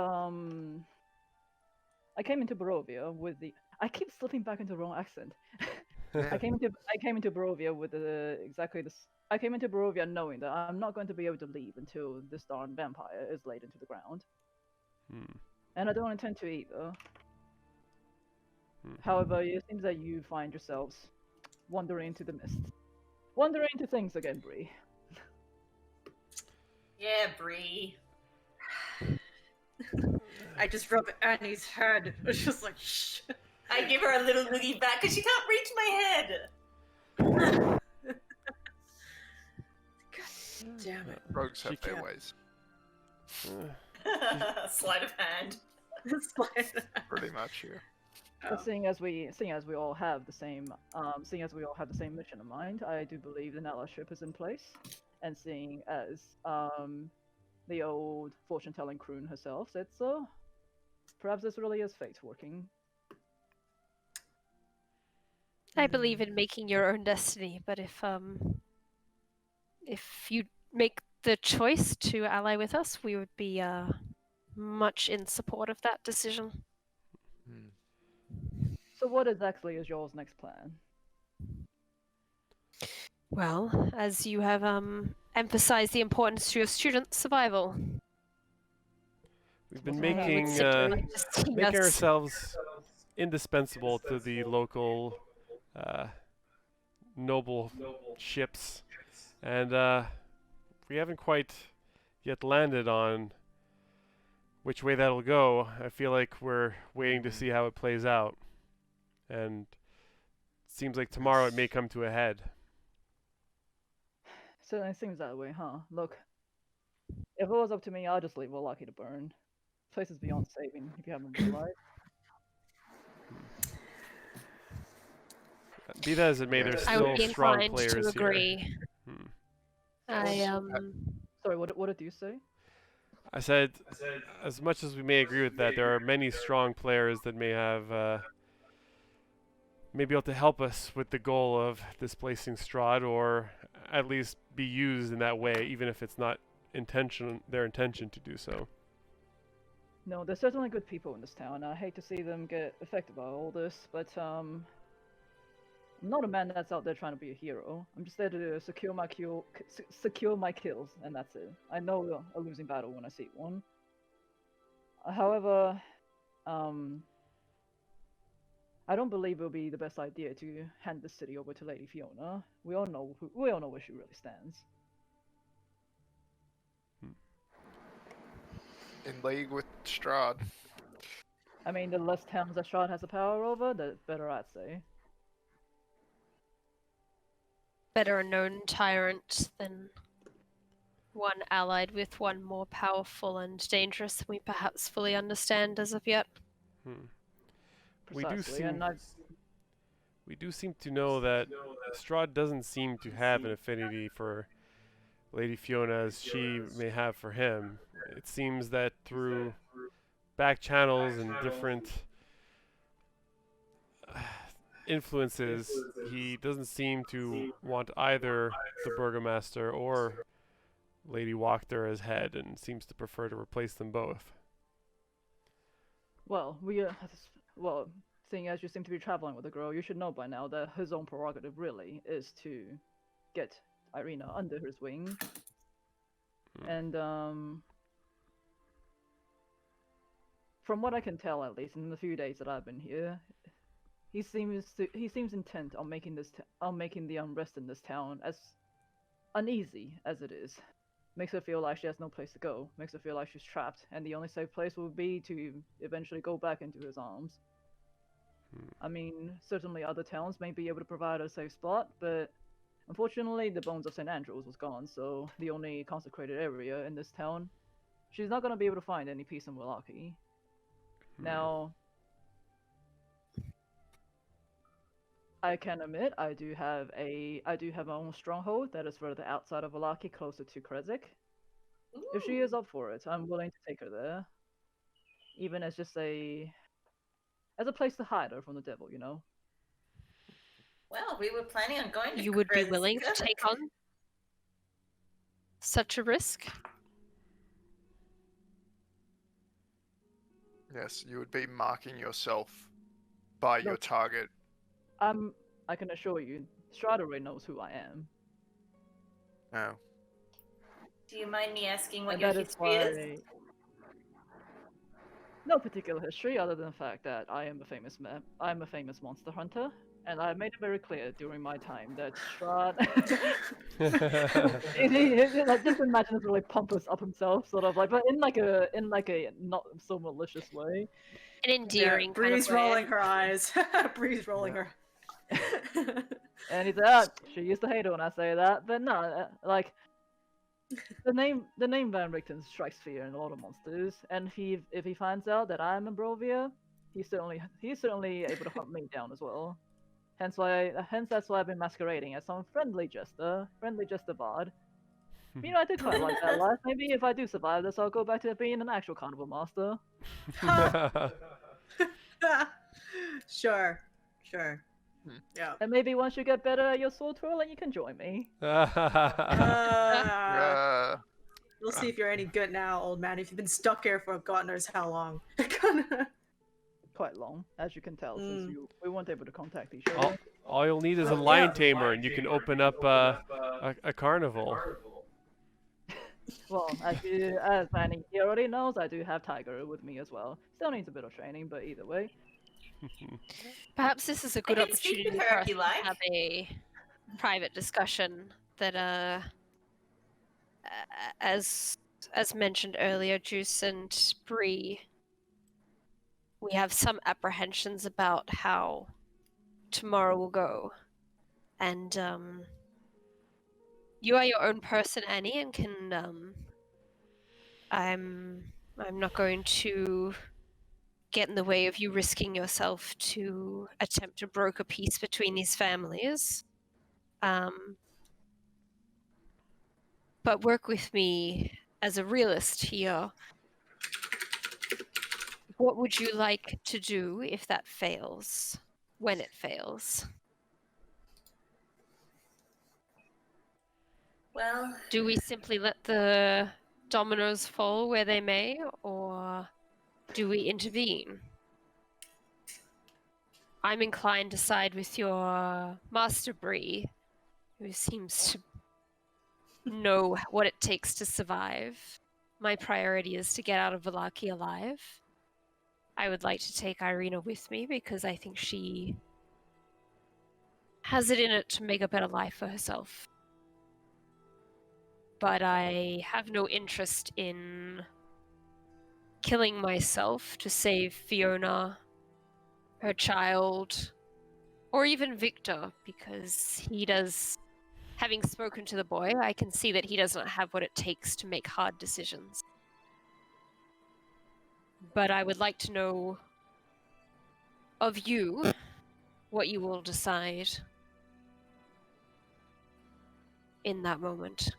I came into Barovia with the... I keep slipping back into the wrong accent. I came into Barovia with exactly this. I came into Barovia knowing that I'm not going to be able to leave until this darn vampire is laid into the ground, and I don't intend to either. However, it seems that you find yourselves wandering into the mist, wandering into things again, Bree. Yeah, Bree. I just rub Annie's head. It's just like, shh. I give her a little noogie back because she can't reach my head. Damn it. Rogues She have their can't- ways. Sleight of hand. It's like- Pretty much here. But seeing as we all have the same mission in mind, I do believe the allyship is in place. And seeing as the old fortune-telling croon herself said so, perhaps this really is fate working. I believe in making your own destiny, but if you make the choice to ally with us, we would be much in support of that decision. So what exactly is yours next plan? Well, as you have emphasized the importance to your students' survival. We've been Wasn't that making Making us- ourselves indispensable to the local noble ships, and we haven't quite yet landed on which way that'll go. I feel like we're waiting to see how it plays out, and it seems like tomorrow it may come to a head. So it seems that way, huh? Look, if it was up to me, I'd just leave Villaki to burn. Place is beyond saving, if you haven't realized. Be that as it may, there's I would still be strong inclined players to here. agree. I Sorry, what did you say? I said, as much as we may agree with that, there are many strong players that may have, may be able to help us with the goal of displacing Strahd, or at least be used in that way, even if it's not their intention to do so. No, there's certainly good people in this town. I hate to see them get affected by all this, but I'm not a man that's out there trying to be a hero. I'm just there to secure my kills, and that's it. I know a losing battle when I see one. However, I don't believe it'll be the best idea to hand the city over to Lady Fiona. We all know where she really stands. In league with Strahd. I mean, the less towns that Strahd has the power over, the better, I'd say. better a known tyrant than one allied with one more powerful and dangerous than we perhaps fully understand as of yet. Precisely, We do seem to know that Strahd doesn't seem to have an affinity for Lady Fiona as she may have for him. It seems that through back channels and different influences, he doesn't seem to want either the Burgomaster or Lady Wachter as head, and seems to prefer to replace them both. Well, seeing as you seem to be traveling with the girl, you should know by now that his own prerogative really is to get Irina under his wing. And from what I can tell, at least in the few days that I've been here, he seems intent on making the unrest in this town as uneasy as it is. Makes her feel like she has no place to go. Makes her feel like she's trapped, and the only safe place will be to eventually go back into his arms. I mean, certainly other towns may be able to provide a safe spot, but unfortunately the bones of St. Andrews was gone, so the only consecrated area in this town, she's not going to be able to find any peace in Villaki. Now, I can admit I do have my own stronghold that is further outside of Villaki, closer to Krezik. If she is up for it, I'm willing to take her there, even as just a place to hide her from the devil, you know. Well, we were planning on going to You would be Krezik. willing to take on such a risk? Yes, you would be marking yourself by your target. I can assure you, Strahd already knows who I am. Oh. Do you mind me asking what And your that is history is? No particular history, other than the fact that I am a famous monster hunter, and I made it very clear during my time that Strahd. Like, just imagine this really pompous up himself, sort of like, but in like a not so malicious way. An endearing kind of Breeze way. rolling her eyes. Breeze rolling her. And he said, she used to hate it when I say that, but no, like. The name Van Richten strikes fear in a lot of monsters, and if he finds out that I'm in Brovia, he's certainly able to hunt me down as well. Hence that's why I've been masquerading as some friendly jester bard. You know, I did quite like that life. Maybe if I do survive this, I'll go back to being an actual carnival master. Sure. Hmm. Yeah. And maybe once you get better at your sword twirling, you can join me. We'll see if you're any good now, old man. If you've been stuck here for God knows how long. Quite long, as you can tell, since we weren't able to contact each all, other. all you'll need is a lion tamer, and you can open up a carnival. Well, as Manny he already knows, I do have Tiger with me as well. Still needs a bit of training, but either way. Perhaps this is a good can speak opportunity with her for if us you to like. have a private discussion that, as mentioned earlier, Juice and Bree, we have some apprehensions about how tomorrow will go, and you are your own person, Annie, and can I'm not going to get in the way of you risking yourself to attempt to broker peace between these families. But work with me as a realist here. What would you like to do if that fails? When it fails? Well, Do we simply let the dominoes fall where they may, or do we intervene? I'm inclined to side with your Master Bree, who seems to know what it takes to survive. My priority is to get out of Villaki alive. I would like to take Irina with me because I think she has it in it to make a better life for herself. But I have no interest in killing myself to save Fiona, her child, or even Victor, because he does. Having spoken to the boy, I can see that he does not have what it takes to make hard decisions. But I would like to know of you what you will decide in that moment.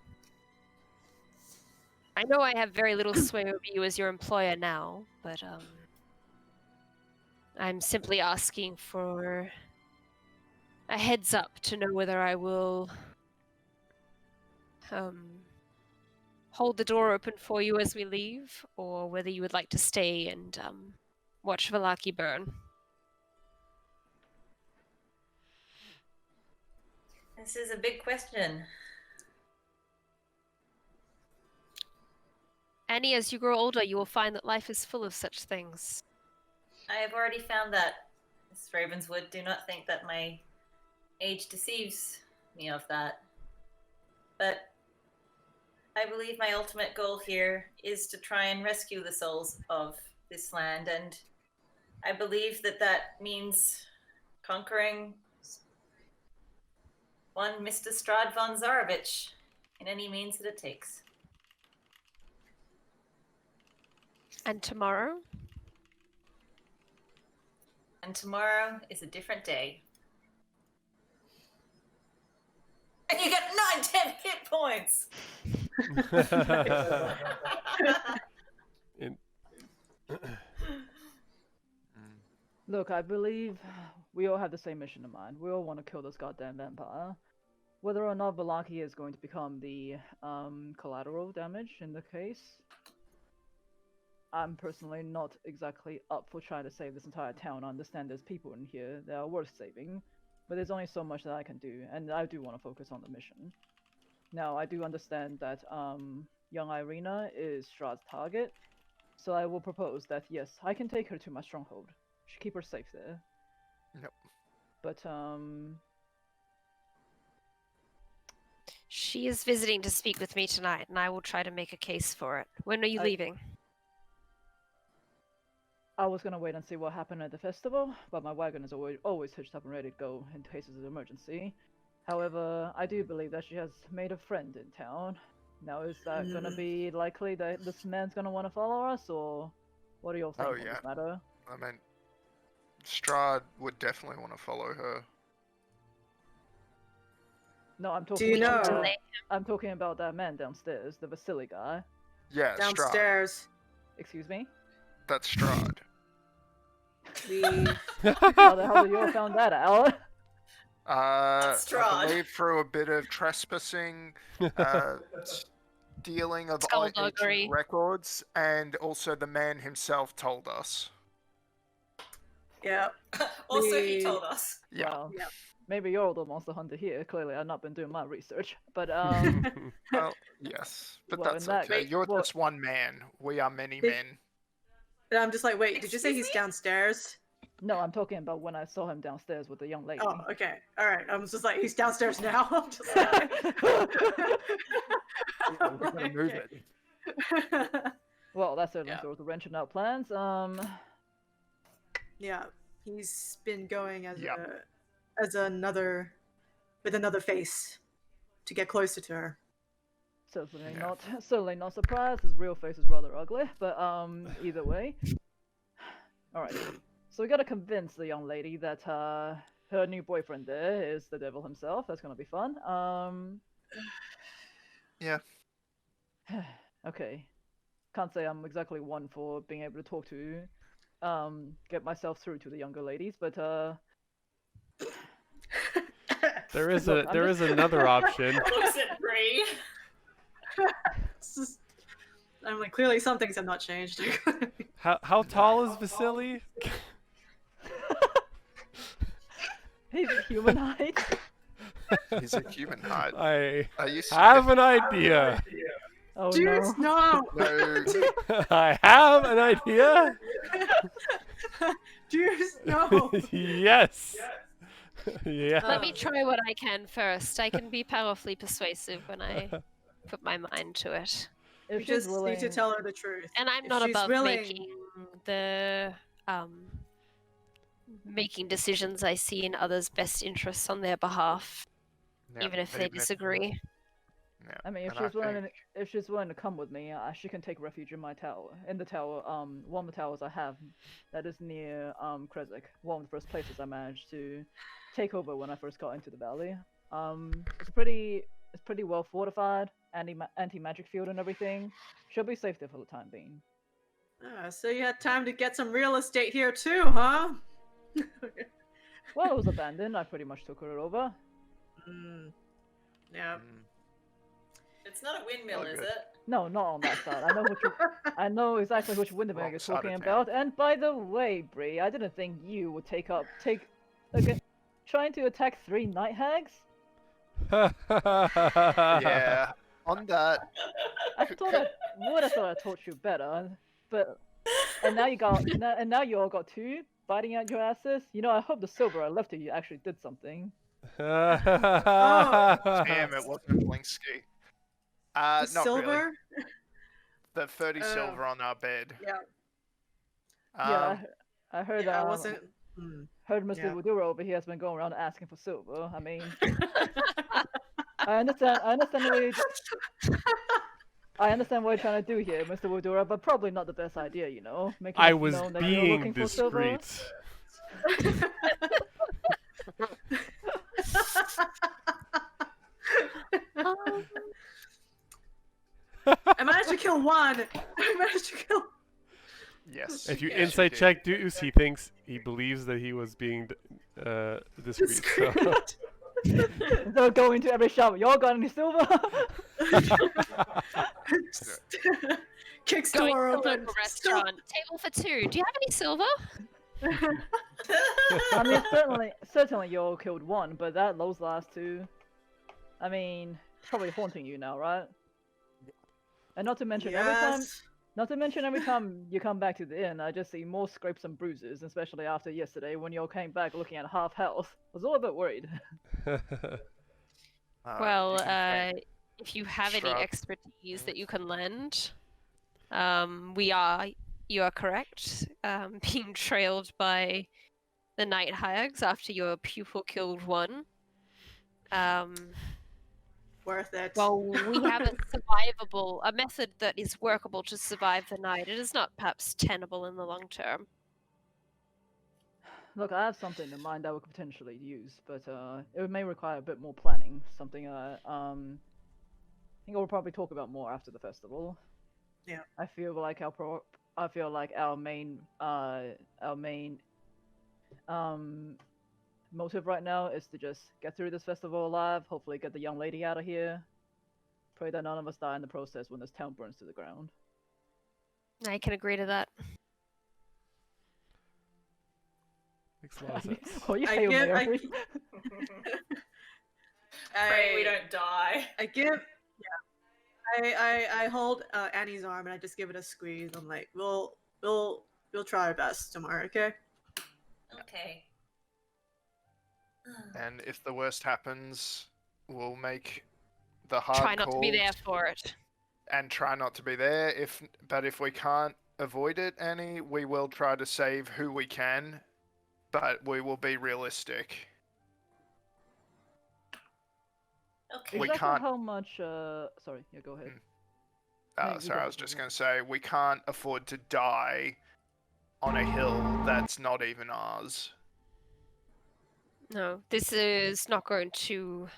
I know I have very little sway over you as your employer now, but I'm simply asking for a heads up to know whether I will hold the door open for you as we leave, or whether you would like to stay and watch Villaki burn. this is a big question. Annie, as you grow older, you will find that life is full of such things. I have already found that. Miss Ravenswood, do not think that my age deceives me of that. But I believe my ultimate goal here is to try and rescue the souls of this land, and I believe that that means conquering one Mr. Strahd von Zarovich in any means that it takes. And tomorrow? And tomorrow is a different day. And you get 9-10 hit points! Look, I believe we all have the same mission in mind. We all want to kill this goddamn vampire. Whether or not Villaki is going to become the collateral damage in the case, I'm personally not exactly up for trying to save this entire town. I understand there's people in here that are worth saving, but there's only so much that I can do, and I do want to focus on the mission. Now, I do understand that young Irina is Strahd's target, so I will propose that yes, I can take her to my stronghold. Should keep her safe there. Yep. But She is visiting to speak with me tonight, and I will try to make a case for it. When are you leaving? I was gonna wait and see what happened at the festival, but my wagon is always hitched up and ready to go in cases of emergency. However, I do believe that she has made a friend in town. Now, is that gonna be likely that this man's gonna want to follow us, or what are your thoughts on this matter? I mean, Strahd would definitely want to follow her. No, I'm Do talking. you know I'm talking about that man downstairs, the Vasily guy. Yeah, Strahd. downstairs? Excuse me. That's Strahd. We How the hell did you all found that out? I Strahd. believe through a bit of trespassing, stealing of Skullduggery. ancient records, and also the man himself told us. yeah. Also, he We- told us. Yeah. Well, Yep. maybe you're the monster hunter here. Clearly, I've not been doing my research. But Well, yes, but Well, that's in that okay. case- You're well- just one man. We are many Did- men. And I'm just like, wait, did you say Excuse he's me? downstairs? no, I'm talking about when I saw him downstairs with the young lady. Oh, okay. All right. I was just like, he's downstairs now. I'm just like, We're gonna move Okay. it. Well, that certainly Yeah. throws a wrench in our plans. Yeah, he's been going as Yep. with another face to get closer to her. Certainly not surprised. His real face is rather ugly, but either way. All right. So we gotta convince the young lady that her new boyfriend there is the devil himself. That's gonna be fun. Yeah. Okay. Can't say I'm exactly one for being able to talk to, get myself through to the younger ladies, but There is Look, I'm just- another option. Looks at Bree. It's just, I'm like, clearly some things have not changed. How tall is Vasily? he's human height. He's a human height. I Are you have an idea. Oh Dude, no. no! No. I have an idea. Dude, no! Yes. Yeah. Let me try what I can first. I can be powerfully persuasive when I put my mind to it. You If she's just willing, need to tell her the truth. And I'm If not she's above willing- making decisions I see in others' best interests on their behalf, Yeah, even if but they disagree. Yeah, I mean, and if she's willing to come with me, she can take refuge in my tower. In the tower, one of the towers I have, that is near Kresik. One of the first places I managed to take over when I first got into the valley. It's pretty well fortified, anti-magic field and everything. She'll be safe there for the time being. So you had time to get some real estate here too, huh? Well, it was abandoned. I pretty much took it over. Yeah. Mm. It's not a windmill, Oh, is good. it? No, not on that side. I know exactly which windmill Wrong you're side of talking town. about. And by the way, Bree, I didn't think you would okay, trying to attack 3 night hags. Yeah. On that, I thought I would have thought I taught you better, but and now you all got 2 biting at your asses. You know, I hope the silver I left to you actually did something. damn, it wasn't Blinsky. The Not silver? really. The 30 Oh. silver on our bed. Yeah. Yeah, I heard. Yeah, I wasn't. Heard Mr. Yeah. Wadura over here has been going around asking for silver. I mean, I understand what you're trying to do here, Mr. Wadura, but probably not the best idea, you know. Making I it was known that you're being looking for silver. discreet. I managed to kill one. I managed to kill. Yes. If you yes, insight did. check Deuce, he believes that he was being discreet. So. Don't go into every shop. Y'all got any silver? Kicks Going door to the open. local restaurant. Table for 2. Do you have any silver? I mean, certainly you all killed 1, but those last 2, I mean, probably haunting you now, right? And not to mention Yes. every time you come back to the inn, I just see more scrapes and bruises, especially after yesterday when you all came back looking at half health. I was all a bit worried. Well, you can thank if you have any Strahd. expertise that you can lend, you are correct. Being trailed by the night hags after your pupil killed 1. Worth it. Well, we have a method that is workable to survive the night. It is not perhaps tenable in the long term. Look, I have something in mind that we could potentially use, but it may require a bit more planning. Something I think we'll probably talk about more after the festival. Yeah. I feel like our main motive right now is to just get through this festival alive. Hopefully, get the young lady out of here. Pray that none of us die in the process when this town burns to the ground. I can agree to that. Makes a lot of sense. Well, you I Hail give- I Mary. gi- Pray we don't die. I hold Annie's arm and I just give it a squeeze. I'm like, we'll try our best tomorrow, okay? Okay. And if the worst happens, we'll make the hard Try not to be there calls for it. and try not to be there. But if we can't avoid it, Annie, we will try to save who we can, but we will be realistic. Okay. We Exactly can't- how much. Sorry, yeah, go ahead. Oh, No, you sorry, go I was for just it. going to say, we can't afford to die on a hill that's not even ours. No, this is not going to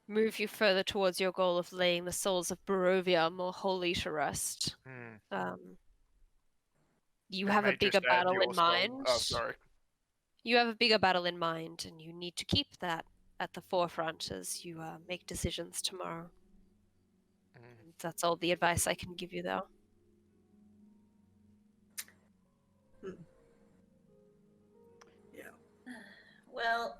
move you further towards your goal of laying the souls of Barovia more wholly to rest. You It have a may bigger just add battle your in soul- mind. Oh, sorry. You have a bigger battle in mind, and you need to keep that at the forefront as you make decisions tomorrow. That's all the advice I can give you, though. Well,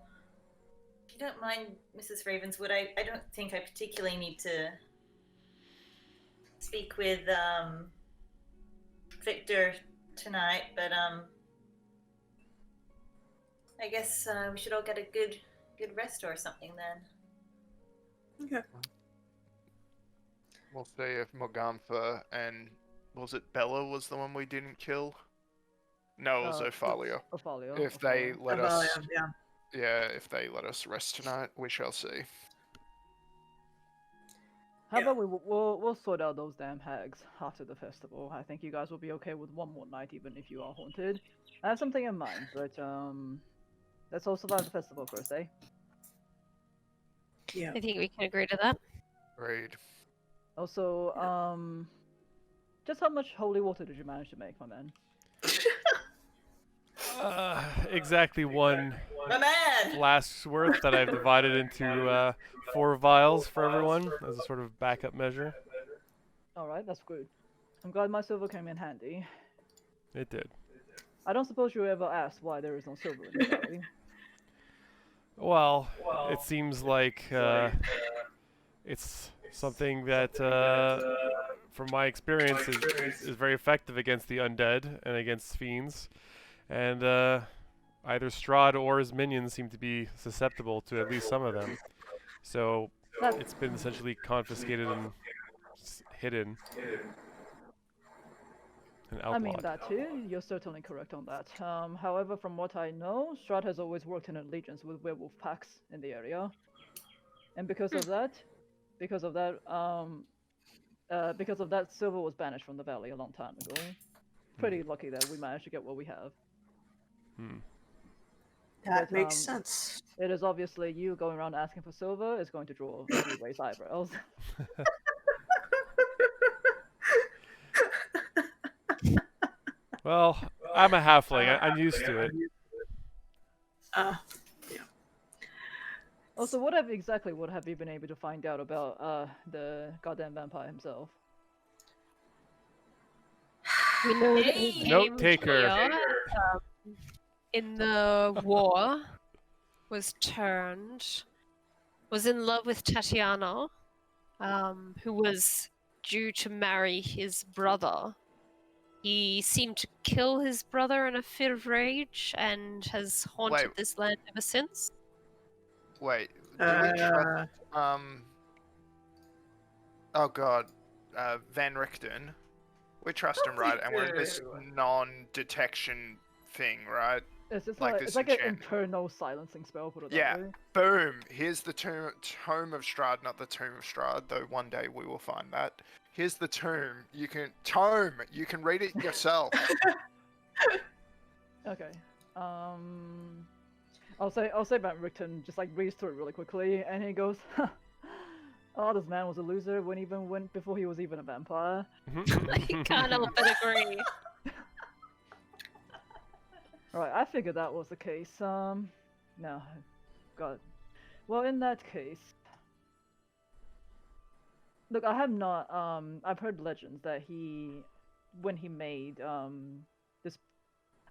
if you don't mind, Mrs. Ravenswood, I don't think I particularly need to speak with Victor tonight, but I guess we should all get a good rest or something then. Okay. We'll see if Morgantha and was it Bella was the one we didn't kill? No, it was Ophalia. Ophalia. If they Ophalia. let us, Yeah. if they let us rest tonight, we shall see. How about we'll sort out those damn hags after the festival. I think you guys will be okay with one more night, even if you are haunted. I have something in mind, but let's all survive the festival first, eh? Yeah. I think we can agree to that. Agreed. Also, just how much holy water did you manage to make, my man? Exactly one My man! flask's worth that I've divided into 4 vials for everyone as a sort of backup measure. Alright, that's good. I'm glad my silver came in handy. It did. I don't suppose you ever asked why there is no silver in the valley. Well, it seems like it's something that, from my experience, is very effective against the undead and against fiends. And either Strahd or his minions seem to be susceptible to at least some of them. So it's been essentially confiscated and hidden. And outlawed. I mean that too, you're certainly correct on that. However, from what I know, Strahd has always worked in allegiance with werewolf packs in the area. And because of that, silver was banished from the valley a long time ago. Pretty lucky that we managed to get what we have. That But, makes sense. It is obviously you going around asking for silver is going to draw everybody's eyebrows. Well, I'm a halfling. I'm used to it. Also, what have you been able to find out about the goddamn vampire himself? We know that he Hey! Note came taker. here, in the war, was in love with Tatiana, who was due to marry his brother. He seemed to kill his brother in a fit of rage and has haunted Wait. this land ever since. Wait, do we trust, oh god, Van Richten? We trust him, right? And we're in this non-detection thing, right? It's just Like like, this it's like an enchantment. internal silencing spell, put it that Yeah. way. Boom! Here's the Tome of Strahd, not the Tomb of Strahd, though one day we will find that. Here's the tomb. You can read it yourself. Okay. I'll say Van Richten just like reads through it really quickly, and he goes, "Oh, this man was a loser before he was even a vampire." I can't help but agree. Right, I figured that was the case. No, God. Well, in that case, look, I have not. I've heard legends that when he made this,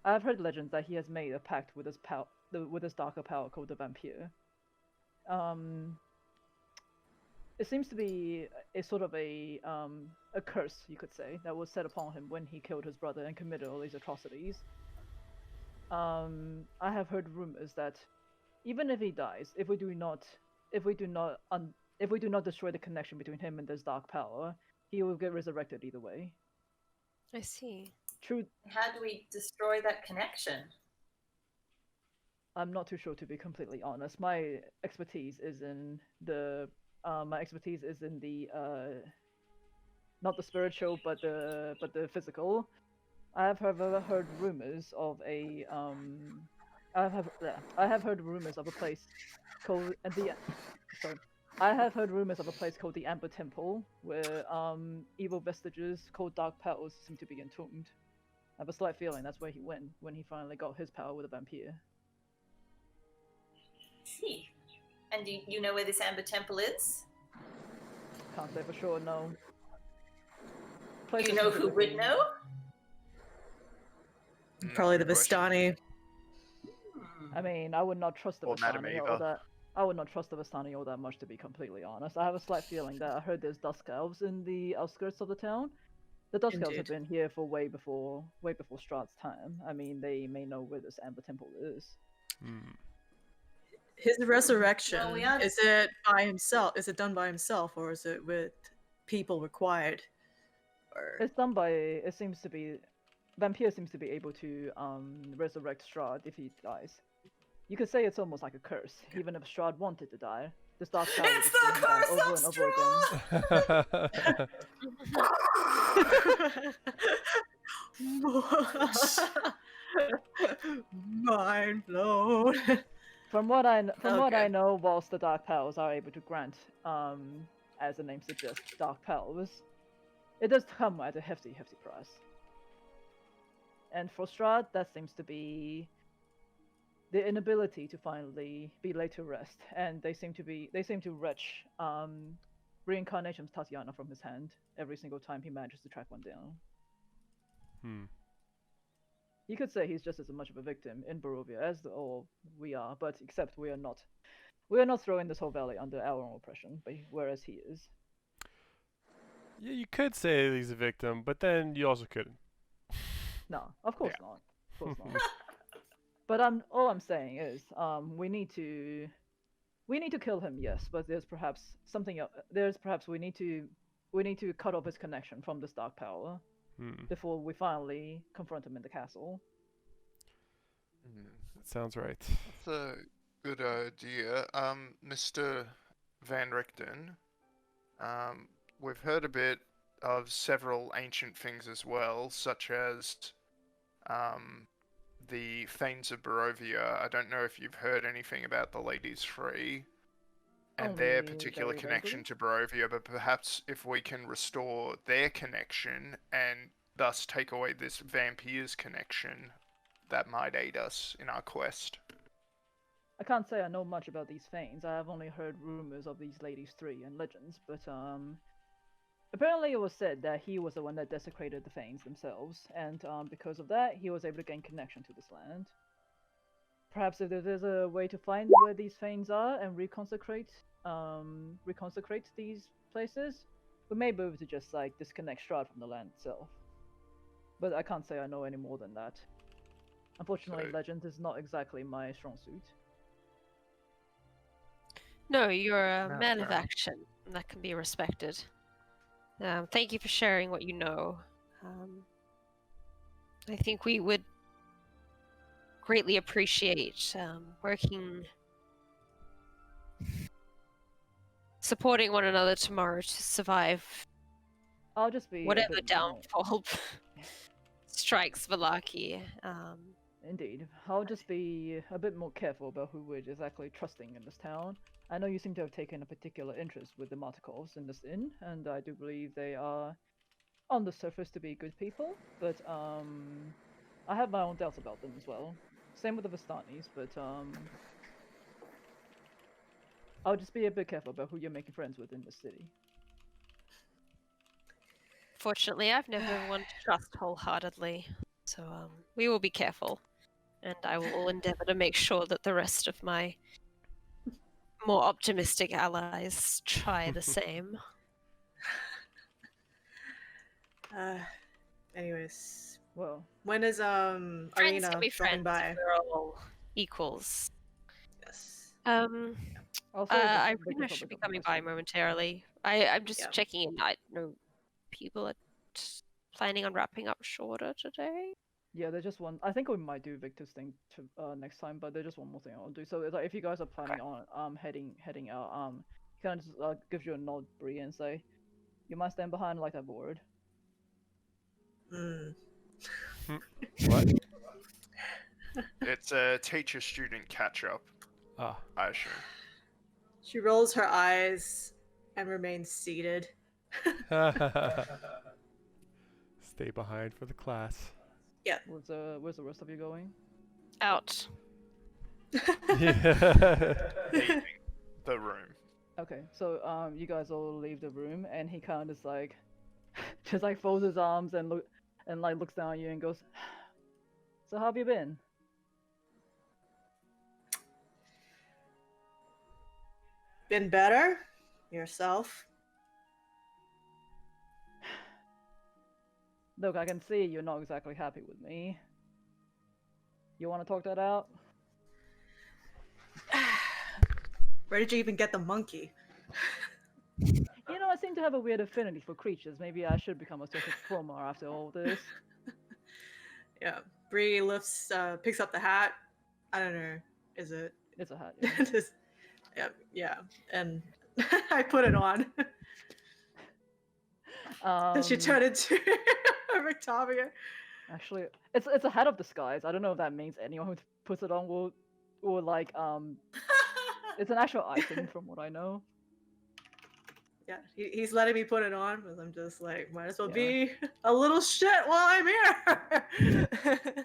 I've heard legends that he has made a pact with his darker power called the Vampire. It seems to be a sort of a curse, you could say, that was set upon him when he killed his brother and committed all these atrocities. I have heard rumors that even if he dies, if we do not destroy the connection between him and this dark power, he will get resurrected either way. I see. True. How do we destroy that connection? I'm not too sure, to be completely honest. My expertise is in the not the spiritual, but the physical. I have heard rumors of a I have heard rumors of a place called I have heard rumors of a place called the Amber Temple, where evil vestiges called dark powers seem to be entombed. I have a slight feeling that's where he went when he finally got his power with a vampire. See. And do you know where this Amber Temple is? Can't say for sure, no. Do you know who would know? Probably the Vistani. I mean, I would not trust the Or Madame Vistani Eva. all that. I would not trust the Vistani all that much, to be completely honest. I have a slight feeling that I heard there's Dusk Elves in the outskirts of the town. The Dusk Elves have been here for way before Strahd's time. I mean, they may know where this Amber Temple is. His resurrection, Well, is it by himself? Is it done by himself, or is it with people required? Or... It's done by. It seems to be. Vampire seems to be able to resurrect Strahd if he dies. You could say it's almost like a curse. Even if Strahd wanted to die, this dark power It's would the bring him back curse over of Strahd! Mind blown. From what I know, whilst the dark powers are able to grant, as the name suggests, dark powers, it does come at a hefty price. And for Strahd, that seems to be the inability to finally be laid to rest, and they seem to wrench reincarnations Tatiana from his hand every single time he manages to track one down. You could say he's just as much of a victim in Barovia as all we are, but except we are not throwing this whole valley under our own oppression, but whereas he is. Yeah, you could say he's a victim, but then you also couldn't. No, of course not. Of course not. But all I'm saying is, we need to kill him, yes, but there's perhaps something else. We need to cut off his connection from this dark power before we finally confront him in the castle. That sounds right. That's a good idea. Mr. Van Richten, we've heard a bit of several ancient things as well, such as the Thanes of Barovia. I don't know if you've heard anything about the Ladies Free and their Only particular very connection vaguely. to Barovia, but perhaps if we can restore their connection and thus take away this vampire's connection, that might aid us in our quest. I can't say I know much about these Thanes. I have only heard rumors of these ladies three and legends, but apparently it was said that he was the one that desecrated the Thanes themselves, and because of that, he was able to gain connection to this land. Perhaps if there's a way to find where these Thanes are and reconsecrate these places, we may be able to just like disconnect Strahd from the land itself. But I can't say I know any more than that. Unfortunately, So- legend is not exactly my strong suit. No, you're a No, man of fair enough. action. And that can be respected. Thank you for sharing what you know. I think we would greatly appreciate supporting one another tomorrow to survive I'll just be a whatever bit more- downfall strikes Villaki. Indeed. I'll just be a bit more careful about who we're exactly trusting in this town. I know you seem to have taken a particular interest with the Martikovs in this inn, and I do believe they are, on the surface, to be good people, but I have my own doubts about them as well. Same with the Vistanis, but I'll just be a bit careful about who you're making friends with in this city. Fortunately, I've never been one to trust wholeheartedly, so we will be careful, and I will endeavour to make sure that the rest of my more optimistic allies try the same. Anyways, Well, when is Friends Arena can be dropping friends by? if we're all equals. Yes. I'll say I Victor pretty much probably should be comes coming by by soon. momentarily. I'm just Yeah. checking in. I know people are planning on wrapping up shorter today. Yeah, there's just one. I think we might do Victor's thing to next time, but there's just one more thing I'll do. So it's like if you guys are planning on heading out, he kind of just gives you a nod, Bree, and say, "You might stand behind like that board." Hmm. What? It's a teacher-student catch-up, Ah. I assume. She rolls her eyes and remains seated. Stay behind for the class. Where's the rest of you going? Out. Yeah. Leaving the room. Okay, so you guys all leave the room, and he kind of just like, just like folds his arms and looks down at you and goes, "So how have you been?" Been better? Yourself? Look, I can see you're not exactly happy with me. You want to talk that out? Where did you even get the monkey? You know, I seem to have a weird affinity for creatures. Maybe I should become a social performer after all this. Yeah. Bree lifts, picks up the hat. I don't know. Is it? It's a hat. Yeah. Just, yeah. And I put it on. Does she turn into Victoria? Actually, it's a hat of disguise. I don't know if that means anyone who puts it on will like It's an actual item from what I know. Yeah, he's letting me put it on because I'm just like, might as well Yeah. be a little shit while I'm here.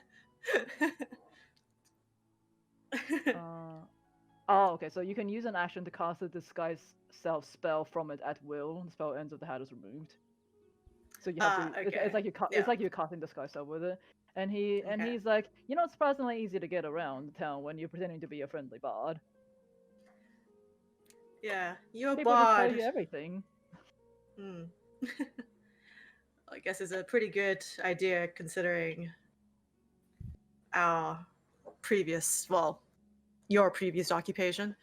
Oh, okay. So you can use an action to cast a disguise self spell from it at will. The spell ends if the hat is removed. So you have to. okay. It's like Yeah. it's like you're casting disguise self with it. And Okay. he's like, you know, it's surprisingly easy to get around town when you're pretending to be a friendly bard. Yeah, you're a People just tell bard. you everything. Hmm. I guess it's a pretty good idea considering our previous, well, your previous occupation.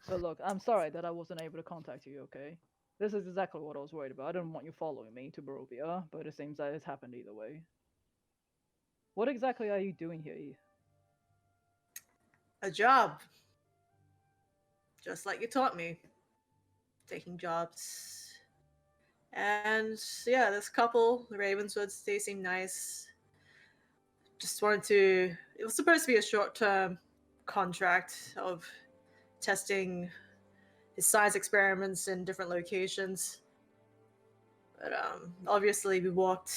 But look, I'm sorry that I wasn't able to contact you, okay? This is exactly what I was worried about. I didn't want you following me to Barovia, but it seems that it's happened either way. What exactly are you doing here? A job. Just like you taught me. Taking jobs. And yeah, this couple, the Ravenswoods, they seem nice. Just wanted to. It was supposed to be a short-term contract of testing his science experiments in different locations. But obviously we walked.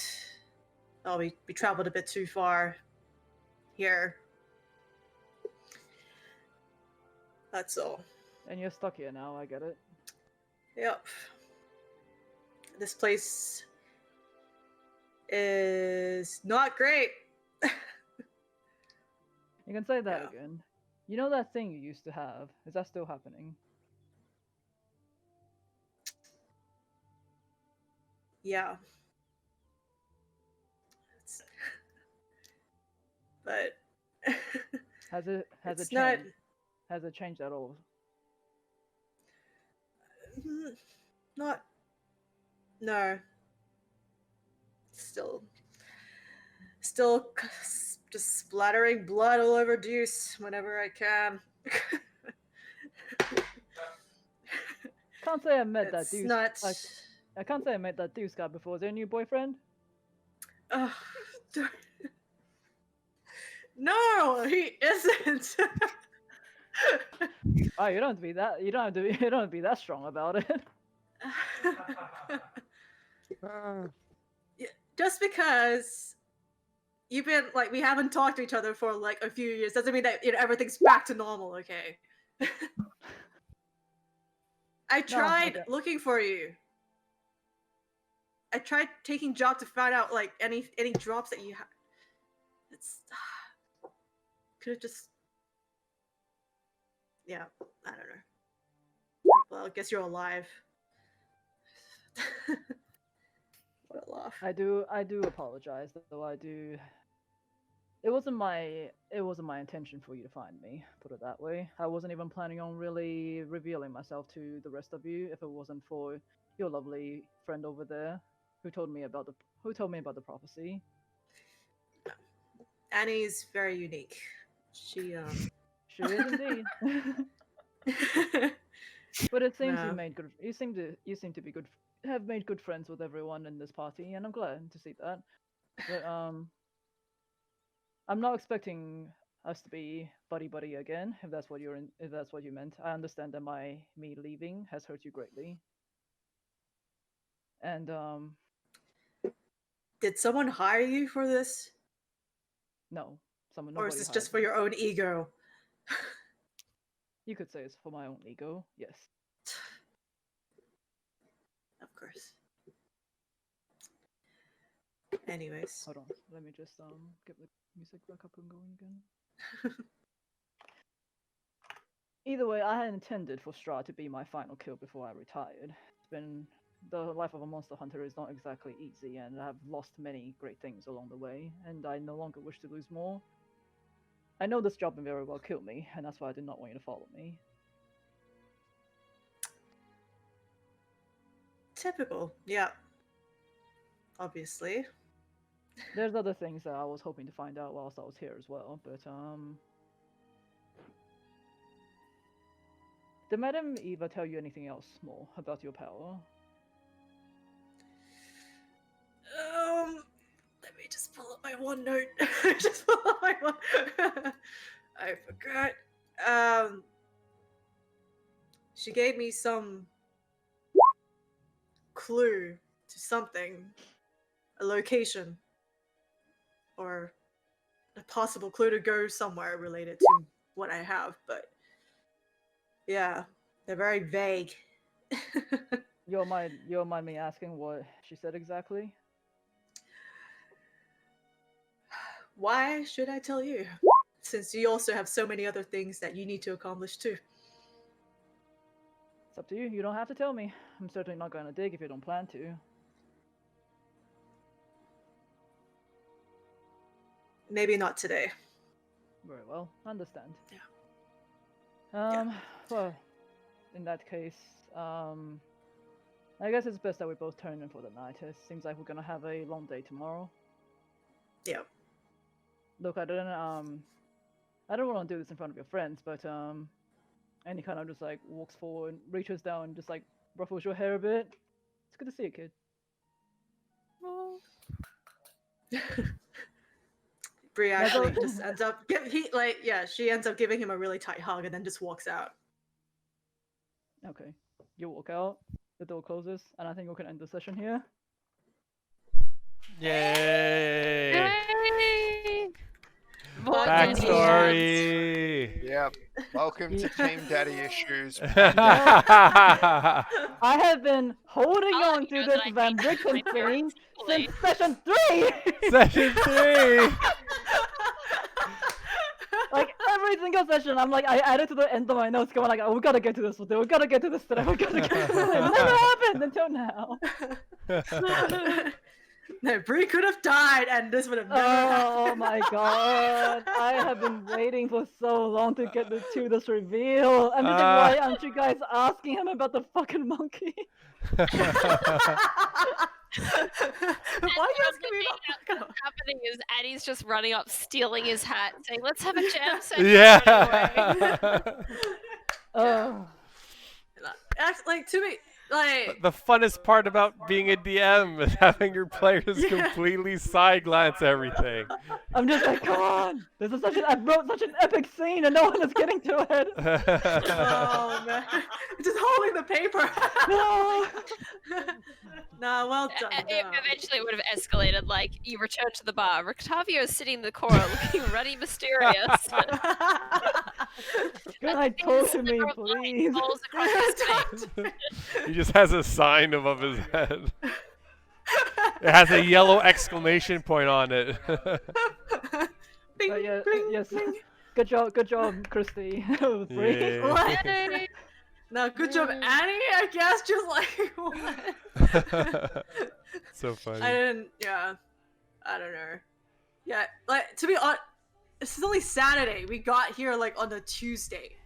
Oh, we traveled a bit too far here. That's all. And you're stuck here now, I get it. Yep. This place is not great. You can say that Yeah. again. You know that thing you used to have? Is that still happening? Yeah. But Has it it's changed? not. Has it changed at all? Not. No. Still just splattering blood all over Deuce whenever I can. Can't say I met that It's Deuce. not. I can't say I met that Deuce guy before. Is there a new boyfriend? No, he isn't. Oh, you don't have to be that. You don't have to. You don't have to be that strong about it. Yeah, just because you've been like we haven't talked to each other for like a few years doesn't mean that everything's back to normal. Okay. I tried okay. looking for you. I tried taking jobs to find out like any drops that you have. It's could have just. Yeah, I don't know. Well, I guess you're alive. What a laugh. I do apologize, though. I do. It wasn't my intention for you to find me. Put it that way. I wasn't even planning on really revealing myself to the rest of you if it wasn't for your lovely friend over there, who told me about the prophecy. Annie's very unique. She She is indeed. But it seems No. you made good. You seem to be good. Have made good friends with everyone in this party, and I'm glad to see that. But I'm not expecting us to be buddy again. If that's what you meant, I understand that me leaving has hurt you greatly. And Did someone hire you for this? no, Or is this hired just for me. your own ego? You could say it's for my own ego. Yes. Of course. Anyways. Hold on. Let me just get the music back up and going again. Either way, I had intended for Strahd to be my final kill before I retired. The life of a monster hunter is not exactly easy, and I've lost many great things along the way, and I no longer wish to lose more. I know this job may very well kill me, and that's why I did not want you to follow me. Typical. Yeah. Obviously. There's other things that I was hoping to find out whilst I was here as well, but did Madame Eva tell you anything else more about your power? Let me just pull up my OneNote. Just pull up my one. I forgot. She gave me some clue to something, a location, or a possible clue to go somewhere related to what I have. But yeah, they're very vague. You'll mind me asking what she said exactly? Why should I tell you? Since you also have so many other things that you need to accomplish too. It's up to you. You don't have to tell me. I'm certainly not going to dig if you don't plan to. Maybe not today. Very well. Understand. Yeah. Well, in that case, I guess it's best that we both turn in for the night. It seems like we're gonna have a long day tomorrow. Yeah. Look, I don't want to do this in front of your friends, but and he kind of just like walks forward, reaches down, and just like ruffles your hair a bit. It's good to see you, kid. Bree actually just ends up she ends up giving him a really tight hug and then just walks out. Okay, you walk out. The door closes, and I think we can end the session here. Yay! Yay! What Backstory. Yep. Welcome to Team Daddy Issues. I have been holding I'll on let you to know this that I Van hate Richten my parents thing equally. since session 3! Session 3. Like, every single session, I'm like, I added to the end of my notes going like, oh, we gotta get to this today, we gotta get to this today, we gotta get to this today. It never happened until now. No, Bree could have died and this would have never Oh happened. my god, I have been waiting for so long to get to this reveal. I'm just like, why aren't you guys asking him about the fucking monkey? Why are you asking me about What's happening is Addie's just running up, stealing his hat, saying, "Let's have a jam session." Yeah. Oh. Actually, like, to me, Like, The funnest part about being a DM is having your players Yeah. completely side glance everything. I'm just like, come on! This is I wrote such an epic scene and no one is getting to it! oh man, just holding the paper. No! Nah, well done. It nah. eventually would have escalated. Like you return to the bar. Rictavio is sitting in the corner, looking ruddy, mysterious. Guy, talk to me, please! Falls across his face. He just has a sign above his head. It has a yellow exclamation point on it. Bing, Yeah, bing, yes. bing. Good job, Christy. Three. Yeah. What? No, good job, Annie. I guess just like what? So funny. I didn't. Yeah, I don't know. Yeah, like to be honest, this is only Saturday. We got here like on a Tuesday.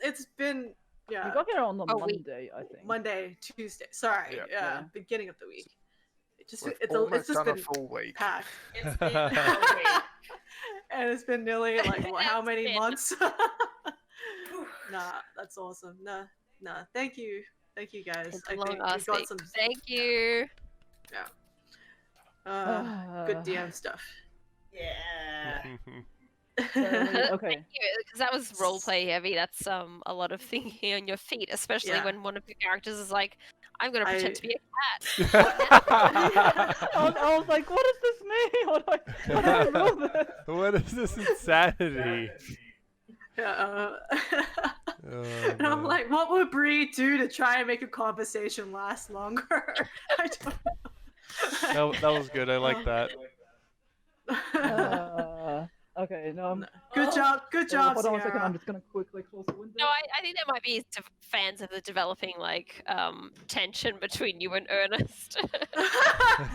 It's been We yeah got here on the Oh, wait. Monday, I think. Monday, Tuesday. Sorry, Yeah. yeah, beginning of the week. It just We've it's almost just done a been full week. packed, It's been okay. and it's been nearly like what, how It's many been- months? Nah, that's awesome. Nah, thank you guys. It's I long think we ass got week. some Thank you. good DM stuff. Yeah. Okay. Because that was roleplay heavy. That's a lot of thinking on your feet, especially Yeah. when one of your characters is like, "I'm gonna pretend to be a I was like, what does this mean? How do I roll this? What is this insanity? Yeah. Oh, And I'm man. like, what would Bree do to try and make a conversation last longer? I don't know. that was good. I like that. Okay, no, I'm... Good job, Hold on 1 second, Sierra. I'm just gonna quickly close the window. No, I think there might be fans of the developing like tension between you and Ernest.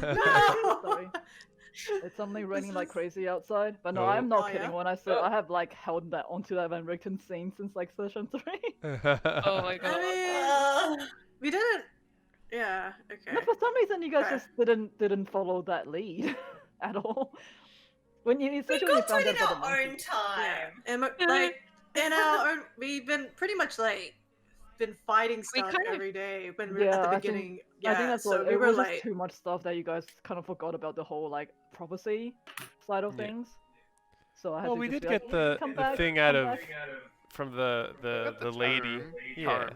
No! Sorry. It's suddenly raining like is- crazy outside, but no, Oh. I'm not Oh, kidding yeah? when I said I have like held that onto that Van Richten scene since like session 3. Oh my god. I mean, we didn't. Yeah. Okay. But for some reason, you guys Okay. just didn't follow that lead at all. When you We especially when you got to found it out in about the our own monkey. time. And like in our own, we've been pretty much like been fighting We stuff kind of- every day when we Yeah, at the I think- beginning. I think that's so what we it were was like, just too much stuff that you guys kind of forgot about the whole like prophecy side of Yeah. things. So I had Well, to we just did be like, get the "Come the back, thing come out of back." from the lady. Tome. Yeah. Tome.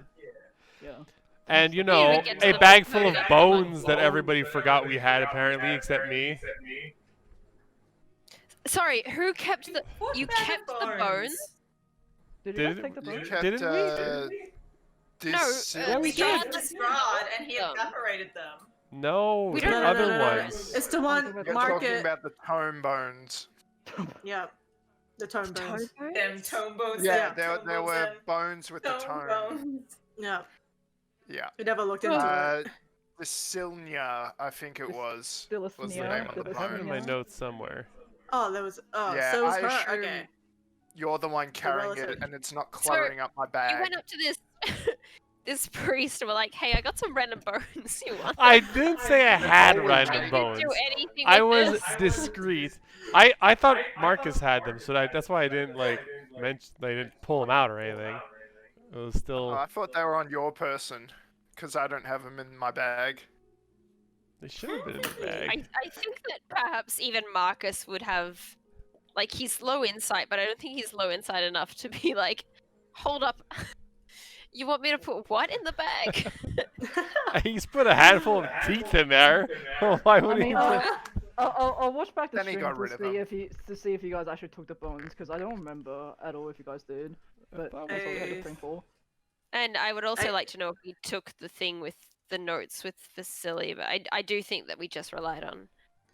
Yeah. And you We know, even get to a the bag part full of where- bones that everybody forgot we had apparently, except me. Sorry, who kept the? What You bag of kept the bones? Did you guys Did- take the You bones? kept, Didn't we? No, We we got did. the Strahd and he Them. evaporated them. No, We the don't- other ones. It's the one You're You're market. talking about the tome bones. Yeah, the tone bones. Them tome bones. Yeah, them there, tome there bones, were them bones with the tome tome. bones. Yeah, Yeah. we never looked into it. The Silnia, I think it was. Still a was the sneer, name of still the a I have it in bone. my sneer. notes somewhere. Oh, there was. Oh, Yeah, so it was I her. assume Okay. You're the one carrying it, relative. and it's not cluttering up my You bag. went up to this this priest and were like, "Hey, I got some random bones. You want?" I didn't say I had I random didn't bones. do anything I with was this. discreet. I thought Marcus had them, so that's why I didn't like mention. I didn't pull them out or anything. It was still. Oh, I thought they were on your person, because I don't have them in my bag. They should have been in the bag. I think that perhaps even Marcus would have, like, he's low insight, but I don't think he's low insight enough to be like, hold up, you want me to put what in the bag? He's put a handful of teeth in there. Why I would he? mean, I'll watch back the Then he stream got rid of them. to see if you guys actually took the bones, because I don't remember at all if you guys did. But thought that's all we had Hey. to think for. And I would also I- like to know if we took the thing with the notes with Vasily, but I do think that we just relied on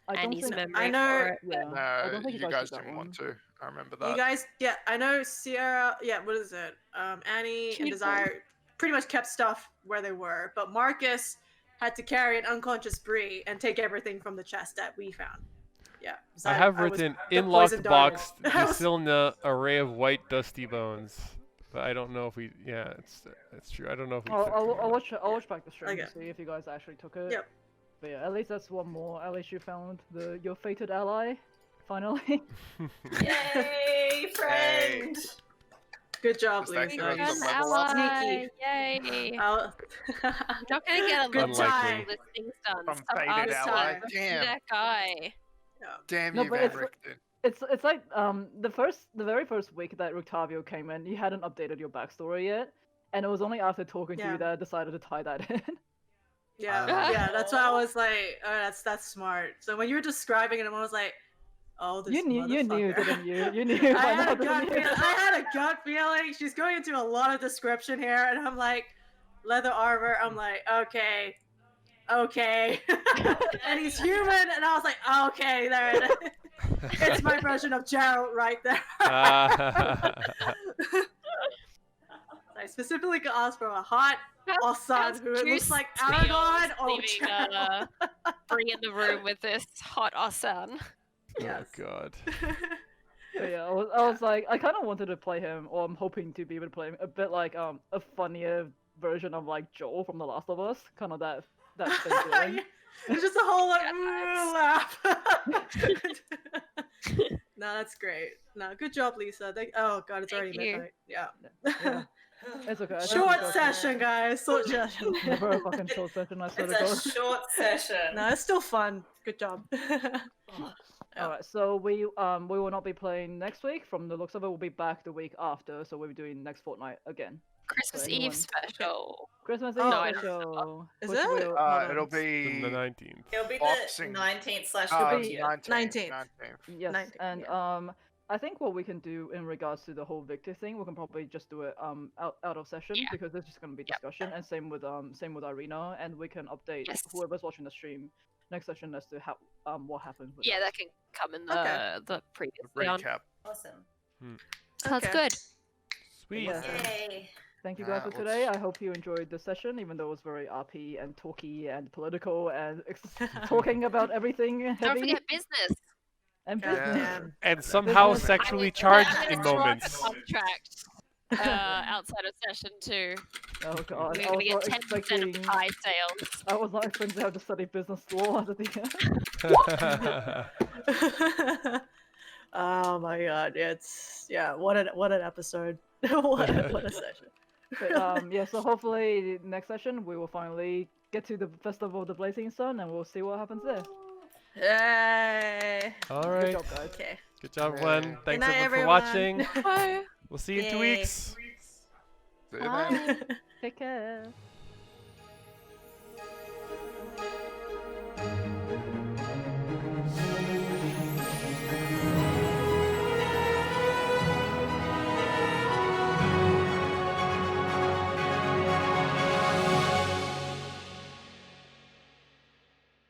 I don't Annie's think. memory I know- for it. Yeah. I No, don't think you guys took that didn't one. want to. I remember You that. guys, yeah, I know Sierra. Yeah, what is it? Annie Can and you Desire pretty much kept stuff where they were, but Marcus had to carry an unconscious Bree and take everything from the chest that we found. Yeah, 'cause I have was written the in poison locked dart. box I was- Vasilna array of white dusty bones. But I don't know if we. Yeah, it's true. I don't know if we. took them I'll or not. watch back the stream Okay. to see if you guys actually took it. Yep. But yeah, at least that's one more. At least you found your fated ally, finally. Yay, friend! Good job, Is that Lisa. correct? You That's a An level up? ally. Sneaky. Yay. I'll- You're not going to get a Good lot time. of this thing's done. From Stop faded asking. ally. Be Damn. that guy. Yeah. Damn No, you, but Van it's- Richten. It's like the very first week that Rictavio came in, you hadn't updated your backstory yet, and it was only after talking to Yeah. you that I decided to tie that in. Yeah, yeah, that's why I was like, oh, that's smart. So when you were describing it, I was like, oh, this you knew, motherfucker. didn't you? You knew. I by had now, a gut didn't you? I had a gut feeling. She's going into a lot of description here, and I'm like, leather armor. I'm like, okay. And he's human, and I was like, okay, there it is. It's my version of Gerald right there. I specifically asked for a hot Ossan who it looks like Aragorn or Gerald. Bring in the room with this hot Ossan. Yes. Oh god. But yeah, I was like, I kind of wanted to play him, or I'm hoping to be able to play him a bit like a funnier version of like Joel from The Last of Us, kind of that same feeling. It's just a whole like laugh. No, that's great. No, good job, Lisa. Oh god, it's already Thank you. midnight. Yeah. Yeah. It's okay. I think Short we got session, guys. Short session. Never a fucking short session. I swear to God. It's a short session. No, it's still fun. Good job. All right, so we will not be playing next week. From the looks of it, we'll be back the week after. So we'll be doing next fortnight again. Christmas anyone- Eve special. Christmas Oh, Eve no, I don't special. Is which it? we'll- It'll The be 19th. It'll be Boxing. the 19th/20th. 19th. 19th. Yes, 19th, and yeah. I think what we can do in regards to the whole Victor thing, we can probably just do it out of session Yeah. because there's just gonna be Yep. discussion, and same with Irina, and we can update Yes. whoever's watching the stream next session as to how what happened. With Yeah, that can come in the Okay. the previously on. Recap. Awesome. Sounds Okay. good. Sweet. Yeah. Yay. Thank you guys Nah, for today. I hope you enjoyed the session, even though it was very RP and talky and political and talking about everything Don't heavy forget business. and God business. damn. And somehow Business. sexually I'm charged gonna in draw up a moments. contract outside of session 2. Oh god, We're I gonna was get not 10% expecting. of pie sales. I was not expecting to have to study business law at the end. Oh my god, what an episode. what a session. But yeah, so hopefully next session we will finally get to the Festival of the Blazing Sun and we'll see what happens there. Yay. All Good right. job, guys. Okay. Good job, everyone. Good Thanks night, everyone for everyone. watching. Bye. We'll see you in 2 Yay. weeks. See you then. Bye. Take care.